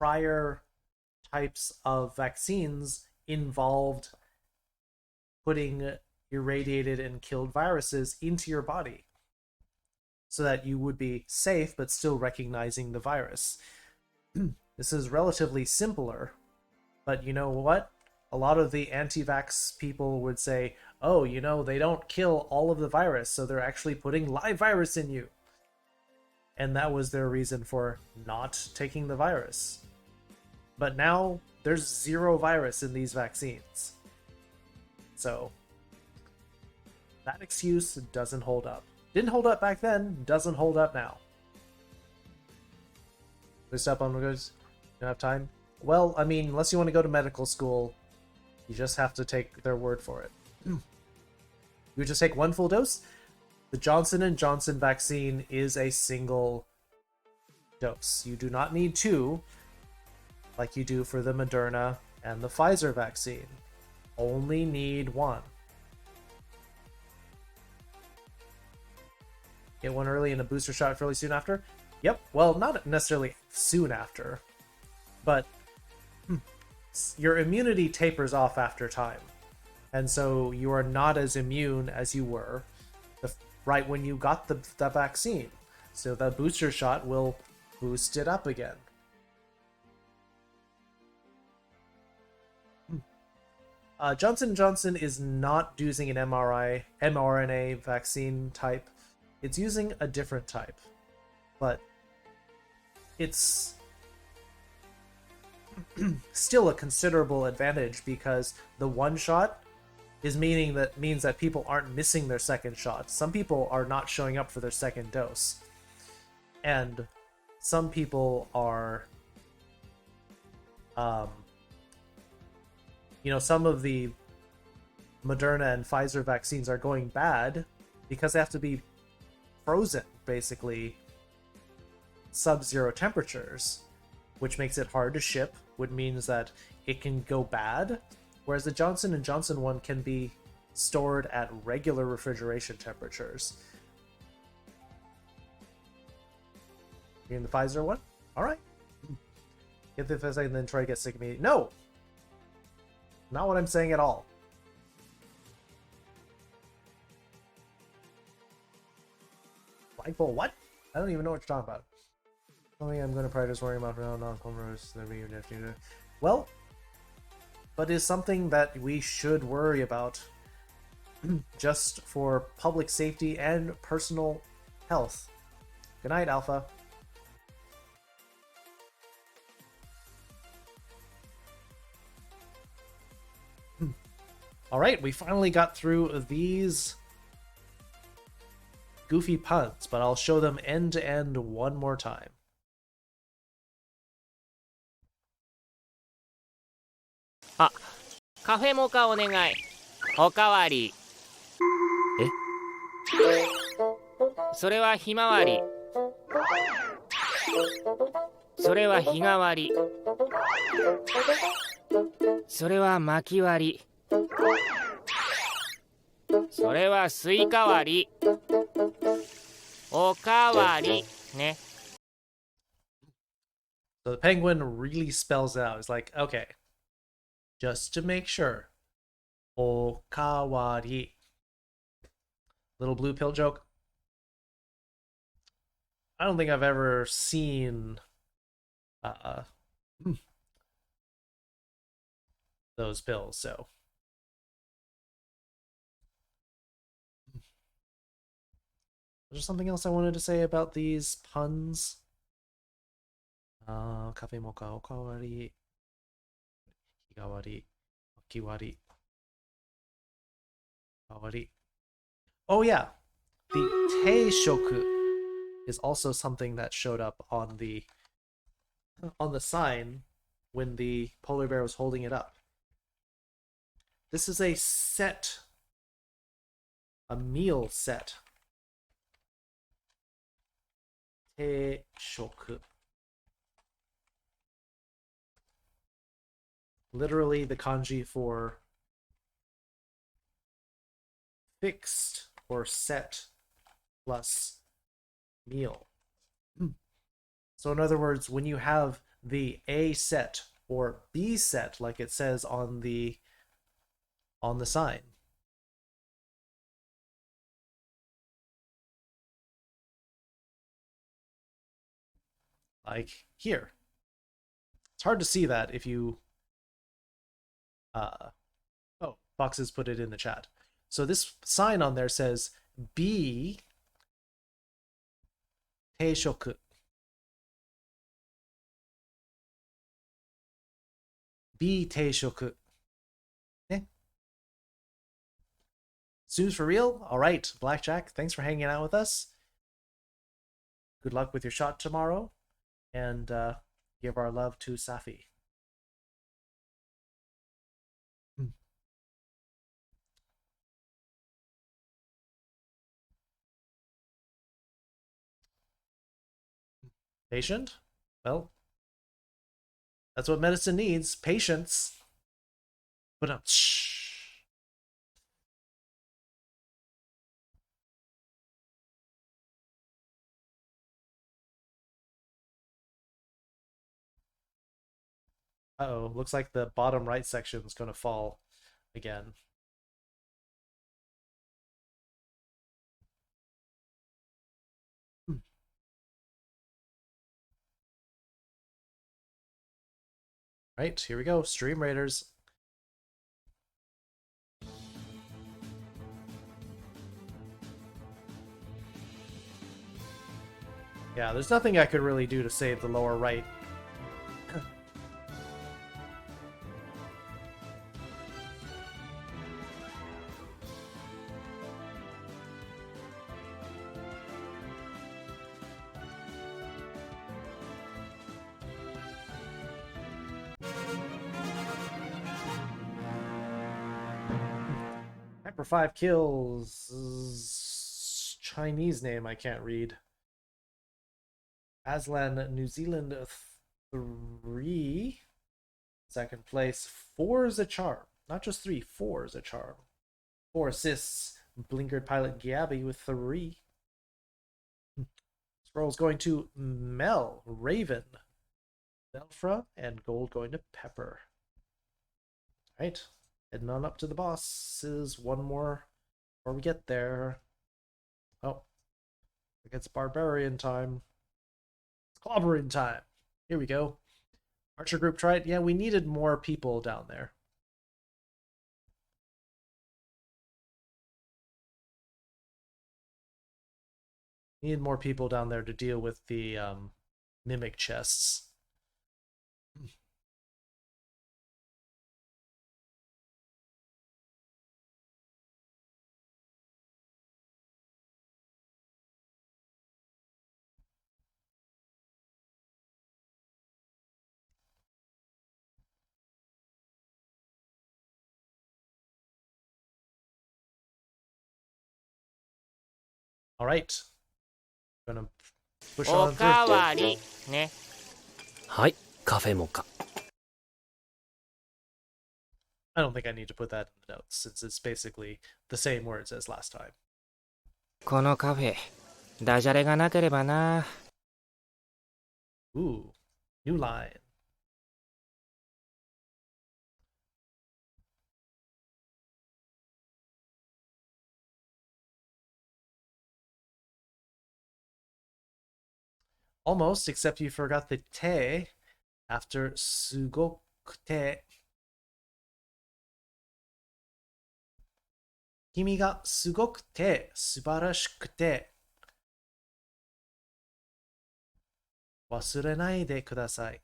prior types of vaccines involved putting irradiated and killed viruses into your body so that you would be safe but still recognizing the virus. This is relatively simpler, but you know what? A lot of the anti-vax people would say, oh, you know, they don't kill all of the virus, so they're actually putting live virus in you. And that was their reason for not taking the virus. But now there's zero virus in these vaccines. So that excuse doesn't hold up. Didn't hold up back then, doesn't hold up now. This up on goes, don't have time? Well, I mean, unless you want to go to medical school, you just have to take their word for it. You just take one full dose. The Johnson & Johnson vaccine is a single dose. You do not need two, like you do for the Moderna and the Pfizer vaccine. Only need one. Get one early and a booster shot fairly soon after? Yep, well, not necessarily soon after, but your immunity tapers off after time. And so you are not as immune as you were right when you got the vaccine. So the booster shot will boost it up again. Johnson & Johnson is not using an mRNA vaccine type. It's using a different type. But it's still a considerable advantage because the one shot means that people aren't missing their second shot. Some people are not showing up for their second dose. And some people are some of the Moderna and Pfizer vaccines are going bad because they have to be frozen, basically sub-zero temperatures, which makes it hard to ship, which means that it can go bad, whereas the Johnson & Johnson one can be stored at regular refrigeration temperatures. You mean the Pfizer one? Alright. Get the Pfizer and then try to get sick of me. No! Not what I'm saying at all. Flagpole, what? I don't even know what you're talking about. Something I'm going to probably just worry about for now, non-commerce. Well, but is something that we should worry about just for public safety and personal health. Good night, Alpha. Alright, we finally got through these goofy puns, but I'll show them end to end one more time. Ah, カフェモカお願い。おかわり。え？それはひまわり。それは日替わり。それは巻き割り。それはスイカ割り。おかわりね。So the penguin really spells it out. It's like, okay, just to make sure. Okawari. Little blue pill joke. I don't think I've ever seen those pills, so. There's something else I wanted to say about these puns. Cafe mocha, okawari, higawari, makiwari, kawari. Oh yeah, the teishoku is also something that showed up on the sign when the polar bear was holding it up. This is a set, a meal set. Teishoku. Literally the kanji for fixed or set plus meal. So in other words, when you have the A set or B set like it says on the sign. Like here. It's hard to see that if you oh, Foxes put it in the chat. So this sign on there says B teishoku. B teishoku. Students for real? All right, Blackjack, thanks for hanging out with us. Good luck with your shot tomorrow. And give our love to Safi. Patient? Well, that's what medicine needs. Patience. But shh. Uh-oh, looks like the bottom right section is going to fall again. Right, here we go. Stream Raiders. Yeah, there's nothing I could really do to save the lower right. For 5 kills. Chinese name I can't read. Aslan, New Zealand 3. Second place. 4 is a charm. Not just 3, 4 is a charm. 4 assists. Blinkered pilot Gabby with 3. Scroll's going to Mel, Raven, Belfra, and gold going to Pepper. Right. Heading on up to the bosses. One more before we get there. Oh, it's barbarian time. It's clobbering time. Here we go. Archer group tried. Yeah, we needed more people down there. Needed more people down there to deal with the mimic chests. All right. Gonna push お on か through. わりね。はい、カフェモカ。 I don't think I need to put that in the notes since it's basically the same words as last time. このカフェ、ダジャレがなければな。Ooh, new line. Almost, except you forgot the te after sugokute. 君がすごくて素晴らしくて忘れないでください。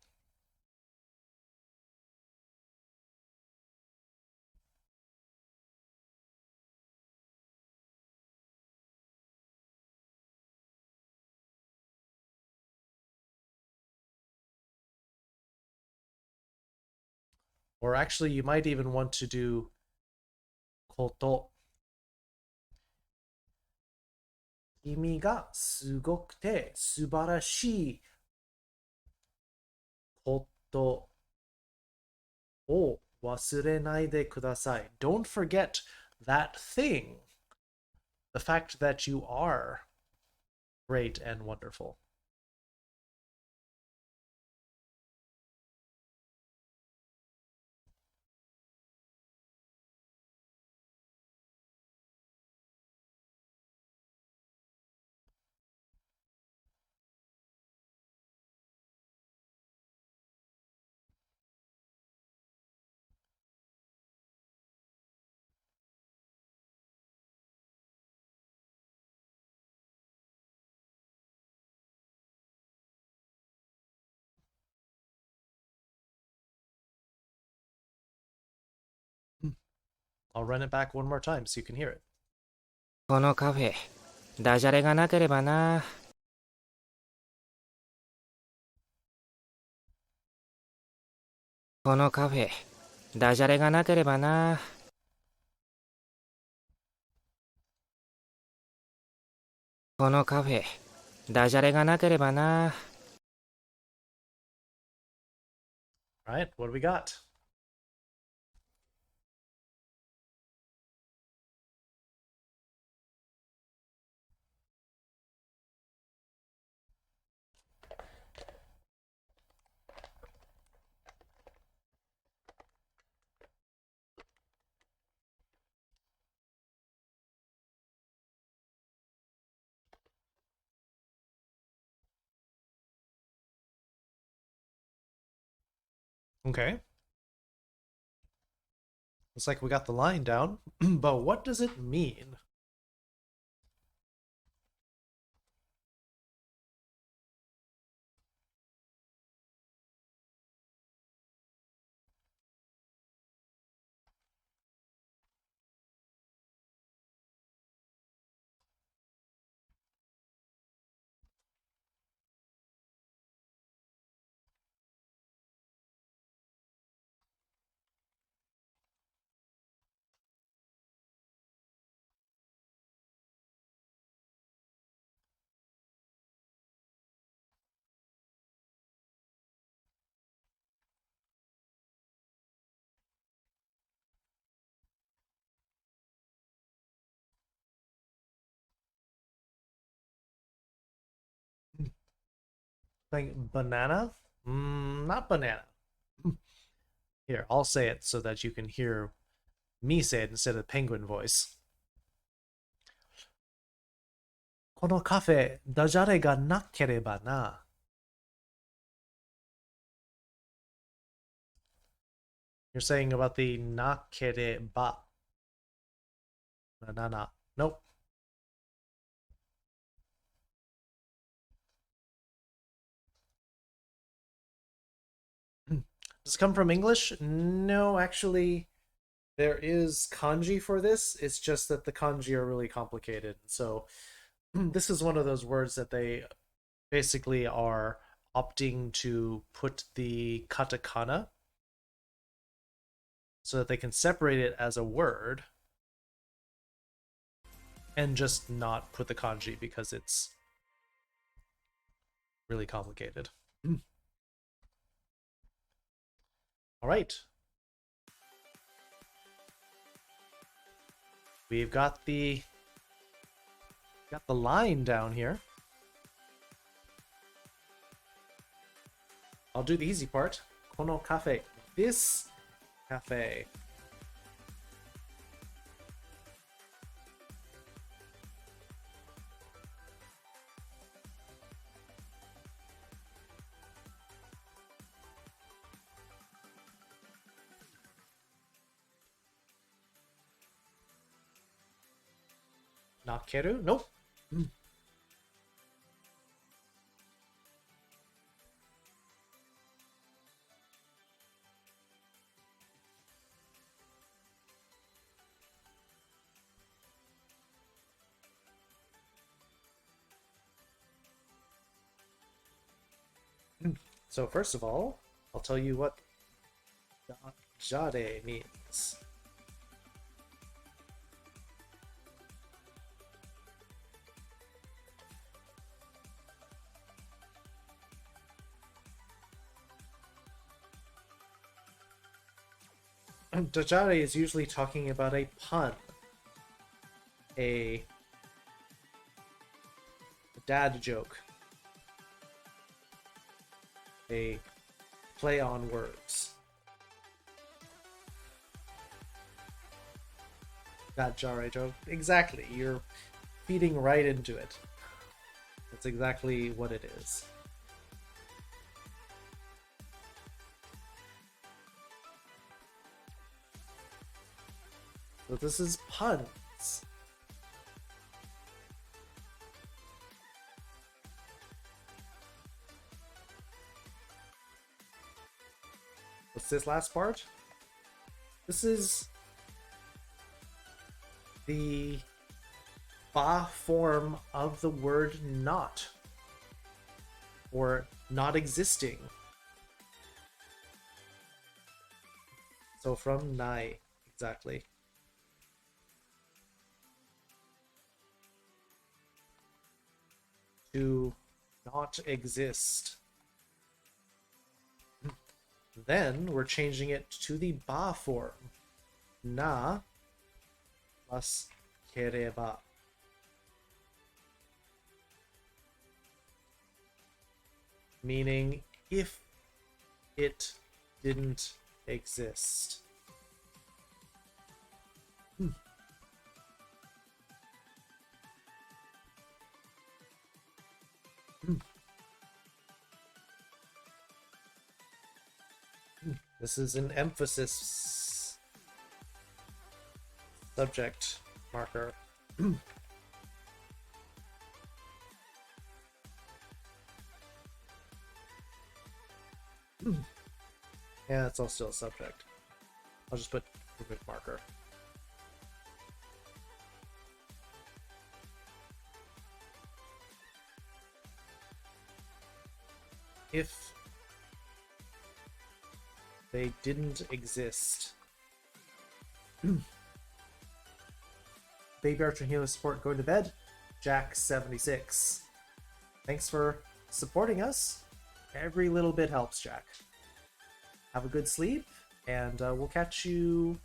Or actually, you might even want to do こと。君がすごくて素晴らしいことを忘れないでください。Don't forget that thing. The fact that you are great and wonderful. I'll run it back one more time so you can hear it. このカフェ、ダジャレがなければな。このカフェ、ダジャレがなければな。このカフェ、ダジャレがなければな。Alright, what do we got? Okay. Looks like we got the line down, but what does it mean? Like banana? Not banana. Here, I'll say it so that you can hear me say it instead of penguin voice. このカフェ、ダジャレがなければな。You're saying about the なければ. Na. Nope. Does it come from English? No, actually, there is kanji for this. It's just that the kanji are really complicated. So this is one of those words that they basically are opting to put the katakana so that they can separate it as a word and just not put the kanji because it's really complicated. All right. We've got the line down here. I'll do the easy part. Kono cafe. This cafe. Nakeru? Nope. So first of all, I'll tell you what jade means. Dajare is usually talking about a pun, a dad joke, a play on words. That jare joke, exactly. You're feeding right into it. That's exactly what it is. So this is puns. What's this last part? This is the ba form of the word not, or not existing. So from nai, exactly. To not exist. Then we're changing it to the ba form. Na plus kereba. Meaning if it didn't exist. This is an emphasis subject marker. Yeah, it's all still a subject. I'll just put remove marker. If they didn't exist. Baby Archer Hero support going to bed. Jack76. Thanks for supporting us. Every little bit helps, Jack. Have a good sleep, and we'll catch you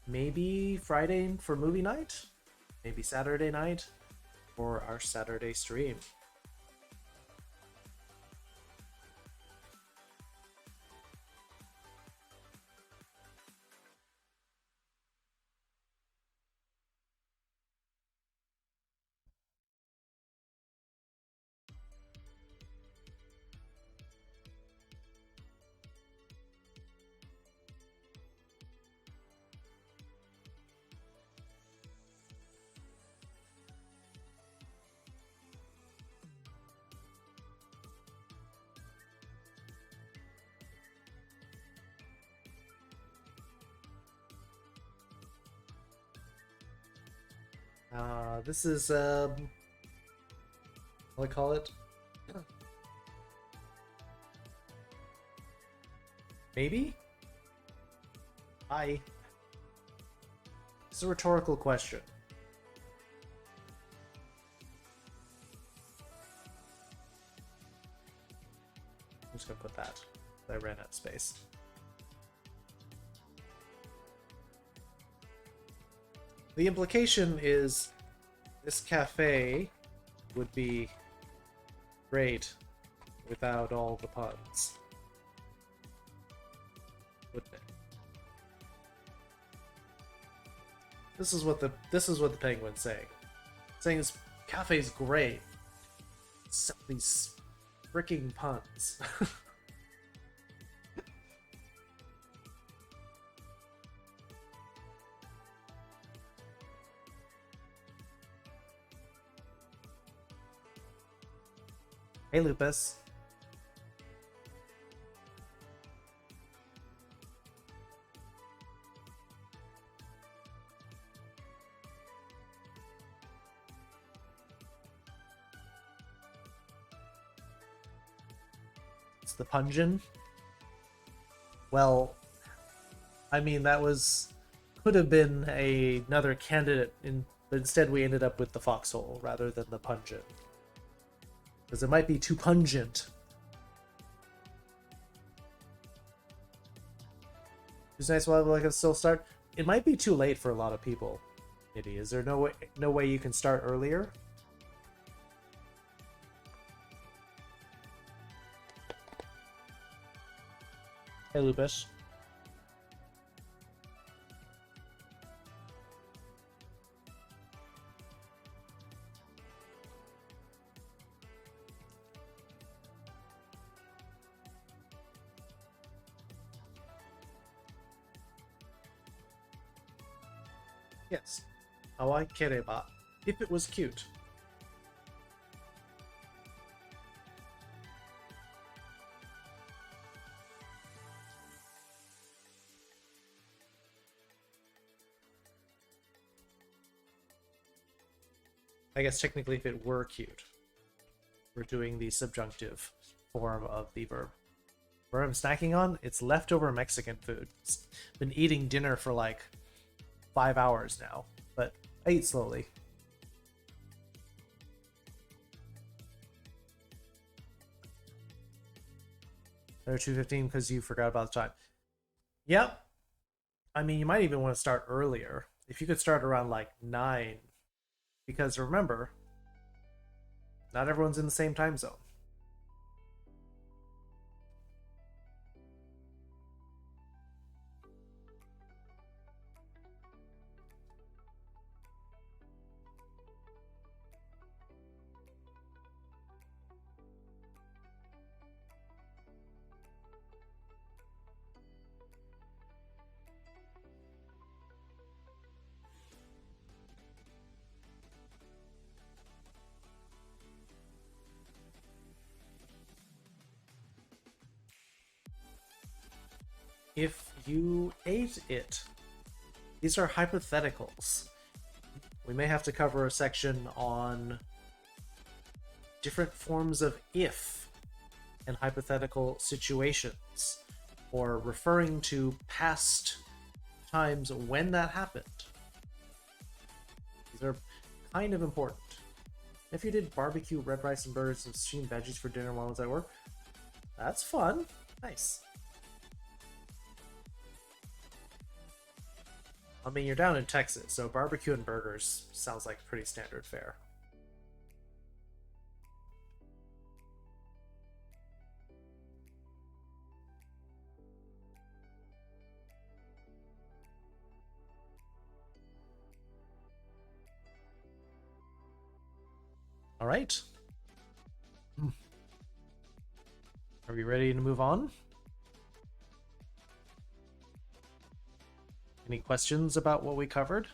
maybe Friday for movie night, maybe Saturday night for our Saturday stream. This is, what do I call it? Maybe? It's a rhetorical question. I'm just gonna put that. I ran out of space. The implication is this cafe would be great without all the puns, wouldn't it? This is what the penguin's saying. Saying this cafe's great. Except these freaking puns. Hey, Lupus. It's the Punjin. Well, I mean, that could have been another candidate, but instead we ended up with the Foxhole rather than the Punjin. Because it might be too pungent. Who's nice while I can still start? It might be too late for a lot of people. Maybe. Is there no way you can start earlier? Hey, Lupus. Yes. Awai kereba. If it was cute. I guess technically if it were cute, we're doing the subjunctive form of the verb. What I'm snacking on, it's leftover Mexican food. It's been eating dinner for like 5 hours now, but I eat slowly. They're 2:15 because you forgot about the time. Yep. I mean, you might even want to start earlier. If you could start around like 9. Because remember, not everyone's in the same time zone. If you ate it. These are hypotheticals. We may have to cover a section on different forms of if and hypothetical situations, or referring to past times when that happened. These are kind of important. If you did barbecue, red rice and burgers and steamed veggies for dinner while I was at work, that's fun. Nice. I mean, you're down in Texas, so barbecue and burgers sounds like pretty standard fare. All right. Are we ready to move on? Any questions about what we covered?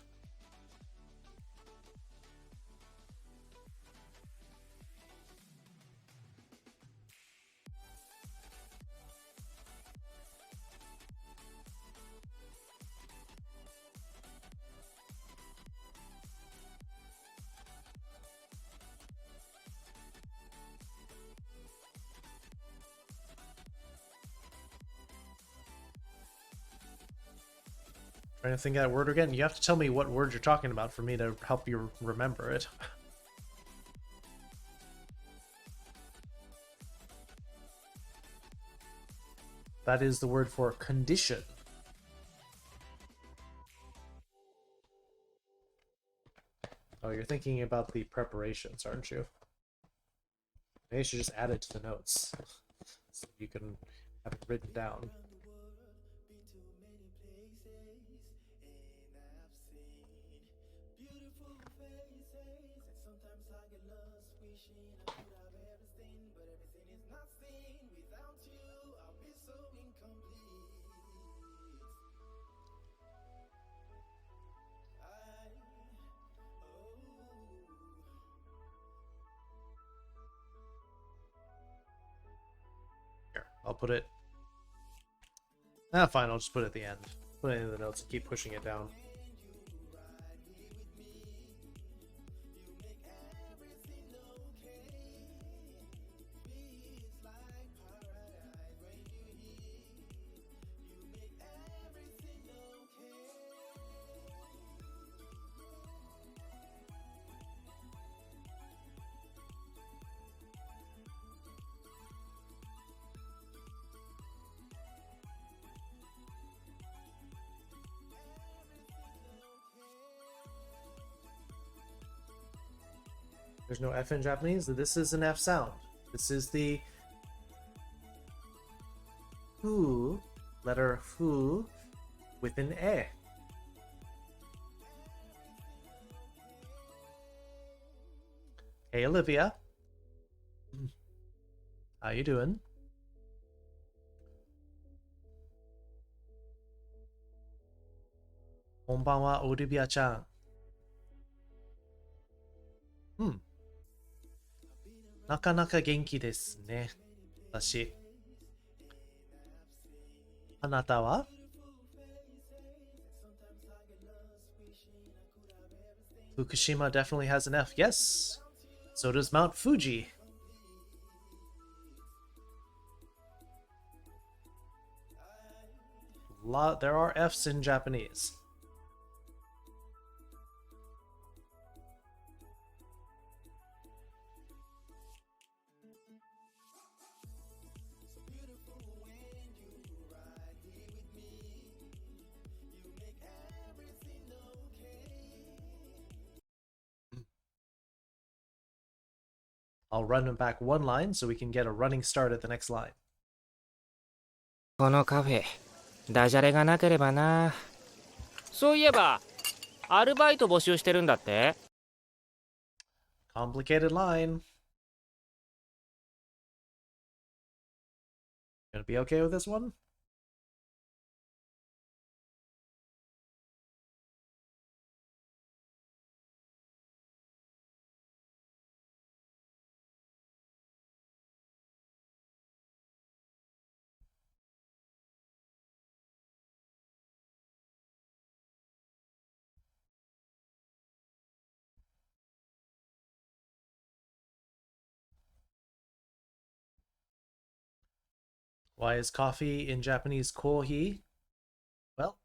Trying to think of that word again. You have to tell me what word you're talking about for me to help you remember it. That is the word for condition. Oh, you're thinking about the preparations, aren't you? Maybe you should just add it to the notes so you can have it written down. I'll put it... fine, I'll just put it at the end. Put it in the notes and keep pushing it down. There's no F in Japanese. This is an F sound. This is the fu, letter fu, with an E. Hey, Olivia. How you doing? Konbanwa, Olivia-chan. Hmm. なかなか元気ですね。私。あなたは？ Fukushima definitely has an F. Yes. So does Mount Fuji. There are F's in Japanese. I'll run them back one line so we can get a running start at the next line. このカフェダジャレがなければな。そういえばアルバイト募集してるんだって。 Complicated line. Gonna be okay with this one? Why is coffee in Japanese kohi? Well,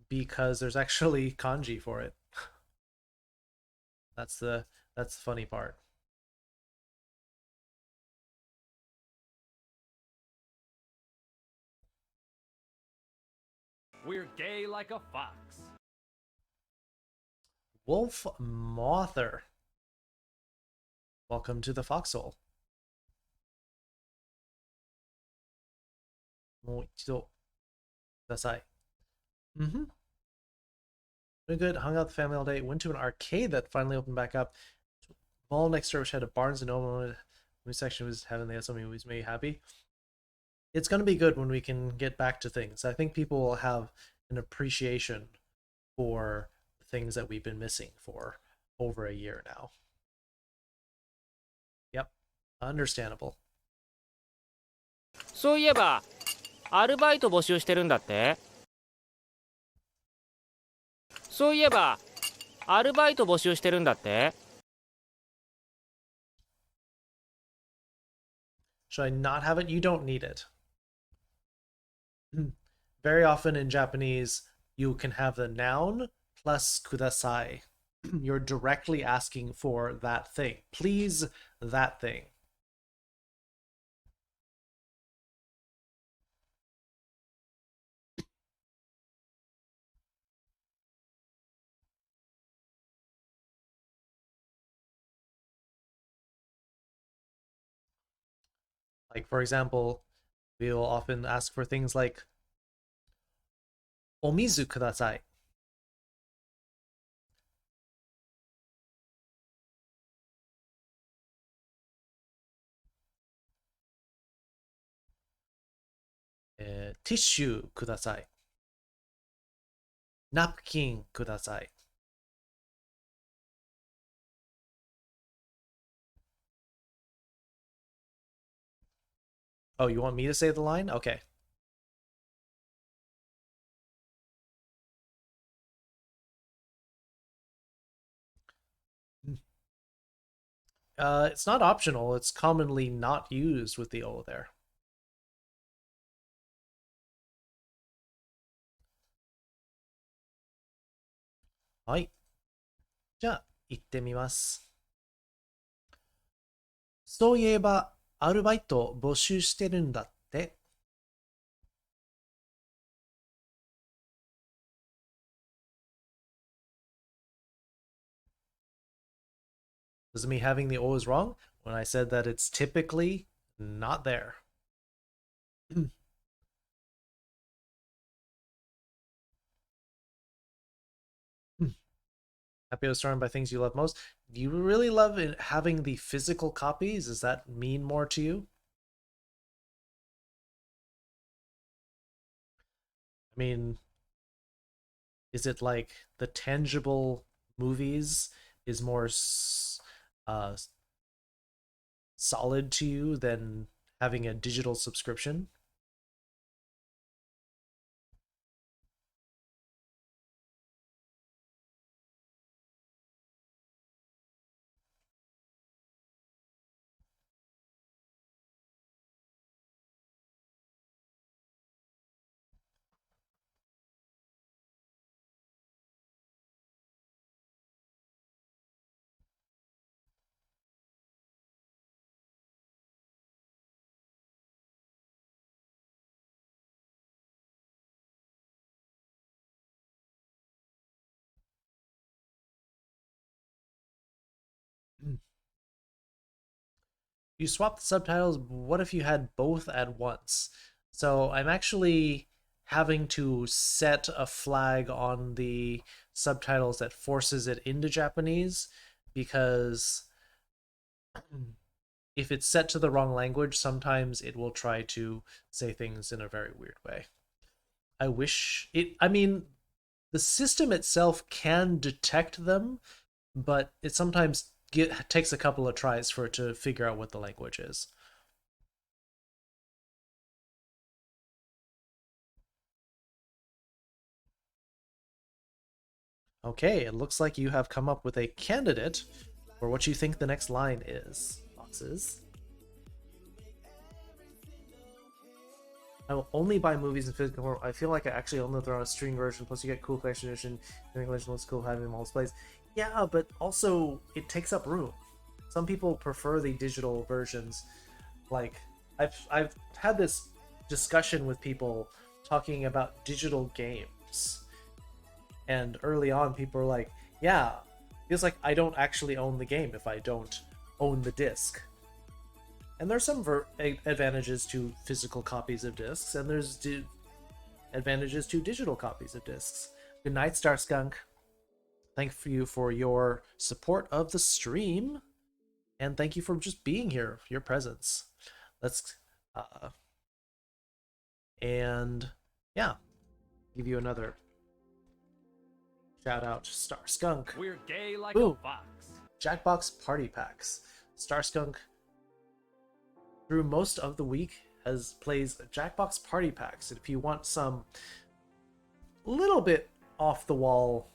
because there's actually kanji for it. That's the funny part. We're gay like a fox. Wolf Mother. Welcome to the foxhole. もう一度ください. Doing good. Hung out with the family all day. Went to an arcade that finally opened back up. Mall next door, which had a Barnes and Noble movie section, was having they had so many movies, made me happy. It's going to be good when we can get back to things. I think people will have an appreciation for things that we've been missing for over a year now. Yep, understandable. そういえばアルバイト募集してるんだって。そういえばアルバイト募集してるんだって。 Should I not have it? You don't need it. Very often in Japanese, you can have the noun plus kudasai. You're directly asking for that thing. Please, that thing. Like, for example, we'll often ask for things like omizu kudasai. Tissue kudasai. Napkin kudasai. Oh, you want me to say the line? Okay. It's not optional. It's commonly not used with the O there. Hi. じゃあ、行ってみます。そういえば、アルバイト募集してるんだって。Does it mean having the O is wrong? When I said that it's typically not there. Happy I was started by things you love most. Do you really love having the physical copies? Does that mean more to you? I mean, is it like the tangible movies is more solid to you than having a digital subscription? you swap the subtitles, what if you had both at once? So I'm actually having to set a flag on the subtitles that forces it into Japanese, because if it's set to the wrong language, sometimes it will try to say things in a very weird way. I mean, the system itself can detect them, but it sometimes takes a couple of tries for it to figure out what the language is. Okay, it looks like you have come up with a candidate for what you think the next line is. Boxes. I will only buy movies in physical form. I feel like I actually only throw on a stream version, plus you get cool collection edition. The collection looks cool having them all displays. Yeah, but also it takes up room. Some people prefer the digital versions. Like, I've had this discussion with people talking about digital games. And early on, people were like, yeah, feels like I don't actually own the game if I don't own the disc. And there's some advantages to physical copies of discs, and there's advantages to digital copies of discs. Good night, Star Skunk. Thank you for your support of the stream, and thank you for just being here, your presence. Let's, and yeah, give you another shout out, Star Skunk. We're gay like Boom. a fox. Jackbox Party Packs. Star Skunk, through most of the week, plays Jackbox Party Packs. And if you want some little bit off the wall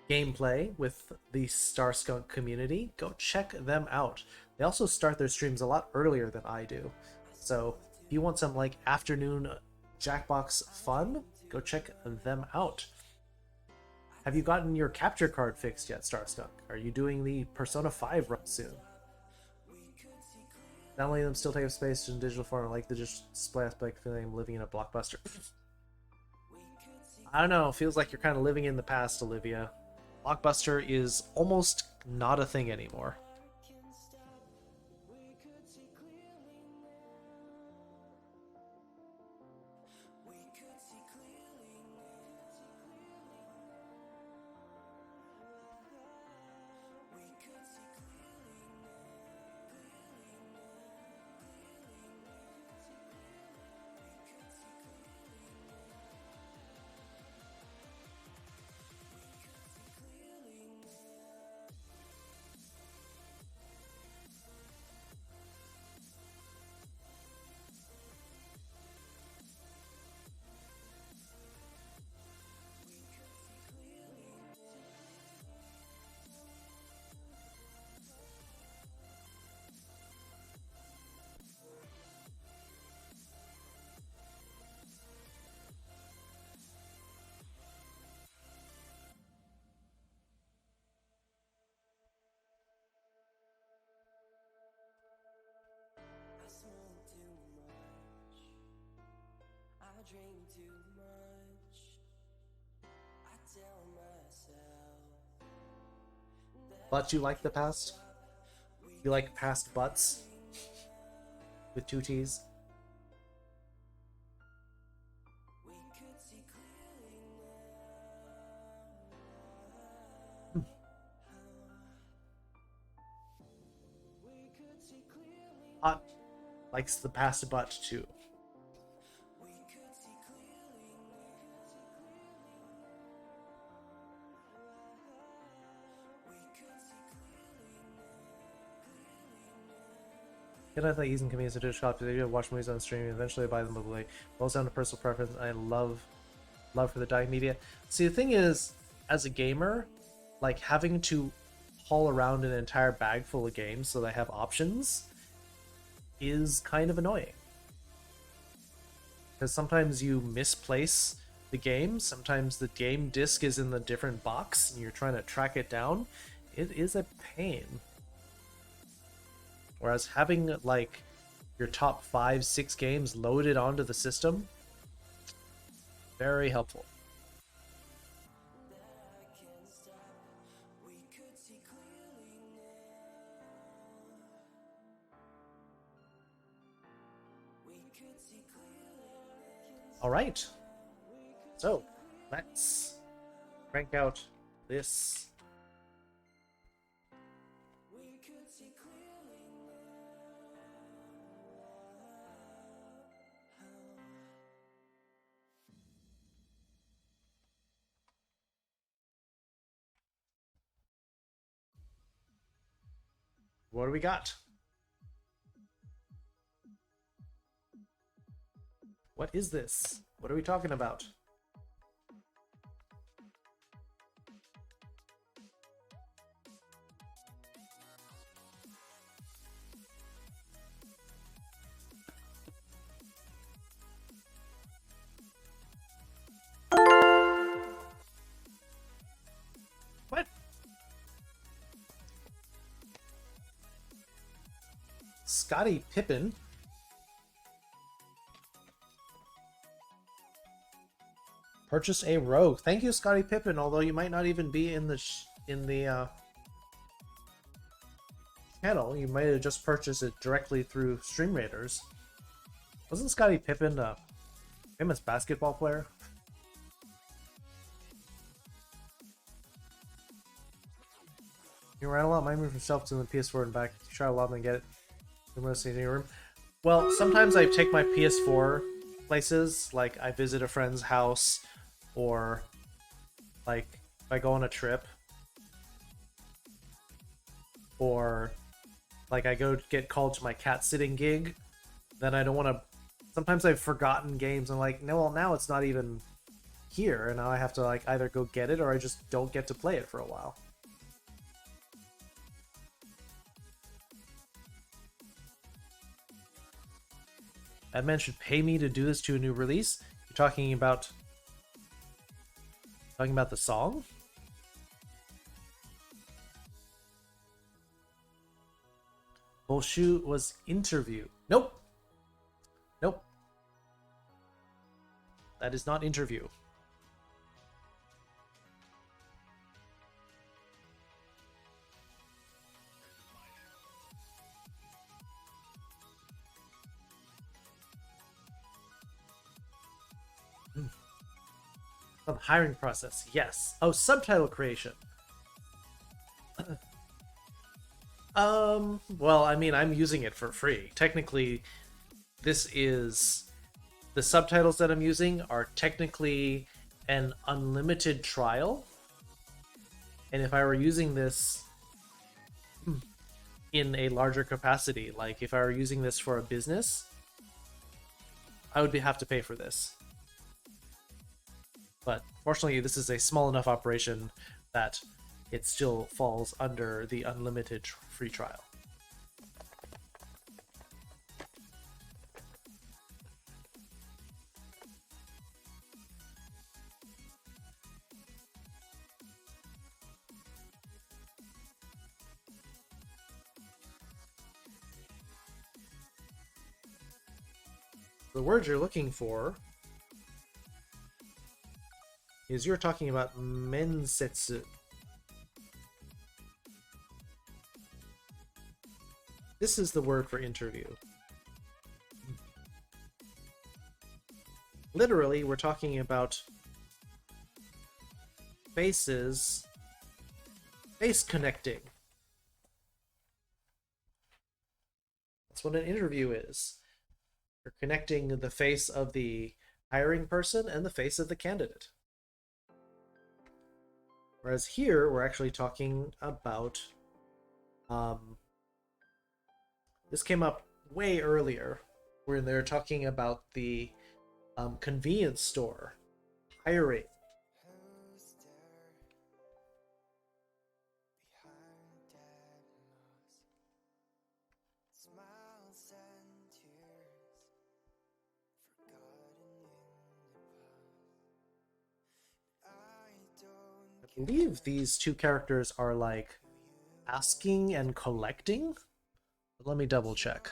gameplay with the Star Skunk community, go check them out. They also start their streams a lot earlier than I do. So if you want some like afternoon Jackbox fun, go check them out. Have you gotten your capture card fixed yet, Star Skunk? Are you doing the Persona 5 run soon? Not only them still take up space in digital form, like the display aspect, feeling I'm living in a blockbuster. I don't know, feels like you're kind of living in the past, Olivia. Blockbuster is almost not a thing anymore. But you like the past? You like past butts? With two T's? Hot likes the past butt too. Get out the ease and convenience of digital copies. I do watch movies on streaming. Eventually, I buy them locally. Boils down to personal preference. I love for the dying media. See, the thing is, as a gamer, like having to haul around an entire bag full of games so that I have options is kind of annoying. Because sometimes you misplace the game. Sometimes the game disc is in the different box, and you're trying to track it down. It is a pain. Whereas having like your top 5-6 games loaded onto the system, very helpful. All right. So let's crank out this. What do we got? What is this? What are we talking about? What? Scottie Pippen? Purchase a rogue. Thank you, Scottie Pippen. Although you might not even be in the channel, you might have just purchased it directly through Stream Raiders. Wasn't Scottie Pippen a famous basketball player? You ran a lot. Might move from shelf to the PS4 and back. Try a lot and get it. In your room. Well, sometimes I take my PS4 places, like I visit a friend's house, or like if I go on a trip, or like I go get called to my cat sitting gig, then I don't want to. Sometimes I've forgotten games. I'm like, no, well, now it's not even here, and now I have to like either go get it or I just don't get to play it for a while. That man should pay me to do this to a new release. You're talking about the song? Bullshoot was interview. Nope. Nope. That is not interview. Of hiring process, yes. Oh, subtitle creation. Well, I mean, I'm using it for free. Technically, this is... The subtitles that I'm using are technically an unlimited trial. And if I were using this in a larger capacity, like if I were using this for a business, I would have to pay for this. But fortunately, this is a small enough operation that it still falls under the unlimited free trial. The word you're looking for is you're talking about mensetsu. This is the word for interview. Literally, we're talking about faces, face connecting. That's what an interview is. You're connecting the face of the hiring person and the face of the candidate. Whereas here, we're actually talking about... this came up way earlier, where they're talking about the convenience store hiring. I believe these two characters are like asking and collecting. But let me double check.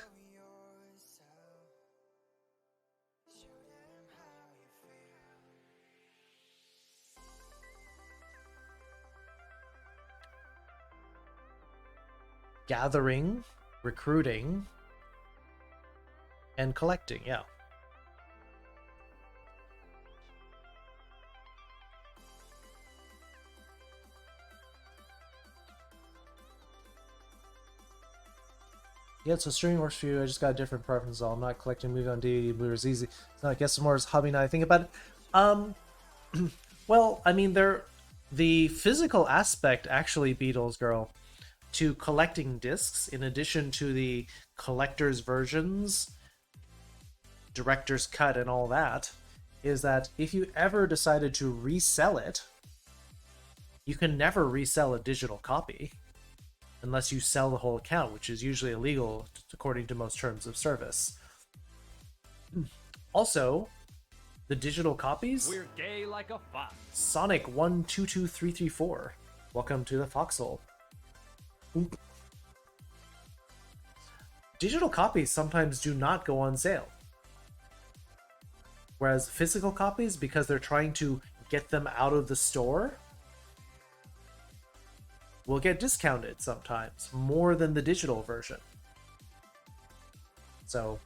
Gathering, recruiting, and collecting, yeah. Yeah, so streaming works for you. I just got a different preference. I'm not collecting movie on DVD. Blu-ray's easy. It's not. I guess more as a hobby now I think about it. Well, I mean, the physical aspect actually, Beatles girl, to collecting discs, in addition to the collector's versions, director's cut, and all that, is that if you ever decided to resell it, you can never resell a digital copy unless you sell the whole account, which is usually illegal according to most terms of service. Also, the digital copies. We're gay like a fox. Sonic 122334. Welcome to the foxhole. Oop. Digital copies sometimes do not go on sale. Whereas physical copies, because they're trying to get them out of the store, will get discounted sometimes, more than the digital version. So,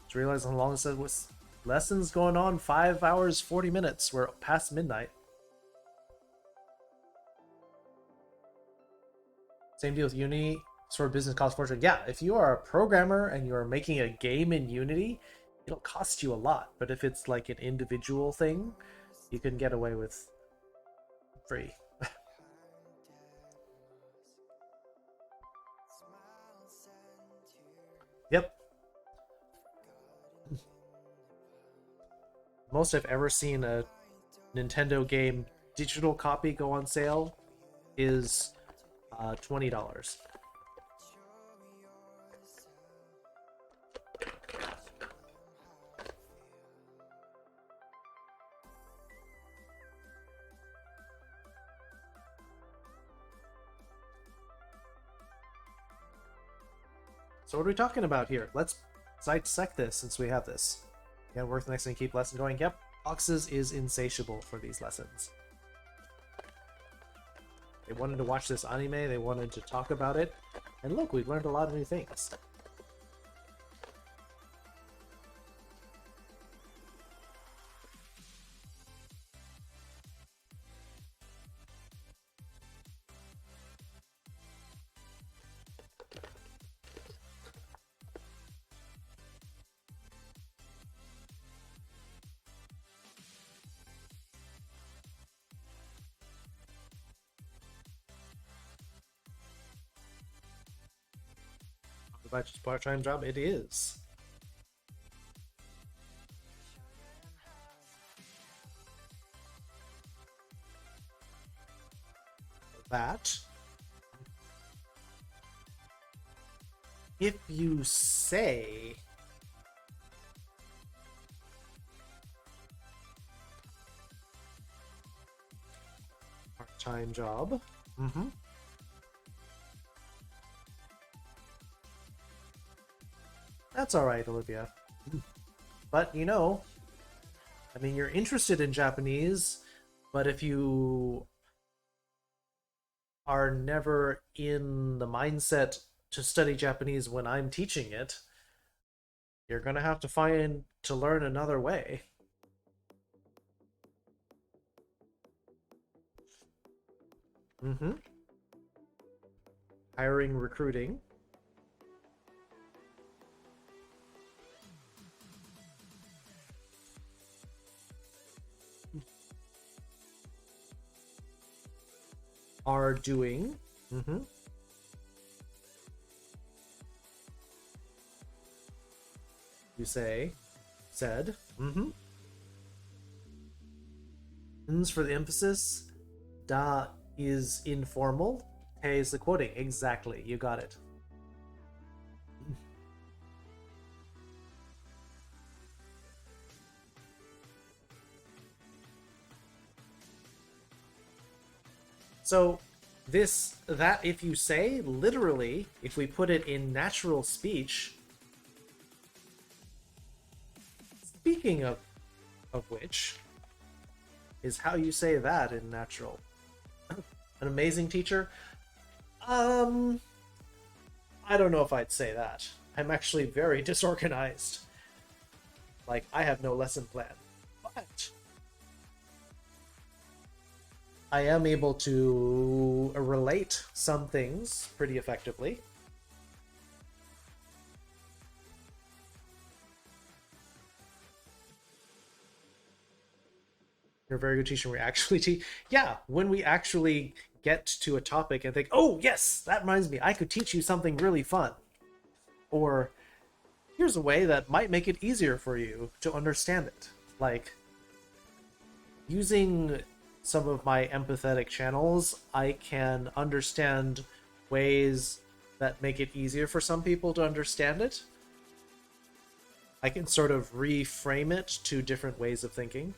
just realize how long it was. Lessons going on 5 hours, 40 minutes. We're past midnight. Same deal with Unity. Sort of business cost fortune. Yeah, if you are a programmer and you're making a game in Unity, it'll cost you a lot. But if it's like an individual thing, you can get away with free. Yep. Most I've ever seen a Nintendo game digital copy go on sale is $20. So what are we talking about here? Let's dissect this since we have this. Yeah, work the next thing, keep lesson going. Yep, Foxes is insatiable for these lessons. They wanted to watch this anime, they wanted to talk about it, and look, we've learned a lot of new things. About just part-time job, it is. That if you say part-time job, that's all right, Olivia. But, you know, I mean, you're interested in Japanese, but if you are never in the mindset to study Japanese when I'm teaching it, you're going to have to learn another way. Hiring, recruiting. Are doing. You say, said. N's for the emphasis. Da is informal. Hey is the quoting. Exactly, you got it. So that if you say, literally, if we put it in natural speech, speaking of which, is how you say that in natural. An amazing teacher? I don't know if I'd say that. I'm actually very disorganized. Like, I have no lesson plan. But I am able to relate some things pretty effectively. You're a very good teacher. We actually teach. Yeah, when we actually get to a topic and think, oh, yes, that reminds me, I could teach you something really fun. Or here's a way that might make it easier for you to understand it. Like, using some of my empathetic channels, I can understand ways that make it easier for some people to understand it. I can sort of reframe it to different ways of thinking.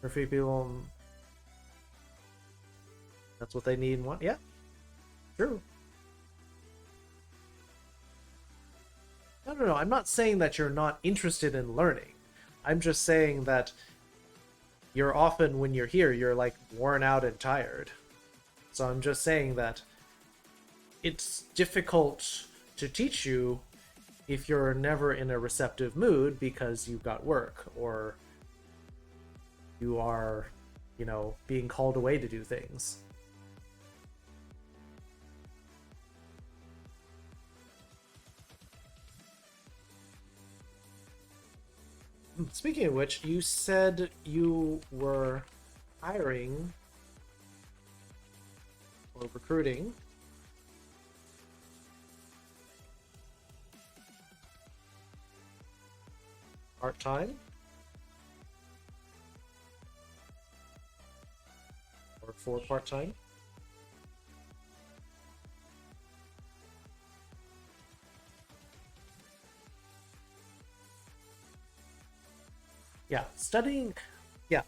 For a few people, that's what they need and want. Yeah, true. No. I'm not saying that you're not interested in learning. I'm just saying that you're often, when you're here, you're like worn out and tired. So I'm just saying that it's difficult to teach you if you're never in a receptive mood because you've got work or you are, you know, being called away to do things. Speaking of which, you said you were hiring or recruiting part-time or for part-time. Yeah, studying, yeah.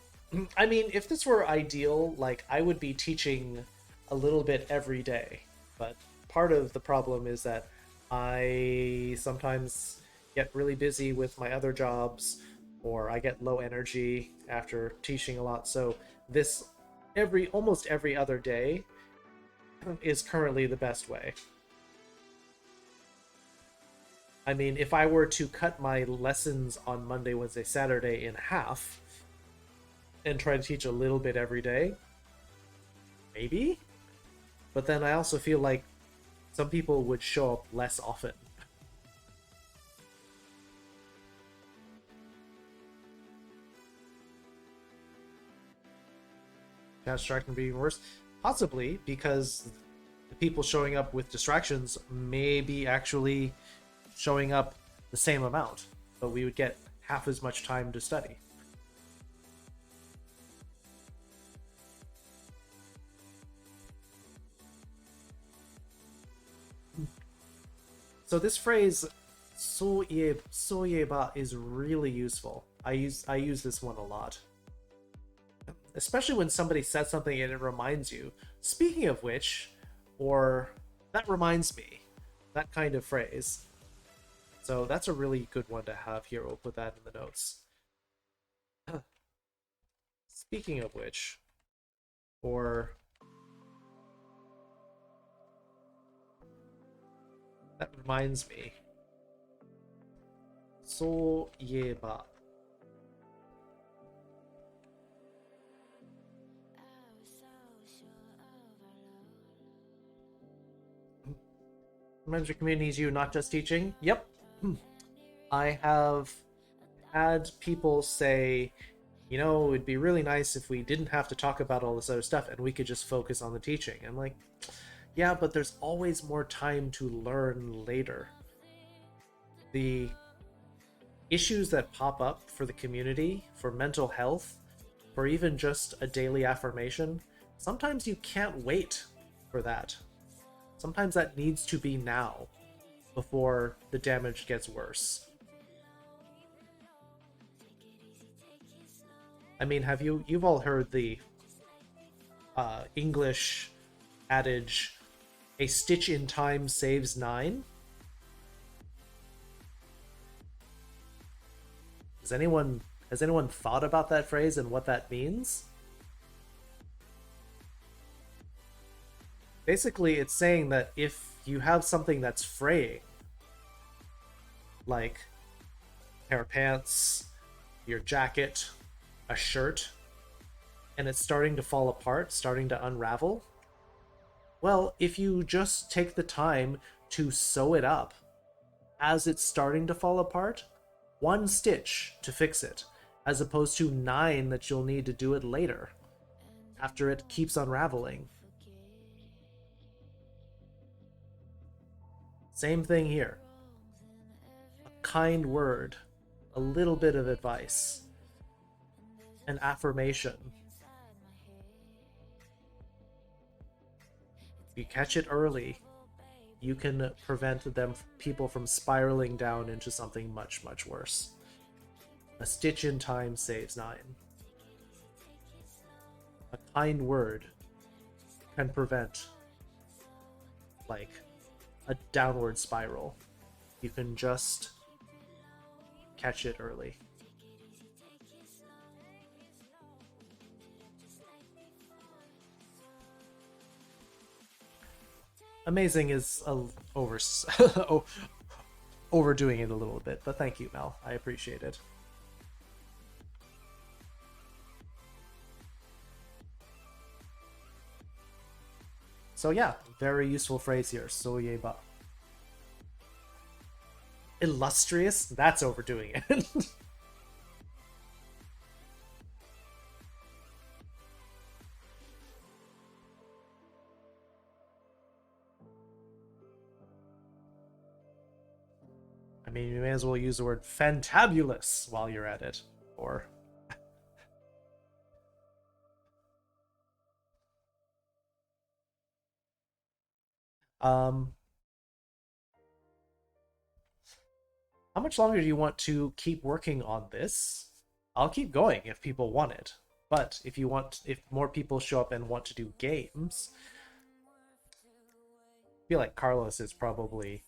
I mean, if this were ideal, like, I would be teaching a little bit every day. But part of the problem is that I sometimes get really busy with my other jobs, or I get low energy after teaching a lot. So this, almost every other day is currently the best way. I mean, if I were to cut my lessons on Monday, Wednesday, Saturday in half and try to teach a little bit every day, maybe? But then I also feel like some people would show up less often. Distraction being worse? Possibly, because the people showing up with distractions may be actually showing up the same amount, but we would get half as much time to study. So this phrase "soyeba" is really useful. I use this one a lot, especially when somebody says something and it reminds you. Speaking of which, or that reminds me, that kind of phrase. So that's a really good one to have here. We'll put that in the notes. Speaking of which, or that reminds me. Soyeba. Sometimes your community needs you, not just teaching. Yep. I have had people say, you know, it'd be really nice if we didn't have to talk about all this other stuff and we could just focus on the teaching. I'm like, yeah, but there's always more time to learn later. The issues that pop up for the community, for mental health, for even just a daily affirmation, sometimes you can't wait for that. Sometimes that needs to be now, before the damage gets worse. I mean, you've all heard the English adage, "A stitch in time saves 9"? Has anyone thought about that phrase and what that means? Basically, it's saying that if you have something that's fraying, like a pair of pants, your jacket, a shirt and it's starting to fall apart, starting to unravel, well, if you just take the time to sew it up as it's starting to fall apart, 1 stitch to fix it, as opposed to 9 that you'll need to do it later, after it keeps unraveling. Same thing here. A kind word, a little bit of advice, an affirmation. If you catch it early, you can prevent people from spiraling down into something much, much worse. A stitch in time saves 9. A kind word can prevent, like, a downward spiral. You can just catch it early. Amazing is overdoing it a little bit, but thank you, Mel. I appreciate it. So yeah, very useful phrase here. Soyeba. Illustrious? That's overdoing it. I mean, you may as well use the word fantabulous while you're at it. Or... how much longer do you want to keep working on this? I'll keep going if people want it. But if more people show up and want to do games, I feel like Carlos is probably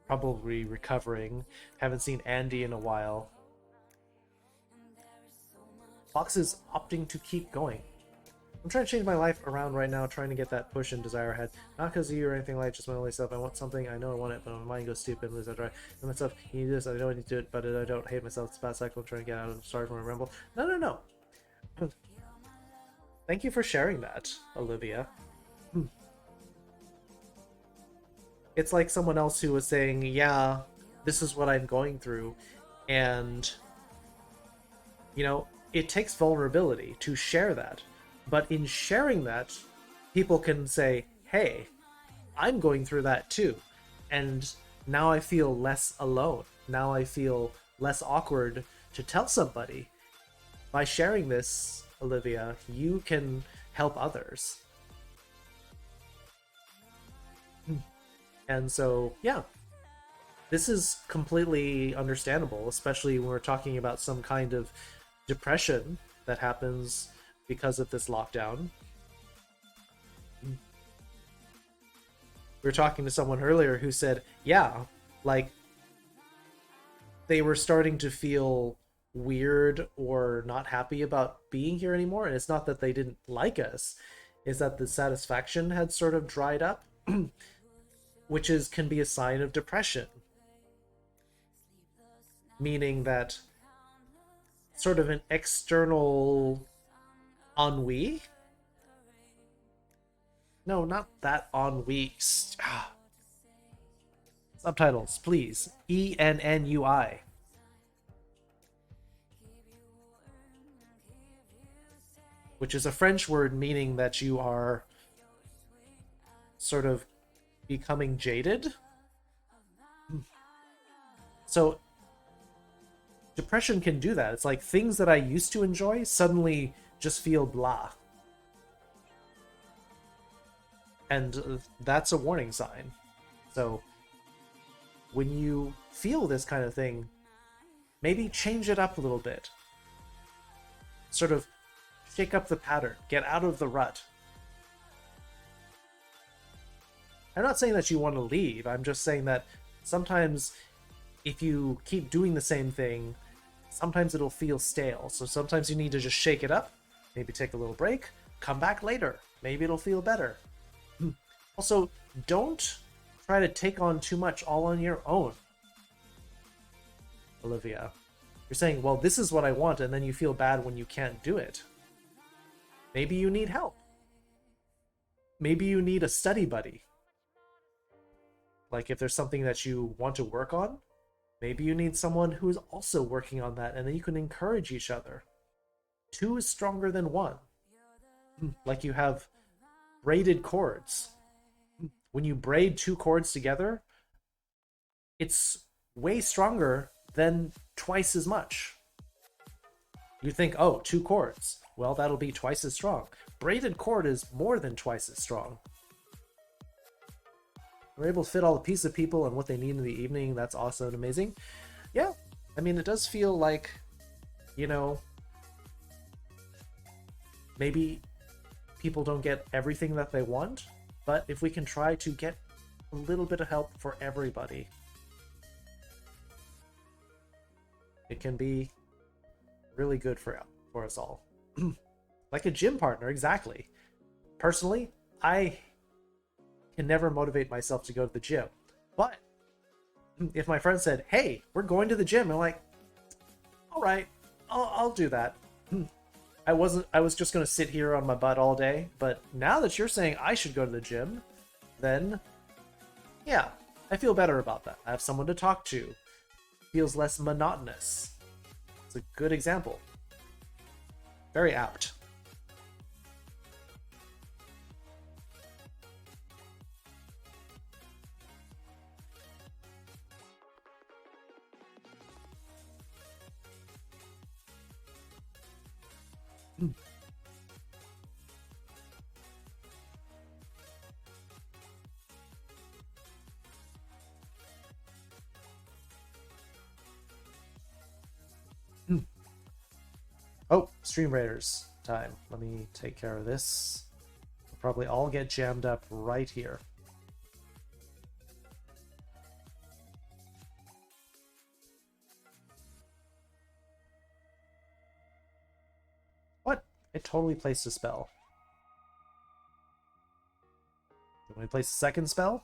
recovering. Haven't seen Andy in a while. Fox is opting to keep going. I'm trying to change my life around right now, trying to get that push and desire ahead. Not because of you or anything like just my only self. I want something, I know I want it, but my mind goes stupid, lose I try. And myself, you need this, I know I need to do it, but I don't hate myself. It's a bad cycle. I'm trying to get out of sorry for my ramble. No. Thank you for sharing that, Olivia. It's like someone else who was saying, yeah, this is what I'm going through. And, you know, it takes vulnerability to share that. But in sharing that, people can say, hey, I'm going through that too. And now I feel less alone. Now I feel less awkward to tell somebody. By sharing this, Olivia, you can help others. And so, yeah, this is completely understandable, especially when we're talking about some kind of depression that happens because of this lockdown. We were talking to someone earlier who said, yeah, like, they were starting to feel weird or not happy about being here anymore. And it's not that they didn't like us, it's that the satisfaction had sort of dried up, which can be a sign of depression. Meaning that sort of an external ennui? No, not that ennui. Subtitles, please. ENNUI. Which is a French word meaning that you are sort of becoming jaded. So depression can do that. It's like things that I used to enjoy suddenly just feel blah. And that's a warning sign. So when you feel this kind of thing, maybe change it up a little bit. Sort of shake up the pattern. Get out of the rut. I'm not saying that you want to leave. I'm just saying that sometimes if you keep doing the same thing, sometimes it'll feel stale. So sometimes you need to just shake it up, maybe take a little break, come back later. Maybe it'll feel better. Also, don't try to take on too much all on your own, Olivia. You're saying, well, this is what I want, and then you feel bad when you can't do it. Maybe you need help. Maybe you need a study buddy. Like if there's something that you want to work on, maybe you need someone who is also working on that, and then you can encourage each other. 2 is stronger than 1. Like you have braided cords. When you braid 2 cords together, it's way stronger than twice as much. You think, oh, 2 cords. Well, that'll be twice as strong. Braided cord is more than twice as strong. We're able to fit all the pieces of people and what they need in the evening. That's awesome and amazing. Yeah, I mean, it does feel like, you know, maybe people don't get everything that they want, but if we can try to get a little bit of help for everybody, it can be really good for us all. Like a gym partner, exactly. Personally, I can never motivate myself to go to the gym. But if my friend said, hey, we're going to the gym, I'm like, all right, I'll do that. I was just going to sit here on my butt all day, but now that you're saying I should go to the gym, then yeah, I feel better about that. I have someone to talk to. Feels less monotonous. It's a good example. Very apt. Oh, Stream Raiders time. Let me take care of this. We'll probably all get jammed up right here. What? It totally placed a spell. Can we place a second spell?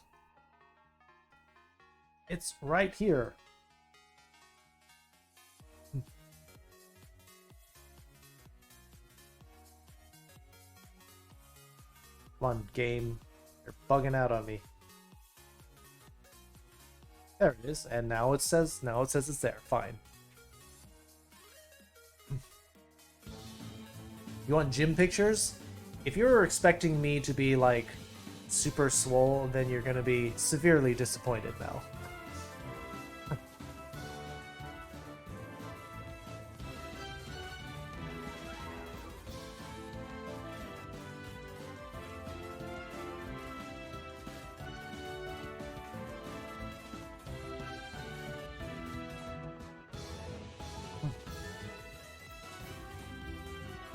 It's right here. Come on, game. You're bugging out on me. There it is, and now it says it's there. Fine. You want gym pictures? If you're expecting me to be like super swole, then you're gonna be severely disappointed now.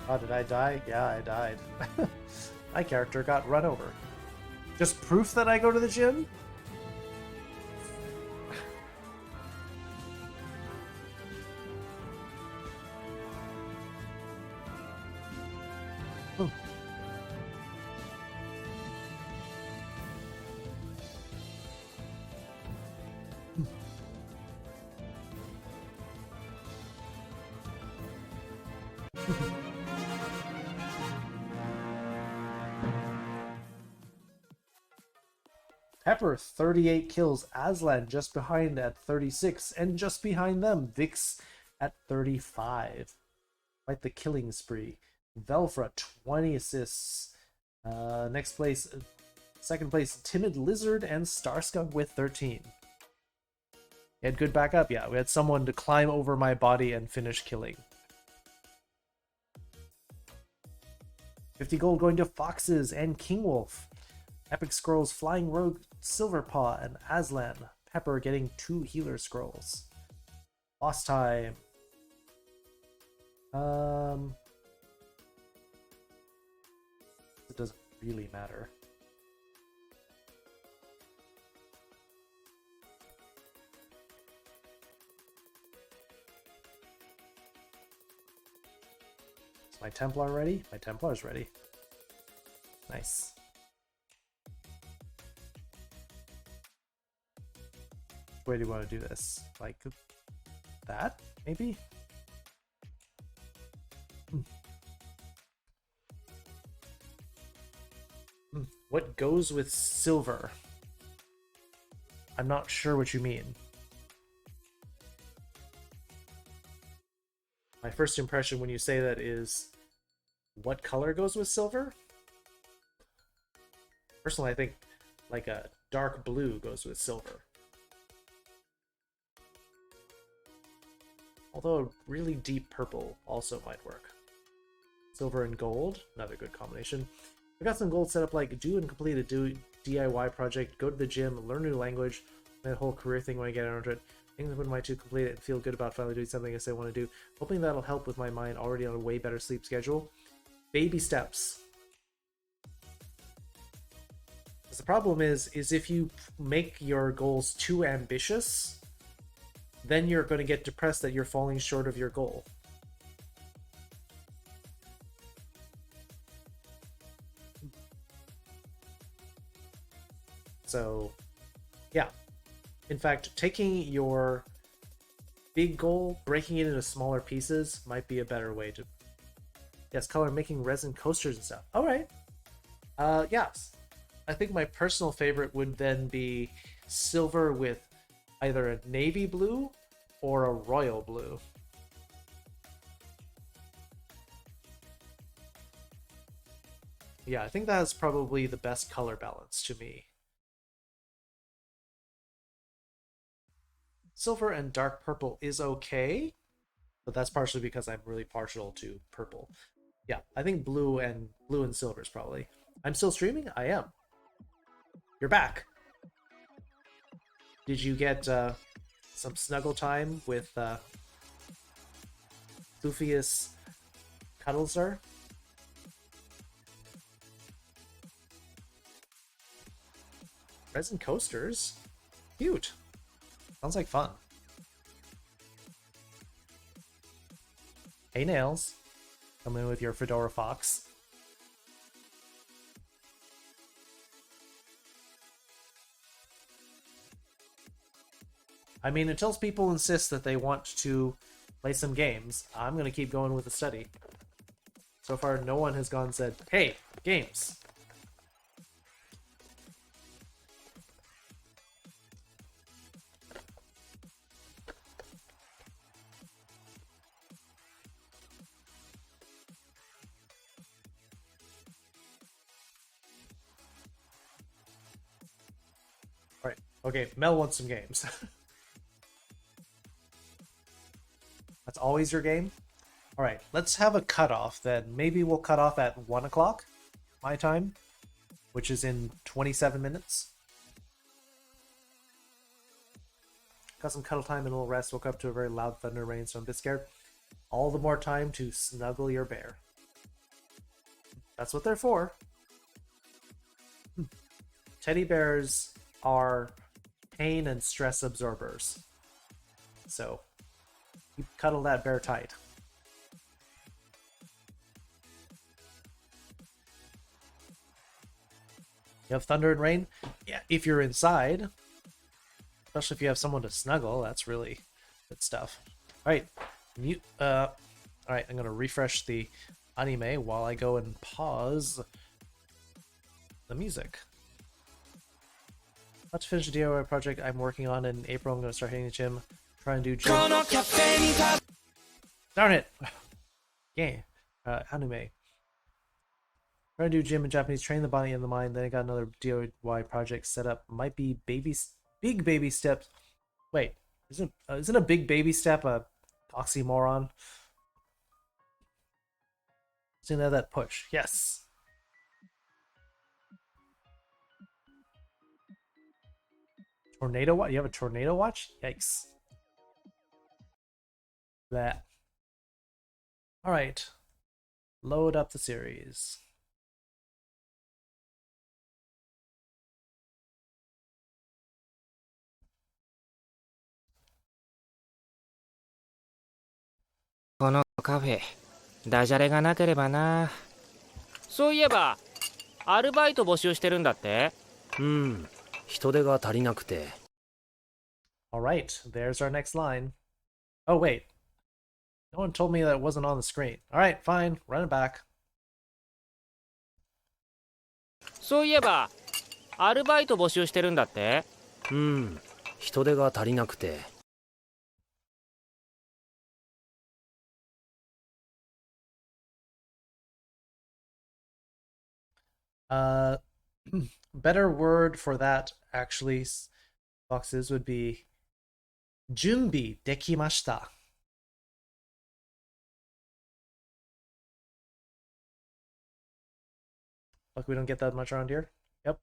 Oh, did I die? Yeah, I died. My character got run over. Just proof that I go to the gym? Pepper, 38 kills. Aslan just behind at 36. And just behind them, Vix at 35. Quite the killing spree. Velfra, 20 assists. Next place, second place, Timid Lizard and Starskunk with 13. We had good backup, yeah. We had someone to climb over my body and finish killing. 50 gold going to Foxes and King Wolf. Epic Scrolls, Flying Rogue, Silverpaw, and Aslan. Pepper getting 2 healer scrolls. Boss time. It doesn't really matter. Is my Templar ready? My Templar's ready. Nice. Where do you want to do this? Like that, maybe? What goes with silver? I'm not sure what you mean. My first impression when you say that is, what color goes with silver? Personally, I think like a dark blue goes with silver. Although a really deep purple also might work. Silver and gold, another good combination. I got some gold set up like do and complete a DIY project, go to the gym, learn a new language, that whole career thing when I get into it. I think when my two complete it and feel good about finally doing something I say I want to do. Hoping that'll help with my mind already on a way better sleep schedule. Baby steps. Because the problem is if you make your goals too ambitious, then you're going to get depressed that you're falling short of your goal. So, yeah. In fact, taking your big goal, breaking it into smaller pieces might be a better way to... Yes, color, making resin coasters and stuff. Alright. Yes. I think my personal favorite would then be silver with either a navy blue or a royal blue. Yeah, I think that's probably the best color balance to me. Silver and dark purple is okay, but that's partially because I'm really partial to purple. Yeah, I think blue and silver is probably. I'm still streaming? I am. You're back. Did you get some snuggle time with Lufius Cuddlesar? Resin coasters? Cute. Sounds like fun. Hey Nails. Come in with your Fedora Fox. I mean, until people insist that they want to play some games, I'm going to keep going with the study. So far, no one has gone and said, hey, games. Alright, okay, Mel wants some games. That's always your game? Alright, let's have a cutoff then. Maybe we'll cut off at 1 o'clock, my time, which is in 27 minutes. Got some cuddle time and a little rest. Woke up to a very loud thunder rain, so I'm a bit scared. All the more time to snuggle your bear. That's what they're for. Teddy bears are pain and stress absorbers. So, you cuddle that bear tight. You have thunder and rain? Yeah, if you're inside, especially if you have someone to snuggle, that's really good stuff. Alright, alright, I'm gonna refresh the anime while I go and pause the music. Let's finish the DIY project I'm working on in April. I'm gonna start hitting the gym, try and do gym. Darn it! Yeah, anime. Try to do gym in Japanese, train the body and the mind. Then I got another DIY project set up. Might be big baby steps. Wait, isn't a big baby step a oxymoron? Isn't that push? Yes. Tornado watch? You have a tornado watch? Yikes. That. Alright. Load up the series. This cafe, ダジャレがなければな。そういえば、アルバイト募集してるんだって？人手が足りなくて。Alright, there's our next line. Oh wait. No one told me that it wasn't on the screen. Alright, fine. Run it back. そういえばアルバイト募集してるんだって。人手が足りなくて。Better word for that actually, boxes would be 準備できました. Look, we don't get that much around here. Yep.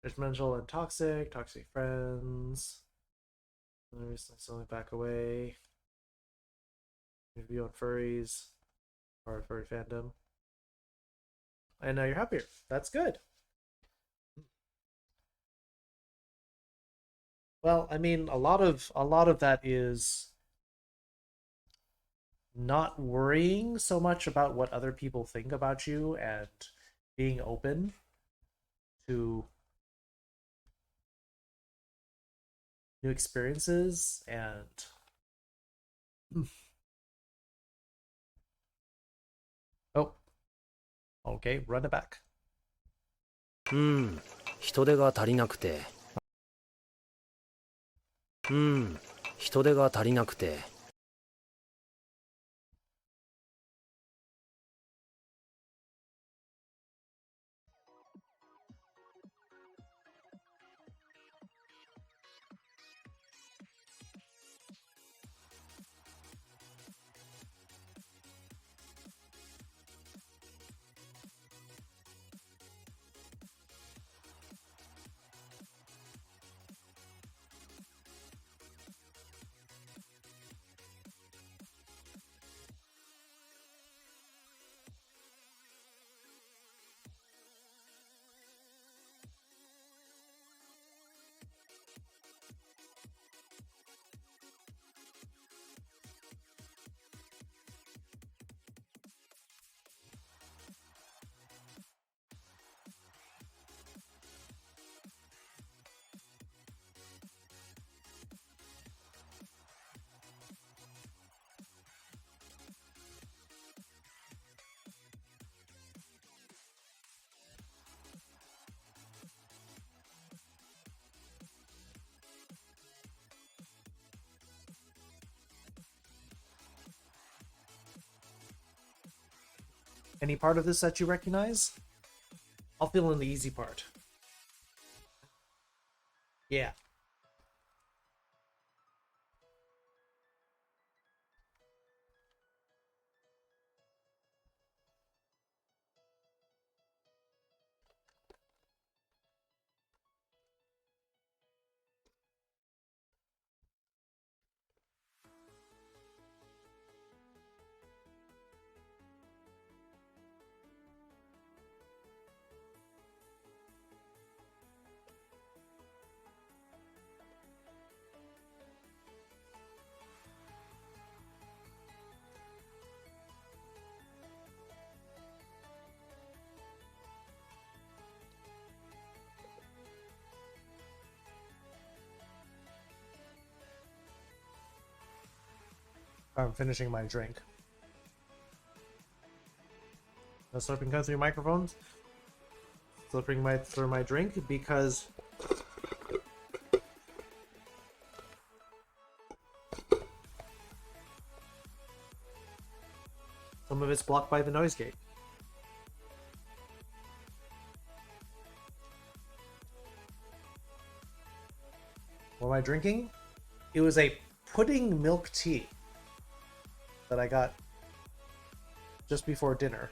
Judgmental and toxic, toxic friends. Recently back away. Review on furries. Or furry fandom. And now you're happier. That's good. Well, I mean, a lot of that is not worrying so much about what other people think about you and being open to new experiences and oh, okay, run it back. 人手が足りなくて。人手が足りなくて。Any part of this that you recognize? I'll fill in the easy part. Yeah. I'm finishing my drink. No slurping comes through your microphones. Slurping through my drink because some of it's blocked by the noise gate. What am I drinking? It was a pudding milk tea that I got just before dinner.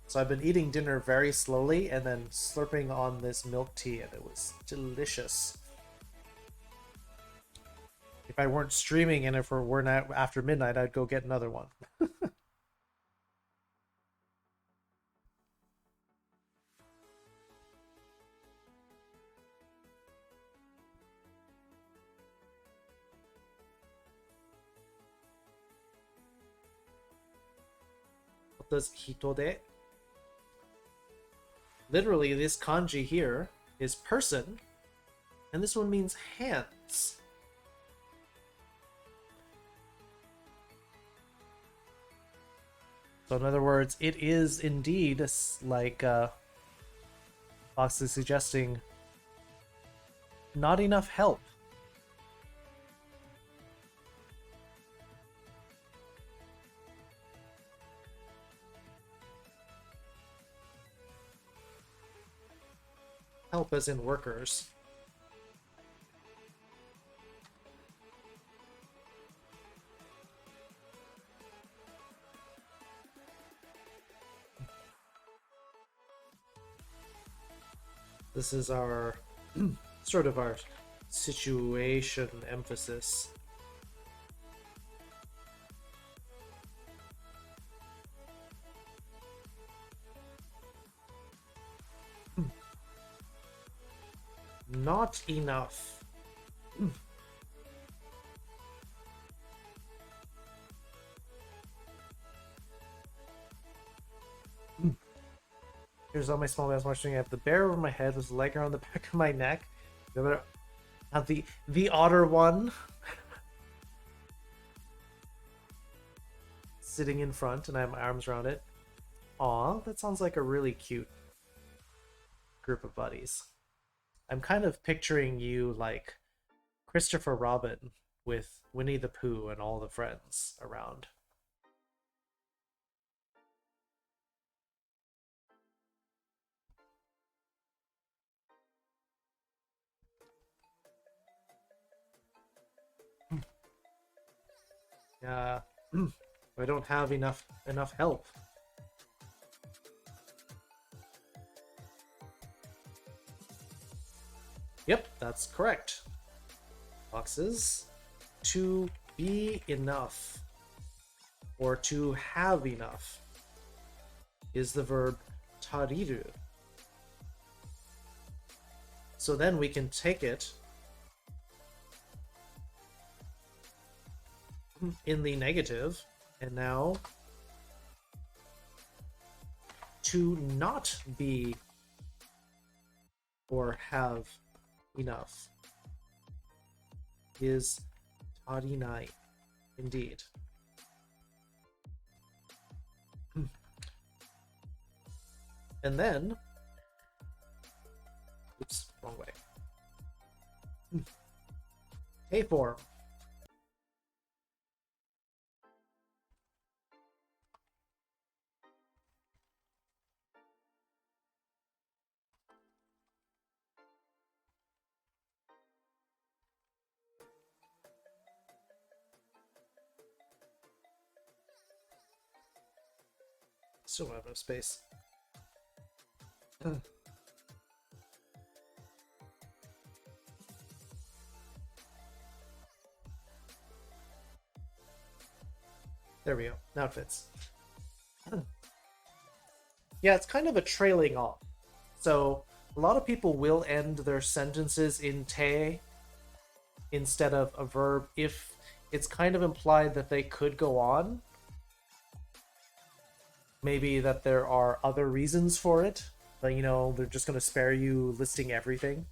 So I've been eating dinner very slowly and then slurping on this milk tea, and it was delicious. If I weren't streaming and if it weren't after midnight, I'd go get another one. What does hitode? Literally, this kanji here is person, and this one means hands. So in other words, it is indeed like Fox is suggesting not enough help. Help as in workers. This is our sort of our situation emphasis. Not enough. Here's all my small bass watching. I have the bear over my head, with the leg around the back of my neck. The other, have the otter one sitting in front, and I have my arms around it. Aw, that sounds like a really cute group of buddies. I'm kind of picturing you like Christopher Robin with Winnie the Pooh and all the friends around. Yeah, I don't have enough help. Yep, that's correct. Boxes. To be enough or to have enough is the verb tariru. So then we can take it in the negative, and now to not be or have enough is tarinai, indeed. And then, oops, wrong way. A form. Still don't have enough space. There we go. Now it fits. Yeah, it's kind of a trailing off. So a lot of people will end their sentences in te instead of a verb if it's kind of implied that they could go on. Maybe that there are other reasons for it, but you know, they're just going to spare you listing everything.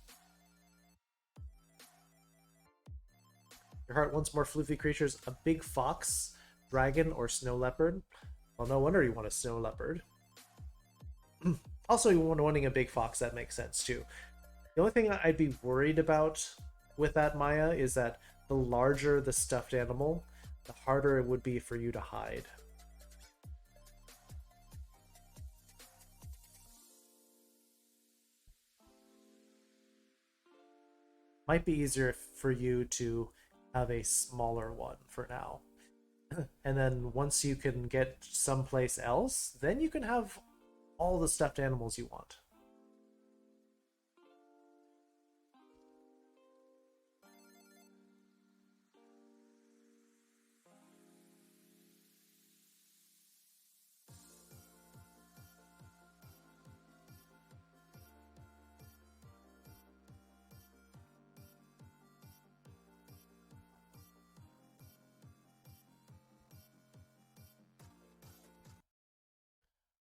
Your heart wants more floofy creatures. A big fox, dragon, or snow leopard. Well, no wonder you want a snow leopard. Also, you want wanting a big fox, that makes sense too. The only thing I'd be worried about with that, Maya, is that the larger the stuffed animal, the harder it would be for you to hide. Might be easier for you to have a smaller one for now. And then once you can get someplace else, then you can have all the stuffed animals you want.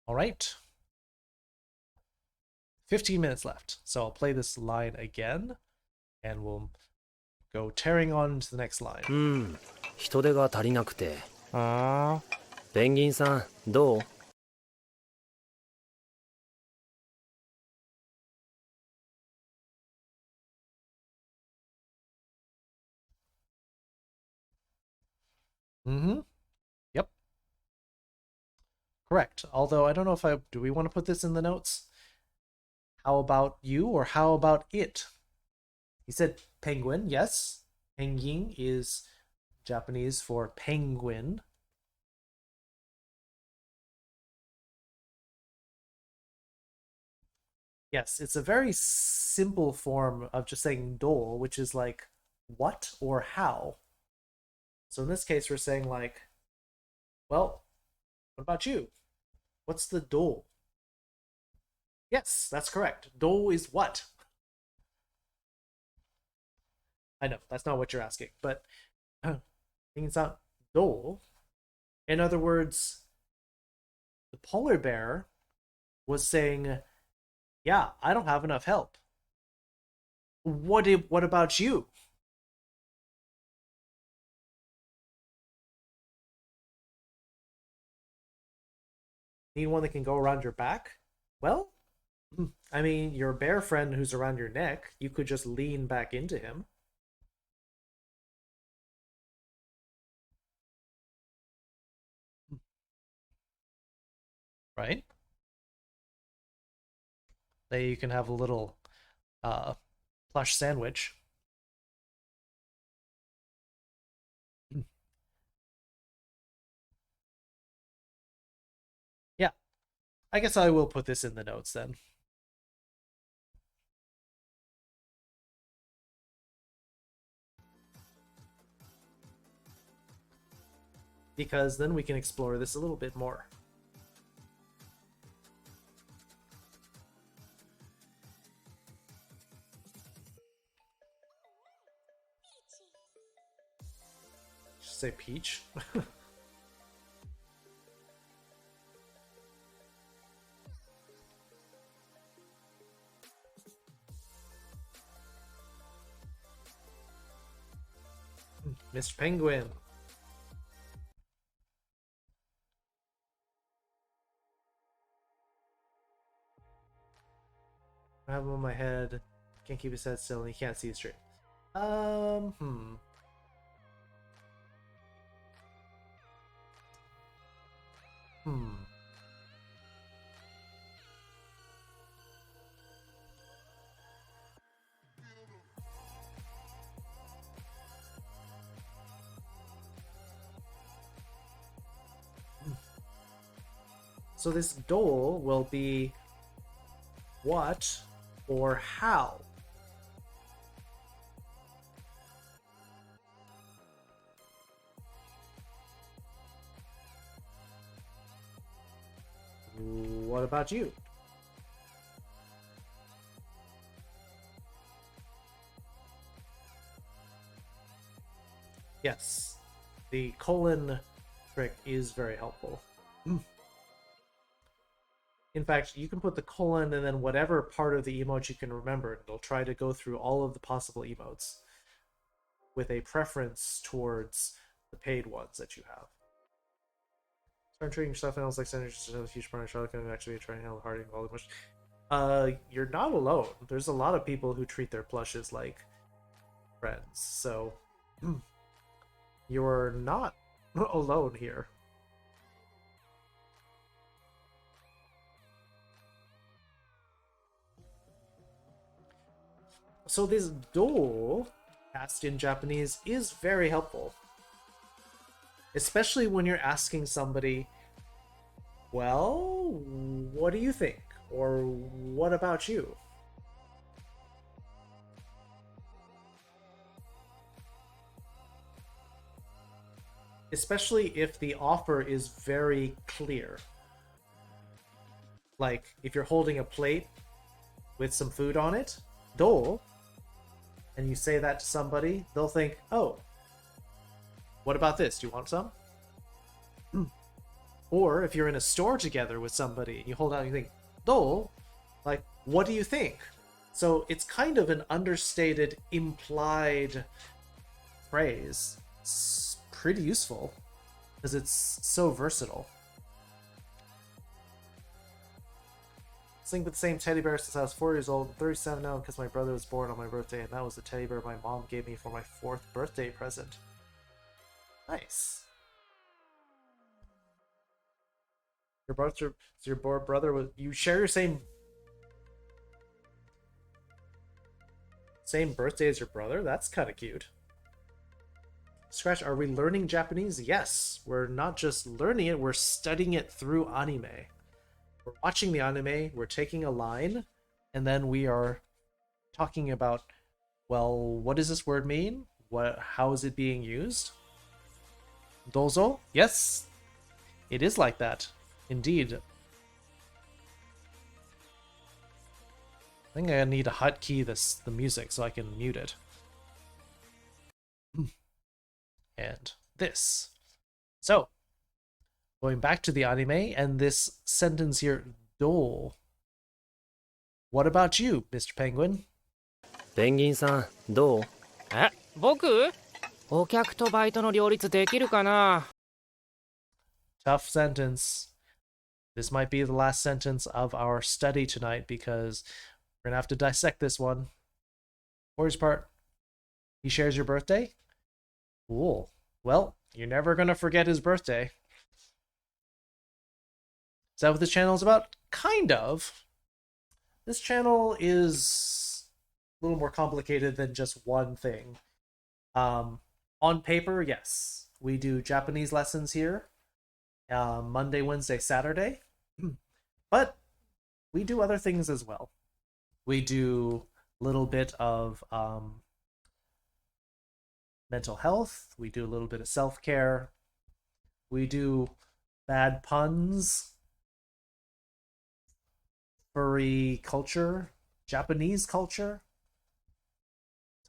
All right. 15 minutes left. So I'll play this line again, and we'll go tearing on to the next line. 人手が足りなくて。あでペンギンさん、どう？Mm-hmm. Yep. Correct. Although I don't know if do we want to put this in the notes? How about you or how about it? He said penguin, yes. Penguin is Japanese for penguin. Yes, it's a very simple form of just saying do, which is like what or how. So in this case, we're saying like, well, what about you? What's the do? Yes, that's correct. Do is what? I know, that's not what you're asking, but it's not do. In other words, the polar bear was saying, yeah, I don't have enough help. What about you? Need one that can go around your back? Well, I mean, your bear friend who's around your neck, you could just lean back into him. Right? Then you can have a little plush sandwich. Yeah, I guess I will put this in the notes then. Because then we can explore this a little bit more. Just say peach. Mr. Penguin. I have him on my head. Can't keep his head still and he can't see straight. So this dole will be what or how. What about you? Yes, the colon trick is very helpful. In fact, you can put the colon and then whatever part of the emote you can remember. It'll try to go through all of the possible emotes with a preference towards the paid ones that you have. Start treating yourself animals like senators to a huge part of Charlotte can actually try and handle hard and all the much. You're not alone. There's a lot of people who treat their plushes like friends, so you're not alone here. So this do cast in Japanese is very helpful. Especially when you're asking somebody, well, what do you think? Or what about you? Especially if the offer is very clear. Like, if you're holding a plate with some food on it, do, and you say that to somebody, they'll think, oh, what about this? Do you want some? Or if you're in a store together with somebody and you hold out and you think, do, like, what do you think? So it's kind of an understated, implied phrase. It's pretty useful. because it's so versatile. Sleep with the same teddy bear since I was 4 years old. I'm 37 now because my brother was born on my birthday, and that was the teddy bear my mom gave me for my 4th birthday present. Nice. Your brother was. You share your same birthday as your brother? That's kind of cute. Scratch, are we learning Japanese? Yes. We're not just learning it, we're studying it through anime. We're watching the anime, we're taking a line, and then we are talking about, well, what does this word mean? How is it being used? Dozo? Yes, it is like that. Indeed. I think I need to hotkey the music so I can mute it. And this. So, going back to the anime, and this sentence here, do. What about you, Mr. Penguin? ペンギンさん、どう？え、僕？お客とバイトの両立できるかな？ Tough sentence. This might be the last sentence of our study tonight because we're gonna have to dissect this one. Worst part, he shares your birthday? Cool. Well, you're never gonna forget his birthday. Is that what this channel is about? Kind of. This channel is a little more complicated than just one thing. On paper, yes. We do Japanese lessons here. Monday, Wednesday, Saturday. But we do other things as well. We do a little bit of mental health. We do a little bit of self-care. We do bad puns, furry culture, Japanese culture.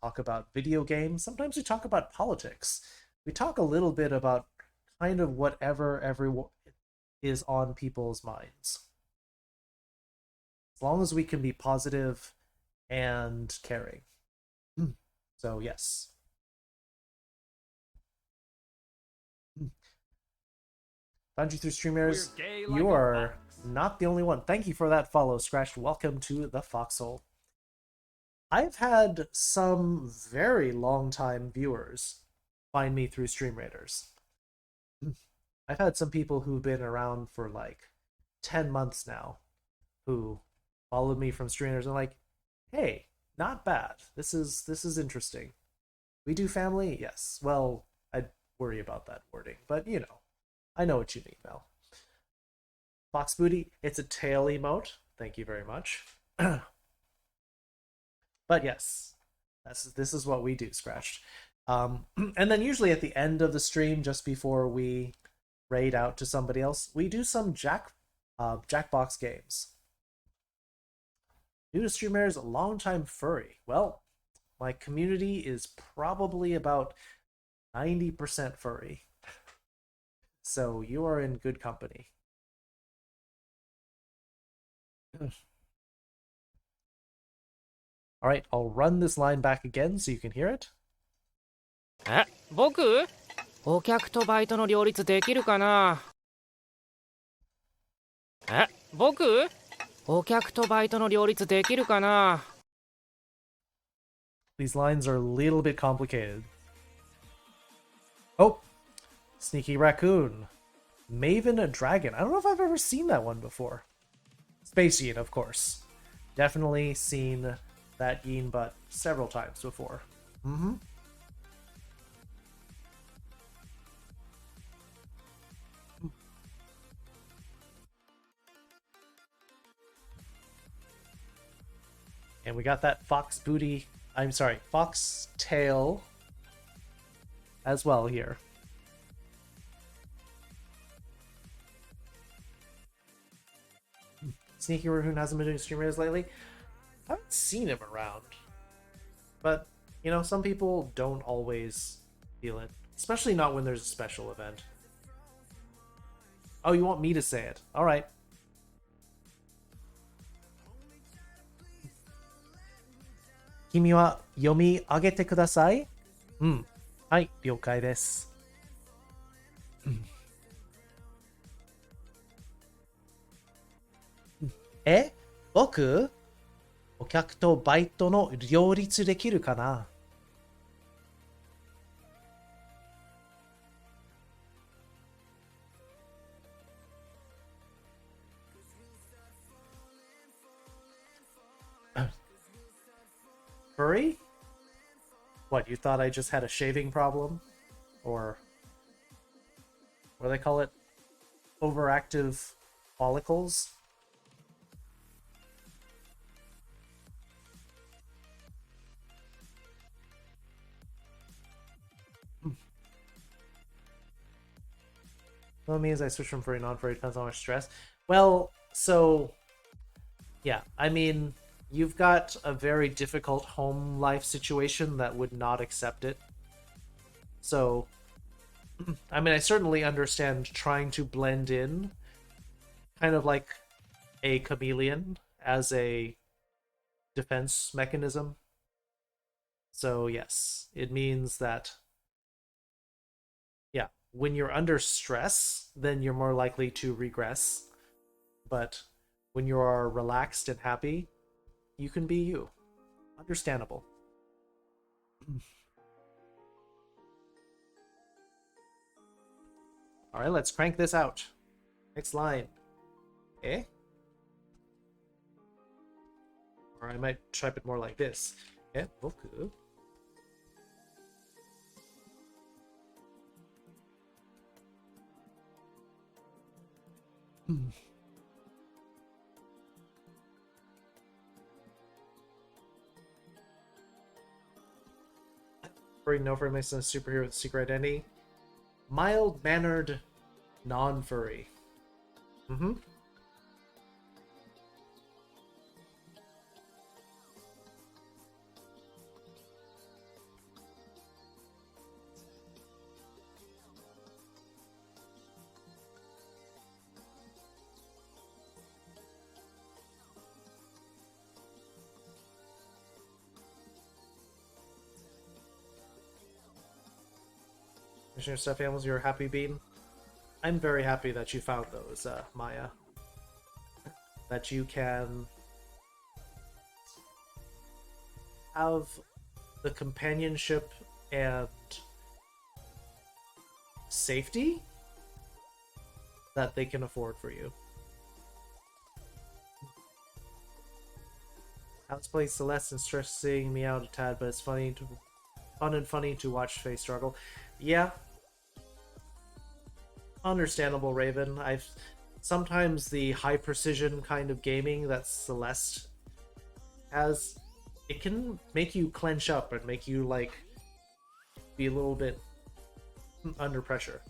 Talk about video games. Sometimes we talk about politics. We talk a little bit about kind of whatever everyone is on people's minds. As long as we can be positive and caring. So, yes. Found you through streamers. We're gay like You a are fox. not the only one. Thank you for that follow, Scratch. Welcome to the Foxhole. I've had some very long-time viewers find me through Stream Raiders. I've had some people who've been around for like 10 months now who followed me from Stream Raiders and like, hey, not bad. This is interesting. We do family? Yes. Well, I'd worry about that wording, but you know, I know what you mean, Mel. Fox Booty, it's a tail emote. Thank you very much. But yes, this is what we do, Scratched. And then usually at the end of the stream, just before we raid out to somebody else, we do some Jackbox games. New to streamers, a longtime furry. Well, my community is probably about 90% furry. So you are in good company. All right, I'll run this line back again so you can hear it. え、僕？お客とバイトの両立できるかな？え、僕？お客とバイトの両立できるかな？ These lines are a little bit complicated. Oh, Sneaky Raccoon. Maven a Dragon. I don't know if I've ever seen that one before. Space Yin, of course. Definitely seen that Yin butt several times before. Mm-hmm. And we got that fox tail as well here. Sneaky Raccoon hasn't been doing stream raiders lately. I haven't seen him around. But, you know, some people don't always feel it. Especially not when there's a special event. Oh, you want me to say it? Alright. Kimi wa yomi agete kudasai? はい、了解です。え、僕お客とバイトの両立できるかな？ Furry? What, you thought I just had a shaving problem? Or what do they call it? Overactive follicles? Well, it means I switch from furry, non-furry, depends on how much stress. Well, so yeah, I mean, you've got a very difficult home life situation that would not accept it. So, I mean, I certainly understand trying to blend in, kind of like a chameleon as a defense mechanism. So, yes, it means that, yeah, when you're under stress, then you're more likely to regress. But when you are relaxed and happy, you can be you. Understandable. Alright, let's crank this out. Next line. Eh? Or I might type it more like this. Eh, boku. Furry, no furry makes a superhero with secret identity. Mild-mannered non-furry. Mm-hmm. Your stuffed animals, you're a happy bean. I'm very happy that you found those, Maya. That you can have the companionship and safety that they can afford for you. Let's play Celeste and stressing me out a tad, but it's fun and funny to watch Faye struggle. Yeah. Understandable, Raven. I've sometimes the high precision kind of gaming that Celeste has, it can make you clench up and make you like be a little bit under pressure.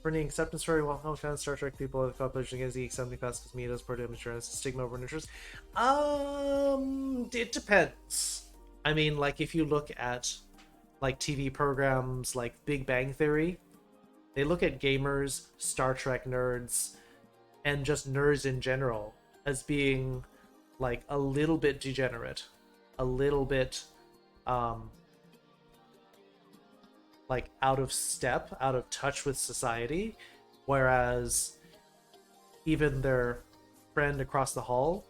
Bringing acceptance very well. How kind of Star Trek people have competition against the accepting class because me does part of insurance stigma over interest. It depends. I mean, like if you look at like TV programs like Big Bang Theory, they look at gamers, Star Trek nerds, and just nerds in general as being like a little bit degenerate, a little bit like out of step, out of touch with society, whereas even their friend across the hall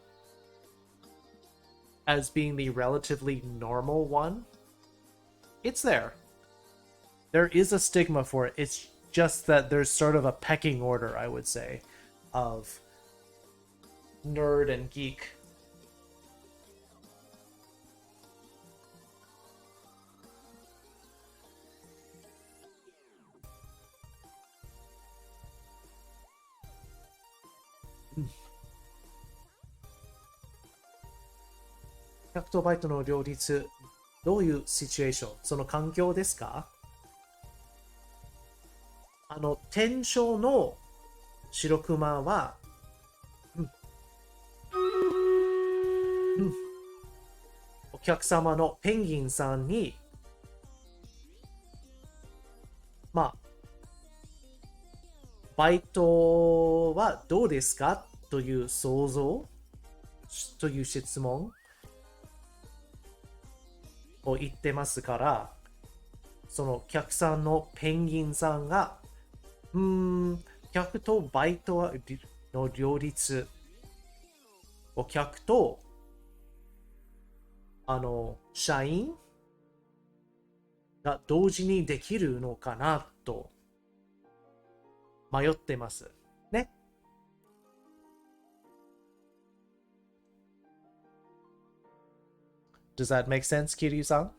as being the relatively normal one, it's there. There is a stigma for it. It's just that there's sort of a pecking order, I would say, of nerd and geek. Hyperとバイトの両立、どういうシチュエーション、その環境ですか？天正の白熊は、お客様のペンギンさんに、まあ、バイトはどうですかという想像という質問を言ってますから、そのお客さんのペンギンさんが、客とバイトはの両立、お客と、社員が同時にできるのかなと迷ってます。ね。Does that make sense, Kiryu-san?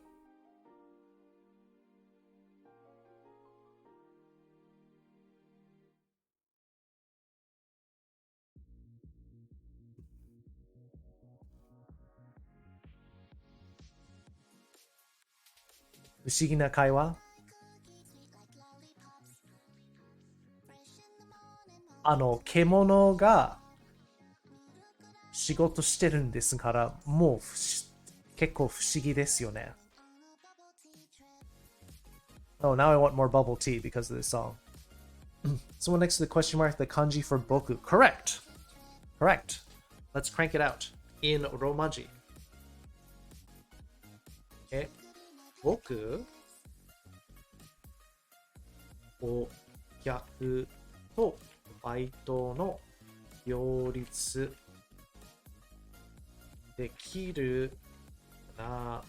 不思議な会話。獣が仕事してるんですから、もう結構不思議ですよね。Oh, now I want more bubble tea because of this song. Someone next to the question mark, the kanji for boku. Correct. Correct. Let's crank it out in Romaji. 僕、お客とバイトの両立できるな。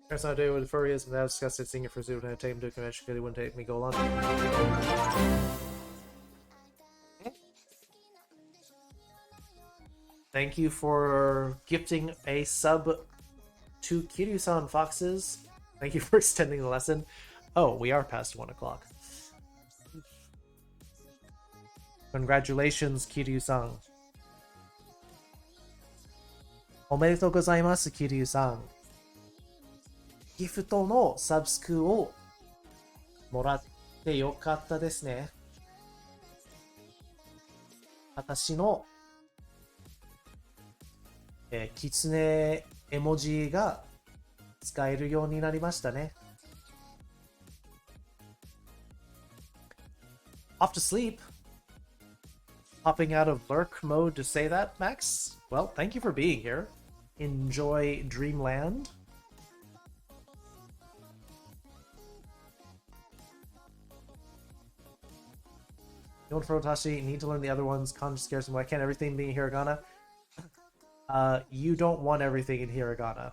There's not a day with furry is now discussed it senior for zoo and take him to a convention because he wouldn't take me go along. Thank you for gifting a sub to Kiryu-san Foxes. Thank you for extending the lesson. Oh, we are past 1 o'clock. Congratulations, Kiryu-san. おめでとうございます、Kiryu-san. ギフトのサブスクをもらってよかったですね。私のキツネ絵文字が使えるようになりましたね。Off to sleep. Hopping out of lurk mode to say that, Max? Well, thank you for being here. Enjoy Dreamland. Don't for Otashi, need to learn the other ones. Kanji scares me. Why can't everything be hiragana? You don't want everything in hiragana.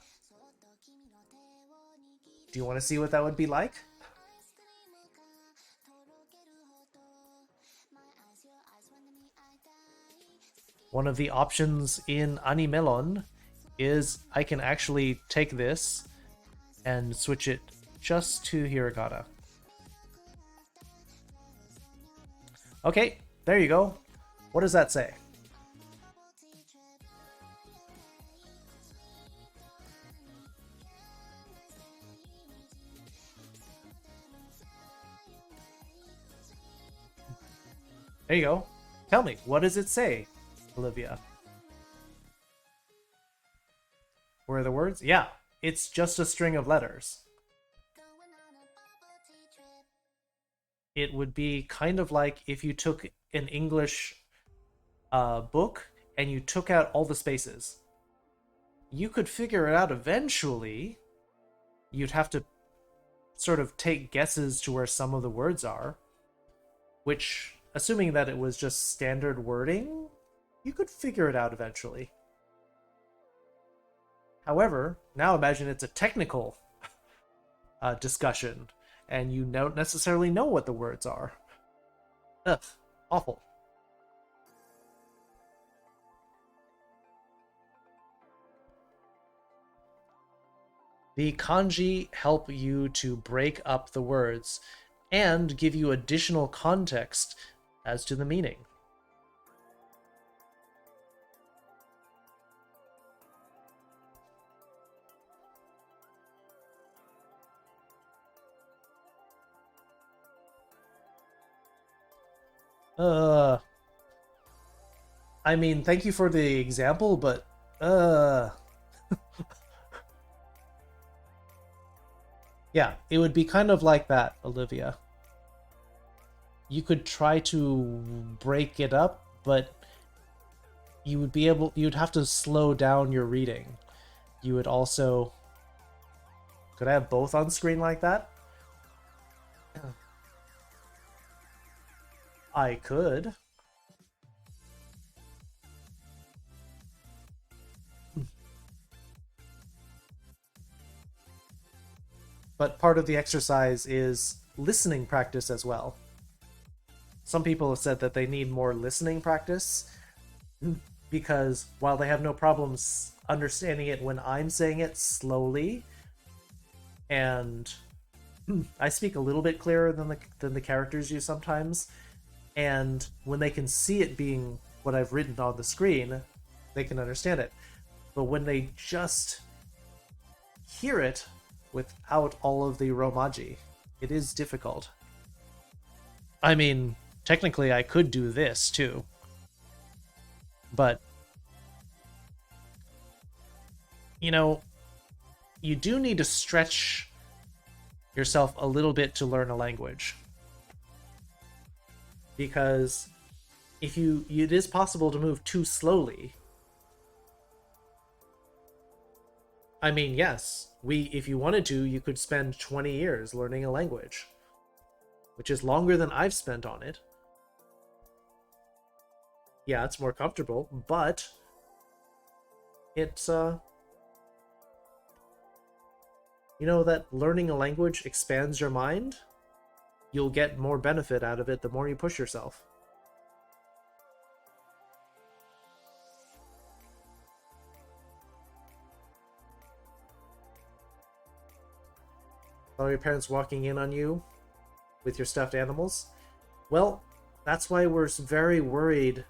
Do you want to see what that would be like? One of the options in Animelon is I can actually take this and switch it just to hiragana. Okay, there you go. What does that say? There you go. Tell me, what does it say, Olivia? Where are the words? Yeah, it's just a string of letters. It would be kind of like if you took an English book and you took out all the spaces. You could figure it out eventually. You'd have to sort of take guesses to where some of the words are, which, assuming that it was just standard wording, you could figure it out eventually. However, now imagine it's a technical discussion, and you don't necessarily know what the words are. Ugh, awful. The kanji help you to break up the words and give you additional context as to the meaning. I mean, thank you for the example, but yeah, it would be kind of like that, Olivia. You could try to break it up, but you'd have to slow down your reading. You would also Could I have both on screen like that? I could. But part of the exercise is listening practice as well. Some people have said that they need more listening practice because while they have no problems understanding it when I'm saying it slowly, and I speak a little bit clearer than the characters do sometimes, and when they can see it being what I've written on the screen, they can understand it. But when they just hear it without all of the romaji, it is difficult. I mean, technically I could do this too, but you know, you do need to stretch yourself a little bit to learn a language, because if it is possible to move too slowly. I mean, yes, if you wanted to, you could spend 20 years learning a language, which is longer than I've spent on it. Yeah, it's more comfortable, but it's, you know that learning a language expands your mind? You'll get more benefit out of it the more you push yourself. Are your parents walking in on you with your stuffed animals? Well, that's why we're very worried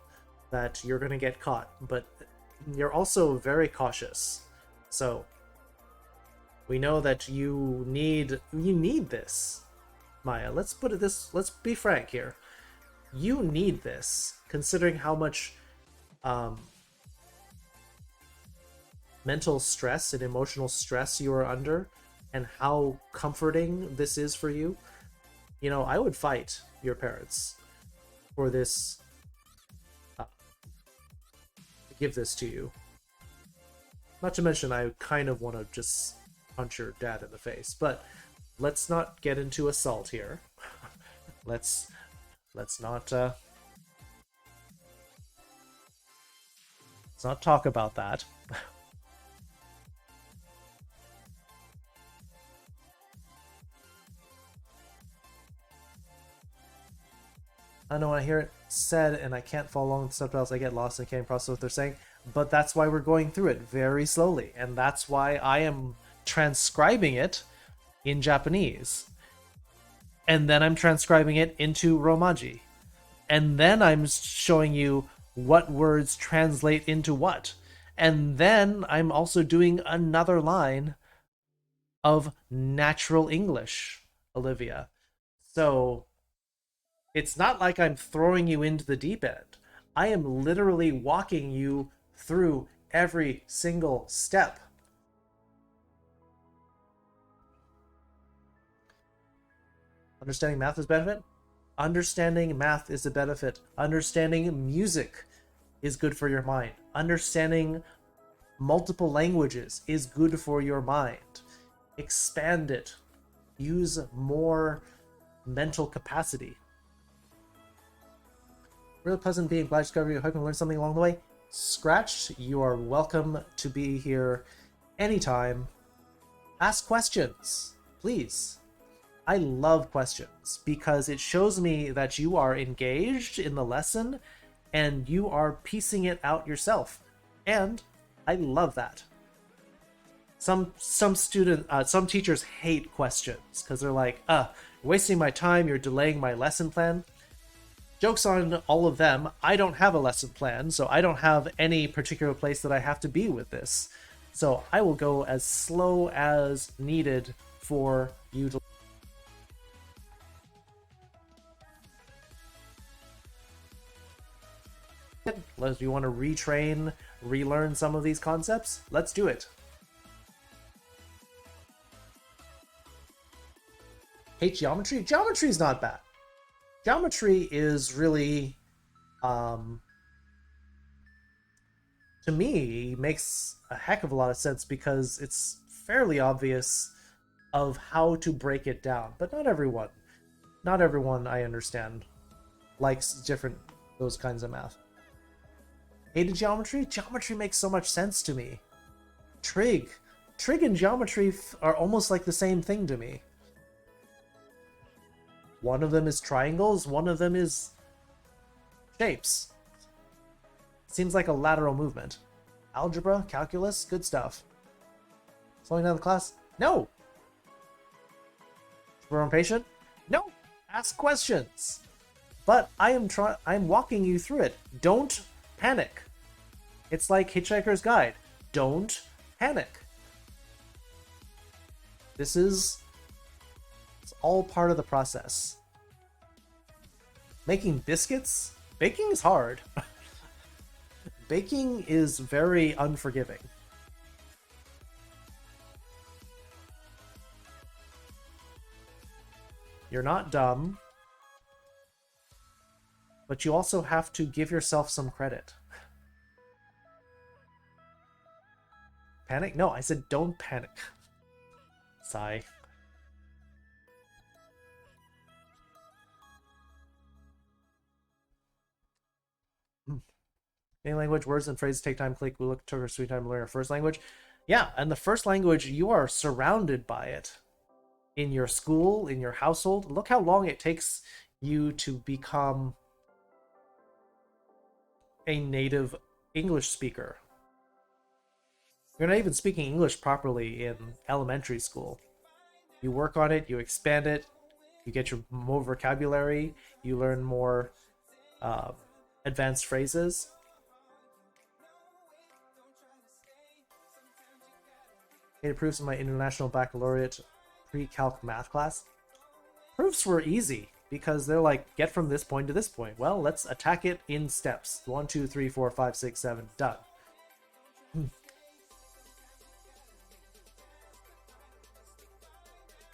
that you're going to get caught, but you're also very cautious. So we know that you need this, Maya. Let's be frank here. You need this, considering how much mental stress and emotional stress you are under, and how comforting this is for you. You know, I would fight your parents for this, give this to you. Not to mention, I kind of want to just punch your dad in the face, but let's not get into assault here. let's not talk about that. I know I hear it said and I can't follow along with subtitles. I get lost and can't process what they're saying. But that's why we're going through it very slowly. And that's why I am transcribing it in Japanese. And then I'm transcribing it into Romaji. And then I'm showing you what words translate into what. And then I'm also doing another line of natural English, Olivia. So it's not like I'm throwing you into the deep end. I am literally walking you through every single step. Understanding math is a benefit? Understanding math is a benefit. Understanding music is good for your mind. Understanding multiple languages is good for your mind. Expand it. Use more mental capacity. Really pleasant being glad to discover you. Hope you learn something along the way. Scratched, you are welcome to be here anytime. Ask questions, please. I love questions because it shows me that you are engaged in the lesson and you are piecing it out yourself. And I love that. Some teachers hate questions because they're like, wasting my time, you're delaying my lesson plan. Joke's on all of them. I don't have a lesson plan, so I don't have any particular place that I have to be with this. So I will go as slow as needed for you to. Do you want to retrain, relearn some of these concepts? Let's do it. Hate geometry? Geometry's not bad. Geometry is really, to me, makes a heck of a lot of sense because it's fairly obvious of how to break it down. But not everyone, I understand, likes those kinds of math. Hated geometry? Geometry makes so much sense to me. Trig and geometry are almost like the same thing to me. One of them is triangles, one of them is shapes. Seems like a lateral movement. Algebra, calculus, good stuff. Slowing down the class? No! We're impatient? No! Ask questions! But I'm walking you through it. Don't panic. It's like Hitchhiker's Guide. Don't panic. It's all part of the process. Making biscuits? Baking is hard. Baking is very unforgiving. You're not dumb, but you also have to give yourself some credit. Panic? No, I said don't panic. Sigh. Any language, words and phrases take time. Click. We look took our sweet time to learn our first language. Yeah, and the first language, you are surrounded by it. In your school, in your household. Look how long it takes you to become a native English speaker. You're not even speaking English properly in elementary school. You work on it, you expand it, you get your more vocabulary, you learn more advanced phrases. Made proofs in my international baccalaureate pre-calc math class. Proofs were easy because they're like, get from this point to this point. Well, let's attack it in steps. 1, 2, 3, 4, 5, 6, 7, done.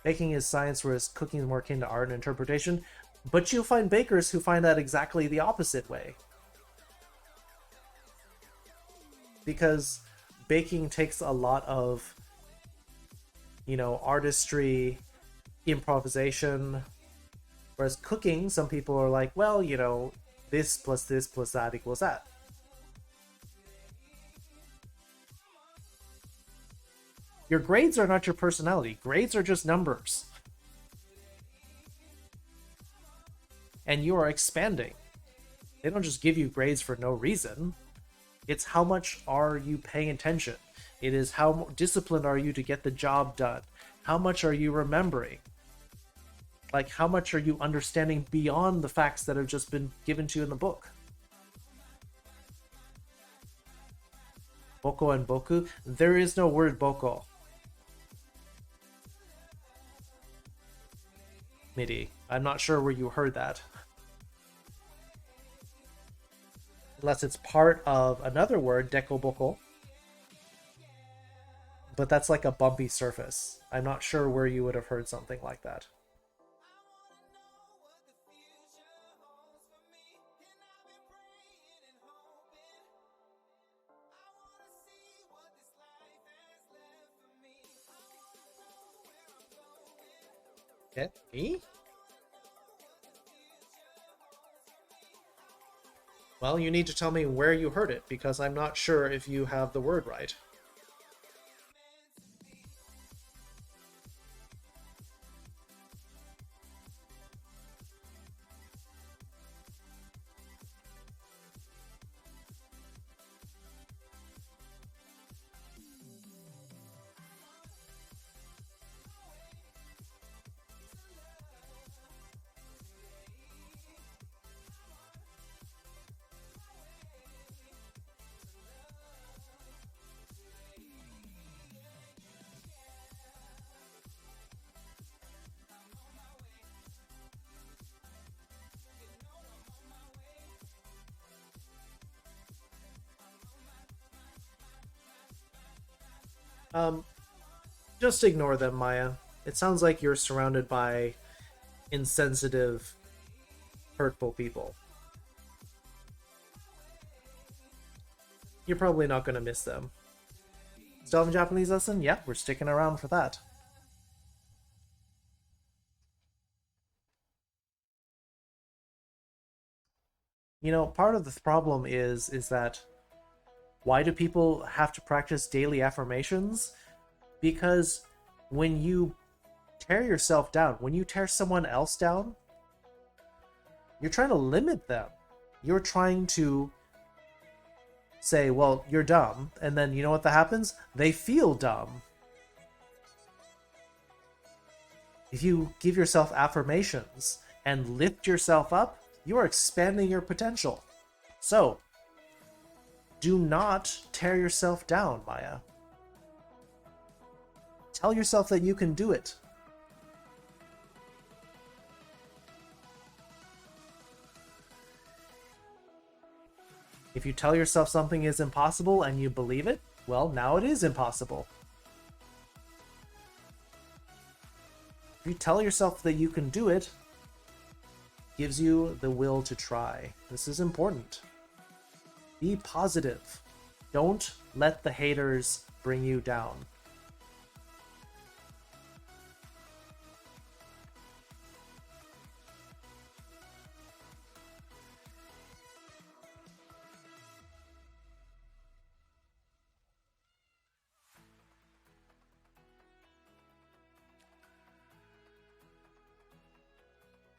Baking is science, whereas cooking is more akin to art and interpretation. But you'll find bakers who find that exactly the opposite way. Because baking takes a lot of, artistry, improvisation. Whereas cooking, some people are like, well, this plus that equals that. Your grades are not your personality. Grades are just numbers. And you are expanding. They don't just give you grades for no reason. It's how much are you paying attention. It is how disciplined are you to get the job done. How much are you remembering? Like, how much are you understanding beyond the facts that have just been given to you in the book? Boko and boku? There is no word boko. MIDI. I'm not sure where you heard that. Unless it's part of another word, dekoboko. But that's like a bumpy surface. I'm not sure where you would have heard something like that. Okay, me? Well, you need to tell me where you heard it, because I'm not sure if you have the word right. Just ignore them, Maya. It sounds like you're surrounded by insensitive, hurtful people. You're probably not going to miss them. Still have a Japanese lesson? Yeah, we're sticking around for that. You know, part of the problem is that why do people have to practice daily affirmations? Because when you tear yourself down, when you tear someone else down, you're trying to limit them. You're trying to say, well, you're dumb, and then you know what that happens? They feel dumb. If you give yourself affirmations and lift yourself up, you are expanding your potential. So, do not tear yourself down, Maya. Tell yourself that you can do it. If you tell yourself something is impossible and you believe it, well, now it is impossible. If you tell yourself that you can do it, it gives you the will to try. This is important. Be positive. Don't let the haters bring you down.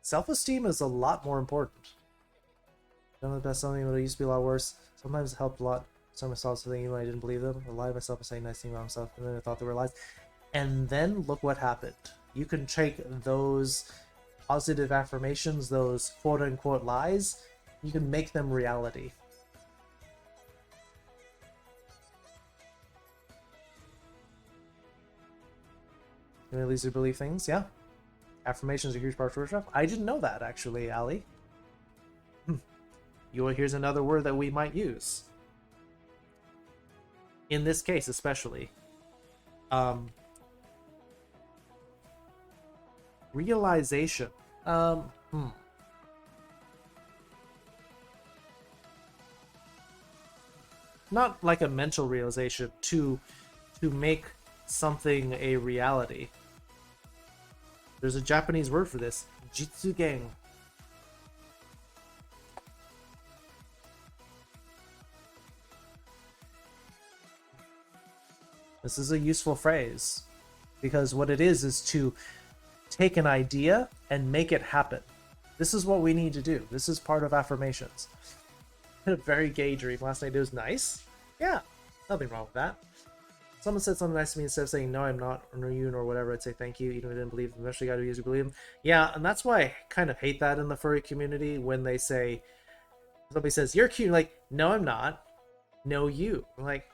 Self-esteem is a lot more important. Done the best something, but it used to be a lot worse. Sometimes it helped a lot. Sometimes I saw something even when I didn't believe them. I lied to myself and saying nice things about myself, and then I thought they were lies. And then look what happened. You can take those positive affirmations, those quote-unquote lies, you can make them reality. You at least you believe things, yeah. Affirmations are a huge part of workshop. I didn't know that, actually, Ali. Here's another word that we might use. In this case, especially. Realization. Not like a mental realization, to make something a reality. There's a Japanese word for this. Jitsugen. This is a useful phrase, because what it is to take an idea and make it happen. This is what we need to do. This is part of affirmations. A very gay dream last night. It was nice. Yeah, nothing wrong with that. Someone said something nice to me, instead of saying no, I'm not, or no, you, or whatever, I'd say thank you, even if I didn't believe them. Eventually got to use you believe them. Yeah, and that's why I kind of hate that in the furry community, when they say, somebody says, you're cute, like, no, I'm not. No, you. I'm like,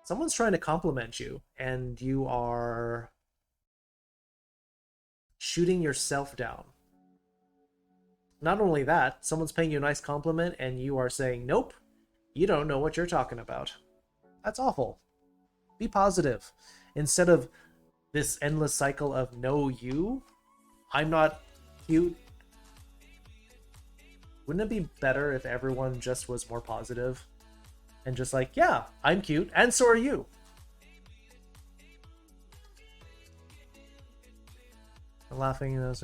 someone's trying to compliment you, and you are shooting yourself down. Not only that, someone's paying you a nice compliment, and you are saying, nope, you don't know what you're talking about. That's awful. Be positive. Instead of this endless cycle of no, you, I'm not cute. Wouldn't it be better if everyone just was more positive and just like, yeah, I'm cute, and so are you. I'm laughing, that's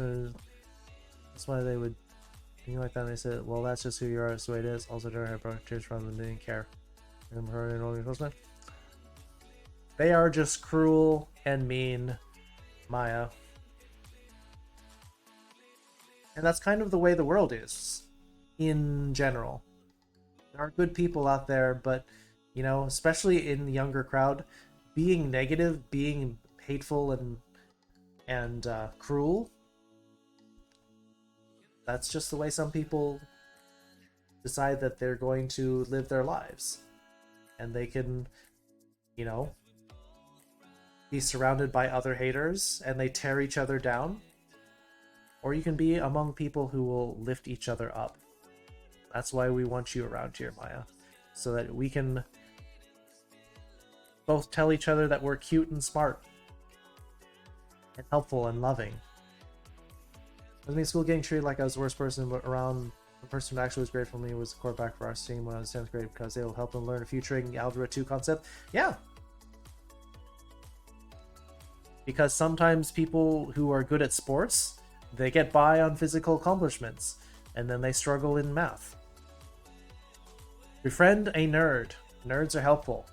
why they would think like that. And they said, well, that's just who you are, that's the way it is. Also, during her broke tears from them, they didn't care. And her and only husband. They are just cruel and mean, Maya. And that's kind of the way the world is, in general. There are good people out there, but, you know, especially in the younger crowd, being negative, being hateful and cruel, that's just the way some people decide that they're going to live their lives. And they can, you know, be surrounded by other haters and they tear each other down. Or you can be among people who will lift each other up. That's why we want you around here, Maya. So that we can both tell each other that we're cute and smart. And helpful and loving. I was in school getting treated like I was the worst person, but around the person who actually was great for me was the quarterback for our team when I was in 10th grade, because they will help them learn a future in Algebra 2 concept. Yeah! Because sometimes people who are good at sports, they get by on physical accomplishments. and then they struggle in math. Befriend a nerd. Nerds are helpful.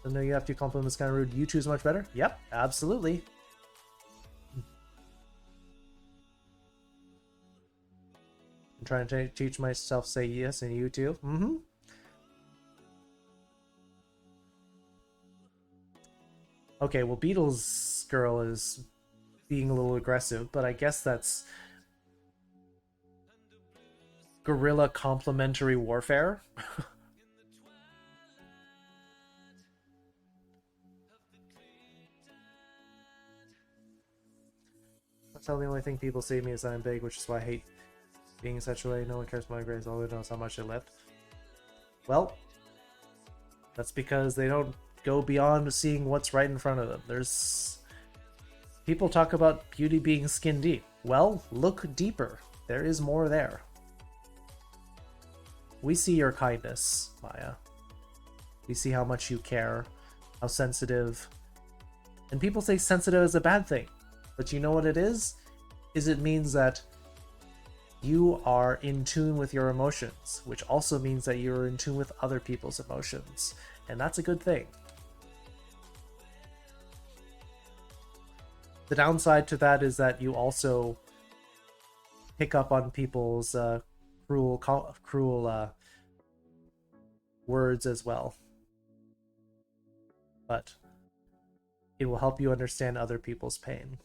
So no, you have to compliment is kind of rude. You choose much better? Yep, absolutely. I'm trying to teach myself say yes and you too. Mm-hmm. Okay, well, Beatles girl is being a little aggressive, but I guess that's guerrilla complementary warfare. That's how the only thing people say to me is that I'm big, which is why I hate being such a way. No one cares about my grades, all they knows how much I lift. Well, that's because they don't go beyond seeing what's right in front of them. There's people talk about beauty being skin deep. Well, look deeper. There is more there. We see your kindness, Maya. We see how much you care, how sensitive. And people say sensitive is a bad thing. But you know what it is? It means that you are in tune with your emotions, which also means that you're in tune with other people's emotions. And that's a good thing. The downside to that is that you also pick up on people's cruel words as well. But it will help you understand other people's pain.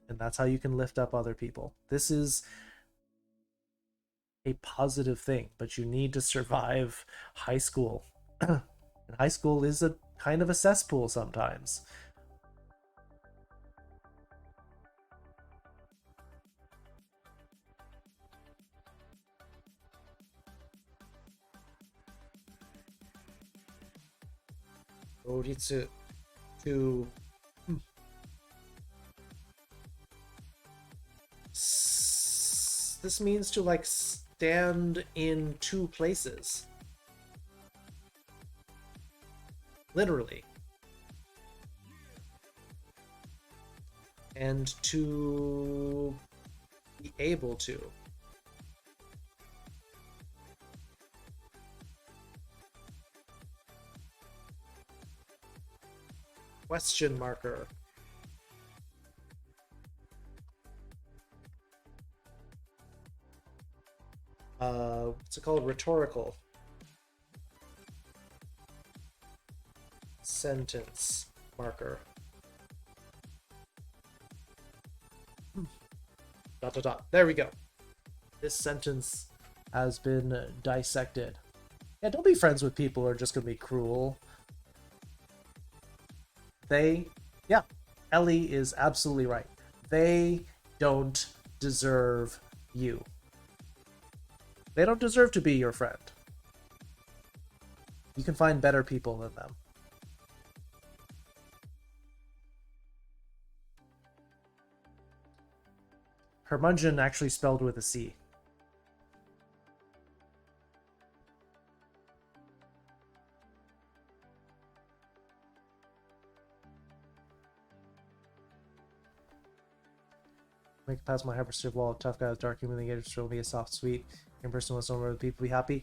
And that's how you can lift up other people. This is a positive thing, but you need to survive high school. And high school is a kind of a cesspool sometimes. Oritsu to this means to like stand in two places. Literally. And to be able to. Question marker. What's it called? Rhetorical. Sentence marker. Dot dot dot. There we go. This sentence has been dissected. Yeah, don't be friends with people who are just gonna be cruel. Yeah, Ellie is absolutely right. They don't deserve you. They don't deserve to be your friend. You can find better people than them. Curmudgeon actually spelled with a C. Make it past my hypersensitive wall. Tough guy, dark human, the gator will be a soft, sweet. In person with some other people be happy.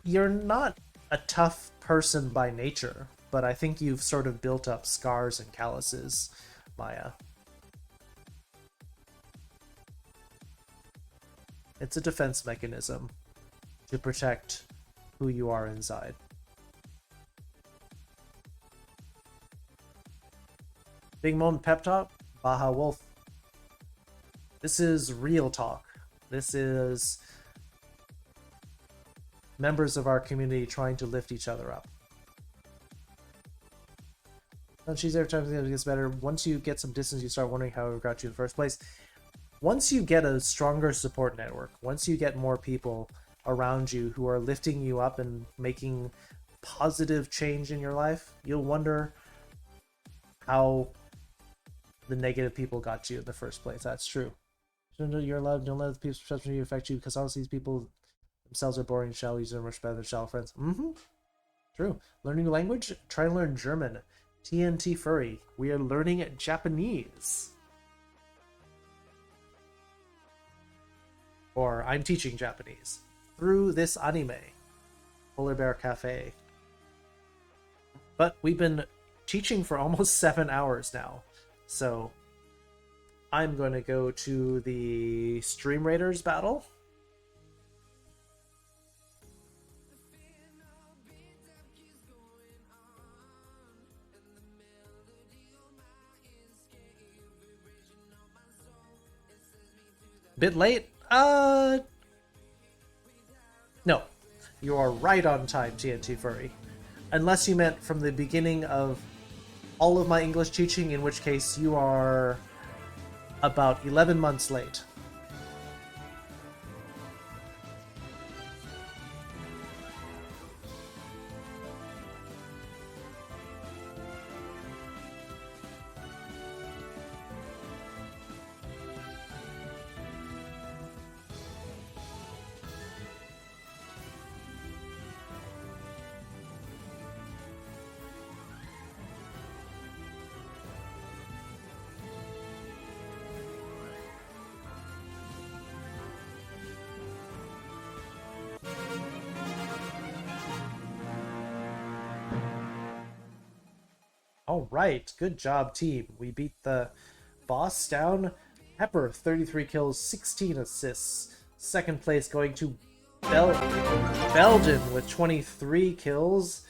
You're not a tough person by nature, but I think you've sort of built up scars and calluses, Maya. It's a defense mechanism to protect who you are inside. Big moment pep talk, Baja Wolf. This is real talk. This is members of our community trying to lift each other up. And she's every time it gets better. Once you get some distance, you start wondering how it got you in the first place. Once you get a stronger support network, once you get more people around you who are lifting you up and making positive change in your life, you'll wonder how the negative people got you in the first place. That's true. You're allowed, don't let the people's perception of you affect you, because honestly, these people themselves are boring and shallow. They're much better than shallow friends. True. Learning a language? Try and learn German. TNT Furry. We are learning Japanese. Or I'm teaching Japanese through this anime, Polar Bear Cafe. But we've been teaching for almost 7 hours now. So I'm going to go to the Stream Raiders battle. Bit late? No. You are right on time, TNT Furry. Unless you meant from the beginning of all of my English teaching, in which case you are about 11 months late. All right, good job, team. We beat the boss down. Pepper, 33 kills, 16 assists. Second place going to Belgian with 23 kills.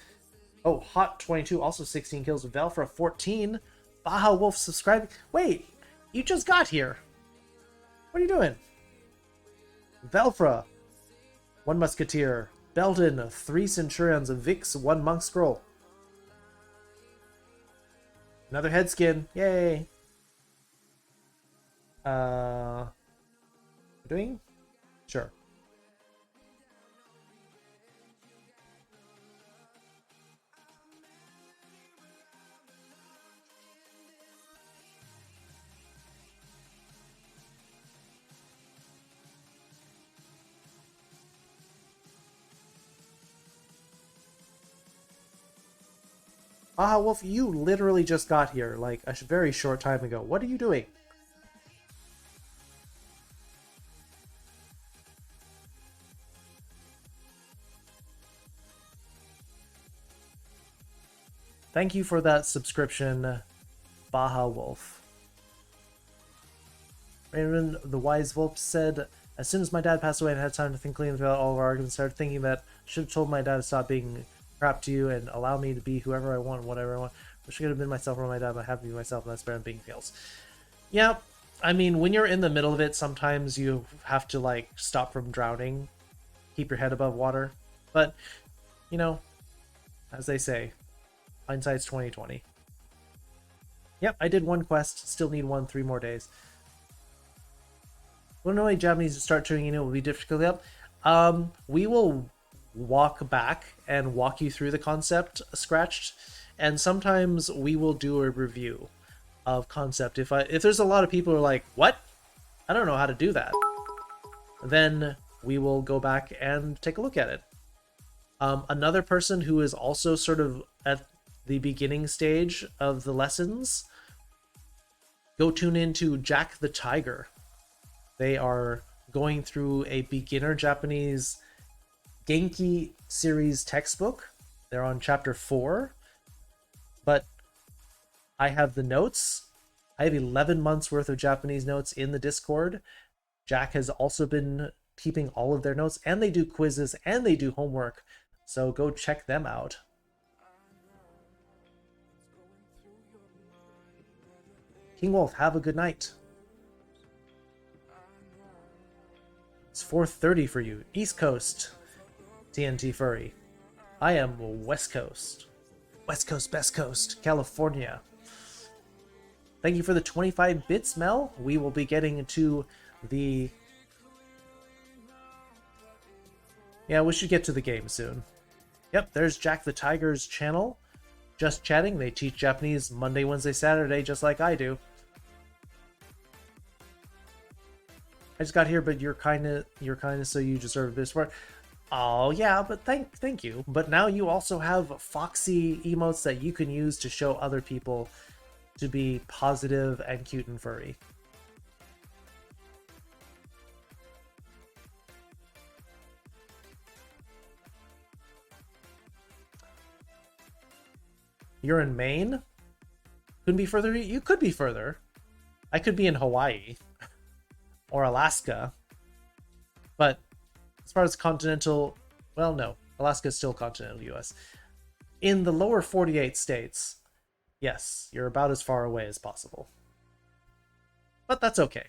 Oh, Hot 22, also 16 kills. Velfra, 14. Baja Wolf subscribing. Wait, you just got here. What are you doing? Velfra, 1 Musketeer. Belden, 3 Centurions. Vix, 1 Monk Scroll. Another head skin. Yay. Doing? Sure. Baja Wolf, you literally just got here, like, a very short time ago. What are you doing? Thank you for that subscription, Baja Wolf. Raymond the Wise Wolf said, as soon as my dad passed away and had time to think clearly about all of our arguments, I started thinking that I should have told my dad to stop being crap to you and allow me to be whoever I want and whatever I want. Wish I could have been myself or my dad, but I have to be myself, and that's better than being fails. Yeah, I mean, when you're in the middle of it, sometimes you have to, like, stop from drowning, keep your head above water. But, you know, as they say, hindsight's 20/20. Yep, I did 1 quest, still need 3 more days. When only Japanese start tuning in, it will be difficult. Up. We will walk back and walk you through the concept scratched, and sometimes we will do a review of concept. If there's a lot of people who are like, what? I don't know how to do that, then we will go back and take a look at it. Another person who is also sort of at the beginning stage of the lessons, go tune into Jack the Tiger. They are going through a beginner Japanese Genki series textbook. They're on chapter 4, but I have the notes. I have 11 months worth of Japanese notes in the Discord. Jack has also been keeping all of their notes, and they do quizzes and they do homework, so go check them out. King Wolf, have a good night. It's 4:30 for you, East Coast. TNT Furry. I am West Coast. West Coast, Best Coast, California. Thank you for the 25 bits, Mel. We will be getting to the... Yeah, we should get to the game soon. Yep, there's Jack the Tiger's channel. Just Chatting. They teach Japanese Monday, Wednesday, Saturday, just like I do. I just got here, but you're kinda, so you deserve this part. Oh yeah, but thank you. But now you also have foxy emotes that you can use to show other people to be positive and cute and furry. You're in Maine? Couldn't be further? You could be further. I could be in Hawaii or Alaska. But as far as continental, well, no. Alaska is still continental US. In the lower 48 states, yes, you're about as far away as possible. But that's okay.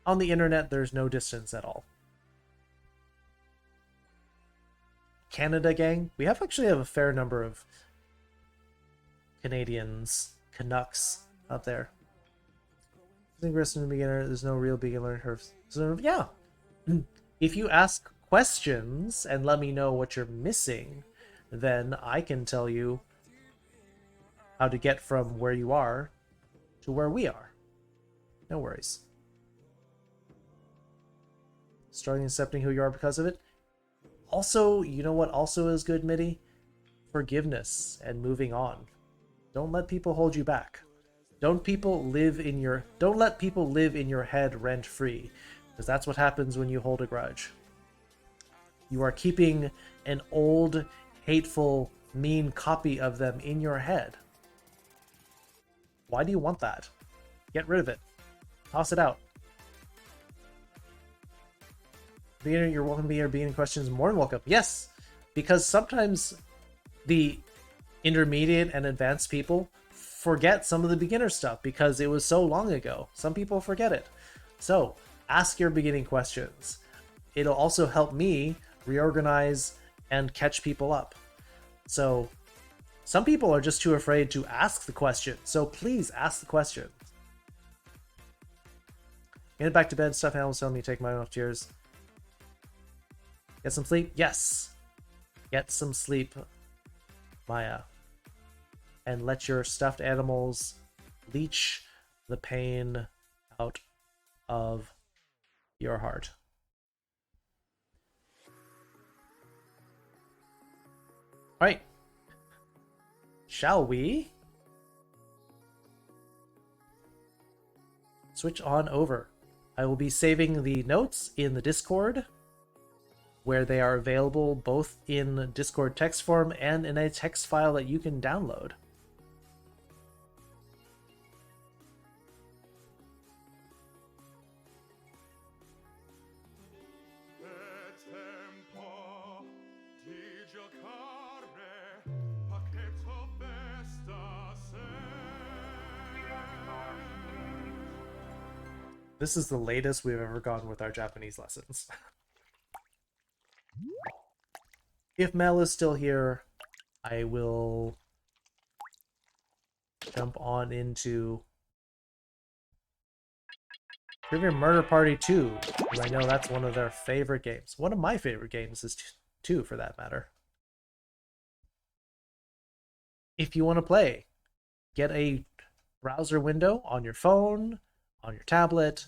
On the internet, there's no distance at all. Canada gang? We actually have a fair number of Canadians, Canucks out there. I think we're a beginner. There's no real beginner curve. So, yeah. If you ask questions and let me know what you're missing, then I can tell you how to get from where you are to where we are. No worries. Starting accepting who you are because of it. Also, you know what also is good, Mitty? Forgiveness and moving on. Don't let people hold you back. Don't let people live in your head rent-free, because that's what happens when you hold a grudge. You are keeping an old, hateful, mean copy of them in your head. Why do you want that? Get rid of it. Toss it out. Beginner, you're welcome to be here. Beginning questions, more than welcome. Yes, because sometimes the intermediate and advanced people forget some of the beginner stuff because it was so long ago. Some people forget it. So ask your beginning questions. It'll also help me reorganize and catch people up. So some people are just too afraid to ask the question. So please ask the question. Get back to bed. Stuff animals telling me to take mine off tears. Get some sleep? Yes. Get some sleep, Maya. And let your stuffed animals leech the pain out of your heart. Alright. Shall we switch on over? I will be saving the notes in the Discord, where they are available both in Discord text form and in a text file that you can download. This is the latest we've ever gone with our Japanese lessons. If Mel is still here, I will jump on into Trivia Murder Party 2, because I know that's one of their favorite games. One of my favorite games is 2, for that matter. If you want to play, get a browser window on your phone, on your tablet,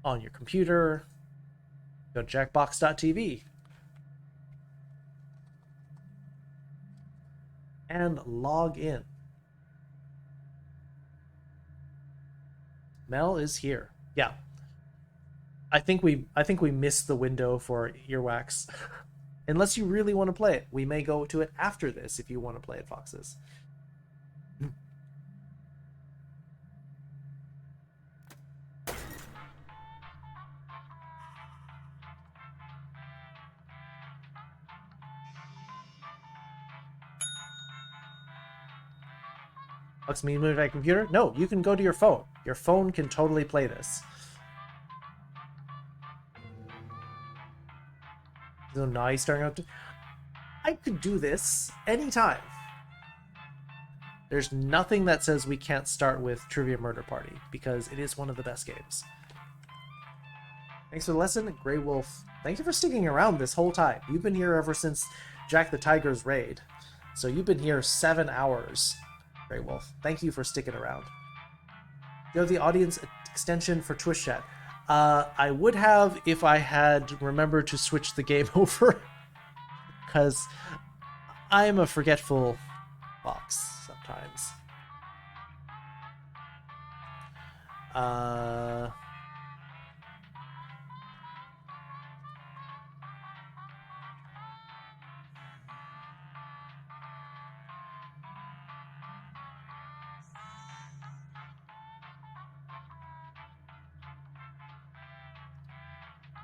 on your computer. Go to jackbox.tv and log in. Mel is here. Yeah. I think we missed the window for earwax. Unless you really want to play it. We may go to it after this if you want to play it, Foxes. Fox me move my computer? No, you can go to your phone. Your phone can totally play this. So now he's starting out to... I could do this anytime. There's nothing that says we can't start with Trivia Murder Party, because it is one of the best games. Thanks for the lesson, Grey Wolf. Thank you for sticking around this whole time. You've been here ever since Jack the Tiger's raid. So you've been here 7 hours, Grey Wolf. Thank you for sticking around. You have the audience extension for Twitch chat. I would have if I had remembered to switch the game over, because I'm a forgetful fox sometimes.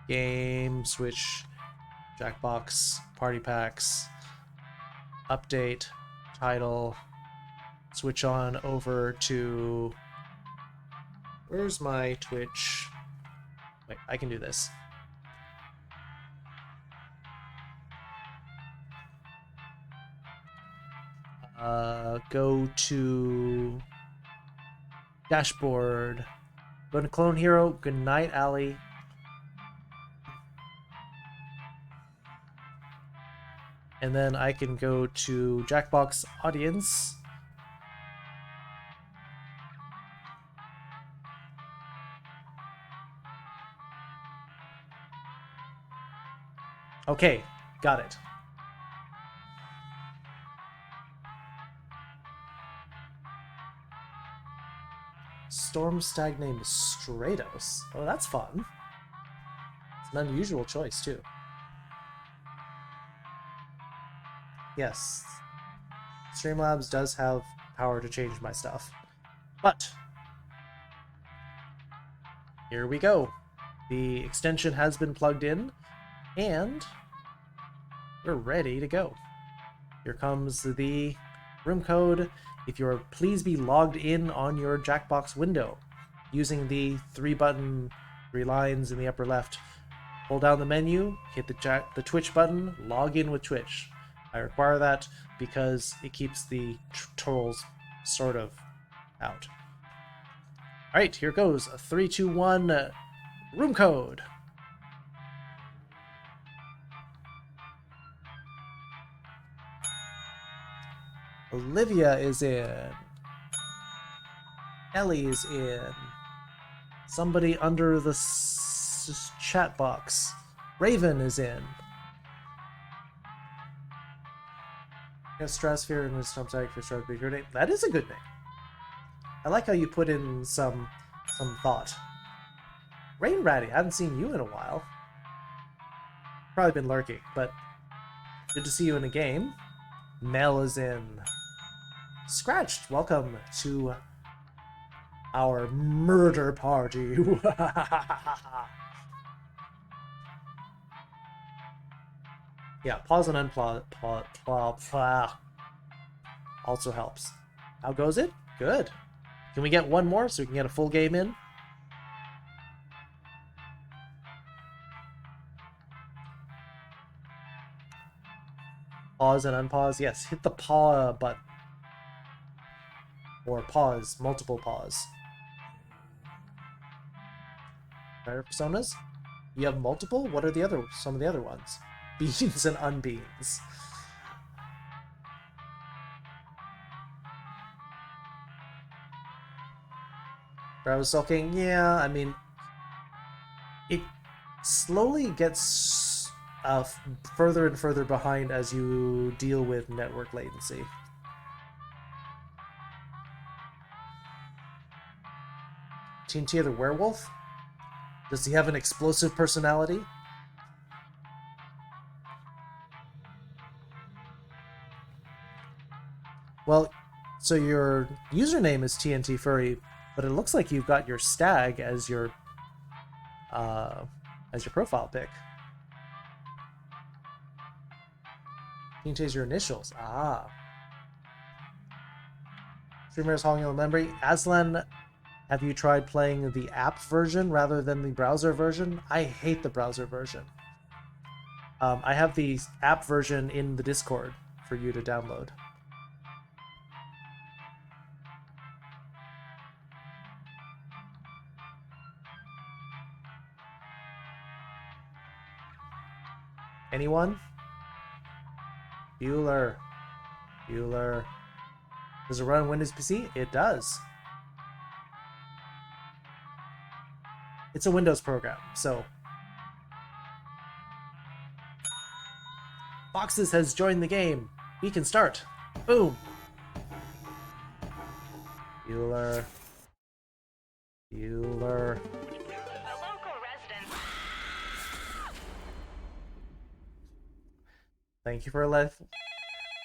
Game, switch, Jackbox, party packs, update, title, switch on over to... Where's my Twitch? Wait, I can do this. Go to dashboard, go to Clone Hero, Goodnight Alley. And then I can go to Jackbox Audience. Okay, got it. Storm Stag name is Stratos. Oh, that's fun. It's an unusual choice, too. Yes, Streamlabs does have power to change my stuff. But here we go. The extension has been plugged in, and we're ready to go. Here comes the room code. If you're, please be logged in on your Jackbox window using the 3 lines in the upper left. Hold down the menu, hit the Twitch button, log in with Twitch. I require that because it keeps the trolls sort of out. Alright, here goes. 3, 2, 1, room code. Olivia is in. Ellie is in. Somebody under the chat box. Raven is in. Stratosphere and his tag for Shark Big name. That is a good name. I like how you put in some thought. Rain Ratty, I haven't seen you in a while. Probably been lurking, but good to see you in a game. Mel is in. Scratched, welcome to our murder party. Yeah, pause and unpause also helps. How goes it? Good. Can we get one more so we can get a full game in? Pause and unpause. Yes, hit the pause button. Or pause, multiple pause. Fire personas? You have multiple? What are some of the other ones? Beans and unbeans. Browser sulking? Yeah, I mean, it slowly gets further and further behind as you deal with network latency. TNT the werewolf? Does he have an explosive personality? Well, so your username is Twitch-furry, but it looks like you've got your stag as your profile pic. Twitch your initials. Ah. Streamers hogging the memory. Aslan, have you tried playing the app version rather than the browser version? I hate the browser version. I have the app version in the Discord for you to download. Anyone? Bueller. Does it run Windows PC? It does. It's a Windows program, so. Foxes has joined the game. We can start. Boom. Bueller. Thank you for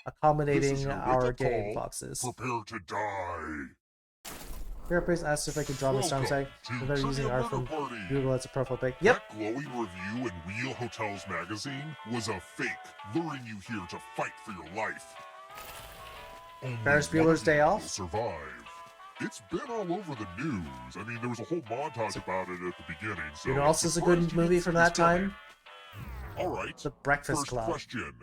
accommodating our game, Foxes. Prepare to die. Therapist asked if I could draw my strong side. They're using art from Google as a profile pic. Yep. That glowing review in Real Hotels magazine was a fake, luring you here to fight for your life. Only Ferris one Bueller's of Day you Off? will survive. It's been all over the news. I mean, there was a whole montage about it at the beginning. So You know, also is a good movie from that time. All right. The Breakfast First Club. question.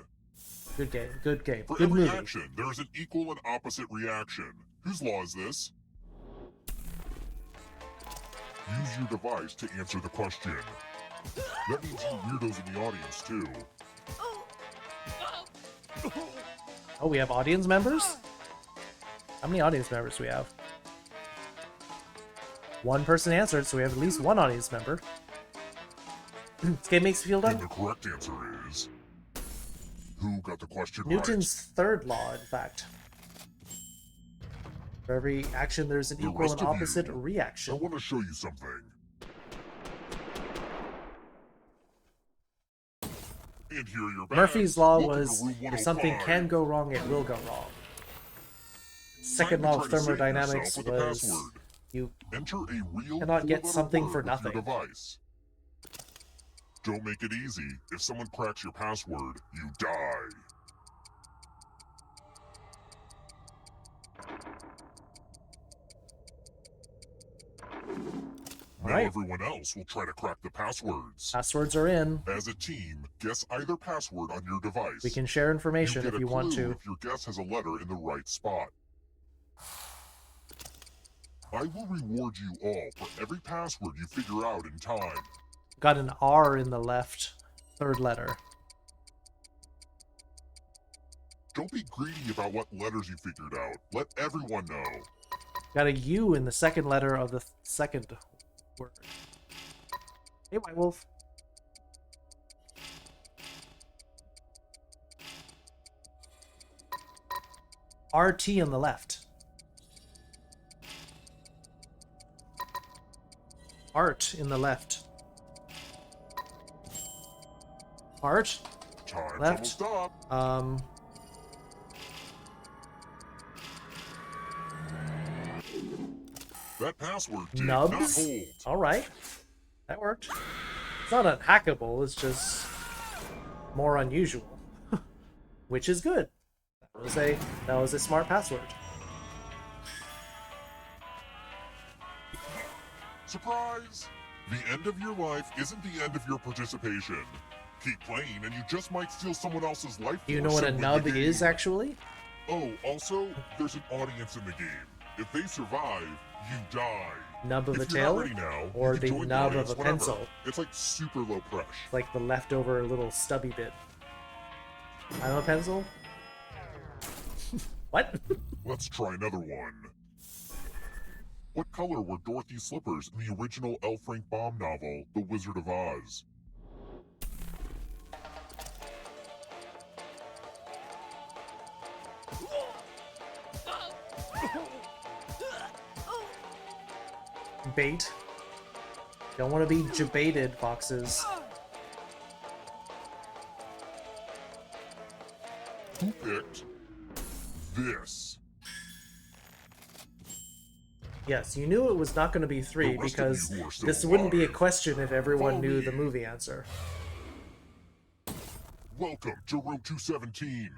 Good game. Good game. For Good every movie. action, there is an equal and opposite reaction. Whose law is this? Use your device to answer the question. That means you weirdos in the audience, too. Oh, we have audience members? How many audience members do we have? One person answered, so we have at least one audience member. This game makes me feel And dumb. the correct answer is... Who got the question Newton's third law, in fact. For every action, there's an The equal rest and of you, opposite right? I reaction. want to show you something. And here are your bags. Murphy's law Welcome to was, room if something 105. can go wrong, it will go wrong. Second law of Time to try to save thermodynamics yourself with a was password. you Enter a real cannot get four-letter something word for with your nothing. device. Don't make it easy. If someone cracks your password, you die. Now Alright. everyone else will try to crack the passwords. Passwords are in. As a team, guess either password on your device. We can share information get if a you want clue to. if your guess has a letter in the right spot. I will reward you all for every password you figure out in time. Got an R in the left third letter. Don't be greedy about what letters you figured out. Let everyone know. Got a U in the second letter of the second word. Hey, White Wolf. RT on the left. Art in the left. Art? Time's Left. almost up. That password did not Nubs? hold. Alright. That worked. It's not unhackable, it's just more unusual. Which is good. That was a smart password. Surprise! The end of your life isn't the end of your participation. Keep playing and you just might steal someone else's life. Do you know force what a and win nub the game. is, actually? Oh, also, there's an audience in the game. If they survive, you die. Nub of If a you're not tail? ready now, Or you can the join nub audience of a whenever. pencil? It's like super low pressure. Like the leftover little stubby bit. I'm a pencil? What? Let's try another one. What color were Dorothy's slippers in the original L. Frank Baum novel, The Wizard of Oz? Bait. Don't want to be jebaited, Foxes. Who picked this? Yes, you knew it was not going to be 3 The rest of because you who are still this wouldn't be a alive, question if everyone follow knew me. the movie answer. Welcome to room 217.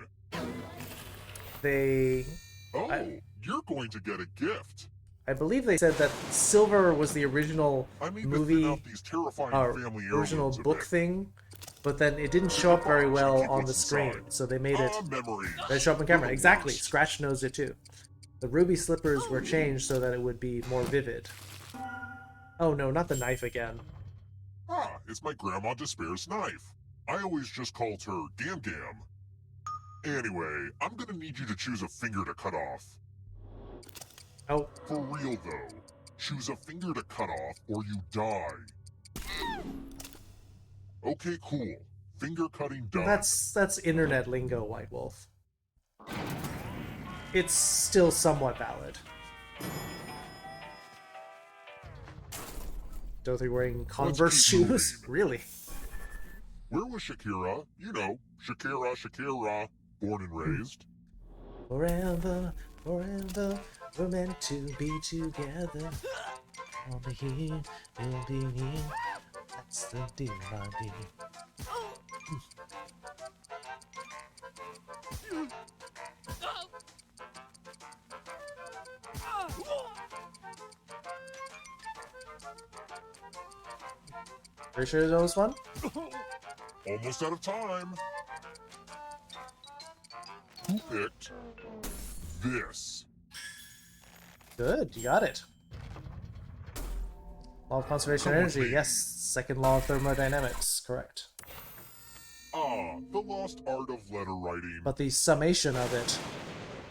They... Oh, you're going to get a gift. I believe they said that Silver was the original I made movie, to thin out these terrifying family original heirlooms a book bit. thing, but then it didn't show up very Keep well what's on the screen, inside. so they made it... Memories. They show up on They're camera. the Exactly. worst. Scratch knows it too. The ruby slippers were changed so that it would be more vivid. Oh no, not the knife again. Ah, it's my Grandma Despair's knife. I always just called her Gam Gam. Anyway, I'm gonna need you to choose a finger to cut off. Oh, For real though. Choose a finger to cut off or you die. Okay, cool. Finger cutting done. That's internet lingo, White Wolf. It's still somewhat valid. Dorothy wearing Converse keep shoes? moving. Really? Where was Shakira? You know, Shakira, born and raised. Forever, forever, we're meant to be together. I'll be here, you'll be here. That's the deal, my dear. Pretty sure that was one? Almost out of time. Who picked this? Good, you got it. Law of conservation of energy, yes. Second law of thermodynamics, correct. Ah, the lost art of letter writing. But the summation of it.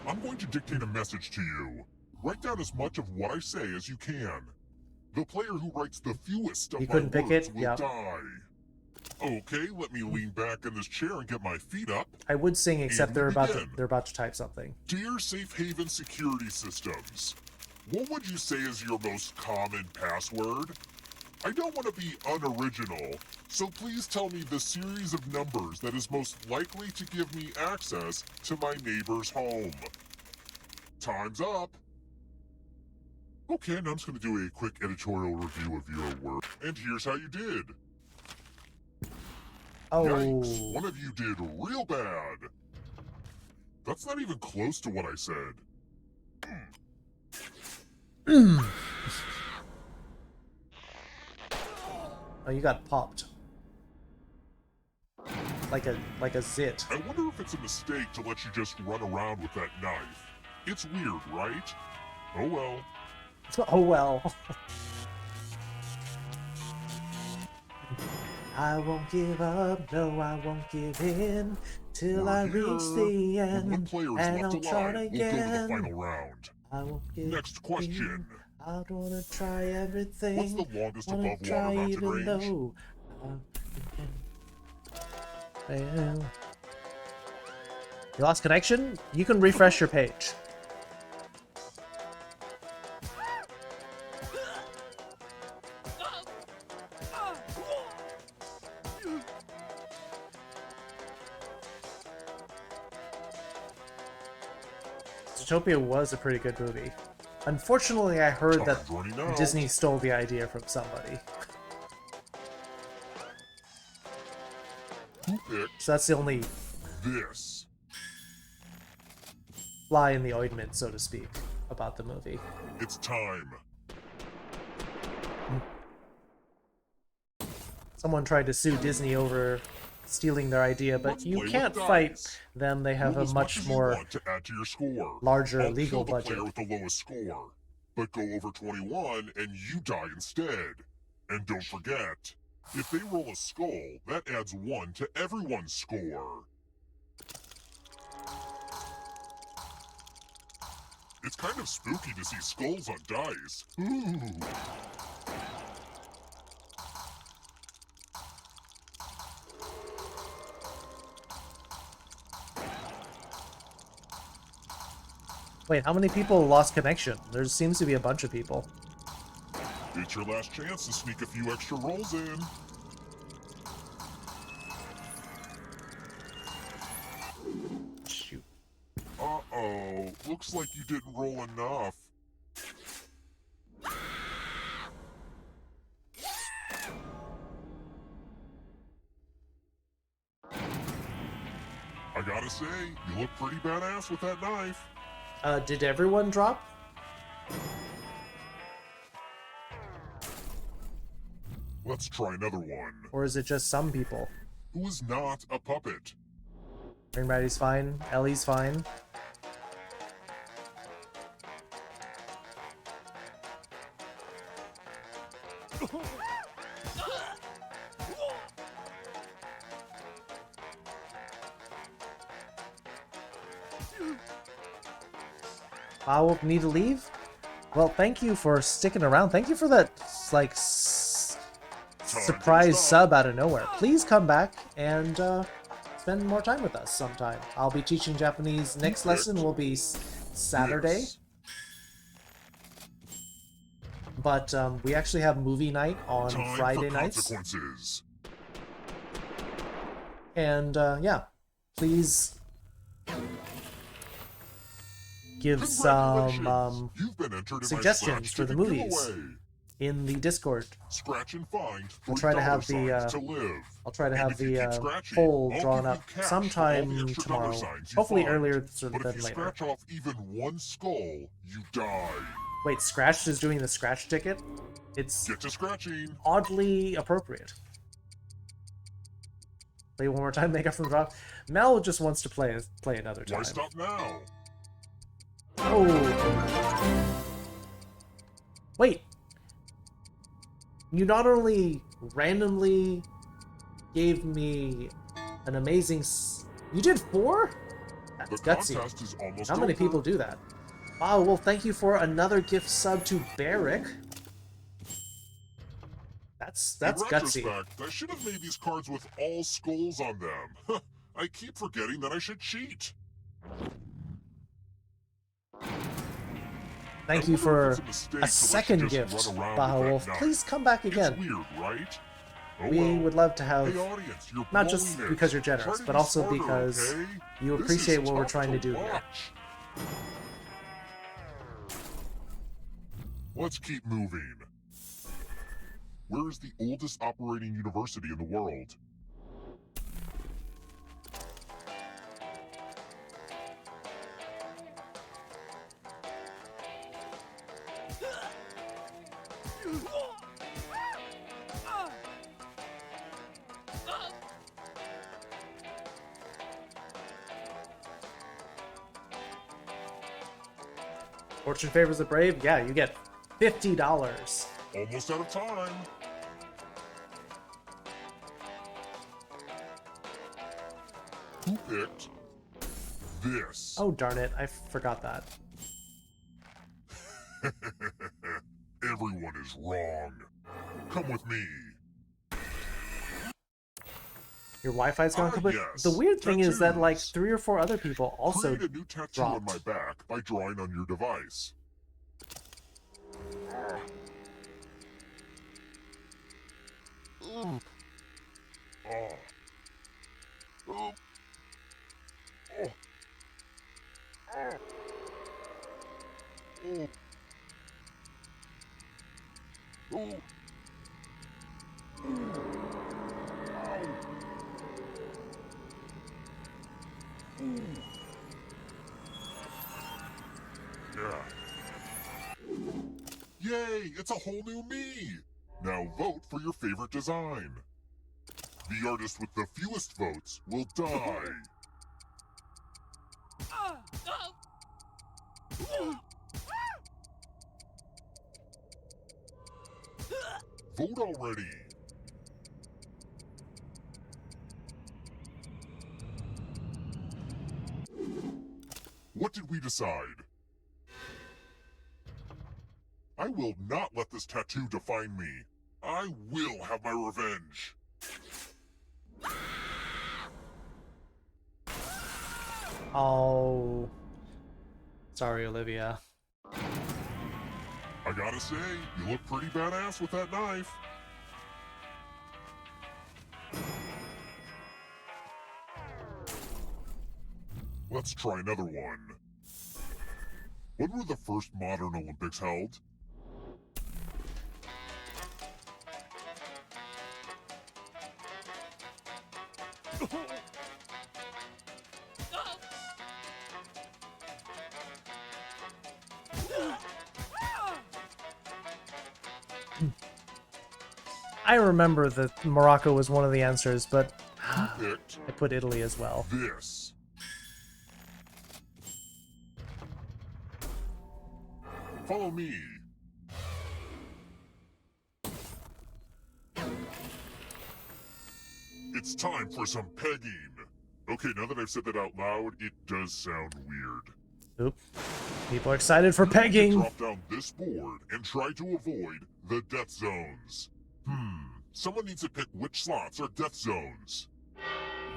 I'm going to dictate a message to you. Write down as much of what I say as you can. The player who writes the fewest of You my couldn't pick words it? will Yeah. die. Okay, let me lean back in this chair and get my feet up. I would sing, except And they're about to begin. type something. Dear Safe Haven Security Systems, what would you say is your most common password? I don't want to be unoriginal, so please tell me the series of numbers that is most likely to give me access to my neighbor's home. Time's up. Okay, now I'm just going to do a quick editorial review of your work. And here's how you did. Oh, Yikes, one of you did real bad. That's not even close to what I said. oh, you got popped. Like a zit. I wonder if it's a mistake to let you just run around with that knife. It's weird, right? Oh well. Oh well. I won't give up, no, I won't give in till I We're reach here. the When end. one player is And I'll left try alive, it we'll go to the again. final round. I won't give Next question. in. I don't wanna try everything. What's the longest Wanna above try water mountain even range? though well, you lost connection? You can refresh your page. Zootopia was a pretty good movie. Unfortunately, I heard that Time's running out. Disney stole the idea from somebody. Who picked So that's the only this? fly in the ointment, so to speak, about the movie. It's time. Someone tried to sue Disney over stealing their idea, but Let's you play with can't dice. fight them. They have Roll a as much as more you want to add to your score. larger I'll legal kill the budget. player with the lowest score, but go over 21 and you die instead. And don't forget, if they roll a skull, that adds 1 to everyone's score. It's kind of spooky to see skulls on dice. Ooh. Wait, how many people lost connection? There seems to be a bunch of people. It's your last chance to sneak a few extra rolls in. Shoot. Uh-oh, looks like you didn't roll enough. I gotta say, you look pretty badass with that knife. Did everyone drop? Let's try another one. Or is it just some people? Who is not a puppet? Ring Ratty's fine. Ellie's fine. I'll need to leave? Well, thank you for sticking around. Thank you for that, like, surprise sub out of nowhere. Please come back and spend more time with us sometime. I'll be teaching Japanese. Next lesson will be Saturday. Yes. But we actually have movie night on Time Friday for nights. consequences. And yeah, please give some Congratulations. You've been entered in my suggestions scratch for the ticket movies giveaway. in the Discord. Scratch and find We'll try to have $3 the signs to live. I'll try to And have if you keep the scratching, poll I'll drawn give you up cash for all the sometime extra tomorrow. dollar signs you Hopefully find. earlier But than if you later. scratch off even one skull, you die. Wait, Scratched is doing the scratch ticket? It's Get to scratching. oddly appropriate. Play one more time, make up for the drop. Mel just wants to play another time. Why stop now? Oh. Wait. You not only randomly gave me an amazing... You did 4? The That's gutsy. contest is almost How many over. people do that? Wow, well, thank you for another gift sub to Barrick. That's In gutsy. retrospect, I should have made these cards with all skulls on them. I keep forgetting that I should cheat. Thank I you wonder for if it's a mistake to a let second you just gift, run around Baha with that Wolf. knife. Please come back It's again. weird, right? Oh, We well. would love to have, Hey, audience, you're not just blowing it. because you're Try generous, to but be also smarter, because okay? you This appreciate is what we're tough trying to do here. watch. Let's keep moving. Where is the oldest operating university in the world? Fortune favors the brave? Yeah, you get $50. Almost out of time. Who picked this? Oh, darn it. I forgot that. Everyone is wrong. Come with me. Your Wi-Fi's gone Ah, kaput. yes, The weird thing is that, like, tattoos. 3 or 4 other people also Create a new tattoo dropped. on my back by drawing on your device. Oh. Oh. Oh. Oh. Oh. Oh. Yeah. Yay! It's a whole new me! Now vote for your favorite design. The artist with the fewest votes will die. Vote already! What did we decide? I will not let this tattoo define me. I will have my revenge. Oh. Sorry, Olivia. I gotta say, you look pretty badass with that knife. Let's try another one. When were the first modern Olympics held? I remember that Morocco was one of the answers, but Who picked I put Italy as well. this? Follow me. It's time for some pegging. Okay, now that I've said that out loud, it does sound weird. Oop. People are excited for pegging. Drop down this board and try to avoid the death zones. Someone needs to pick which slots are death zones.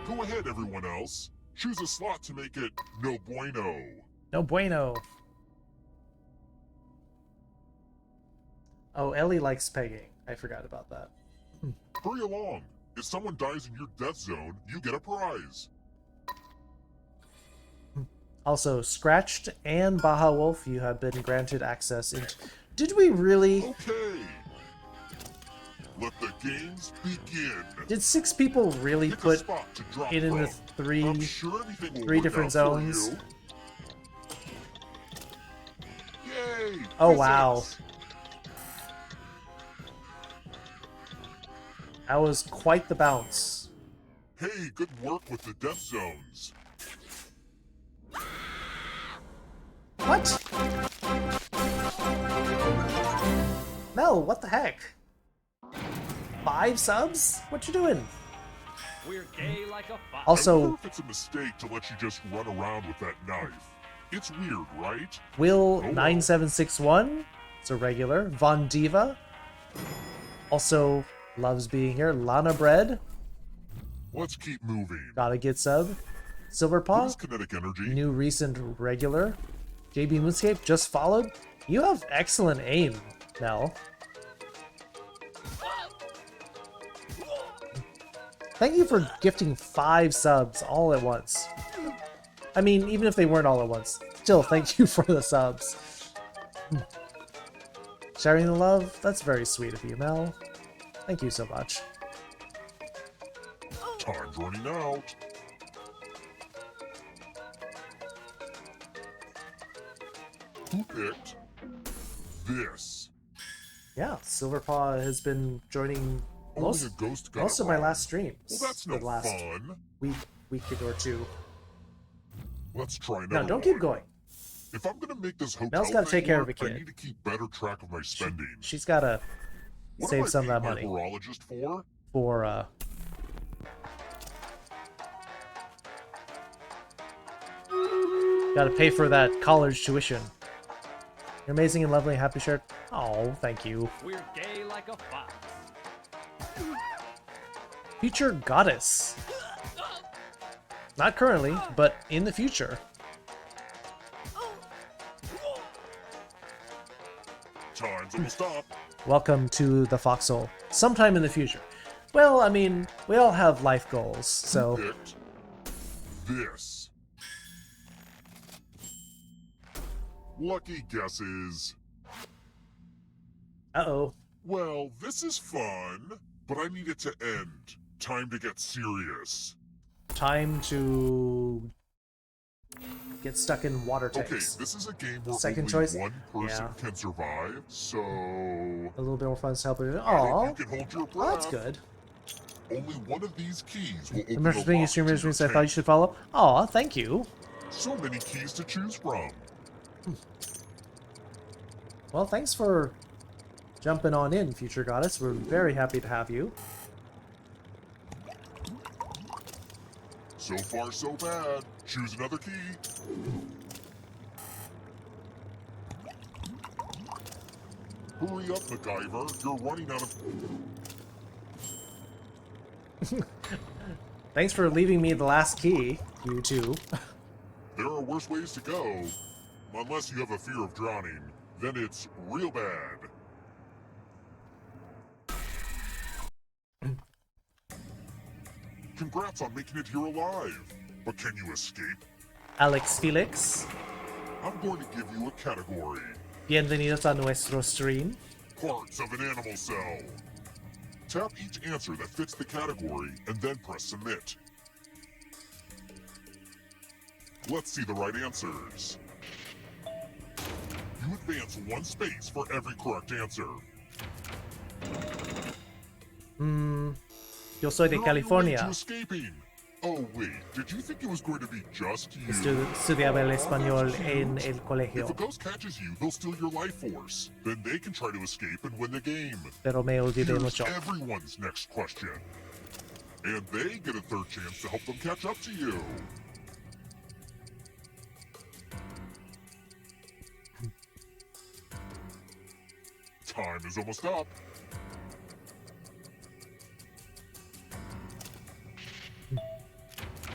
Go ahead, everyone else. Choose a slot to make it no bueno. No bueno. Oh, Ellie likes pegging. I forgot about that. Hurry along. If someone dies in your death zone, you get a prize. Also, Scratched and Baja Wolf, you have been granted access into... Did we really... Okay. Let the games begin. Did 6 people really Pick a put spot to drop it in the from. three I'm sure everything will three work different out for zones? you. Yay! Oh, wow. Physics. That was quite the bounce. Hey, good work with the death zones. What? Mel, what the heck? 5 subs? What you doing? We're gay like a fox. I Also, wonder if it's a mistake to let you just run around with that knife. It's weird, right? Will9761, it's a regular. Von Diva, also loves being here. Lana Bread, Let's keep moving. gotta get sub. What Silverpaw, is kinetic energy? new recent regular. JB Moonscape just followed. You have excellent aim, Mel. Thank you for gifting 5 subs all at once. I mean, even if they weren't all at once, still thank you for the subs. Sharing the love, that's very sweet of you, Mel. Thank you so much. Time's running out. Who picked this? Yeah, Silverpaw has been joining Only most a ghost got of it my wrong. last streams. Well, that's no the last fun. week or two. Let's try another No, don't one. keep going. If I'm gonna make this hotel Mel's gotta thing take care of work, a kid. I need to keep better track of my spending. She's gotta What save am I some of that paying my money horologist for? for gotta pay for that college tuition. You're amazing and lovely, happy shirt. Oh, thank you. We're gay like a fox. Future goddess. Not currently, but in the future. Time's almost up. Welcome to the foxhole. Sometime in the future. Well, I mean, we all have life goals, so... Picked this. Lucky guesses. Uh-oh. Well, this is fun, but I need it to end. Time to get serious. Time to... get stuck in water Okay, tanks. this is a game where Second only choice? one person Yeah. can survive, so... A little bit more fun to help you. I hope Aw, you can hold your breath. well, that's good. Only one of these keys will open Remember the being a lock streamer to means your I thought you tank. should follow? Aw, thank you. So many keys to choose from. Well, thanks for jumping on in, Future Goddess. We're very happy to have you. So far, so bad. Choose another key. Hurry up, MacGyver. You're running out of... Thanks for leaving me the last key, you two. There are worse ways to go. Unless you have a fear of drowning. Then it's real bad. Congrats on making it here alive. But can you escape? Alex Felix, I'm going to give you a category. bienvenidos a nuestro stream. Parts of an animal cell. Tap each answer that fits the category and then press submit. Let's see the right answers. You advance 1 space for every correct answer. Yo soy de You're on your way California. to escaping. Oh wait, did you think it was going to be just you? Estudiaba el español en el If a colegio, ghost catches you, they'll steal your life force. Then they can try to escape and win the game. pero me olvidé Here's mucho. everyone's next question. And they get a third chance to help them catch up to you. Time is almost up.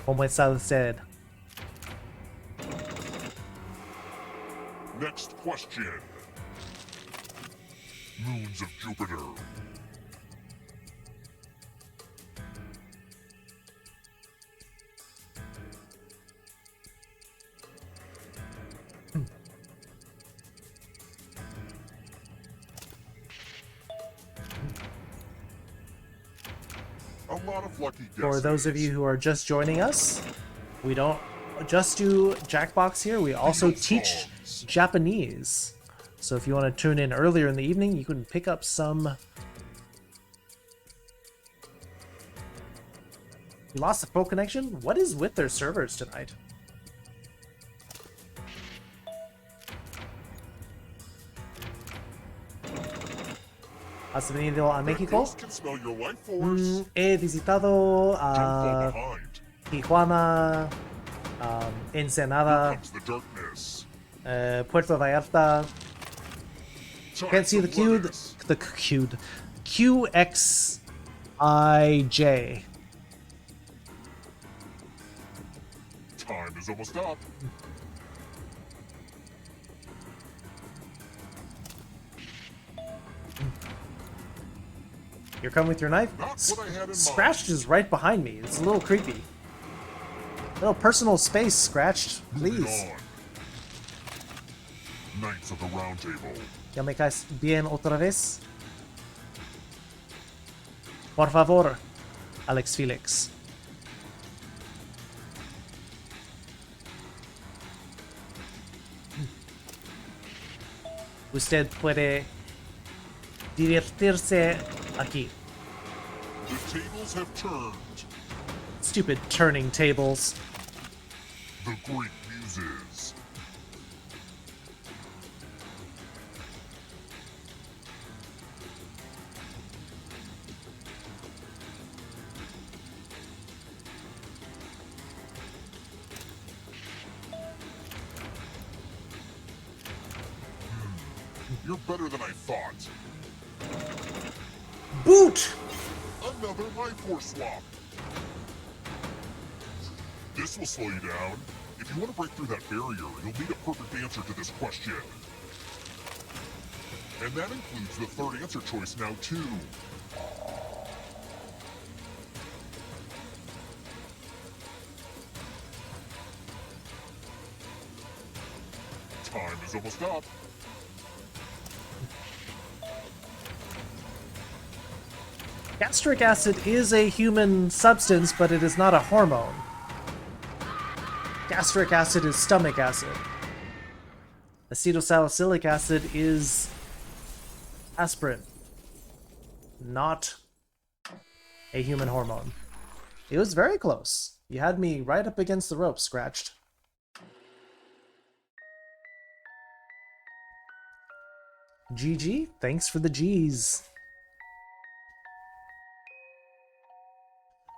Como está usted? Next question. Moons of Jupiter. A lot of lucky guesses. For those of you who are just joining us, we don't just do Jackbox here, we also teach Japanese. So if you want to tune in earlier in the evening, you can pick up some... You lost the full connection? What is with their servers tonight? ¿Has venido a México? Can smell your life force. He visitado Don't fall a behind. Tijuana, Ensenada, Comes the darkness. Puerto Vallarta. Time Can't see for the Q. limits. The Q. QXIJ. Time is almost up. You're coming with your knife? Not what I had in mind. Scratched is right behind me. It's a little creepy. Little personal space, Scratched. Moving Please. on. Knights of the Round Table. ¿Ya me caes bien otra vez? Por favor, Alex Felix. Usted puede divertirse aquí. The tables have turned. Stupid turning tables. The Greek Muses. You're better than I thought. Boot! Another life force swap. This will slow you down. If you want to break through that barrier, you'll need a perfect answer to this question. And that includes the third answer choice now, too. Time is almost up. Gastric acid is a human substance, but it is not a hormone. Gastric acid is stomach acid. Acetylsalicylic acid is aspirin, not a human hormone. It was very close. You had me right up against the rope, Scratched. GG, thanks for the G's.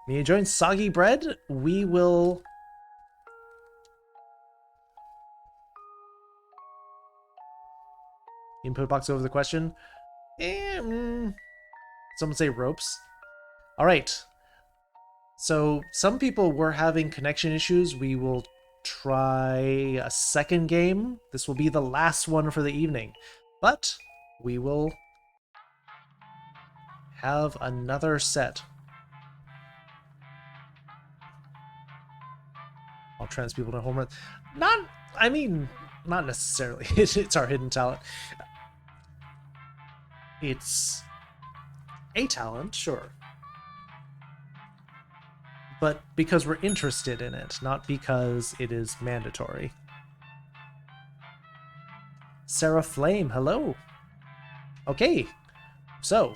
May you join Soggy Bread? We will... Input box over the question. Someone say ropes. Alright. So, some people were having connection issues. We will try a second game. This will be the last one for the evening. But, we will have another set. All trans people to home run. Not necessarily. It's our hidden talent. It's a talent, sure. But because we're interested in it, not because it is mandatory. Sarah Flame, hello. Okay, so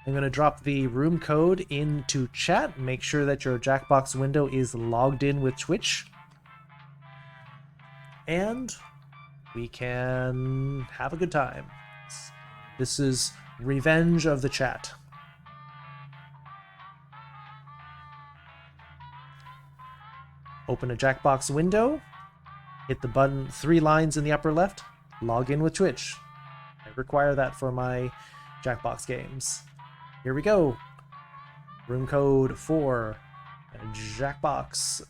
I'm going to drop the room code into chat. Make sure that your Jackbox window is logged in with Twitch. And we can have a good time. This is Revenge of the Chat. Open a Jackbox window, hit the button 3 lines in the upper left, log in with Twitch. require that for my Jackbox games. Here we go. Room code 4. Jackbox.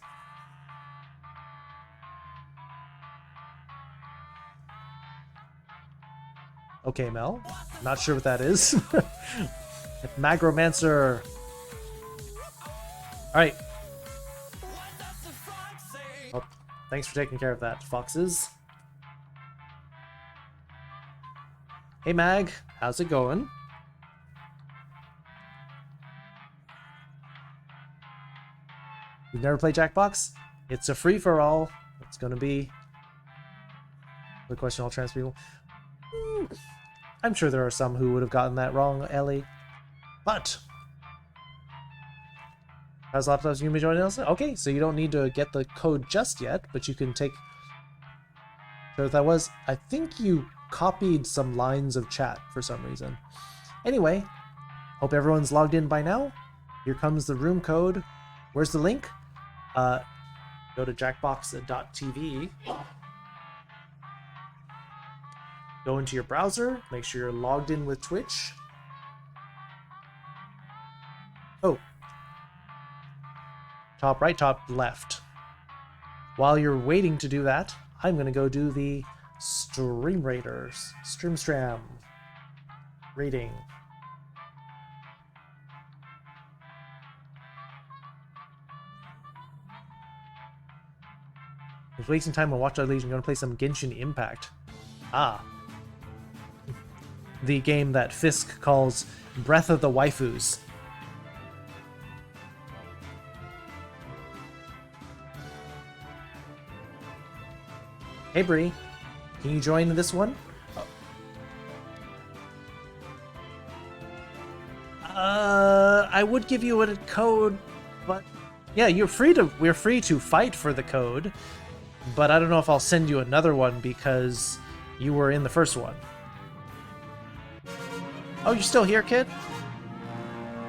Okay, Mel. Not sure what that is. Magromancer. Alright. Oh, thanks for taking care of that, foxes. Hey Mag, how's it going? You've never played Jackbox? It's a free-for-all. It's gonna be... The question all trans people. I'm sure there are some who would have gotten that wrong, Ellie. But... How's laptops you may join us? Okay, so you don't need to get the code just yet, but you can take... So what that was, I think you copied some lines of chat for some reason. Anyway, hope everyone's logged in by now. Here comes the room code. Where's the link? Go to jackbox.tv. Go into your browser. Make sure you're logged in with Twitch. Oh. Top right, top left. While you're waiting to do that, I'm going to go do the Stream Raiders. Streamstram. Rating. I was wasting time on Watch Dogs Legion. I'm going to play some Genshin Impact. Ah. The game that Fisk calls Breath of the Waifus. Hey Bree, can you join this one? I would give you a code, but yeah, we're free to fight for the code, but I don't know if I'll send you another one because you were in the first one. Oh, you're still here, kid?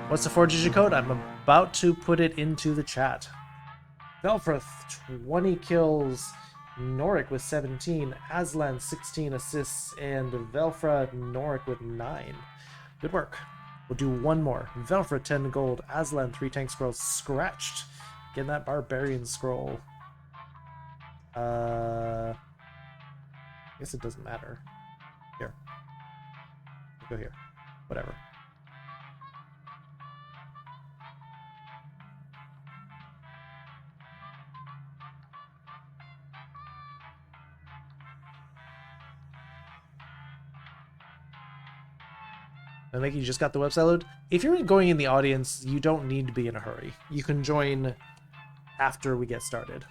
What's the 4-digit code? I'm about to put it into the chat. Velfra, 20 kills. Norik with 17, Aslan 16 assists, and Velfra Norik with 9. Good work. We'll do one more. Velfra 10 gold, Aslan 3 tank scrolls, scratched. Getting that barbarian scroll. I guess it doesn't matter. Here. Go here. Whatever. I think you just got the website load. If you're going in the audience, you don't need to be in a hurry. You can join after we get started.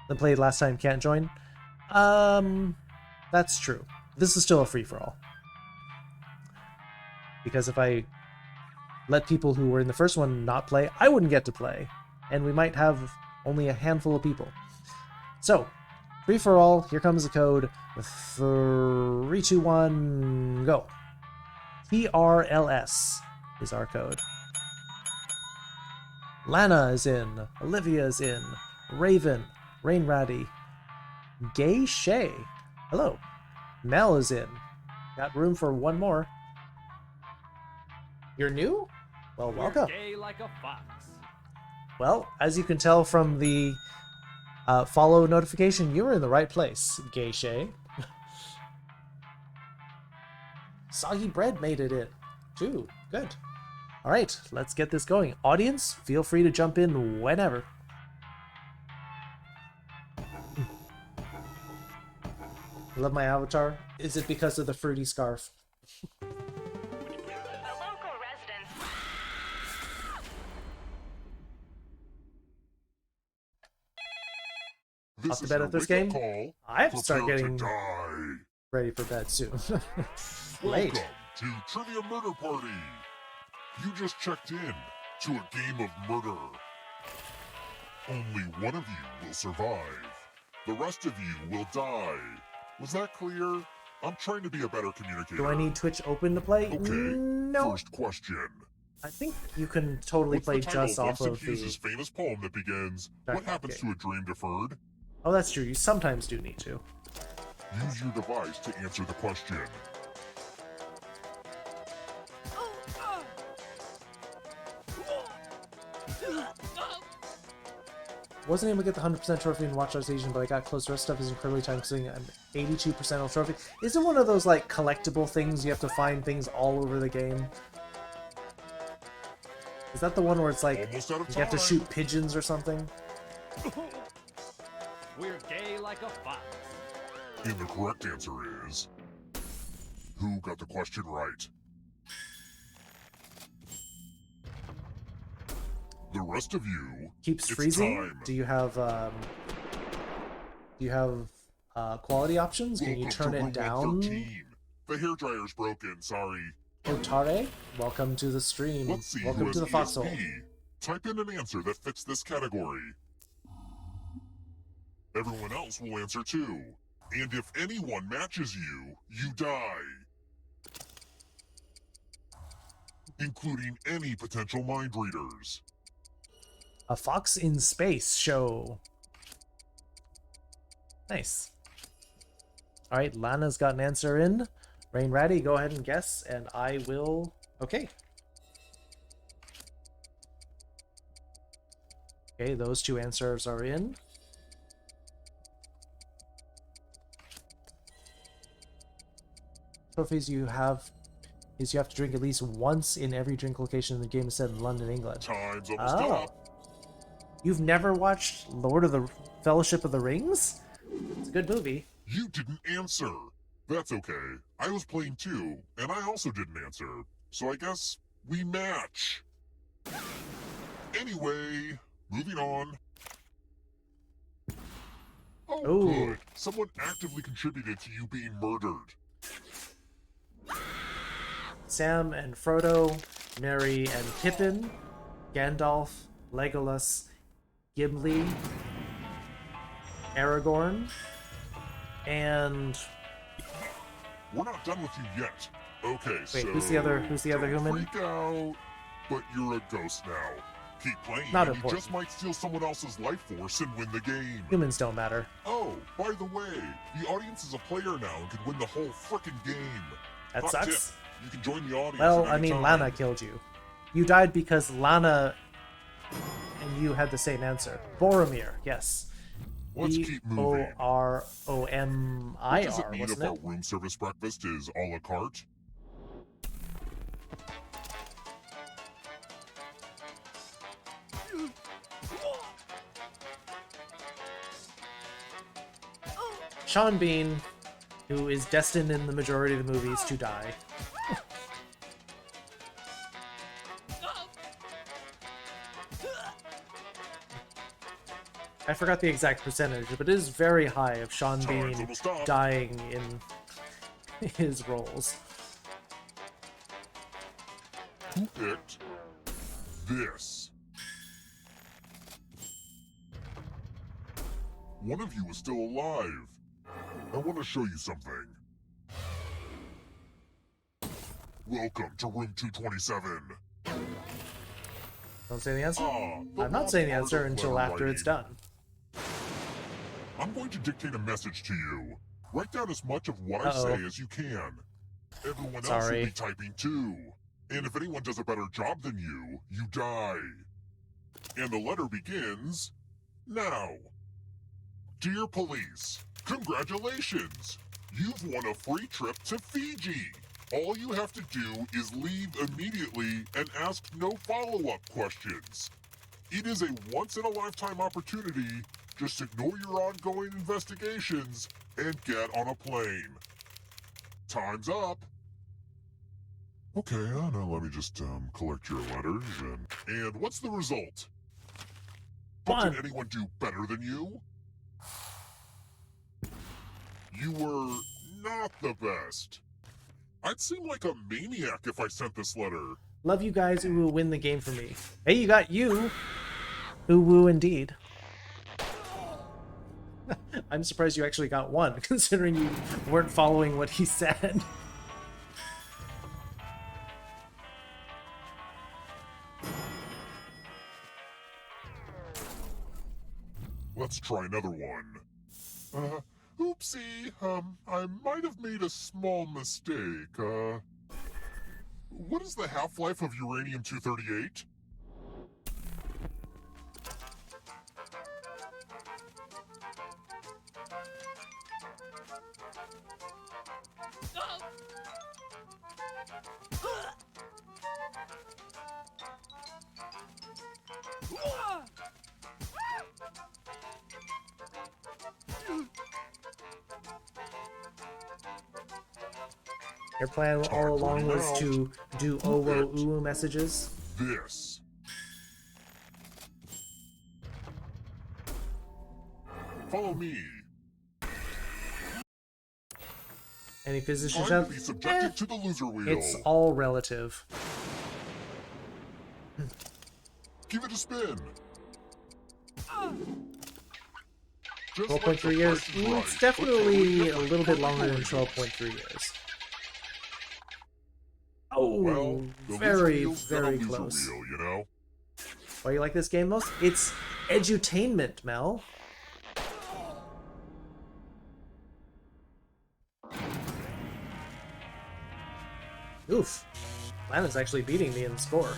The played last time can't join? That's true. This is still a free-for-all. Because if I let people who were in the first one not play, I wouldn't get to play. And we might have only a handful of people. So, free for all, here comes the code. 3, 2, 1, go. TRLS is our code. Lana is in. Olivia is in. Raven. Rain Ratty. Gay Shay. Hello. Mel is in. Got room for one more. You're new? Well, welcome. Gay like a fox. Well, as you can tell from the follow notification, you were in the right place, Gay Shay. Soggy Bread made it in, too. Good. All right, let's get this going. Audience, feel free to jump in whenever. I love my avatar. Is it because of the fruity scarf? Off to bed at this game? I have to start getting ready for bed soon. Late. Welcome to Trivia Murder Party. You just checked in to a game of murder. Only one of you will survive. The rest of you will die. Was that clear? I'm trying to be a better communicator. Do I need Twitch open to play? Okay. No. First question. I think you can totally What's play the title just of off Winston of the... Hughes's famous poem that begins, "What happens to a dream deferred?" Oh, that's true. You sometimes do need to. Use your device to answer the question. Wasn't able to get the 100% trophy in Watch Dogs Legion, but I got close. The rest of stuff is incredibly time consuming. I'm 82% on trophy. Is it one of those like collectible things you have to find things all over the game? Is that the one where it's like Almost out of you have to time. shoot pigeons or something? We're gay like a fox. And the correct answer is... Who got the question right? The rest of you... Keeps it's freezing? time. Do you have quality options? Can you Welcome turn to it room down? 113. The hairdryer's broken, sorry. Otare, welcome to the stream. Let's see Welcome who to has the foxhole. ESP. Type in an answer that fits this category. Everyone else will answer too. And if anyone matches you, you die. Including any potential mind readers. A Fox in Space show. Nice. Alright, Lana's got an answer in. Rain Ratty, go ahead and guess, and I will... Okay. Okay, those two answers are in. Trophies you have is you have to drink at least once in every drink location in the game is set in London, England. Time's almost Oh. up. You've never watched Lord of the Fellowship of the Rings? It's a good movie. You didn't answer. That's okay. I was playing too, and I also didn't answer. So I guess we match. Anyway, moving on. Oh, Ooh. good. Someone actively contributed to you being murdered. Sam and Frodo, Merry and Pippin, Gandalf, Legolas, Gimli, Aragorn, and... We're not done with you yet. Okay, Wait, so... who's the other don't human? Freak out, but you're a ghost now. Keep playing, Not and you important. just might steal someone else's life force and win the game. Humans don't matter. Oh, by the way, the audience is a player now and can win the whole frickin' game. That Hot sucks. tip, you can join the audience Well, at I any mean, time. Lana killed you. You died because Lana and you had the same answer. Boromir, yes. Let's keep moving. Boromir, What does it mean wasn't if our it? room service breakfast is a la carte? Sean Bean, who is destined in the majority of the movies to die. I forgot the exact percentage, but it is very high of Sean Time's Bean almost up. dying in his roles. Who picked this? One of you is still alive. I want to show you something. Welcome to room 227. Don't say the answer? The I'm not saying the art answer of until letter after it's writing. done. I'm going to dictate a message to you. Write down as much of what I Uh-oh. say as you can. Everyone else Sorry. will be typing too. And if anyone does a better job than you, you die. And the letter begins now. Dear police, congratulations! You've won a free trip to Fiji. All you have to do is leave immediately and ask no follow-up questions. It is a once-in-a-lifetime opportunity. Just ignore your ongoing investigations and get on a plane. Time's up. Okay, now let me just collect your letters and what's the result? But One. did anyone do better than you? You were not the best. I'd seem like a maniac if I sent this letter. Love you guys who will win the game for me. Hey, you got you. Woo woo indeed. I'm surprised you actually got one, considering you weren't following what he said. Let's try another one. Oopsie, I might have made a small mistake. What is the half-life of uranium-238? Your plan all along was to do owo uwu messages? This. Follow me. Any physicians I'm out? to be subjected to the loser wheel. It's all relative. Give it a spin. Just 12.3 years? Price is Right, It's but definitely totally a little bit different longer than category. 12.3 years. Oh, Well, the very, loser wheel's got a very loser close. Wheel, you know? Why you like this game most? It's edutainment, Mel. Oof. Lana's actually beating me in the score.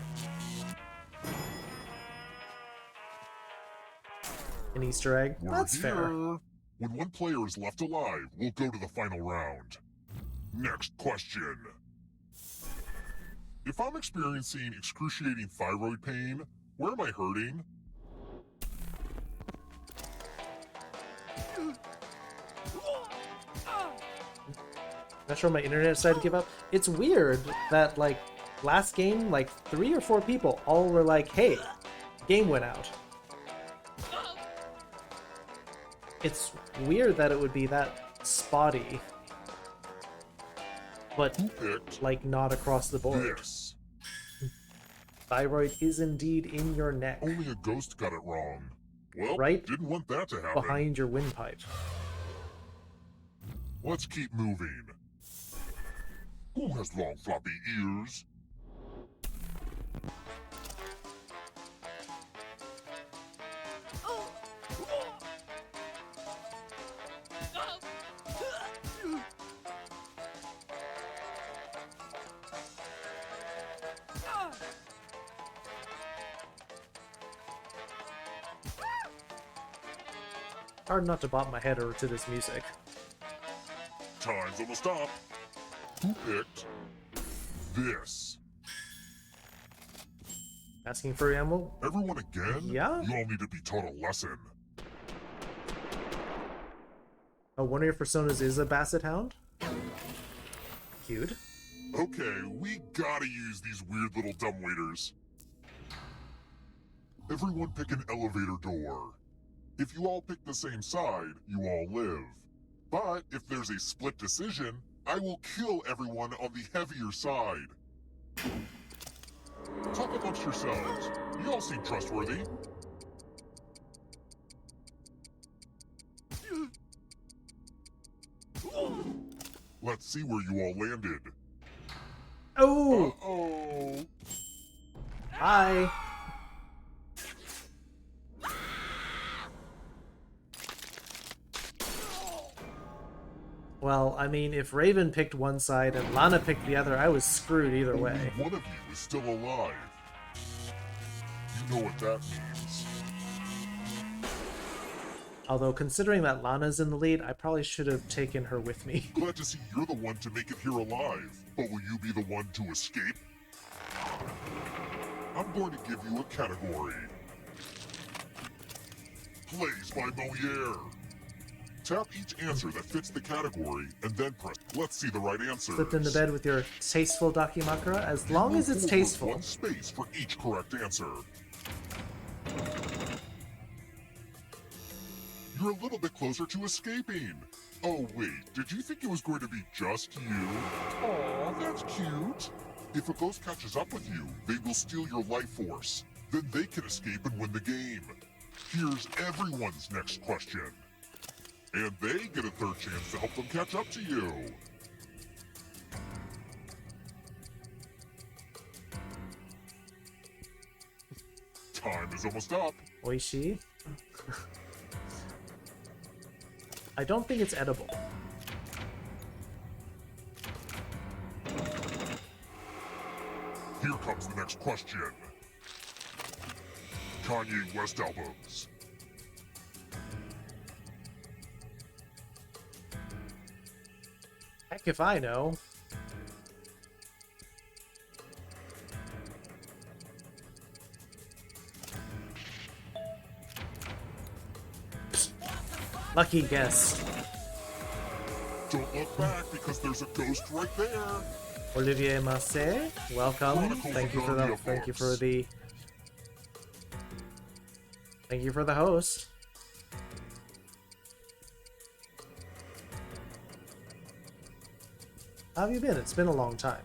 An Easter egg? We're That's here. fair. When one player is left alive, we'll go to the final round. Next question. If I'm experiencing excruciating thyroid pain, where am I hurting? Not sure my internet decided to give up. It's weird that, like, last game, like, 3 or 4 people all were like, hey, game went out. It's weird that it would be that spotty. But, Who picked like, not across the board. this? Thyroid is indeed in your neck, Only a ghost got it wrong. Well, Right didn't want that to happen. behind your windpipe. Let's keep moving. Who has long floppy ears? Hard not to bop my head over to this music. Time's almost up. Who picked this? Asking for ammo? Everyone again? Yeah? You all need to be taught a lesson. Oh, one of your personas is a basset hound? Cute. Okay, we gotta use these weird little dumbwaiters. Everyone pick an elevator door. If you all pick the same side, you all live. But if there's a split decision, I will kill everyone on the heavier side. Talk amongst yourselves. You all seem trustworthy. Let's see where you all landed. Oh! Uh-oh. Hi! Well, I mean, if Raven picked one side and Lana picked the other, I was screwed either Only way. one of you is still alive. You know what that means. Although, considering that Lana's in the lead, I probably should have taken her with me. Glad to see you're the one to make it here alive. But will you be the one to escape? I'm going to give you a category. Plays by Moliere. Tap each answer that fits the category, and then press. Let's see the right answer. Slipped into bed with your tasteful Dakimakura, as long as it's tasteful. One space for each correct answer. You're a little bit closer to escaping. Oh wait, did you think it was going to be just you? Aw, that's cute. If a ghost catches up with you, they will steal your life force. Then they can escape and win the game. Here's everyone's next question. And they get a third chance to help them catch up to you. Time is almost up. Oishi? I don't think it's edible. Here comes the next question. Kanye West albums. Heck if I know. Lucky guess. Don't look back because there's a ghost right there. Olivier Massé, welcome. Thank you for the host. How have you been? It's been a long time.